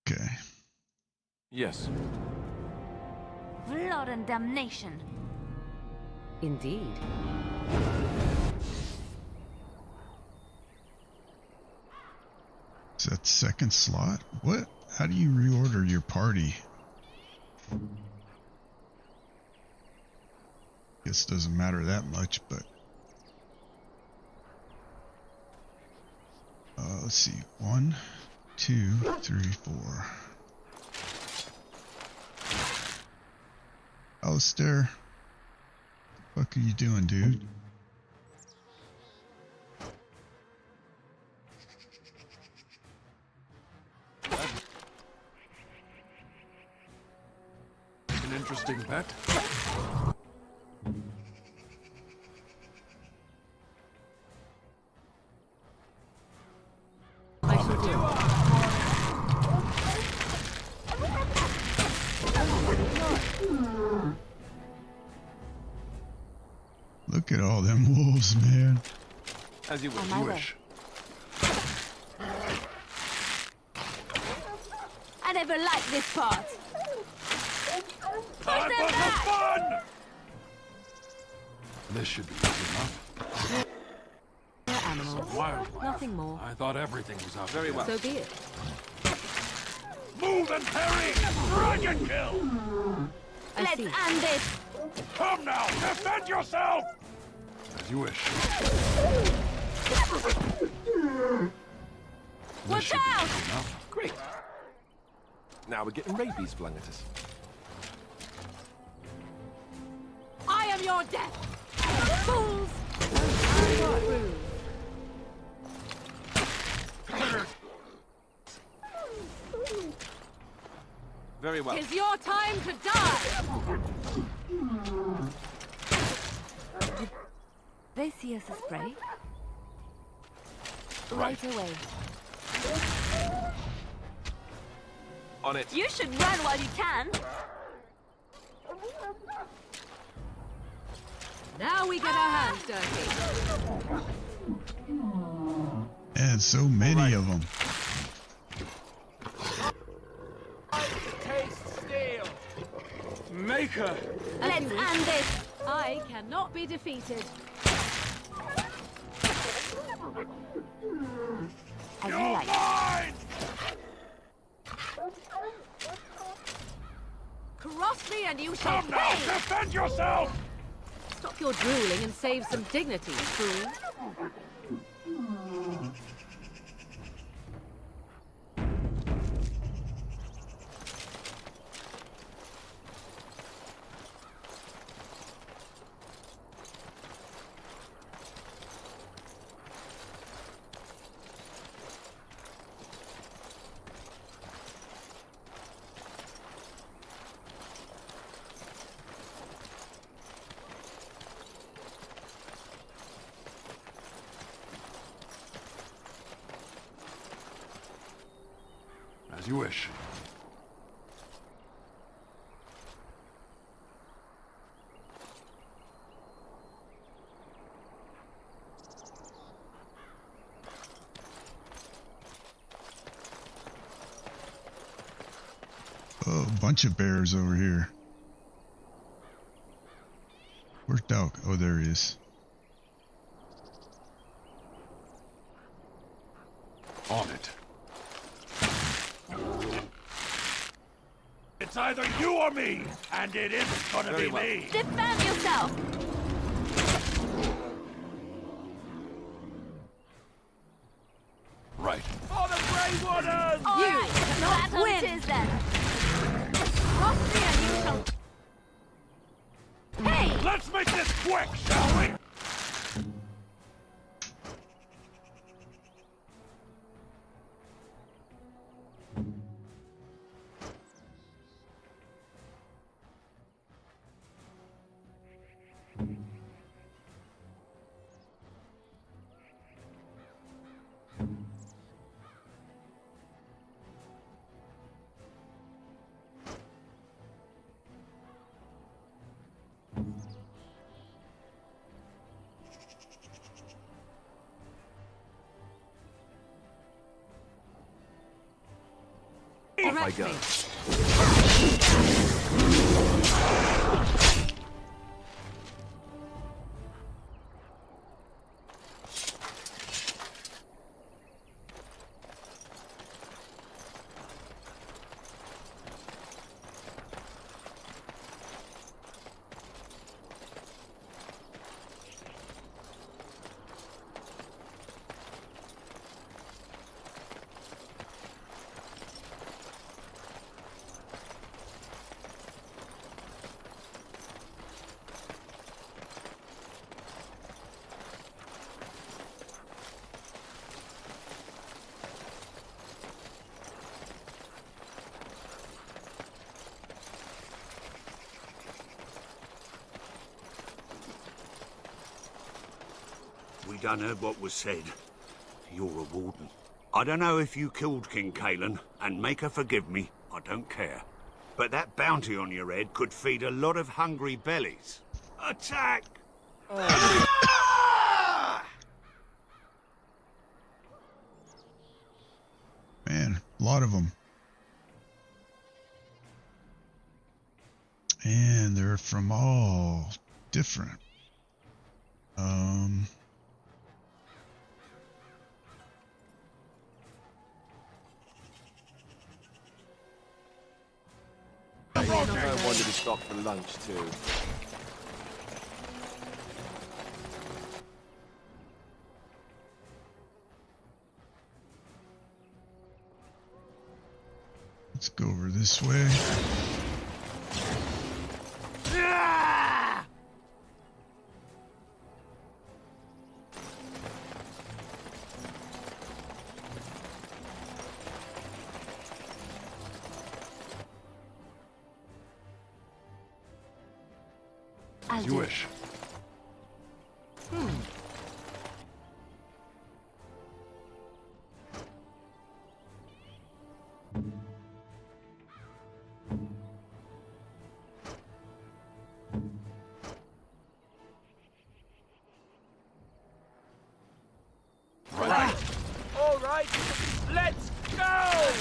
okay. Yes. Blood and damnation. Indeed. Is that second slot? What? How do you reorder your party? Guess it doesn't matter that much, but... let's see. 1, 2, 3, 4. Alistair, what the fuck are you doing, dude? An interesting bet. I shall do. Look at all them wolves, man. As you On my way. wish. I never liked this part. Time for some fun! This should be easy enough. Animals. Wildlife. Nothing more. I thought everything was out. Very well. So be it. Move and parry! Dragon kill! Let's see. end this. Come now, defend yourself! As you wish. Watch out! Enough. Great. Now we're getting rabies flung at us. I am your death. Fools! Very well. It's your time to die. They see us as prey. Right away. On it. You should run while you can. Now we get our hands dirty. And so many of them. Taste steel. Maker. Let's end this. I cannot be defeated. As you like. Cross me and you shall Come now, pay! defend yourself! Stop your drooling and save some dignity, fool. As you wish. Oh, a bunch of bears over here. Where's Dog? Oh, there he is. On it. It's either you or me, and it isn't gonna be me. Defend yourself! Right. For the Grey Wardens! All right, battle it is then. Cross me and you shall... Hey! Let's make this quick, shall we? Off I go. We done heard what was said. You're a warden. I don't know if you killed King Kalen, and make her forgive me, I don't care. But that bounty on your head could feed a lot of hungry bellies. Attack! Man, a lot of them. And they're from all different. I want to be stocked for lunch too. Let's go over this way. As you wish. Right. All right, let's go!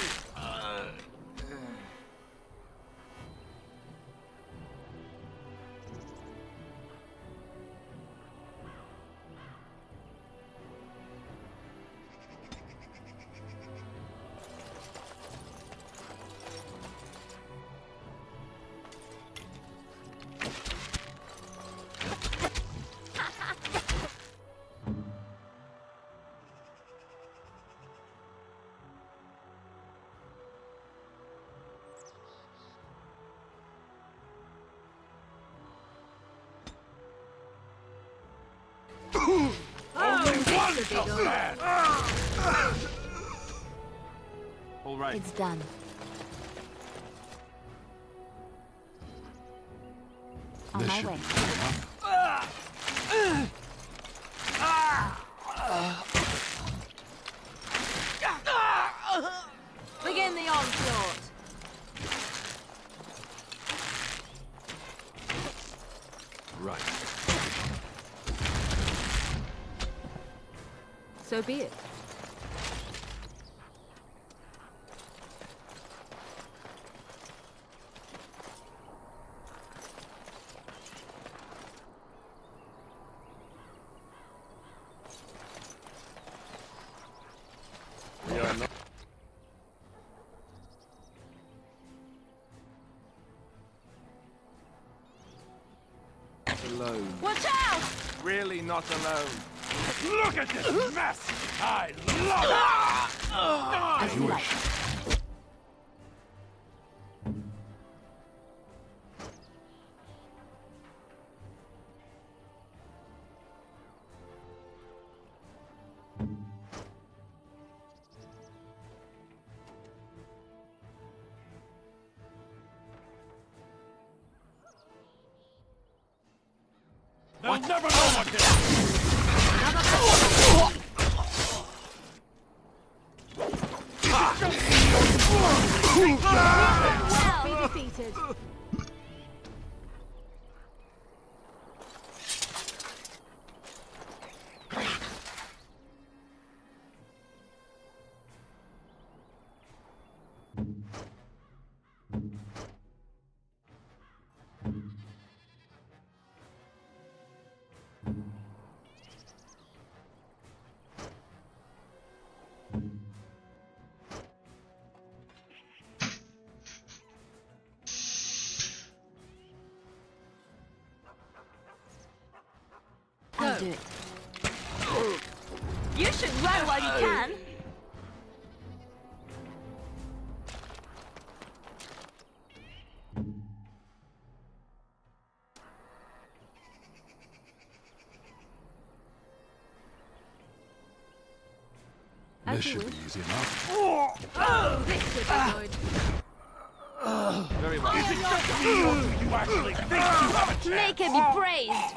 Only one shall stand! All right. It's done. On This my should way. be enough. Begin the onslaught. Right. So be it. We are not. Alone. Watch out! Really not alone. Look at this mess! I love it! As you like. They'll never know what hit! Well be defeated. I'll do it. You should run while you can. This should be easy enough. Oh, this should be good. Very well. Is it just me, or do you actually think you have a chance? Make him be praised.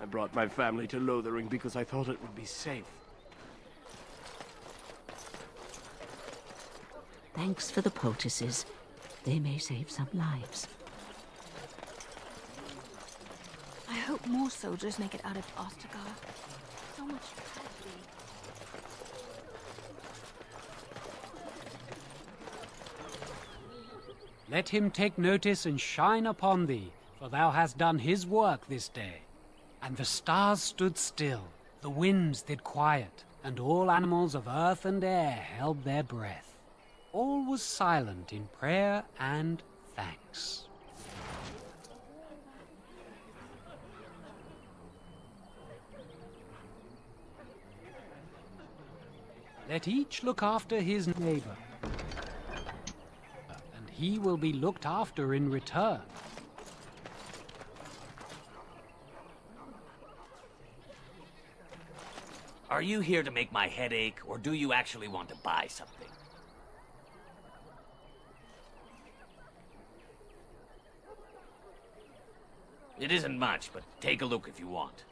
I brought my family to Lothering because I thought it would be safe. Thanks for the poultices. They may save some lives. I hope more soldiers make it out of Ostagar. So much tragedy. Let him take notice and shine upon thee, for thou hast done his work this day. And the stars stood still, the winds did quiet, and all animals of earth and air held their breath. All was silent in prayer and thanks. Let each look after his neighbor, and he will be looked after in return. Are you here to make my head ache, or do you actually want to buy something? It isn't much, but take a look if you want.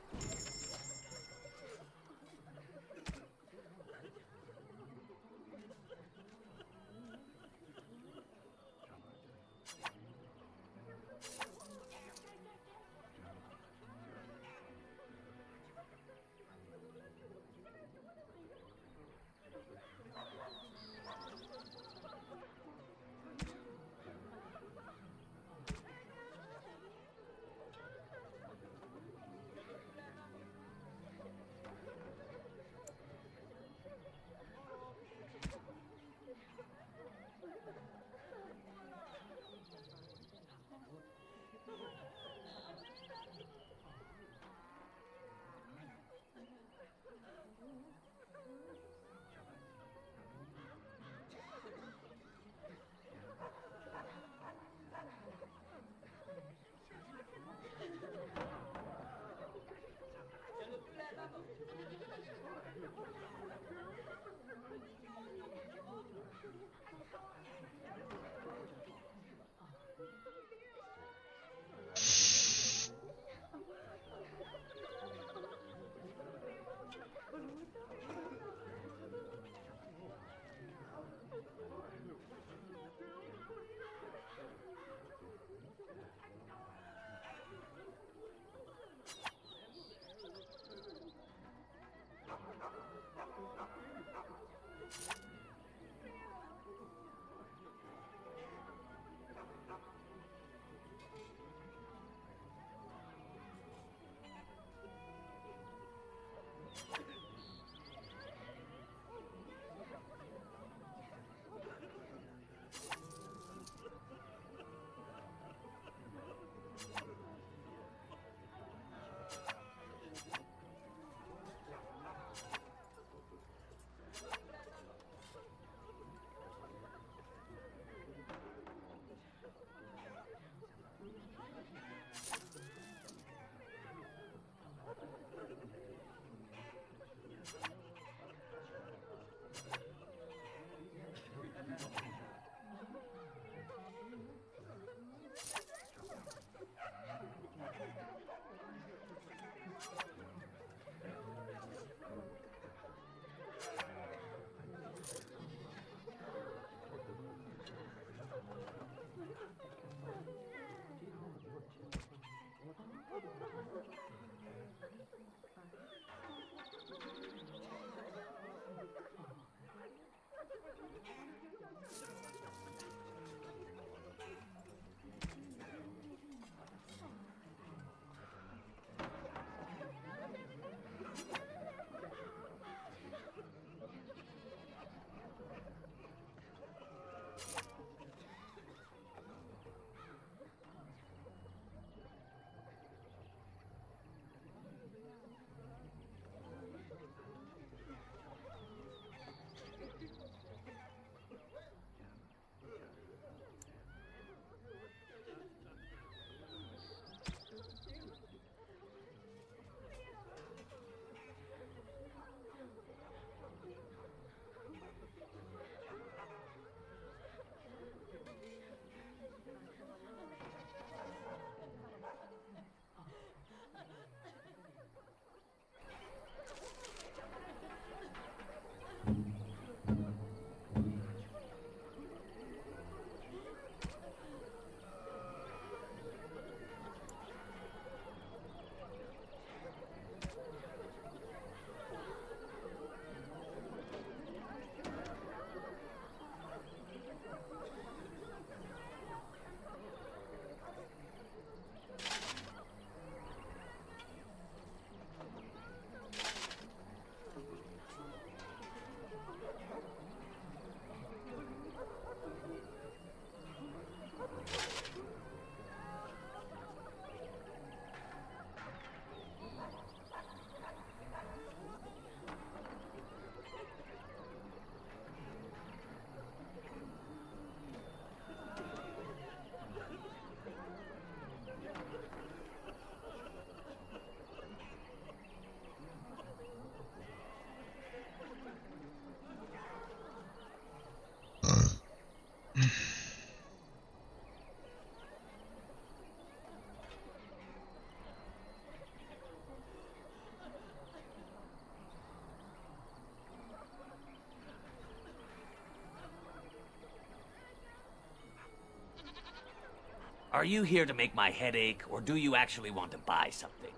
Are you here to make my head ache, or do you actually want to buy something?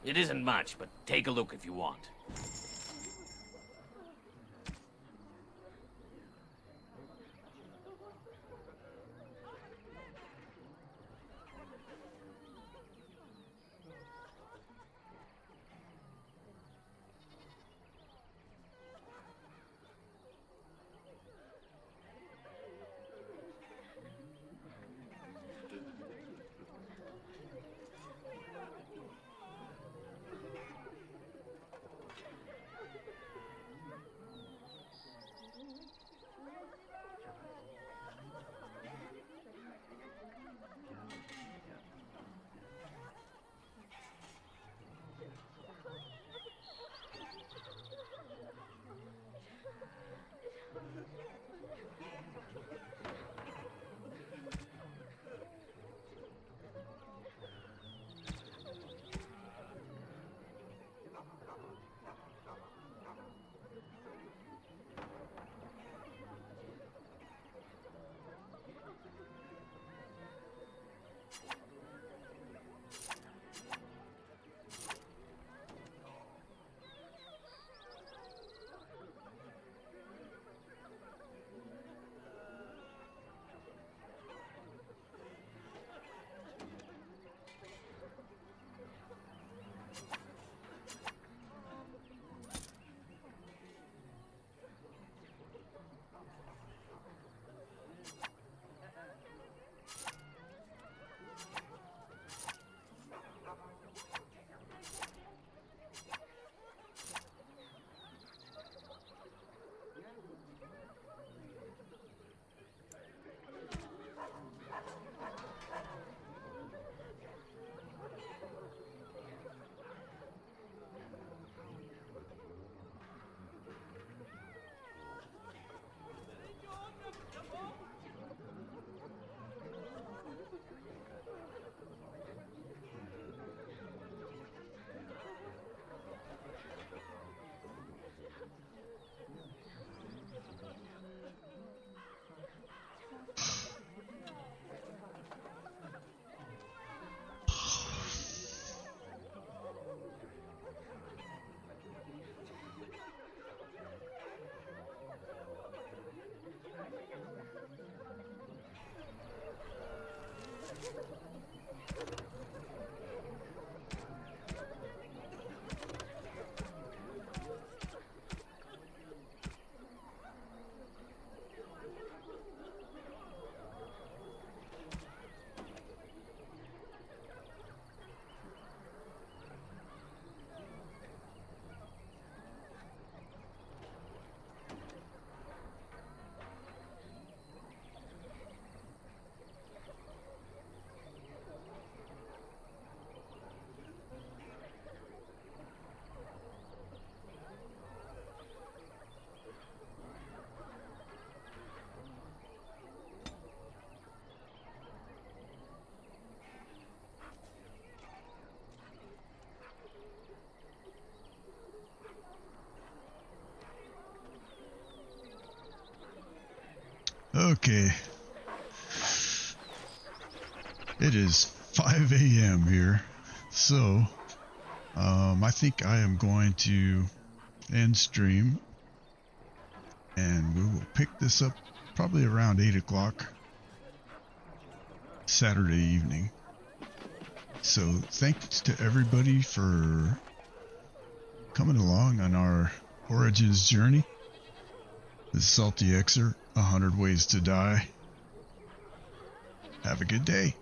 It isn't much, but take a look if you want. Okay. It is 5 a.m. here, so I think I am going to end stream, and we will pick this up probably around 8 o'clock Saturday evening. So thanks to everybody for coming along on our Origins journey. This is Salty Xer, 100 Ways to Die. Have a good day.